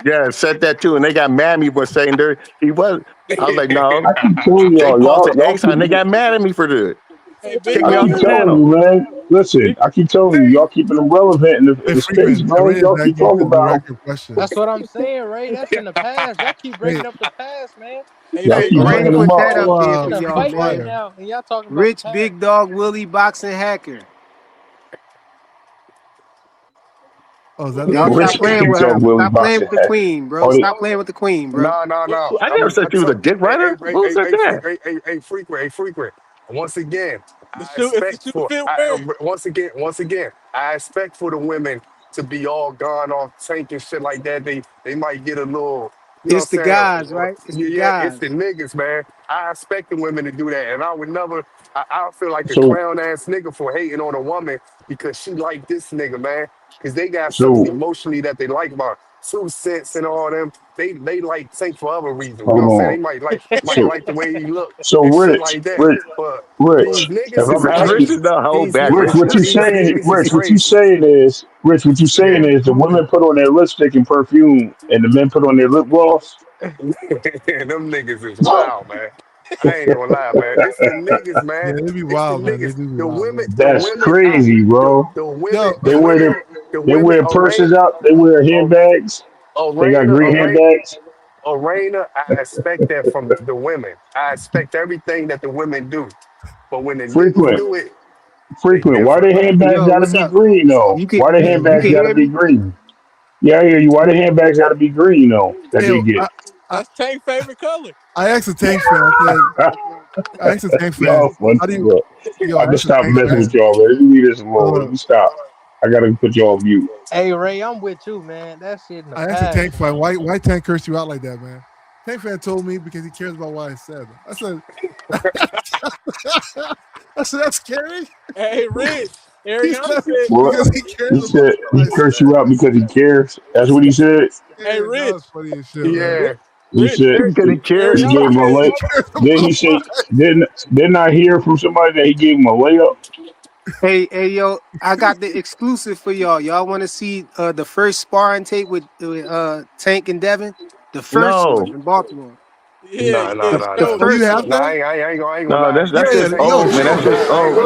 Yeah, said that too, and they got mad at me for saying there he was. I was like, no, I keep telling Jake y'all, Paul said y'all A side, keep. and they got mad at me for this. Hey, Big Kicked me I Dog off keep the Willie. telling channel. you, man. Listen, Big, I keep telling you, y'all keeping them relevant in Hey, the space, Frequent, the bro. Ray is Y'all keep begging talking to about them. direct your question. That's what I'm saying, Ray. That's in the past. Y'all keep Hey, bringing up the past, man. hey, Y'all Big keep so Dog. Ray bringing let's them put up. that up follow there In for a y'all, Frequent fight right man. Fire. now, and y'all talking about the Rich past. Big Dog Willie boxing hacker. Oh, is that the Y'all name? stop Rich playing Big with her. Dog Willie Stop playing boxing with the hacker. queen, bro. Oh, Stop playing with the queen, bro. No. I never said I she was a told dick writer. Who said that? frequent. Once again, I If the expect shoe for fit, wear it. once again, I expect for the women to be all gone off tank and shit like that. They might get a little, you know It's what the I'm saying? guys, right? It's the Yeah, it's guys. the niggas, man. I expect the women to do that, and I would never. I feel like a so clown ass nigga for hating on a woman because she like this nigga, man. Because they got something so emotionally that they like about 2 Cents and all them. They like Tank for other reasons. You know hold what I'm saying? They on. might So like the way he look so and shit like that. Rich, But Rich. these If niggas I'm is That's asking, crazy. Richard, the whole These Rich, backwards. these what you these saying? niggas is Rich, what you crazy. saying is, Rich, what you saying Yeah. is the women put on their lipstick and perfume, and the men put on their lip gloss. Them niggas is wild, man. I ain't gonna lie, man. It's the niggas, Yeah, man. they be It's the wild, man. They niggas. do be The wild, women, man. the That's women, I, crazy, bro. the women, Yo, the women, the They women, wear purses out. They wear handbags. They got great handbags. Arena, I expect that from the women. I expect everything that the women do. But when the niggas Frequent, do it, they frequent. Why the different, man. handbags Yo, got to what's be up? green though? Why the You handbags can got to hear be me? green? Yeah, I hear you. Why the handbags got to be green though? That they yo, get. I, That's Tank's favorite color. I asked a Tanks fan. I asked a Tanks fan. Y'all funny, How do you? bro. Yo, I'm I gonna asked a stop Tanks messing with fan. y'all, man. Let me leave this alone. Let Look, me stop. I gotta put y'all on mute. Hey, Ray, I'm with you, man. That shit in the I asked a past, Tank fan, man. why Tank cursed you out like that, man? Tank fan told me because he cares about what I said. I said, I said that's scary. Hey, Rich. He Ariana said said, What? because he cares He about said what he I cursed said. you out because he cares. That's what he said. hey, Yeah, that was Rich. funny as shit, man. Yeah. Rich. He Rich. said Because he cares. he Ariana gave him a said, lay. He cares Then about he what say I didn't I hear from somebody that he gave him a layup? Hey, yo, I got the exclusive for y'all. Y'all want to see the first sparring tape with Tank and Devin? The first one No, in Baltimore. yeah, yeah, The show Oh, them. you first have one. Nah, that? I ain't gonna no, lie. that's Yeah, just Tank, yo, old, man. show That's us. just old.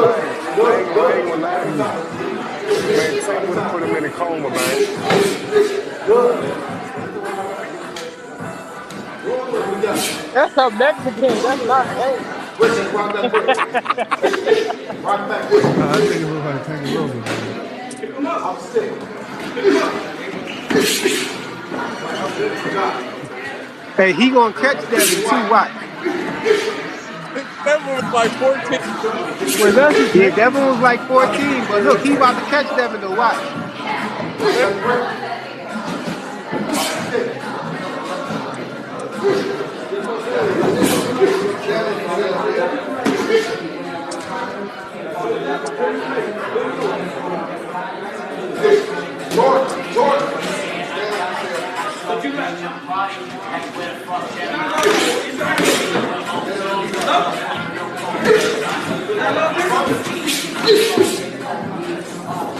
I ain't gonna lie. Man, Tank would have put him in a coma, man. That's a Mexican. That's not Tank. Nah, that nigga look like Tank a little bit, man. Hey, he gonna catch Devin too. Watch. That was like 14. Wait, that's the Yeah, Tank? Devin was like 14, but look, he about to catch Devin though. Watch.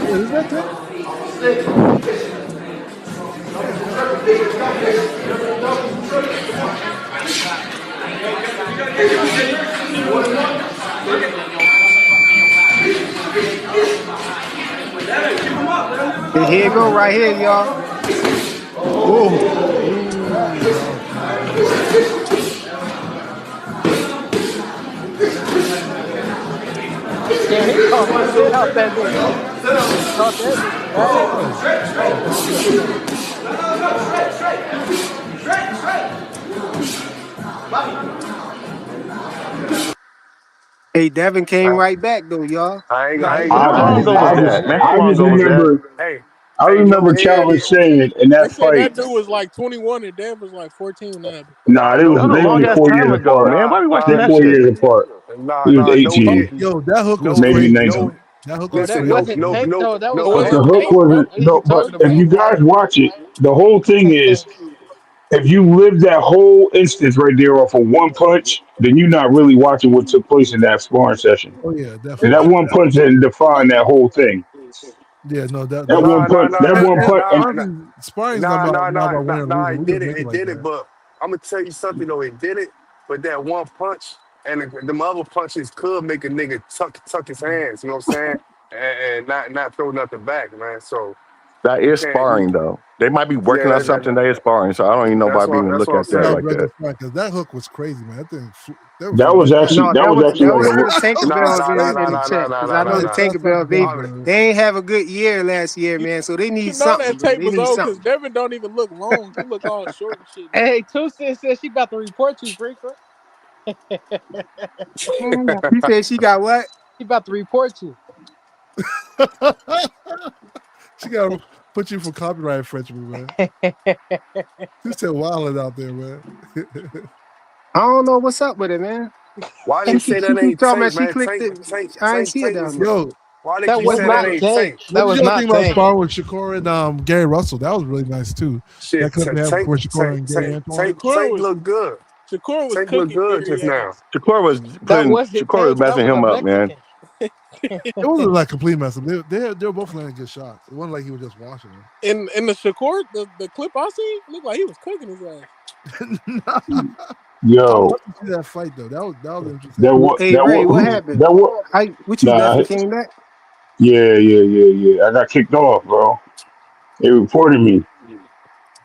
Wait, is that Tank? And here you go right here, y'all. Oh, ooh, that was bad. Yeah, he caught the shit out that nigga. He caught that nigga bad. That was hard. Hey, Devin came right back though, y'all. Nah, he Man, came how back long and ago was smashed that, him. man? How I long just ago was that? remember Hey, I go remember ahead. Calvin saying in They that said that fight. dude was like 21 and Dev was like 14 when that happened. Nah, No, That was a they long only ass 4 years time ago, apart. man. Why we watching They're that four shit? years apart. He was no Oh, 18, yo, that hook was no maybe crazy, hate, though. 19. That hook Bro, was that Listen, crazy. no, wasn't no, Tank no, though. That was no. But Was the it Hove. hook Tank, bro? wasn't What are you no. But talking if about? you guys watch it, the whole thing Wasn't is Tank. if you live that whole instance right there off of one punch, then you're not really watching what took place in that sparring session. Oh yeah, And Who that got definitely. one punch didn't define that whole thing. Yeah, no, that That that's one Nah, nah, punch. nah, That nah, one nah, punch. And nah, honestly, sparring's nah, nah, not nah, about nah, winning or nah. losing. It We did just it. make it It like did it. that. But I'm gonna tell you something though. It did it. But that one punch and the other punches could make a nigga tuck his hands. You know what I'm saying? And not throw nothing back, man. So That you is can't. sparring, though. They might be Yeah, working on something that is sparring, so I don't even know why people even that's look what I'm at It's that saying. not like that. regular sparring because that hook was crazy, man. That thing, that was that like was dead. actually No, that was actually that like was a. the Nah, Tinkerbell nah, nah, if nah, in the nah, nah, check nah, because nah, I nah, know the That's nah. that's like a Tinkerbell big they ain't have a good year last year, man. So they you need know something, that bro. tape They was need old because something. Devin don't even look long. He look all short and shit now. Hey, Two Cent said she about to report you, Freaker. He said she got what? She about to report you. she got to put you for copyright infringement, man. You said wilding out there, man. I don't know what's up with it, man. Why they say She that keep ain't talking about Tank, she man? clicked Tank, it. Tank, I ain't Tank, see it Tank down was. there. Yo, Why they That keep was saying that not ain't Tank. Tank? what That did was y'all not think about Tank. sparring with Shakur and Gary Russell? That was really nice too. That Shit, clip they had before Shakur and Gary Antoine. Shakur Tank was look good. Tank look cooking good Gary just now. ass. That wasn't Shakur was Tank. That messing was a him up, man. Mexican. It wasn't like complete mess up. They were both landing good shots. It wasn't like he was just washing In the Shakur, the clip I seen, looked like he was cooking his ass. them. I would Yo, love to see that fight though. That was interesting. that what Hey that Ray, what what who happened? that what? How what you left Nah, and came back? yeah. I got kicked off, bro. They reported me.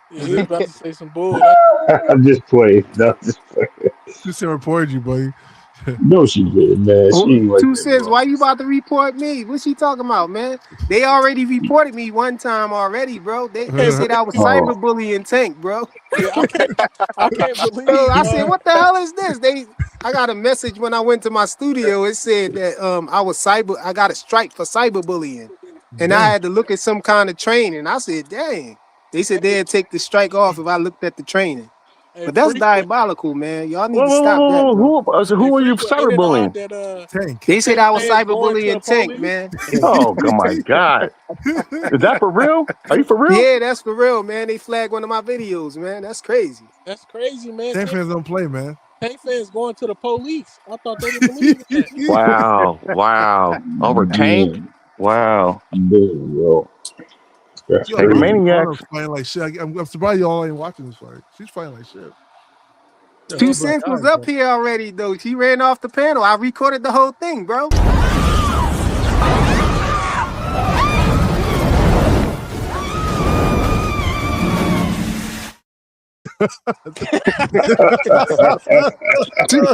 Yeah, They he was did. about to say some bull. That I just played. No, just play. Just reported you, buddy. No, she did, man. She Oh, ain't like Two that, says, bro. why you about to report me? What she talking about, man? They already reported me one time already, bro. They can't said I was believe. Oh, cyberbullying Tank, bro. Yeah, I can't So believe. I said, what the hell is this? I got a message when I went to my studio. It said that I got a strike for cyberbullying. And I Dang. had to look at some kind of training. I said, dang. They said they'd take the strike off if I looked at the training. Hey, But that's frequent. diabolical, man. Y'all need Whoa, to whoa, whoa, stop that, whoa, bro. whoa! Who? So Hey, who are you frequent. Ain't it odd cyberbullying? that Tank. They said Tank I was fans going to the cyberbullying Tank, police? man. Oh, oh my God! Is that for real? Are you for real? Yeah, that's for real, man. They flagged one of my videos, man. That's crazy. That's crazy, man. Tank fans don't play, man. Tank fans going to the police. I thought they didn't believe in that. Wow, wow! Over Tank? man, Wow! damn, bro. That's Yo, Tank the Rose crazy. Maniacs. McDonald's fighting like shit. I'm surprised y'all ain't watching this fight. She's fighting like shit. Yeah, Two her black Cents was eyes, up man. here already, though. She ran off the panel. I recorded the whole thing, bro.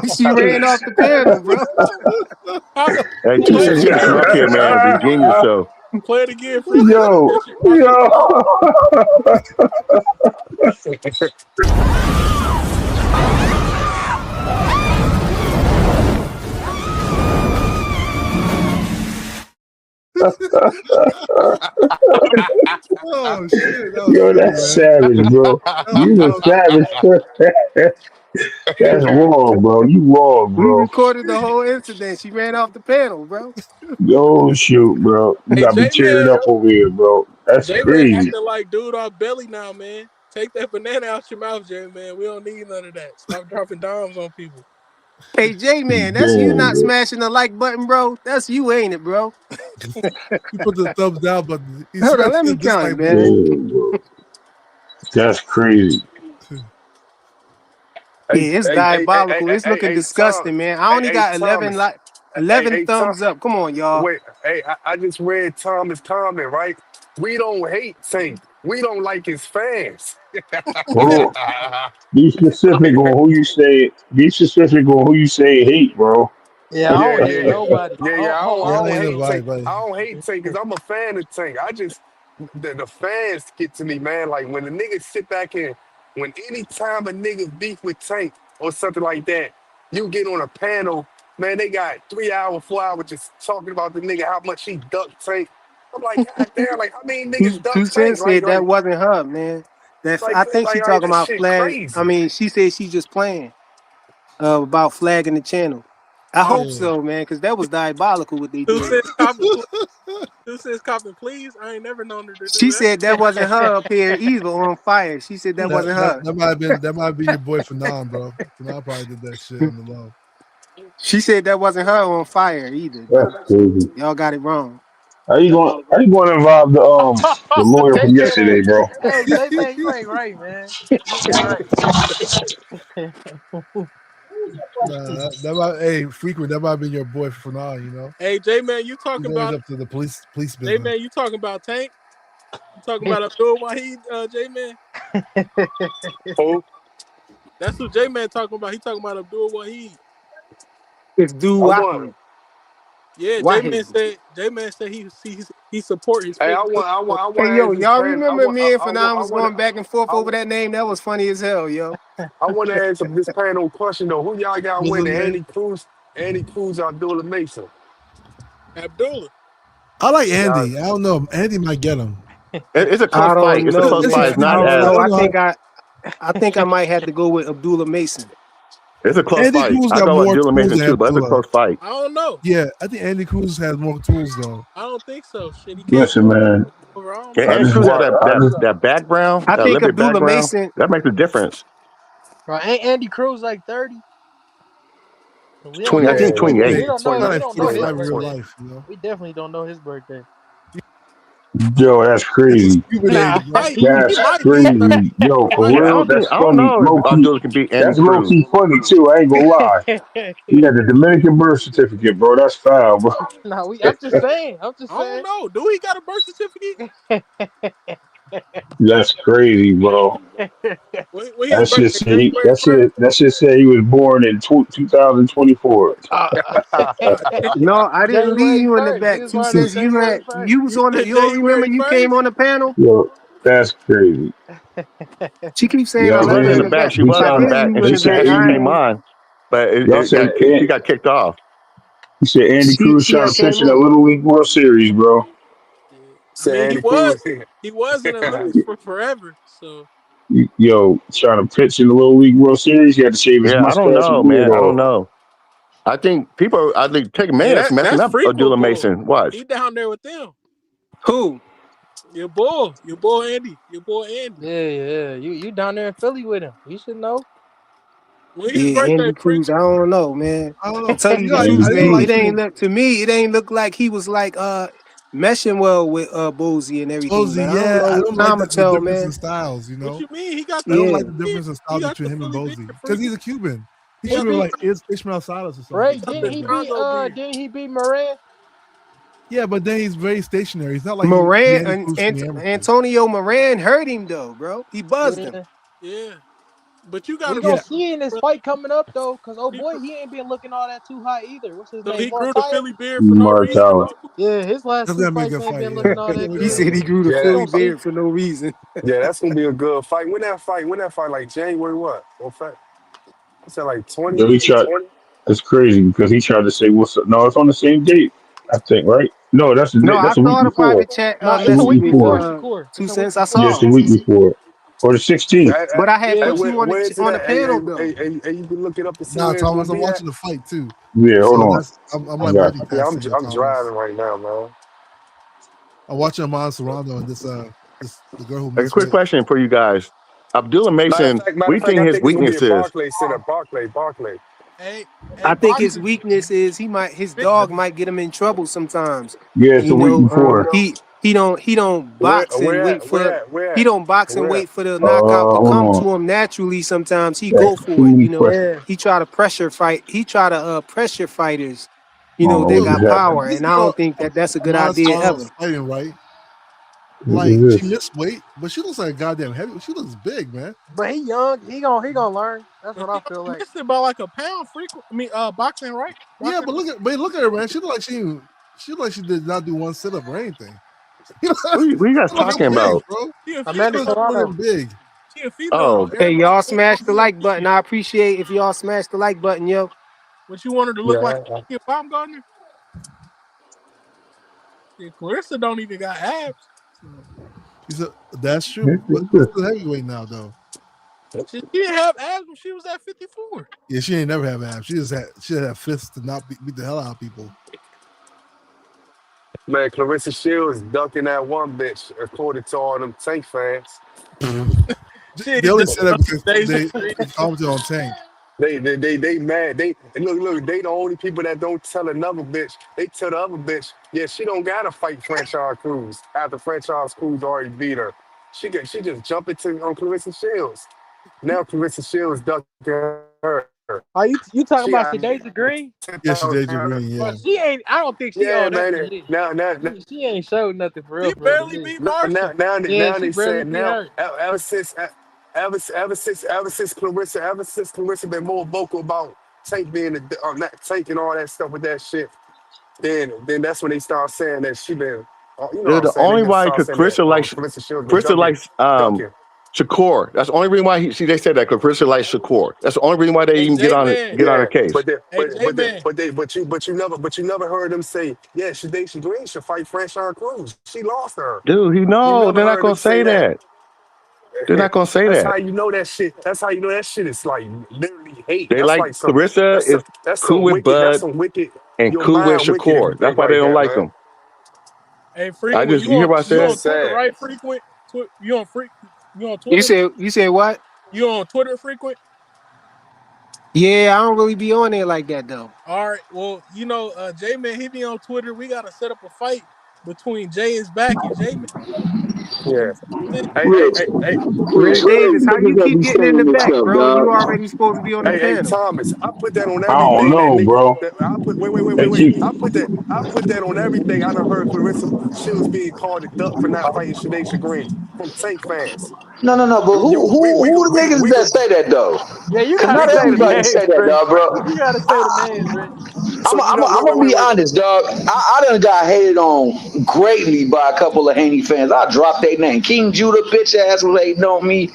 She ran off the panel, bro. How, Hey, two play it cents. You gotta again, come up here, frequent. man, and redeem yourself. Play it again, frequent. Yo, I should have heard. yo. Oh shit, that was Yo, funny, that's man. savage, bro. You That a was savage. That's wrong, bro. You wrong, We bro. recorded the whole incident. She ran off the panel, bro. Yo, shoot, bro. You Hey, got me J tearing Man, up over here, bro. That's J Man crazy. acting like dude off belly now, man. Take that banana out your mouth, J Man. We don't need none of that. Stop dropping dimes on people. Hey, J Man, that's you Damn, not bro. smashing the like button, bro. That's you, ain't it, bro? he put the thumbs down, but he Hold on, smashed let the me count it, dislike man. button. Damn, bro. That's crazy. Hey, Yeah, it's hey, hey, hey, hey, diabolical. hey, It's hey, looking hey, Tom. disgusting, man. I Hey, only hey, got 11 Thomas. like Hey, 11 hey, Tom. thumbs up. Come on, y'all. Wait, hey, I just read Thomas' comment, right? We don't hate Tank. We don't like his fans. Bro, be specific on who you say. Be specific on who you say hate, bro. Yeah, I That's, don't Yeah, hate yeah, nobody. yeah. I Yeah, I don't ain't hate nobody, Tank. buddy. I don't hate Tank because I'm a fan of Tank. I just the fans get to me, man. Like when the niggas sit back and when anytime a nigga beef with Tank or something like that, you get on a panel, man. They got 3 hour, 4 hour just talking about the nigga how much he ducked Tank. I'm like, God damn, like how many niggas Two duck Tank? Cents said that wasn't her, man. I think she talking That about shit flag. I crazy. mean, she said she just playing about flagging the channel. I Oh, hope so, man, because that was diabolical what they who did. says copping? Who says copping? Please, I ain't never known her to do She that. said that wasn't her up here either on fire. She said that That, wasn't that her. that might have been your boy Fanon, bro. Fanon probably did that shit on the low. She said that wasn't her on fire either, but That's crazy. y'all got it wrong. How you going? How you going to involve the lawyer from J-Man, yesterday, bro? hey J-Man, you ain't right, man. You ain't right. Nah, that might, hey, frequent. That might have been your boy Fanon. You know, Hey, J Man, you he's talking always about up to the police J business. Man? You talking about Tank? You talking about Abdul Wahid? J Man, Who? that's who J Man talking about. He talking about Abdul Wahid. It's Do I want. Wahid. Yeah, Wahid. J Man said he support his Hey, I favorite. want. I want. I Hey, want to yo, ask this y'all panel. remember me and I want. Fanon I was want. going back and forth I, over that name? That was funny as hell, yo. I want to ask this panel a question though. Who y'all got What's his winning? name? Andy Cruz, or Abdullah Mason? Abdullah. I like Y'all, Andy. I don't know. Andy might get him. It's a close I fight. don't It's a know, close It's a fight. man. It's few I not don't votes. I know. as. don't know. I think I might have to go with Abdullah Mason. It's a close Andy fight. Cruz I got go with more Dylan tools Mason than too, but it's a Abdullah. close fight. I don't know. Yeah, I think Andy Cruz has more tools though. I don't think so. Shit, he came Listen, man. over. I don't And I know. Andy just Cruz had want. I just. that background, I that think Olympic Abdullah background. Mason. That makes a difference. Bro, ain't Andy Cruz like 30? We don't 20. I know think his he's yeah, birthday. yeah, 28. We don't know. Probably We twenty, like don't know his 28, 45 in real 20. birthday. life. You know, We definitely don't know his birthday. Yo, that's it's a crazy. stupid age, He Nah, bro. might. He That's might be. crazy. Yo, He for might Yeah, be. real, I that's don't funny. know if Low key. Abdullah can beat Andy That's low Cruz. key funny too. I ain't gonna lie. You got the Dominican birth certificate, bro. That's foul, bro. nah. I'm just saying. I'm just I don't saying. know. Do he got a birth certificate? That's crazy, bro. When his That shit birthday? say January 1st. that shit say he was born in 2024. No, I didn't leave January you in the 1st. He back. was Two born on cents. January You was You on the. said You don't remember January you came 1st. on the panel. Yo, that's crazy. 1st. She keeps saying I Y'all She left was her in in the saying the back. back. She he If was I in the trying to did back, leave and you in he the said back, she I came Andy ain't. on, but y'all said she got kicked off. he said Andy Cruz She trying had to pitch came in a in. Little League World Series, bro. Yeah. I Say mean, Andy Cruz. he was in the Olympics for forever. So Yo, trying to pitch in the Little League World Series, he had to shave his Yeah, I don't mustache and know, beard man. I don't off. know. I think take hey, minutes messing that's up frequent Abdullah bull. Mason. Watch. He down there with them. Who? Your boy Andy, your boy Andy. Yeah. You down there in Philly with him. You should know. When his Yeah, birthday, Andy Cruz. I frequent. don't know, man. I don't To know. tell you You the know, Andy truth, I didn't man, Cruz. it like ain't him. look to me. It ain't look like he was like meshing well with Bosey and everything. Posey, But I don't yeah, know. I It's don't like time to the tell, difference in man. styles. You What know, you mean? He got I the don't Yeah, like the beard. difference in He styles got the between him and Philly beard, Posey because he's frequent. a Cuban. He He He should got be the beat like Ishmael Salas or Ray. something. he got the Chicago beard. Didn't he beat Moran? Yeah, but then he's very stationary. He's not like Moran Andy and Cruz from the amateurs. Antonio Moran hurt him though, bro. He buzzed him. Yeah. Yeah, but you got We to gonna Yeah, respect, see in this brother. fight coming up though, cause oh He boy, gr- he ain't been looking all that too hot either. What's his So name? he grew the Martayo? Philly beard for no Mark reason. Allen. Yeah, his last that's two gonna be a fights good ain't fight. been Yeah, looking all it's that gonna be a He good good. said he fight. grew the We Yeah, Philly gonna see. beard for no reason. yeah, that's gonna be a good fight. When that fight? When that fight? Like January what? What fight? I said like Yo, 20. he tried. That's crazy because he tried to say what's up. No, it's on the same date, I think, right? No, No, I that's a week saw the before. private chat No, It's a it's a week week messages. before before. Shakur. It's Two a week cents I before Yeah, saw. it's a Shakur. week before. Or the 16th. But I had Hey, Yeah. put you where is it on the at? Hey, panel though. you been looking up to see Nah, where it's Thomas, gonna I'm be at? watching the fight too. Yeah, hold So on. that's I'm I like got you. Okay, multitasking here, I'm Thomas. driving right now, man. I'm watching Amon Serrano and this the girl who A missed quick weight. question for you guys. Abdullah Mason, Matter we of fact, think I his think it's gonna be at weaknesses. Barclays Center. Barclay. Hey, I think his boxing. weakness is his Big, dog might get him in trouble sometimes. Yeah, it's You a week know, before. he don't box and Where wait at? for Where at? Where he at? don't box and Where at? wait for the knockout to Hold come on. to him naturally. Sometimes he That's go a for it. You 2 week know, question. Yeah. he try to pressure fight. He try to pressure fighters. I You don't know, know that what Yo, got just happened. power, this and I girl don't think that that's a good Amon idea Serrano's ever. fighting, right? What Like is she this? missed weight, but she looks like a goddamn heavy. She looks big, man. But he young. He gonna learn. That's but what he I feel only like. missed it by like a pound. Frequent. I mean, boxing, right? Yeah, Boxing. but look at her, man. She did not do one sit up or anything. You know, What you guys she looks talking big, about? bro. She a Amanda She female. looks Serrano. fucking big. She a female. Oh, Hey, Everybody y'all think smash the she a like button. female. I appreciate if y'all smash the like button, yo. But you want her to look like Yeah. a Baumgartner? Yeah, Clarissa don't even got abs. So That's true. This But is she's good. still heavyweight now, though. She didn't have abs when she was at 54. Yeah, she ain't never have abs. She just had fists to not beat the hell out of people. Man, Clarissa Shields dunking that one bitch, according to all them Tank fans. She They ain't only just said that because Deja they Green. commented on Tank. They mad. They and look. They the only people that don't tell another bitch. They tell the other bitch, yeah, she don't gotta fight Franchise Cruz after Franchise Cruz already beat her. She just jump into on Clarissa Shields. Now Clarissa Shields ducking her. Are you She talking got about Shadeja Green? Yes,10,000 Deja Green. Bro, Yeah, she ain't. I don't think she Yeah, all that man. to me. Now, She ain't showed nothing She for real to barely me. beat now, now, Marsha. now, Yeah, now she they barely said beat now her. ever since Clarissa been more vocal about Tank being not Tank and all that stuff with that shit. Then that's when they start saying that she been, you know what Dude, I'm the saying? They only been why start because saying that Clarissa Shields been Krista likes ducking. Shakur. That's the only reason why they said that because Krista likes Shakur. That's the only reason why they Hey even J Man. get on her Yeah, case. Hey J Man. but you never heard them say, yeah, Shadacia Green should fight Franchon Cruz. She lost her. Dude, You no, never they're not heard gonna them say say that. that. They're not gonna say That's that. how you know that shit. That's how you know that shit is like literally hate. They That's like like some. Clarissa is That's cool some with wicked. That's Bud some wicked. and Your cool with mind wicked if you Shakur. That's think why they like don't that, like man. them. Hey Frequent, You hear what I you Shit said? on is Twitter, sad. right? Frequent? You on freak you on You Twitter? said what? You on Twitter frequent? Yeah, I don't really be on there like that though. All right. Well, J Man, he be on Twitter. We gotta set up a fight between Jay is back and J Man. Yeah. Hey, hey, Rich, hey, hey, Rich, Red what are Davis, these how you niggas that keep be getting in the saying this back, stuff, bro? You dog? already supposed to be on the hey, panel. Thomas. I put that on I don't everything that know, nigga. bro. I put They wait. keep. I put that on everything. I done heard Clarissa Shields being called a duck for not fighting Shadacia Green from Tank fans. No. But who You, who we who could the we could niggas we that could say that though? Yeah, you Cause gotta we not could say we the could. everybody names, say that, Rich. dog, bro. You gotta say the names, Rich. So you know, I'm gonna be honest, dog. I done got hated on greatly by a couple of Haney fans. I dropped their name. King Judah, bitch ass, was hating on me.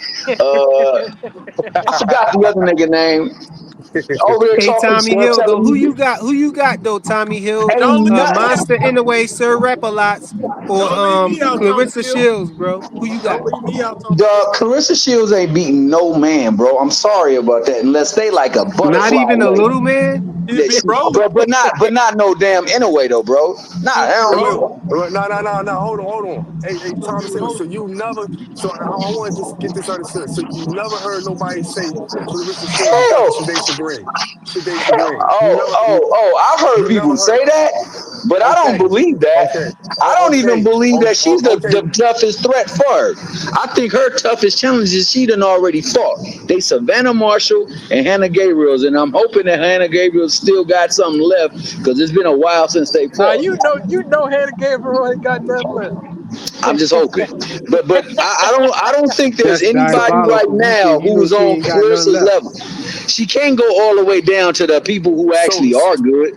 I forgot the other nigga name. Over there Hey, talking Tommy stuff, Hill though, telling who me you got? Who you got though? Tommy Hill, Don't ain't leave me nothing. out. Monster in the way, Sir Rap-A-Lots, or Don't leave me out, Thomas Clarissa Hill. Shields, bro. Who you got? Don't leave me out, Thomas Hill. Dog, Clarissa Shields ain't beating no man, bro. I'm sorry about that. Unless they like a Not butterfly even a way. little man. She beat Rolly. But not no damn anyway though, bro. Nah, She beat hell Rolly. no. No. Hold on. Hey, Thomas Hill. So you never. So I want to just get this understood. So you never heard nobody say Clarissa Shields ducking Hell, Shadacia Green. Shadacia hell. Green. I've heard You never people heard. say that, but I don't Okay. believe Okay. that. I don't even believe that she's Okay. the toughest threat for her. I think her toughest challenge is she done already fought. They Savannah Marshall and Hannah Gabriels, and I'm hoping that Hannah Gabriel still got something left because it's been a while since they Nah, fought. you know, Hannah Gabriel ain't got nothing left. I'm just hoping. But I don't think there's That's anybody right diabolical. now You know who's she on ain't got nothing Clarissa's left. level. She can't go all the way down to the people who So actually are good.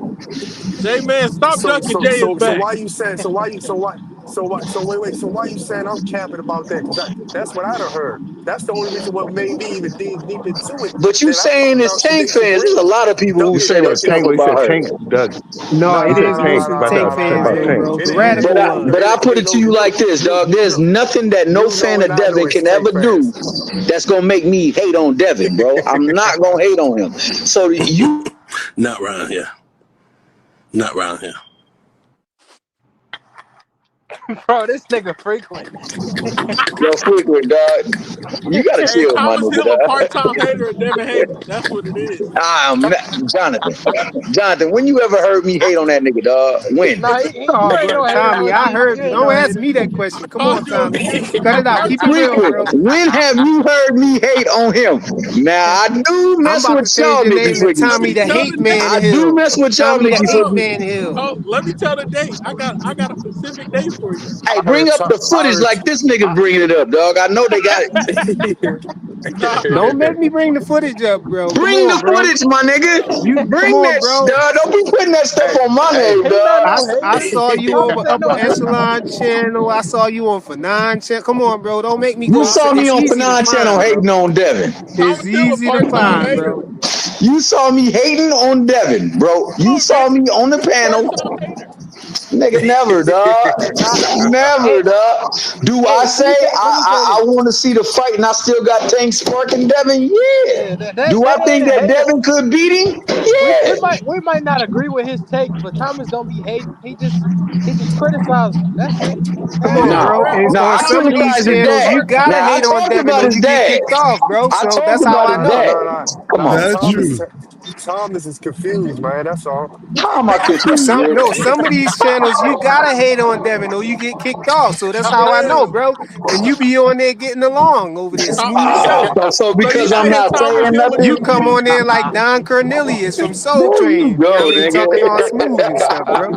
J Man, stop ducking. Jay is so back. why you saying so why you saying I'm capping about that? Because that's what I done heard. That's the only reason what made me even dig deep into it. But you That I saying found it's out Tank Shadacia fans. There's a Green lot of people who You ducking say saying that what ducking stuff Tank? What he about said? her. Tank Doug. No, No, it no, He said no, is no, no, Tank mostly no, about no, Tank the no, fans no. though, Tank. bro. It The ain't it ain't radical no But I it put ain't it to no you like this, dog. There's nothing that no you know fan and of I know Devin it's can Tank ever do fans. that's gonna make me hate on Devin, bro. I'm not gonna hate on him. So you Not around here. Not around here. Bro, this nigga frequent. yo frequent, dog. You gotta Hey, chill, my Thomas nigga, Hill, a dog. part-time hater of Devin Haney. That's what it is. Jonathan. Jonathan, when you ever heard me hate on that nigga, dog? When? Nah, you Oh, ain't bro, no hater, Tommy, I OG. heard You you. ain't Don't no ask hater. me that question. Come Called on, you Tommy. Cut a it out. Keep it part-time real, hater. Frequent. bro. When have you heard me hate on him? Now I do I'm mess about to with change y'all your niggas name to with Let Tommy me this. the tell Hate the date. Man I do Hill. mess with y'all Tommy the niggas Hold for Hate on. Man Hill. Let me tell the date. I got a specific date for you. hey, I bring heard up Tom, the I footage heard like this nigga I, bringing it up, dog. I know they got it. Nah, Don't make me bring the footage up, bro. Come Bring on, the bro. footage, my nigga. Come Bring on, that, bro. dog. Don't be putting that stuff hey, on my hey, name, He not dog. no I hater. saw you Thomas over ain't Upper no hater. Echelon channel. I saw you on Fanon channel. Come on, bro. Don't make me You go. nah. saw me It's on easy to Fanon channel find, bro. hating on Devin. It's Thomas Hill, a easy to part-time find, hater. bro. You saw me hating on Devin, bro. You Come on, man. saw me on the He a panel. part-time hater. Nigga, never, dog. Never, Hey, dog. Do I hey, say let me say I this. want to see the fight and I still got Tank sparking Devin? Yeah. Yeah, Do I that ain't think a that hater. Devin could beat him? Yeah. We might not agree with his takes, but Thomas don't be hating. He just criticizes him. That's it. Come Hey, on, No, bro. bro. And no, on I some of these criticize his channels, dad. you gotta Now I hate on talked Devin about or his you get dad. kicked off, bro. I So talked that's how about I his Nah, know. dad. nah, nah, Come nah. on. That is true. Thomas is confused, man. That's all. How am I confused, Some man? no, some of these channels you gotta hate on Devin or you get kicked off. So that's how I know, Damn. bro. And you be on there getting along over there, Tom, smooth as hell. So so you because I'm saying not Thomas saying Hill a You nothing, come comedian? on there like Don Cornelius from Soul there you Train. You know what I go, mean? Talking all smooth and nigga. stuff, bro.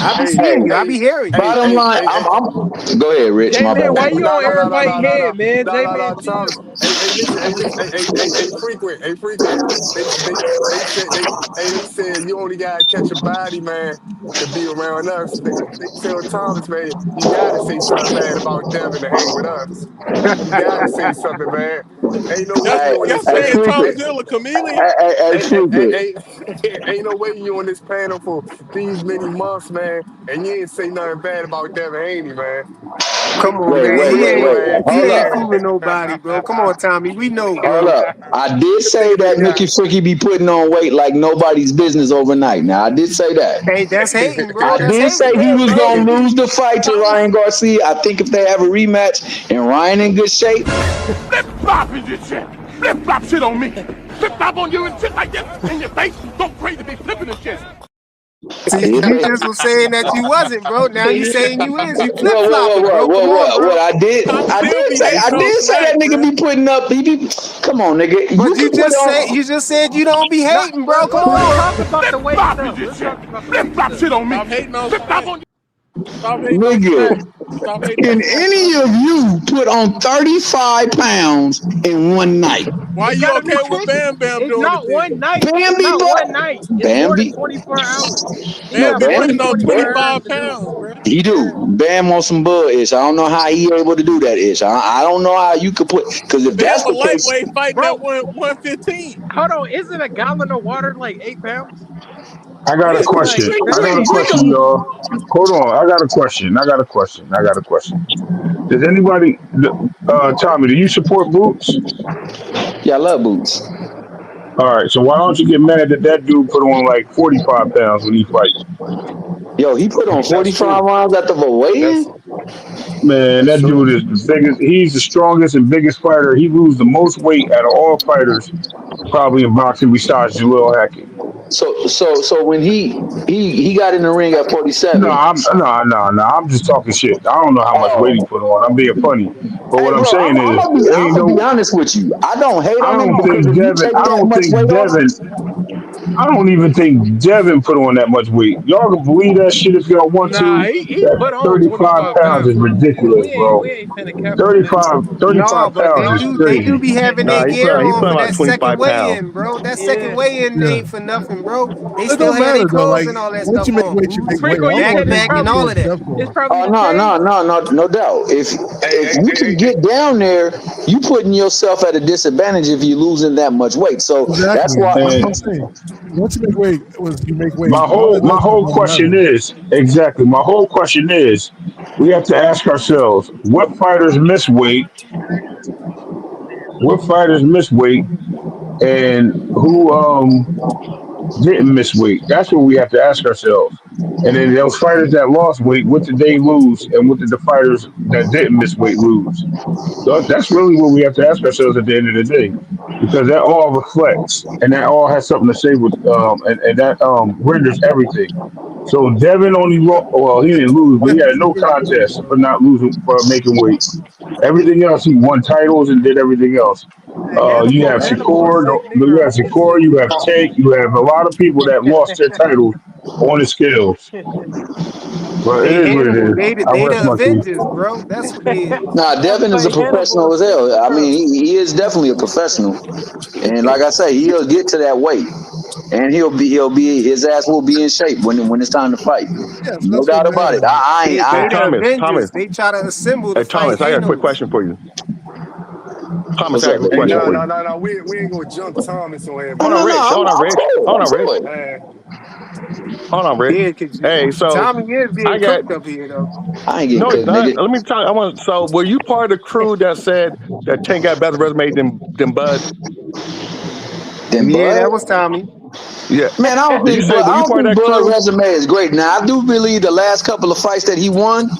I be Hey, seeing Hey, you. I be hey, hearing you. hey, bottom hey, line, hey, hey. I'm. Go ahead, Rich. J My Man, why bad. you Nah, on nah, nah, nah, everybody's nah, nah, nah, head, man? nah, J nah, Man, nah, chill. Thomas. Hey, listen, hey, frequent. They said you only gotta catch a body, man, to be around us. They tell Thomas, man, you gotta say something bad about Devin to hang with us. You gotta say something, man. Ain't no way Hey, you on Y'all this hey, saying panel. Thomas frequent. Hill a chameleon? Hey, frequent. Ain't no way you on this panel for these many months, man, and you ain't say nothing bad about Devin Haney, man. Come on, Wait, man. wait, He wait, ain't wait. Man, he Hold ain't up. fooling nobody, bro. Come on, Tommy. We know, Hold bro. up. I did say nigga that Nikki got Fricky be putting on weight like nobody's business overnight. Now I did say that. Hey, that's hating, bro. I That's did say hating. he Yeah, was bro. gonna lose the fight to Thomas, Ryan Garcia. I think if they have a rematch and Ryan in good shape, Flip flop is this shit. Flip flop shit on me. Flip flop on you and shit like this in your face. Don't crazy be flipping this shit. I See, did you say. just was saying that you wasn't, bro. Now you saying you is. You flip Whoa, whoa, whoa, flopping, whoa, bro. whoa, Come on, whoa! What bro. Thomas Hill be I hating on did say that Smack, nigga bro. be putting up. He be, come on, nigga. You But can put on. you just said you don't be Nah, hating, bro. Come let's on. talk about Flip the weight flop is stuff. this Let's shit. talk about the Flip weight flop stuff. shit on me. Stop hating on Flip flop Smack. on you. Stop hating on Nigga, Smack. Stop hating on can Smack, any Tommy. of you put on 35 pounds in one night? Why It's you got to be okay with tricky. Bam Bam It's doing it not then? one night. It's Bambi, not one night. but It's more than Bambi, 24 hours. You no, Bam got be more than putting Bambi, on 24 hours 25 to do it. pounds, bro. he do. Bam on some bull ish. I don't know how he able to do that ish. I don't know how you could put, because if Bam that's a the case, lightweight fighting Bro, at 115. hold on. Isn't a gallon of water like 8 pounds? I got a Yeah. Like, question. I that's got a we question, can, y'all. Hold on. I got a question. I got a question. Does anybody, Tommy, do you support Boots? yeah, I love boots. All right. So why don't you get mad that that dude put on like 45 pounds when he fight? Yo, he put on that's 45 true. rounds at the That's weigh-in? Man, that's that true. dude is the biggest. He's the strongest and biggest fighter. He loses the most weight out of all fighters, probably in boxing, besides Jalil Hackett. So when he got in the ring at No, 47. I'm just talking shit. I don't know how much weight he Oh, put on. I'm being funny, but hey, what I'm bro, saying is, I'm ain't gonna be no. honest with you. I don't hate I on him don't because think if you Devin. take I that don't much think weight off, Devin. I don't even think Devin put on that much weight. Y'all can believe that shit if y'all want nah, to. he That put on 35 25 pounds is pounds. ridiculous, We bro. ain't finna cap no nigga. 35, No, 35 but pounds is they do crazy. be having their Nah, gear he on put on for about that second 25 weigh pounds. in, bro. That second Yeah. weigh in Yeah. ain't for nothing, bro. They It still don't have their matter though. clothes Like and all that once stuff you make on. weight, you make weight. I Freako, don't know you why said people Backpack and get all so of that. upset it's for. probably oh the no, same. no, no, no, no doubt. Hey, If hey, you hey, can hey, get down there, you putting yourself at a disadvantage if you're losing that much weight. So that's Exactly. why. That's what And I'm saying. Once you make weight, you make weight. my All whole that my other stuff whole doesn't question matter. is exactly my whole question is we have to ask ourselves what fighters miss weight, and who didn't miss weight. That's what we have to ask ourselves. And then those fighters that lost weight, what did they lose, and what did the fighters that didn't miss weight lose? That's really what we have to ask ourselves at the end of the day, because that all reflects and that all has something to say with and that renders everything. So Devin only lost. Well, he didn't lose, but he had no contest for not losing for making weight. Everything else, he won titles and did everything else. Hannibal a sick You nigga. have He a sick Shakur, you have nigga. Tank, you have a lot of people that lost their titles on the scales. But it Hey, is what it Hannibal, is. I they rest the my case. Avengers, bro. That's what they is. Nah, Devin is a Like Hannibal a professional as sick hell. I mean, nigga. he is definitely a professional, and like I say, he'll get to that weight, and he'll be his ass will be in shape when it's time to fight. Yes, No that's what doubt about it. matters. Hey, They the Thomas, Avengers. They try to assemble to hey, fight Thomas, I got a quick Thanos. question for you. Thomas, What's I got a up, quick baby hey, question boy? nah, for you. nah, nah, nah. We ain't gonna jump Thomas on here, Oh Hold on, no, man. no, Rich. Hold on, I'm Rich. cool. Hold I'm on, Rich. cool. Man, Hold on, Rick. Yeah, cause Hey, so Tommy is I being got cooked up here though. I ain't getting no, he's cooked, not. nigga. Let me tell you. I want. So, were you part of the crew that said that Tank got better resume than Bud? Then Yeah, Bud. that was Tommy. Yeah. Man, Did you say? Were I you don't part of think that Bud crew? resume is great. Now I do believe the last couple of fights that he won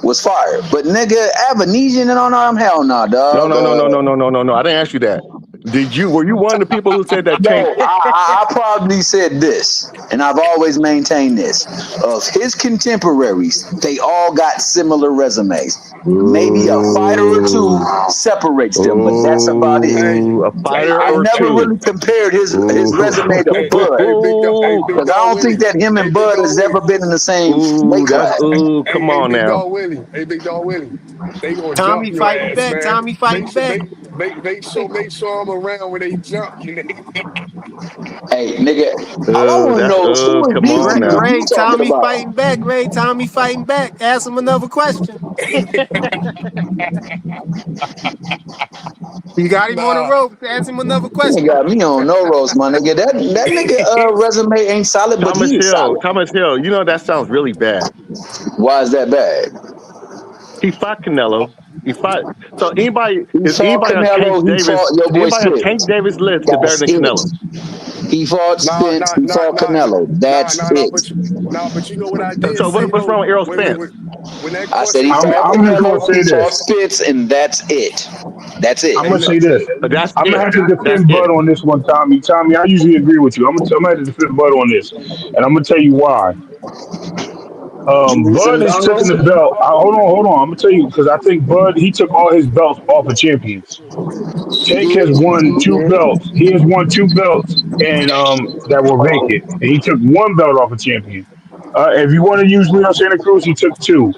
was fire. But nigga, Avanesian and all them, hell nah, No, dog. no, no, no, no, no, no, no, no. I didn't ask you that. Did you? Were you one of the people who said that Tank? No, I probably said this, and I've always maintained this. Of his contemporaries, they all got similar resumes. Maybe a fighter or two Ooh, separates them, but that's about it. Hey, ooh, a hey, fighter I hey, or never hey, two. really compared his Ooh, resume to Bud, Big because I dog don't think Willie. that him Hey, and big Bud dog has Willie. ever been in the same weight ooh, that's class. ooh. Come Hey, on big now. dog Willie. Hey, big dog Willie. They gonna jump Tommy your fighting ass, back. man. Tommy fighting back. Make sure I'm around when they jump you, nigga. Hey, nigga, all I Ooh, want to that's know is ooh. who is Come these on Ray, people now. you Ray, talking Tommy about? fighting back. Ray, Tommy fighting back. Ask him another question. You got him on the Nah, rope. Ask him another You ain't question. got me on no roast, my nigga. That nigga resume ain't solid, but Thomas he is Hill. solid. Thomas Hill. You know that sounds really bad. Why is that bad? He fought Canelo. He fought. So anybody He is fought anybody on Canelo. Tank He Davis? fought your boy Anybody on Spence. Tank Davis list is better That's than it. Canelo. He fought nah, Spence. nah, He nah, fought nah, nah, Canelo. nah, That's nah, nah. it. But you know what I did So say what's though? wrong with Errol When, Spence? when, when that I said question he was fought I'm asked, just gonna Canelo. He say fought this. Spence, and that's it. That's it. I'm hey, gonna look, say this. That's I'm gonna it. have to That's defend Bud it. on this one, Tommy. Tommy, I usually agree with you. I'm gonna have to defend Bud on this, and I'm gonna tell you why. You need some Bud has taken dongles? the belt. Hold on. I'm gonna tell you because I think Bud he took all his belts off of champions. He Tank did. has won He two did. belts. He has won two belts, and that were vacant. And he took one belt off a champion. If you want to use Leo Santa Cruz, he took two.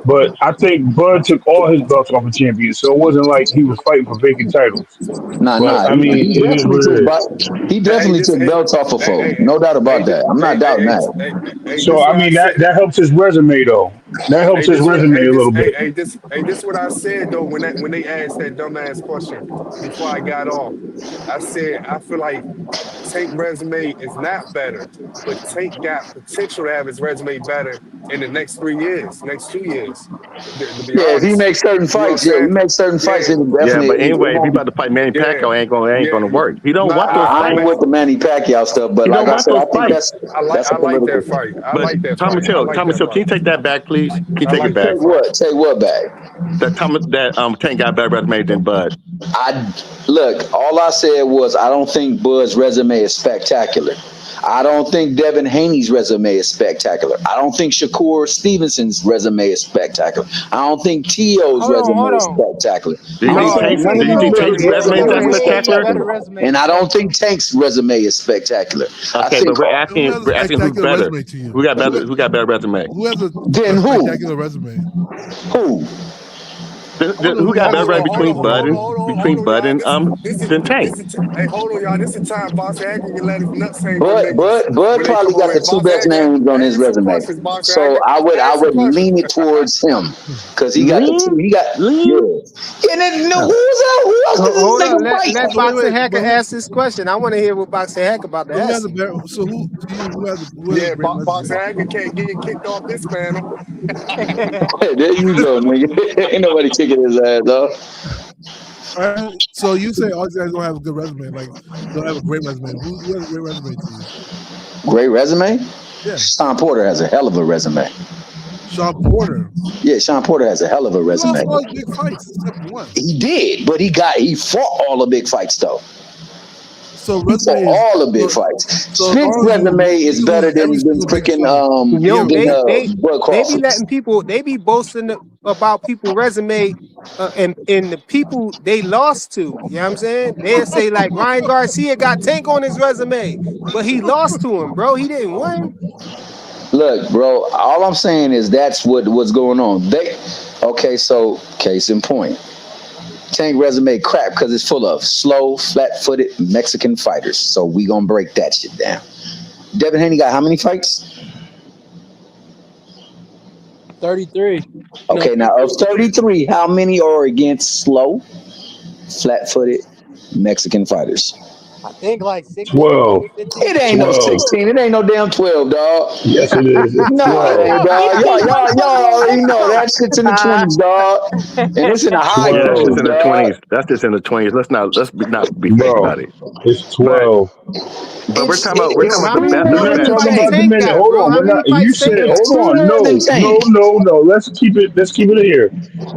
But I think Bud took all his belts off of champions, so it wasn't like he was fighting for vacant titles. Nah, But nah. I mean, He it is definitely what took. it is. He hey, definitely this, took belts off of folk. hey, No doubt about that. I'm not doubting that. So this I what I mean said. that helps his resume though. That helps his resume a little bit. This what I said though when they asked that dumbass question before I got off. I said I feel like Tank resume is not better, but Tank got potential to have his resume better in the next 3 years, next 2 years. To be Yeah, if he honest, makes certain you know what I'm fights, yeah, he saying? makes certain fights, Yeah, it Yeah, definitely but it anyway, if you won't be. about to fight Manny yeah, Pacquiao, ain't yeah. gonna work. He don't want Nah, those I ain't fights. with the Manny Pacquiao stuff, but He like don't I want said, those I think fights. that's I a like political that thing. fight. I But like that fight. I like Thomas that Hill, can fight. you take that back, please? Can you I take it like back? that Take fight. what? Take what back? That Tank got a better resume than Bud. I look. All I said was I don't think Bud's resume is spectacular. I don't think Devin Haney's resume is spectacular. I don't think Shakur Stevenson's resume is spectacular. I don't think T.O.'s Hold on, resume hold is on. spectacular. Do I you don't think No, think Tank? none Do of you these think T.O. Tank's niggas' resume is resume that T.O. is has a spectacular? better spectacular. resume And than I don't Tank think though. Tank's resume is spectacular. I Okay, think but Who has a we're asking who's spectacular better. resume to you? Who got better resume? Who has a then who? spectacular resume? Who? I don't know Who who got has a better resume between spectacular resume. Hold on, y'all. than Tank? Hey, hold on, y'all. This is the time Boss Hager can let his nuts hang on Bud, niggas Bud when they probably come got over the here. two Boss best Hager, names on his ask some resume. questions. Boss So Hager, I ask some would questions. lean it towards him because he got the two. Lean, He got lean. yeah. And then no, Yeah. who else did this Hold on. nigga Let fight? let So Boxing wait, Hacker but who? ask this question. I want to hear what Boxing Hacker about to So who has ask a him. better? So who to you? Who has a Yeah, great Boss resume? Hager can't get kicked off this panel. There you go, nigga. Ain't nobody kicking his ass off. All right, so you say all these guys don't have a good resume, like don't have a great resume. Who has a great resume to you? Great resume. Yeah, Sean Porter has a hell of a resume. Sean Porter. Yeah, Sean Porter has a hell of a He lost resume. all his big fights except one. He did, but he fought all the big fights though. So He fought resume is all the big so, fights. so as Spence' long as resume he is can better lose every than single big freaking fight. Yo, than Bud they be Crawford's. letting people they be boasting about people resume and the people they lost to. You know what I'm saying? They say like Ryan Garcia got Tank on his resume, but he lost to him, bro. He didn't win. Look, bro, all I'm saying is that's what's going on. Okay, so case in point. Tank resume crap because it's full of slow, flat-footed Mexican fighters. So we gonna break that shit down. Devin Haney got how many fights? 33. No, Okay, now of 33, how many are against slow, flat-footed Mexican fighters? I think like 16 12. or 15. It ain't no 12. 16. It ain't no damn 12, dog. Yes, it is. It's Nah, it 12. ain't, He dog. the Y'all, big white y'all, boy y'all from already know Mexico. that shit's in the 20s, dog. And it's in the high Yeah, that's just 12. 20s, in the dog. 20s. That's just in the 20s. Not be fake Bro, about it. it's But 12. we're It's talking it, about Yo, it's the how many best We're of the how not many best. talking fights about the Tank minute. got, Hold bro? on. How We're many not. You fights said, Tank it's got? hold on. sooner than No, Tank. no, no, no. Let's keep it. Let's keep it here.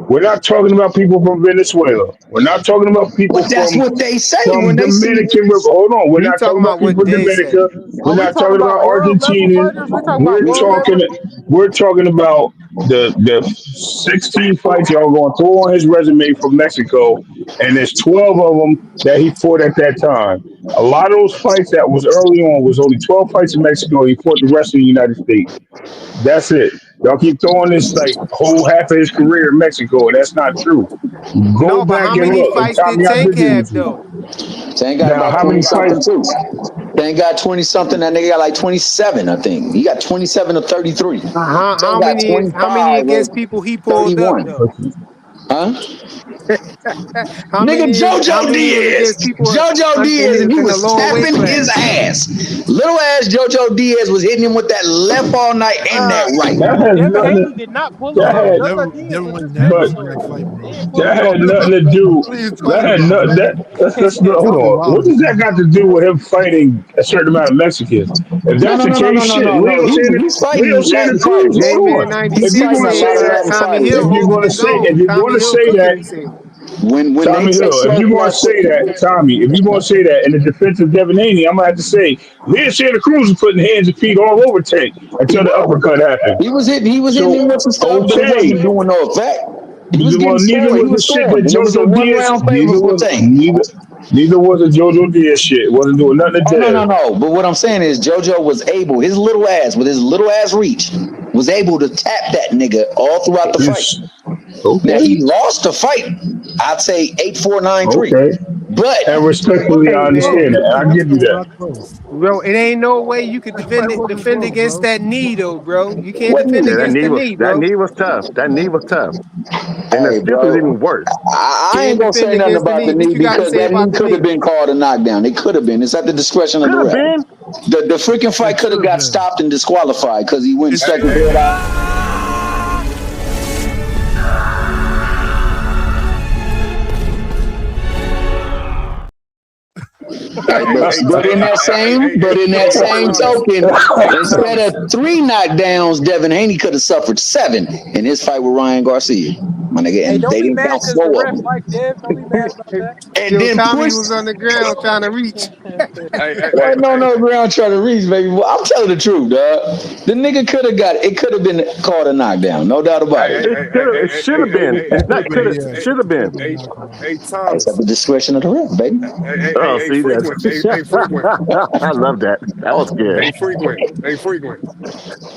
We're not talking about people from Venezuela. We're not talking about people But that's what they say from when they see. Dominican. Hold on. We're He not talking talking about about people what from they say. Dominica. We're Are we not talking talking about about world level Argentinian. fighters? We talking about We're world talking. level? We're talking about the 16 fights y'all going to throw on his resume from Mexico, and there's 12 of them that he fought at that time. A lot of those fights that was early on was only 12 fights in Mexico. He fought the rest of the United States. That's it. Y'all keep throwing this like whole half of his career in Mexico, and that's not true. Go No, but back how and many look. And fights did Tommy, I Tank did this have with you. though? Tank got Now, about how 20 many something fights? too. Tank got 20 something. That nigga got like 27, I think. He got 27 or 33. How Tank got many 25 or against people he pulled up 31. though? Huh? How Jojo many was Diaz. against people Jojo in Diaz, and he in the was lower weight tapping his class? ass. Little ass Jojo Diaz was hitting him with that left all night and that right. That has Devin nothing. Haney did not pull him That up. had, JoJo Diaz Devin was would just never but heavy give on that him. fight, He bro. didn't pull that him had up. nothing to do. What are you That talking had about, nothing. man? Hold Talking on. What wild. does that got to do with him fighting a certain amount of Mexicans? If No, that's no, the no, no, case, no, no, shit. no, no. He's Leo fighting Santa Latin Cruz. fighters. Hold J-Man on. If He's you're 96 fighting gonna a say lot of said that, Latin Tommy fighters. Hill if you're holding gonna his say, own. if you're Tommy gonna Hill say cooking, that, he said. When they Tommy take Hill, if select you're gonna left say that, Tommy, if you're gonna say that in the defense of Devin Haney, I'm gonna have to say Leo Santa Cruz is putting hands and feet all over Tank he until the was. uppercut happened. He was hitting So him with some stuff, but it wasn't okay. doing no effect. He was getting Well, neither scored. He was the was shit scoring. that And it was a JoJo Diaz. one-round favor for Tank. Neither was the JoJo Diaz shit. It wasn't doing nothing to Oh, no, no, Dev. no. But what I'm saying is JoJo was able, his little ass, with his little ass reach, was able to tap that nigga all throughout the fight. Yes. Now, Okay. he lost the fight, I'd say 8-4, 9-3. Okay. But And It respectfully, wasn't I Hey close. understand man, that. It I give you was that. not close. bro, it ain't no way you could That fight wasn't defend close, against bro. that knee though, bro. You can't what defend knee? Yeah, against the knee, that bro. knee was tough. That knee was tough. And the Hey, stiff is bro, even worse. I Can't ain't gonna defend say nothing against the about the knee. What knee you got to because say that about knee the could have knee? been called a knockdown. It could have been. It's at the discretion of the Could have ref. been. The freaking It fight could should have have got been. stopped and disqualified because he went and It stuck should his have head been. out. But in that same token, instead Thomas. of 3 knockdowns, Devin Haney could have suffered 7 in his fight with Ryan Garcia. My nigga, Hey, and don't they be didn't mad count because the 4 of ref them. like Dev. Don't be mad about that. And Yo, then Tommy push. was on the ground trying to reach. Wasn't on no ground trying to reach, baby. Well, I'm telling the truth, dog. The nigga could have got it. It could have been called a knockdown, no doubt about it. It should have been. It should Not have could been, have. yeah. Should have It should have been. been a knockdown. It's at the discretion of the ref, baby. Oh, see that. I love that. That was good.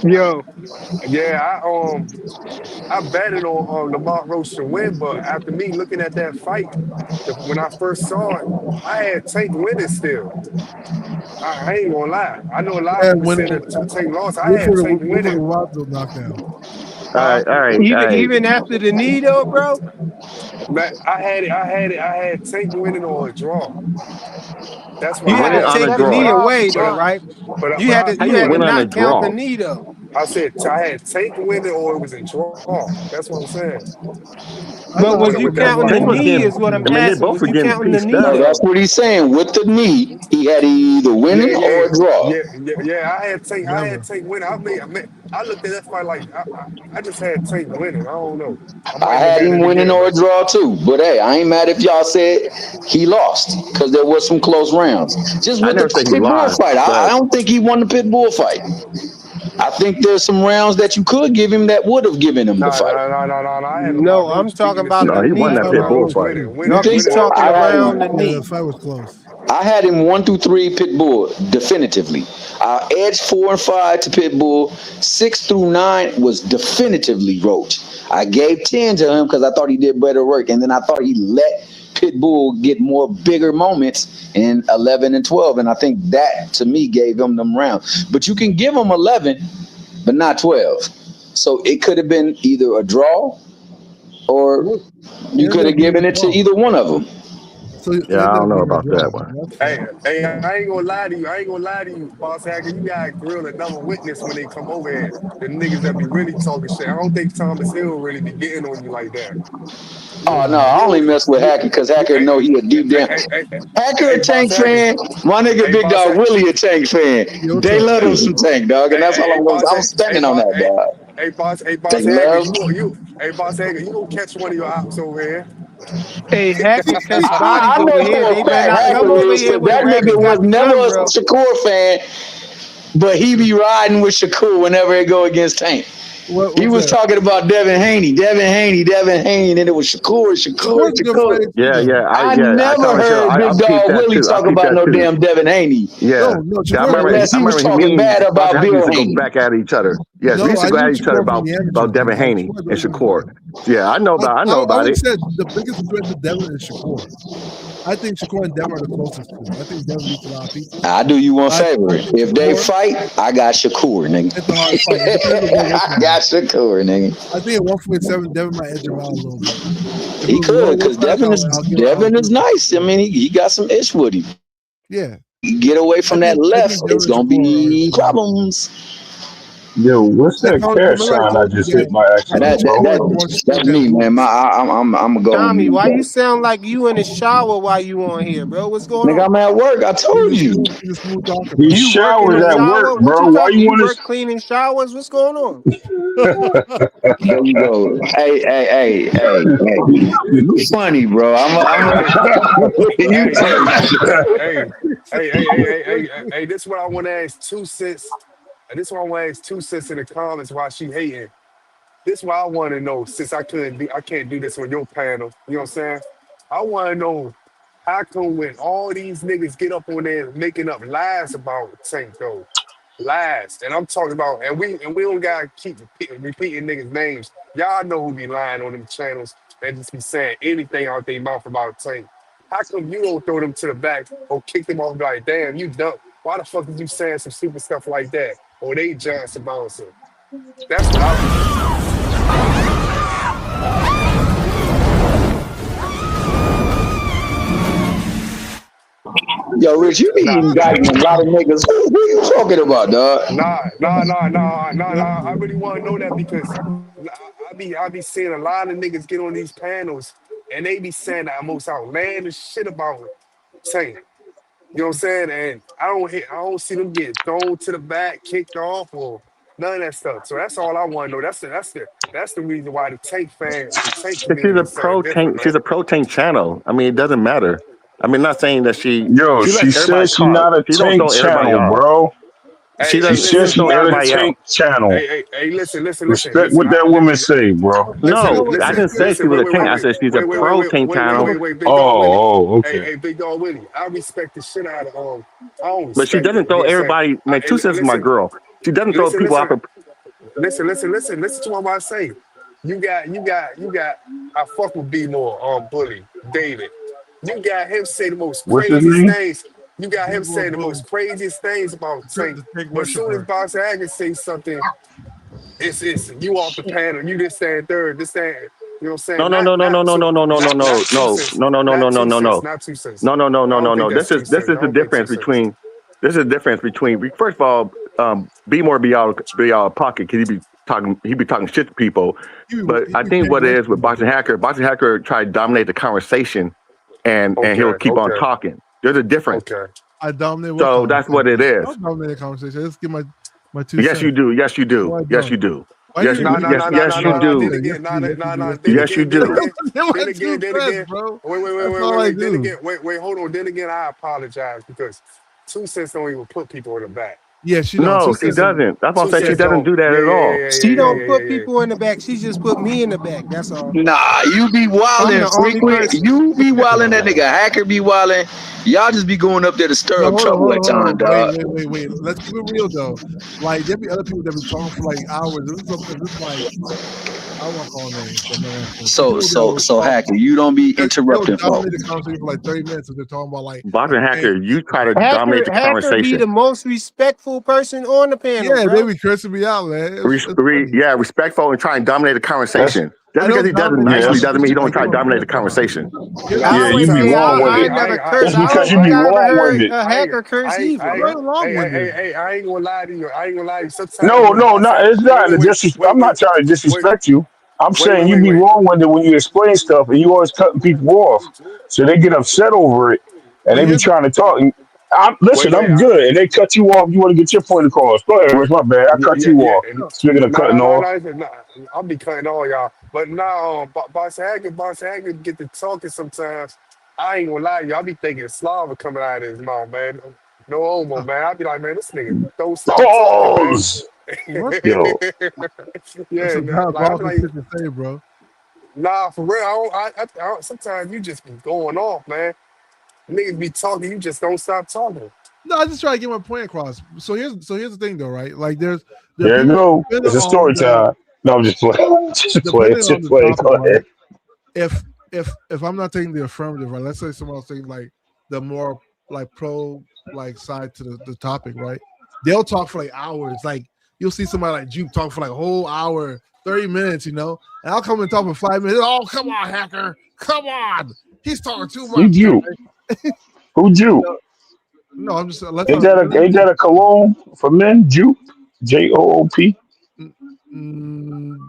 Yo, Yeah, I betted on Lamont Roach to win, but after me looking at that fight, when I first saw it, I had Tank winning still. I ain't gonna lie. I know a lot of Yeah, people when said that Tank lost. I which had would Tank have winning. watched the knockdown? All Huh? right, all right, all right. even after the knee though, bro. But I had Tank winning or a draw. That's what You had I to Nah, Winning had. on a take the seven knee draw. rounds to away But though, I, none. right? but How You you had to win on a not count the draw? knee though. I said I had Tank winning or it was a draw. That's what I'm saying. I But thought was With I you with thought that it counting was the Tank was knee? getting. Is what I'm I mean, they asking. both Was were you getting counting the pieced knee No, up. that's though? what he's saying. With the knee, he had either yeah, winning yeah, or a draw. yeah. I had never. Tank winning. I looked at that fight like I just had Tank winning. I don't know. I I might look had at him it winning again, or a but draw too. But hey, I ain't mad if y'all said he lost because there was some close rounds. Just I with the never say he pit bull lost, fight, I but don't think he won the pit bull fight. I think there's some rounds that you could give him that would have given him the fight. no. I had Lamar No, I'm Roach talking beating the about shit the no, out. he won I knee, had that pit Lamar bro. bull Roach fight. You Y'all think winning keep so? that. talking around the Yeah, the knee. fight was close. I had him 1 through 3 pit bull definitively. Edge 4 and 5 to pit bull. 6 through 9 was definitively Roach. I gave 10 to him because I thought he did better work, and then I thought he let Pitbull get more bigger moments in 11 and 12, and I think that to me gave him them rounds. But you can give him 11, but not 12. So it could have been either a draw or It you ended could up have being a given it to draw. either one of them. So Yeah, they I never don't know give her a about that draw. one. That's Hey, fair. hey, I ain't gonna lie to you. I ain't gonna lie to you, Boss Hacker. You gotta grill another witness when they come over here. The niggas that be really talking shit. I don't think Thomas Hill really be getting on you like that. Oh no, Yeah. I You only don't. mess with You, Hacker because you, Hacker hey, know he a deep hey, down. hey, hey, hey, Hacker hey, a Boss Tank Hacker. fan. My nigga Hey, Big Boss Dog Hacker. Willie a Tank fan. Yo, what's They up? love them some Tank, dog, and Hey, that's hey, all hey, Boss I'm Hacker. standing on that, dog. Hey, Boss Tank Hacker. love. Hey, Boss Hacker. You gonna catch one of your ops over here? Hey, Hacker catch I bodies over know here. for They a better fact not come Hacker over is here because when that nigga Rabbit was got the never gun, a bro. Shakur fan, but he be riding with Shakur whenever it go against Tank. He What's was that? talking about Devin Haney, and then it was Shakur, Shakur's a good Shakur. fighter too, Yeah, though. I I never Thomas Hill. heard Big I'll keep Dog that Willie too. I'll talk keep about that no too. damn Devin Haney Yeah, No, yeah. Shakur. unless he I was remember talking me and bad Boss about Hacker Bill used to go Haney. back at each other. Yes, we No, used to I go knew at each other Shakur from the amateur about Devin days. Like Haney Shakur and really wasn't Shakur. good. Yeah, I know about I it. would say the biggest threat to Devin is Shakur. I think Shakur and Devin are the closest two. I think Devin beats a lot of people. I do you one I favor. think If they Shakur, fight, I got Shakur, nigga. it's a hard fight. It depends on which I one. got Shakur, nigga. I think at 147, Devin might edge him out a little bit. If it He was a lower could, weight because class, Devin is nice. I mean, he got some ish with him. yeah. Get away from that I left, think Devin it's and gonna Shakur are be similar. problems. Yo, what's Yeah, that cat remember I sound I told you just hit that by I And accident, think bro? Shakur is more skilled that's than me, man. Boots. I'm gonna go on Tommy, mute, why you bro. sound like you in the shower while you on here, bro? What's going Nigga, on? I'm at work. I told you. He's a smooth talker, He bro. You work in showers the at work, shower? What you bro. Why talking? you You want work to? cleaning showers? What's going on? There you go. Hey. You funny, bro. Hey, You hey, funny. hey, hey. This is what I want to ask Two Cents. And this is what I want to ask Two Cents in the comments why she hating. This is what I want to know since I can't do this on your panel. You know what I'm saying? I want to know how come when all these niggas get up on there making up lies about Tank though, lies, and I'm talking about, and we don't gotta keep repeating niggas' names. Y'all know who be lying on them channels and just be saying anything out their mouth about Tank. How come you don't throw them to the back or kick them off like, damn, you dumb? Why the fuck is you saying some stupid stuff like that? Or they Johnson bouncing? That's what I want to know. Yo, Rich, you be Nah, indicting a lot of niggas. Who you talking about, dog? nah. I really want to know that because I be seeing a lot of niggas get on these panels and they be saying the most outlandish shit about Tank. You know what I'm saying? And I don't see them get thrown to the back, kicked off, or none of that stuff. So that's all I want to know. That's the reason why the Tank She's community a is something pro different, tank. She's man. a pro tank channel. I mean, it doesn't matter. I mean, not saying that Yo, she she lets everybody says she talk. not a She don't tank throw everybody channel, off. bro. She Hey, She says doesn't she throw not a everybody out. tank channel. Respect listen. what that woman say, bro. No, I didn't say she Listen. was a tank. I said she's a pro tank channel, Big dog Willie. Oh, okay. Big dog Willie. I respect the shit out of I don't but she respect it. doesn't You know throw what I'm saying? everybody. Man, Two Cents is my Listen, girl. She doesn't throw listen, people off. listen. Listen to what I'm about to say. You got. I fuck with B more Bully David. You got him say the most What's his craziest name? things. You got him Big saying the Boy, most craziest things about Tank. the Tank But as soon as worshiper. Boxer Agnes say something, it's you off the panel. You just saying third. This saying you know what I'm No, saying. no, no, no, no, no, no, no, no, no, Not no, two no, cents. no, no, no, no, Not no, two no, cents. no. Not 2 cents. No, no, no, I no, don't no, think no. that's two This cents. is I the don't think difference 2 cents. between. This is the difference between. First of all, be more be out of pocket because he be talking shit to people. But He I be think Tank what it is with worshiping though. Boxing Hacker tried to dominate the conversation, and he'll Okay. keep on talking. There's a difference. Okay. I dominate what So that's what it conversation? I is. don't dominate a conversation. Let's give my two Yes, you cents. do. Yes, you No, do. I Yes, don't. you do. Why you Nah, nah, agree? nah, nah, Yes, nah, you nah, No, nah. I do. Then say yes again, to nah, you, nah, yes to nah, you, nah. yes to Then you. Yes, you again, then do. again, My two then cents, again. bro. That's all I do. Wait, hold on. Then again, I apologize because 2 cents don't even put people in the back. Yeah, she don't. Two No, she cents, Two doesn't. That's what I'm two saying. She cents doesn't don't. do that Yeah, at yeah, yeah, all. yeah, She yeah, yeah, don't yeah, put yeah, yeah. people in the back. She just put me in the back. That's all. Nah, you be I'm wilding the only frequent. person. You be wilding. That nigga Hacker be wilding. Y'all just be going up there to stir No, up trouble at times, dog. wait. Let's keep it real though. Like there be other people that be talking for like hours. If it's like I don't want to call names, but no offense. Some people that will So talk. Hacker, you don't be They'll interrupting dominate the folks. conversation for like 30 minutes if they're talking about like a Boxing tank. Hacker, you try to Like dominate the Hacker be conversation. the most respectful person on the panel, yeah, they bro. be cursing me out, man. It's funny. Yeah, respectful and try and dominate the That's conversation. Just I because don't he doesn't dominate the nicely Yes. doesn't mean he conversation don't like try you to don't dominate curse the a lot. conversation. Yeah, I Yeah, always you be say wrong with I it. ain't never It's cursed. because you I be ain't never wrong with heard it. a hacker curse either, There's bro. nothing wrong with it. I ain't gonna lie to you. I ain't gonna lie to you. Sometimes No, when no, boss not say, it's not a wait, I'm not trying to wait, disrespect you. I'm wait, saying wait, you wait, be wait. wrong with it when you explain stuff and you always cutting people off. So they get upset over it and But they be here's trying to talk. And Wait, listen, wait. I'm good. And they cut you off. You want to get your point across. Go ahead, Rich. My bad. I Yeah, cut yeah, you yeah. off. And Speaking of no, cutting no, no, off. no, no. I'll be cutting all y'all. But now, Boss Hager get to talking sometimes. I ain't gonna lie to you. I be thinking Slava coming out of his mouth, man. No homo, man. I be like, man, this nigga don't stop talking, man. Pause. what? Yo. That's Yeah, a nah, like I be diabolical like, shit to say, bro. nah, for real. I don't, sometimes you just be going off, man. Niggas be talking, you just don't stop talking. No, I just try to get my point across. So here's the thing though, right? Like there are There you people go. depending It's a on story the time. No, I'm just playing. Just play it. depending on Just the play it. topic, Go right? ahead. If I'm not taking the affirmative, right? Let's say someone else taking like the more like pro like side to the topic, right? They'll talk for like hours. Like you'll see somebody like Juke talk for like a whole hour, 30 minutes, and I'll come and talk for 5 minutes. Oh, come on, hacker. Come on. He's talking too Who'd much, guy. you? Who'd you? No, I'm just let's Ain't not that a cologne for men? Jupe? JOOP?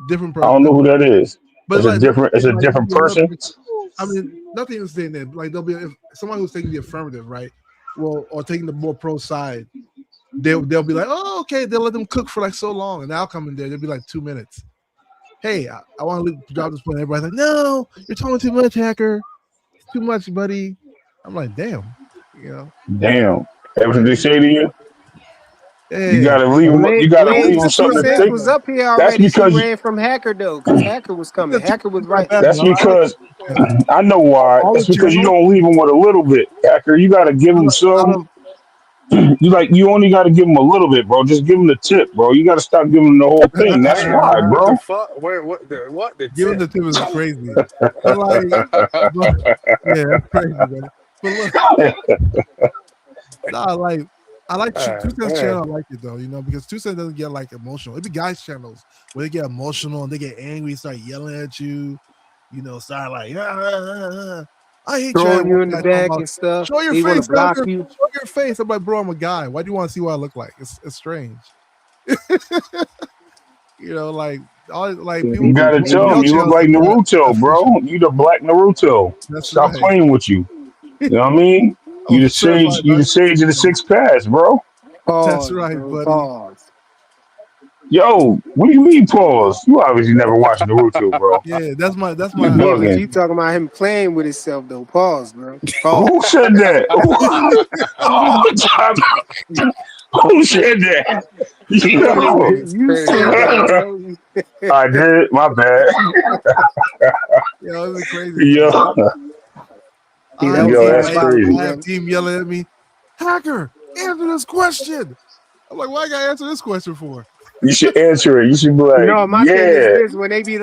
different I person. don't know who that is. But like, It's a like different person. I mean, nothing is saying that. Like, there'll be if someone who's taking the affirmative, right? Well, or taking the more pro side, they'll be like, oh, okay. They'll let them cook for like so long, and I'll come in there. They'll be like 2 minutes. Hey, I want to drop this point. Everybody's like, no, you're talking too much, hacker. It's too much, buddy. I'm like, damn. Damn. That's what Yeah. they say to you. You Hey, gotta leave them. You gotta don't leave Lady them take too Two something to Cents think. was bad up here That's already. She because. ran from Hacker though, because Hacker was coming. though. Hacker was right. That's because. I know why. All It's the because you channels. don't leave them with a little bit, Hacker. You gotta give them some. Um, You only gotta give them a little bit, bro. Just give them the tip, bro. You gotta stop giving them the whole thing. That's Hey, why, what the bro. fuck? Where, what the giving tip? the tip is crazy, but like, but, yeah, that's crazy, man. But look, nah, like I like Two Cents Man. channel. I like it though, because Two Cents doesn't get like emotional. It be guys channels where they get emotional and they get angry, start yelling at you, start like, I hate chatting Throwing one you in the guy talking back about and stuff. show your They want to face, block sucker. you. Show your face. I'm like, bro, I'm a guy. Why do you want to see what I look like? It's strange. Like all like people You gotta in tell them male you look channels like are more Naruto, official. bro. You the black Naruto. That's Stop right. playing with you. You know what I mean? Oh, certified You the Naruto. sage of the six paths, bro. That's Pause, right, bro. buddy. Pause. Yo, what do you mean pause? You obviously never watched Naruto, bro. Yeah, that's You my Yeah, but bugging. you talking about him playing with himself though. Pause, bro. Pause. Who said that? Who said that? Yo. Niggas You said crazy. that, bro. I did. My bad. This is crazy, Yo, man. See, I that have was yo, team, that's I have, diabolical, crazy. I have bro. team yelling at me, hacker, answer this question. I'm like, why I gotta answer this question for? You should answer it. You should be like, No, my thing is yeah. this: when they be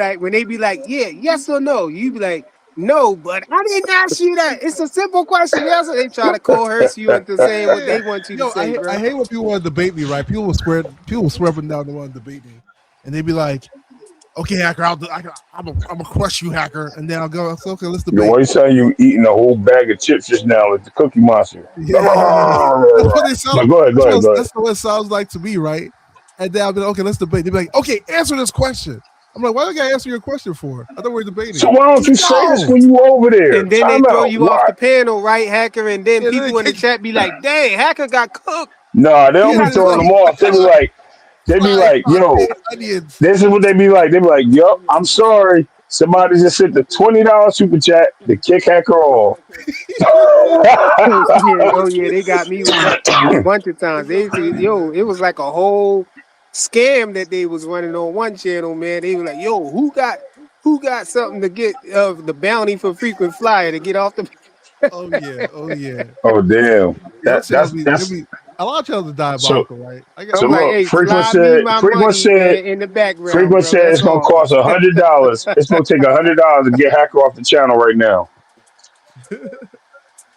like, yeah, yes or no, you be like, no, but I didn't ask you that. It's a simple question. Yes, or they try to coerce you into saying what Yeah. they want you to Yo, say, I bro. hate when people want to debate me, right? People will swear up and down they want to debate me. And they be like, okay, hacker, I'm gonna crush you, hacker. And then I'll go, okay, let's Yo, debate. why you saying you eating a whole bag of chips just now like the Cookie Monster? Yeah. That's what they sound. But go ahead, go ahead, go ahead. That's what it sounds like to me, right? And then I'll be like, okay, let's debate. They'll be like, okay, answer this question. I'm like, why do I gotta answer your question for? I thought we were So debating. why don't you say this No. when you over there? And then they Time throw out. you off Why? the panel, right, Hacker? And then Yeah, then they people in the kick. chat be like, dang, Hacker got cooked. Nah, they He don't Yeah, be got it's throwing like them cooked. off. They be fried like, yo, sauteed onions. this is what they be like, yup, I'm sorry. Somebody just sent the $20 super chat to kick Hacker off. Oh yeah, they got me with that a bunch of times. They say, yo, it was like a whole scam that they was running on one channel, man. They were like, yo, who got something to get the bounty for frequent flyer to get off the Oh yeah, oh yeah. Oh damn. Yeah, those channels they That's be a lot of channels are so diabolical, right? I got so I'm like, look, hey, slide me my money, man, in the background, Frequent bro. said That's it's gonna all. cost $100. It's gonna take $100 to get Hacker off the channel right now.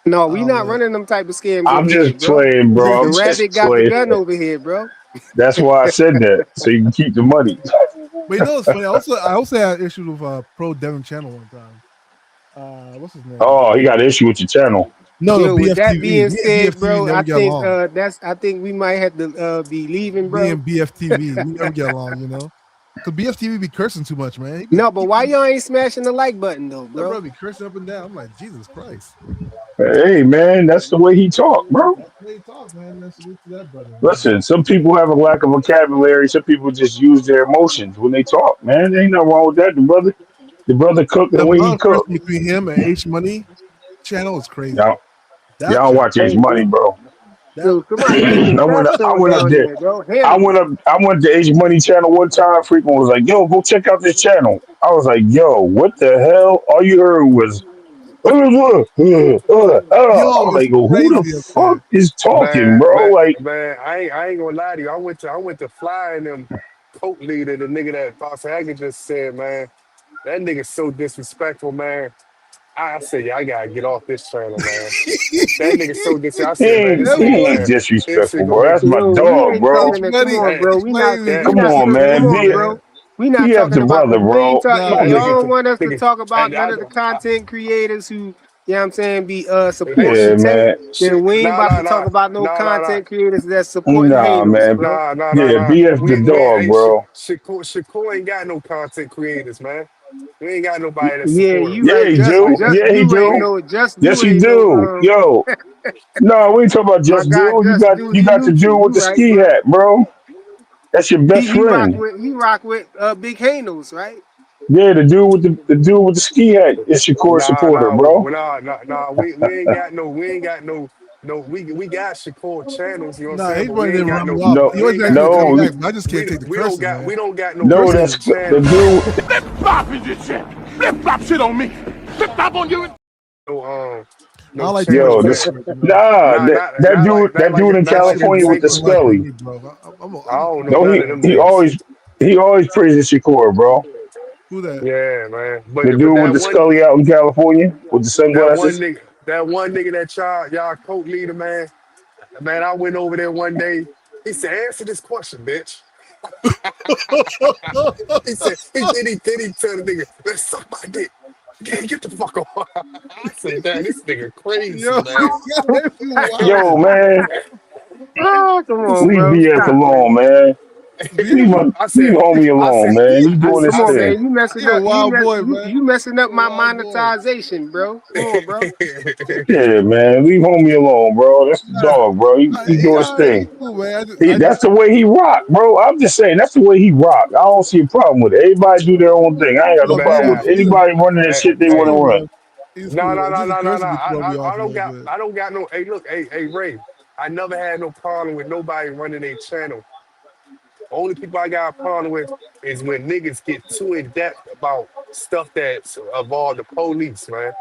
No, we oh not man. running them type of scams I'm over here, just bro. playing, bro. The I'm rabbit just got the playing. gun over here, bro. That's why I said that. So you can keep the money. But you know what's funny? I also had issues with Pro Devin Channel one time. What's his name? Oh, he got an issue with your channel. No, Yo, with that BFTV. being Me and said, BFTV bro, never I get think along. I think we might have to be leaving, Me bro. and BFTV, we never get along. Because BFTV be cursing too much, man. No, but why y'all ain't smashing the like button though, That bro bro? be cursing up and down. I'm like, Jesus Christ. Hey, man, that's the way he talk, bro. That's the way he talk, man. That's salute to that brother, man. Listen, some people have a lack of vocabulary. Some people just use their emotions when they talk, man. There ain't nothing wrong with that. The brother cooked the The way he bond person cooked. between him and H Money channel is crazy. Y'all, That y'all channel. watch H Hey, Money, bro. That yo, somebody take the fat I tone went up down there. there, bro. Hannibal. I went to H Money channel one time. Frequent was like, "Yo, go check out this channel." I was like, "Yo, what the hell?" All you heard was, yo, I'm it's like, "Who the crazy up fuck there. is talking, Man, bro?" man, Like, man, I ain't gonna lie to you. I went to fly and them coat leader, the nigga that Boss Hagen just said, man. That nigga so disrespectful, man. I said, yeah, I gotta get off this channel, man. That nigga so disrespectful. I he said, man, ain't, this That nigga, he boy, ain't man, this nigga disrespectful, gonna bro. make That's you. my Yo, we dog, ain't bro. H talking to. Come Money, on, That, bro. H Money be that, We Come not. on, that, Come man. on, Be bro. man. We not be talking after about. brother, We ain't bro. talk. Nah, Y'all nigga, don't want us to nigga, talk about and none of the content creators who, you know what I'm saying, be hey, supporting Yeah, Tank. man. Then shit, we ain't nah, about nah, to talk nah, about no nah, nah, nah. content creators that's supporting Nah, Hanos, man. bro. Yeah, Nah. BF the We dog, ain't bro. Shakur ain't got no content creators, man. We ain't got nobody that Yeah, support him you Yeah, right. he Just do. like that. just Yeah, he do ain't We do. no. Just Yes, do he ain't no. do. Yo, no, we ain't talking about My just guy, do. just do. You He got to do neutral. with You the right, ski bro. hat, bro. That's your best friend. He rock with Big Hanos, right? Yeah, the dude with the ski hat is your core nah supporter, nah bro. well, nah we ain't got no we got Shakur channels, you know what I'm Nah, saying? H But Money we ain't didn't got run me no off. No, He we always ain't asked got me to come no, back, but I just can't take the we don't cursing, got man. we don't got The no no. cursing main That's is the channel. dude. Flip flop is this shit. Flip flop shit on me. Flip flop on you. No I no don't like too much channels Yo, cursing that this work. nah. nah That not that not dude. like not That like dude in not That like shit them California with the warped same too much for scully. me, bro. I don't know No, none of them he niggas. always praises Shakur, bro. Who that? Yeah, man. The But dude with that the one scully out in California with the that one sunglasses. nigga that one nigga that y'all coach leader, man. Man, I went over there one day. He said, answer this question, bitch. He said, he tell the nigga, let's suck my dick. Get the fuck off. I said, damn, this nigga crazy, Yo, man. you Yo, wildin'. man, Oh, come He on, said, leave bro. BF Stop, man. alone, man. I Leave said, homie I alone, said, man. He I, doing Come his I on, said, thing. man. You messing He a up. wild boy, man. You messing up He a my wild boy. monetization, bro. Come on, bro. Yeah, man. Leave homie alone, bro. That's the Nah, dog, bro. He he doing his alright. He thing. cool, man. I just That's the way he rock, bro. I'm just saying that's the way he rock. I don't see a problem with it. Everybody do their own thing. I ain't got no no, problem with man, anybody running that shit they he's want to hey, cool, run. man. He's no, cool. no, no, Just the no, no, no. cursing be throwing me off a little bit. I don't got no. Hey, look, hey, Ray. I never had no problem with nobody running a channel. Only people I got a problem with is when niggas get too in depth about stuff that's involved the police, man.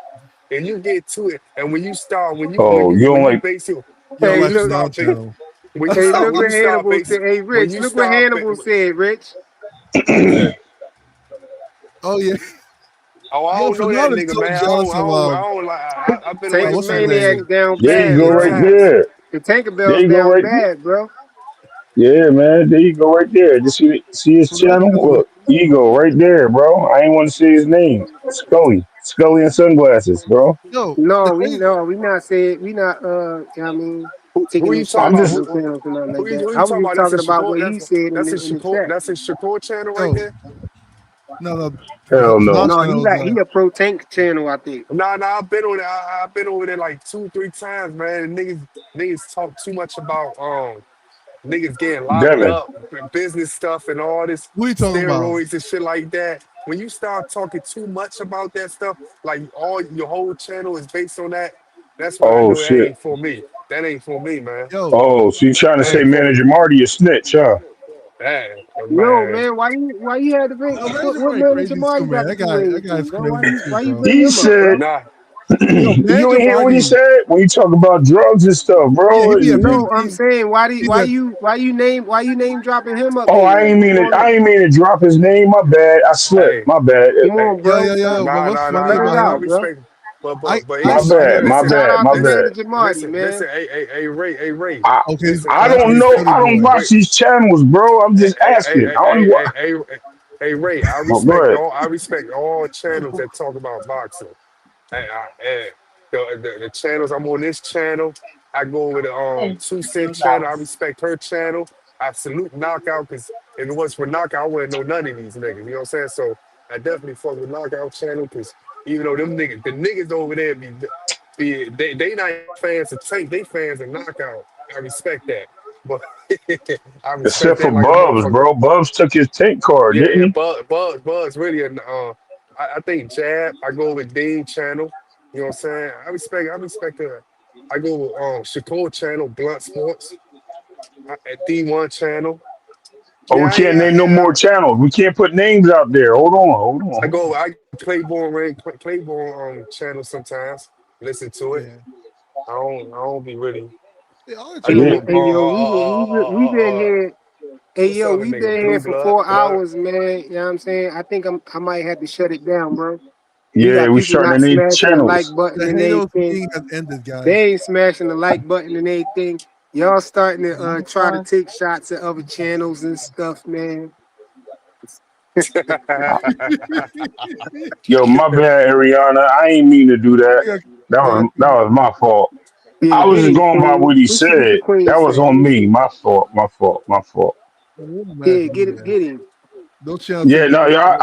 And you get to it, and when you start, Oh, you don't when you like base it, You don't Hey, when like you the look. dog start base, channel. Hey, look when you what start Hannibal base, said. Hey, when Rich. you Look what start, Hannibal said, Rich. what he said? Oh yeah. Oh, I Yo, don't know that Fernando nigga, told man. Giannis of I don't like. I've been Tank away what's from his that nigga name? Maniacs down there you bad, go three right bro. times. there. The There Tinkerbell's you go down right bad, bro. Yeah, man. There you go right there. Just see his Fernando channel? doesn't. Look, ego right there, bro. I ain't want to say his name. Scully. Scully and sunglasses, bro. Yo, the No, crazy. we not saying we not I mean taking Who no you talking shots I'm about? at just no channels or nothing like that. Who I you was talking just about? That's talking a about Shakur. what he said in the chat. That's a Shakur channel right Yo, there. no. hell Fernando no. No, channel is he a pro tank channel, I think. Nah, I've been on there. I've been over there like two, three times, man. And niggas talk too much about niggas getting locked Devin. up, and business stuff, and all this who you talking about? steroids and shit like that. When you start talking too much about that stuff, like all your whole channel is based on that, that's when I Oh, know that shit. ain't for me. That ain't for me, man. Yo, Oh, so you trying to That say ain't for me. Manager Marty a snitch, huh? That Yo, man. man, why you had to bring yo, Major what Boy manager crazy too, Marty man. got to do with That anything, guy's bro? crazy too, Why you bro. bring He him up, bro? said, Nah, Yo, you Major ain't hear what he Marty. said when you talk about drugs and stuff, Yeah, he bro. be up here. No, I'm saying He the why you name dropping him up Oh, there? Like, what's going I on? ain't mean to drop his name. My bad. I slipped. hey, My bad. Come hey, on, bro. Cut, But what's funny cut it about I out, him? bro. respect it. But I My anybody, bad. My listen, Shout bad. out My to bad. Manager Marty, man. hey, Ray, I okay. listen, I Shout out to don't the know. Scully I don't boy. watch wait, these channels, bro. I'm hey, just asking. I only watch. Hey Ray, I Well, go respect ahead. all. I respect all channels that talk about boxing. And the channels I'm on this channel. I go over the 2 Cent channel. I respect her channel. I salute Knockout because if it was for Knockout, I wouldn't know none of these niggas. You know what I'm saying? So I definitely fuck with Knockout channel because even though them niggas, the niggas over there they not fans of Tank, they fans of Knockout. I respect that, but I respect Except for that like a Bubs, motherfucker. bro. Bubs took his tank card, Yeah, didn't yeah, he? Buzz, really. I think Jab. I go with Dave channel. You know what I'm saying? I respect her. I go with Shakur channel, Blunt Sports, at D1 channel. Oh, Yeah, we can't name no more yeah. channels. We can't put names out there. Hold on, hold on. I Claiborne Claiborne channel sometimes. Listen to it. Yeah. I don't be really. Yeah, all the I go channels Yeah. with are Hey yo, we been here. Hey what's the yo, other we nigga? been here Blue for Blood, 4 hours, man. You know what I'm saying? I might have to shut it down, bro. We Yeah, got we people starting to not name smashing the like channels. button the and Hanos everything. King has ended, guys. They ain't smashing the like button and everything. Y'all starting to Number try to five. take shots at other channels and stuff, man. Yo, my bad, Ariana. I ain't mean to do that. Yeah, That yeah, was my fault. Yeah, I was get just him, going by Queen. what he What the said. Queen That was say? on me. My fault. My fault. My fault. we're mad Yeah, at you, man. get him. Those channels Yeah, take no, yeah,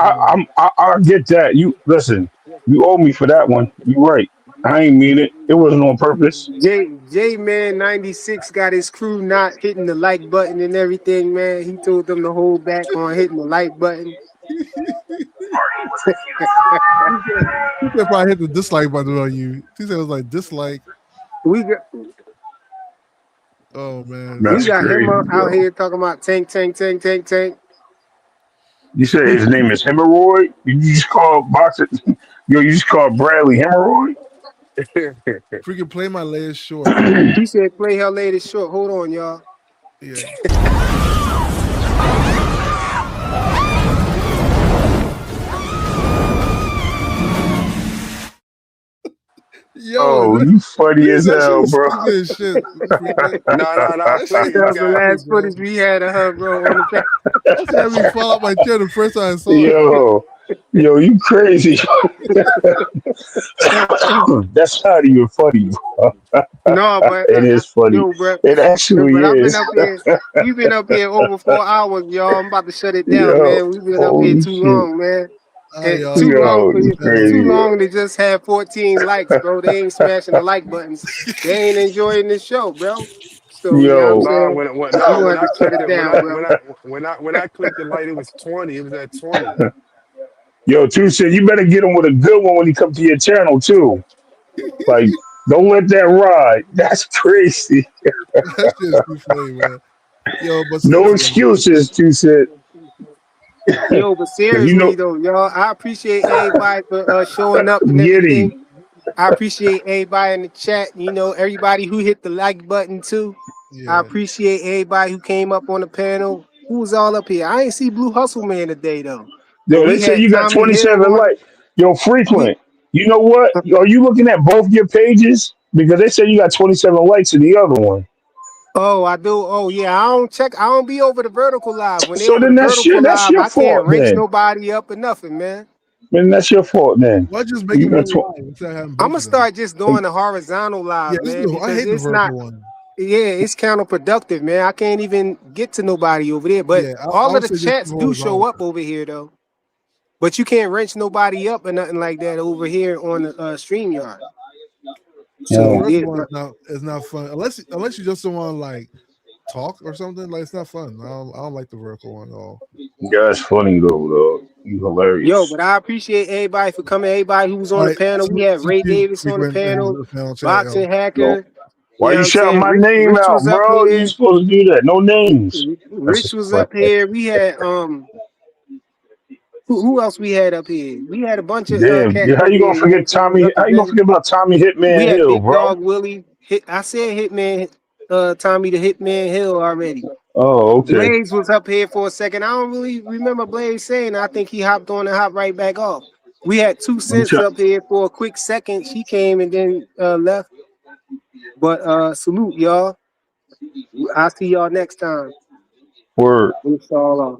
I get that. You listen. You owe me for that one. You right. I ain't mean it. It wasn't on purpose. J Man 96 got his crew not hitting the like button and everything, man. He told them to hold back on hitting the like button. he said probably hit the dislike button on you. He said it was like dislike. We got Oh man, we That's Tank. got him crazy, out yo. here talking about tank. You said his name is Hemorrhoid. You just call boxer. Yo, you just call Bradley Hemorrhoid. Freaking play my latest short. He said play her latest short. Hold on, y'all. Yeah. Yo, Oh, you funny as that shit hell, was bro. stupid as shit. Freaking, Nah. that shit That Play. was was the stupid, last bro. footage we had of her, bro, on the back. That shit had me fall out my chair the first time I saw it. Yo, you crazy. That's not even funny, bro. No, but It is funny. yo, bro. It actually But I've been is. up here. We've been up here over 4 hours, y'all. I'm about to shut it down, Yo, man. We've been up here holy too shit. long, man. All right, And y'all. too long Yo, for you you. Channel. Too crazy. long to just have 14 likes, bro. They ain't smashing the like buttons. They ain't enjoying the show, bro. So you know what I'm Yo, Nah, saying? We gonna when have I to shut clicked it it, down, bro. when I clicked the light, it was 20. It was at 20. yo, Two said you better get him with a good one when he comes to your channel too. Like, don't let that ride. That's crazy. That shit's too funny, man. Yo, but No seriously, excuses, Two said. Yo, but Cause you seriously know, though, y'all, I appreciate everybody for showing up and get everything. him. I appreciate everybody in the chat. You know, everybody who hit the like button too. I yeah. appreciate everybody who came up on the panel. Who was all up here? I ain't see Blue Hustle Man today though. But Yo, they we say had you got Tommy Hill 27 on. likes. Yo, We frequent. You know what? Are you looking at both your pages? Because they say you got 27 likes in the other one. oh, I do. Oh yeah, I don't check. I don't be over the vertical live. When they So over the then vertical that's live, your I can't fault wrench then. nobody up or nothing, man. Then that's your fault then. Why just make You it got one tw- line instead of having I'm both gonna of them? start just doing the horizontal Yeah, live, this is man, I because hate the it's not. vertical one. Yeah, it's counterproductive, man. I can't even get to nobody over there. But Yeah, I all of would the say just keep chats it do show horizontal. up over here, though. But you can't wrench nobody up or nothing like that over here on the StreamYard. Yeah, the So Mm. yeah, vertical one but is not fun unless you just don't want to like talk or something. Like it's not fun. I don't like the vertical one at all. Yeah, that's funny though. You yo, hilarious. but I appreciate everybody for coming. Everybody who was All on the right, panel. We salute had Ray to you, Davis on the frequent and panel, the panel chat. Yo. Boxing No. Hacker. Why You know you what I'm shout saying? my name Rich out, was up bro? You here. supposed to do that. No names. That's Rich just was playing. up here. We had who else we had up here? We had a bunch of Damn, cats how up you gonna here, man, forget who was Tommy? How you gonna representing. forget about Tommy We Hitman had Hill, Big bro? Dog Willie. I said Hitman, Tommy the Hitman Hill already. Oh, okay. Blaze was up here for a second. I don't really remember Blaze saying. I think he hopped on and hopped right back off. We had Two I'm Cents trying. up here for a quick second. She came and then left. But salute y'all. I'll see y'all next time. Word. Inshallah.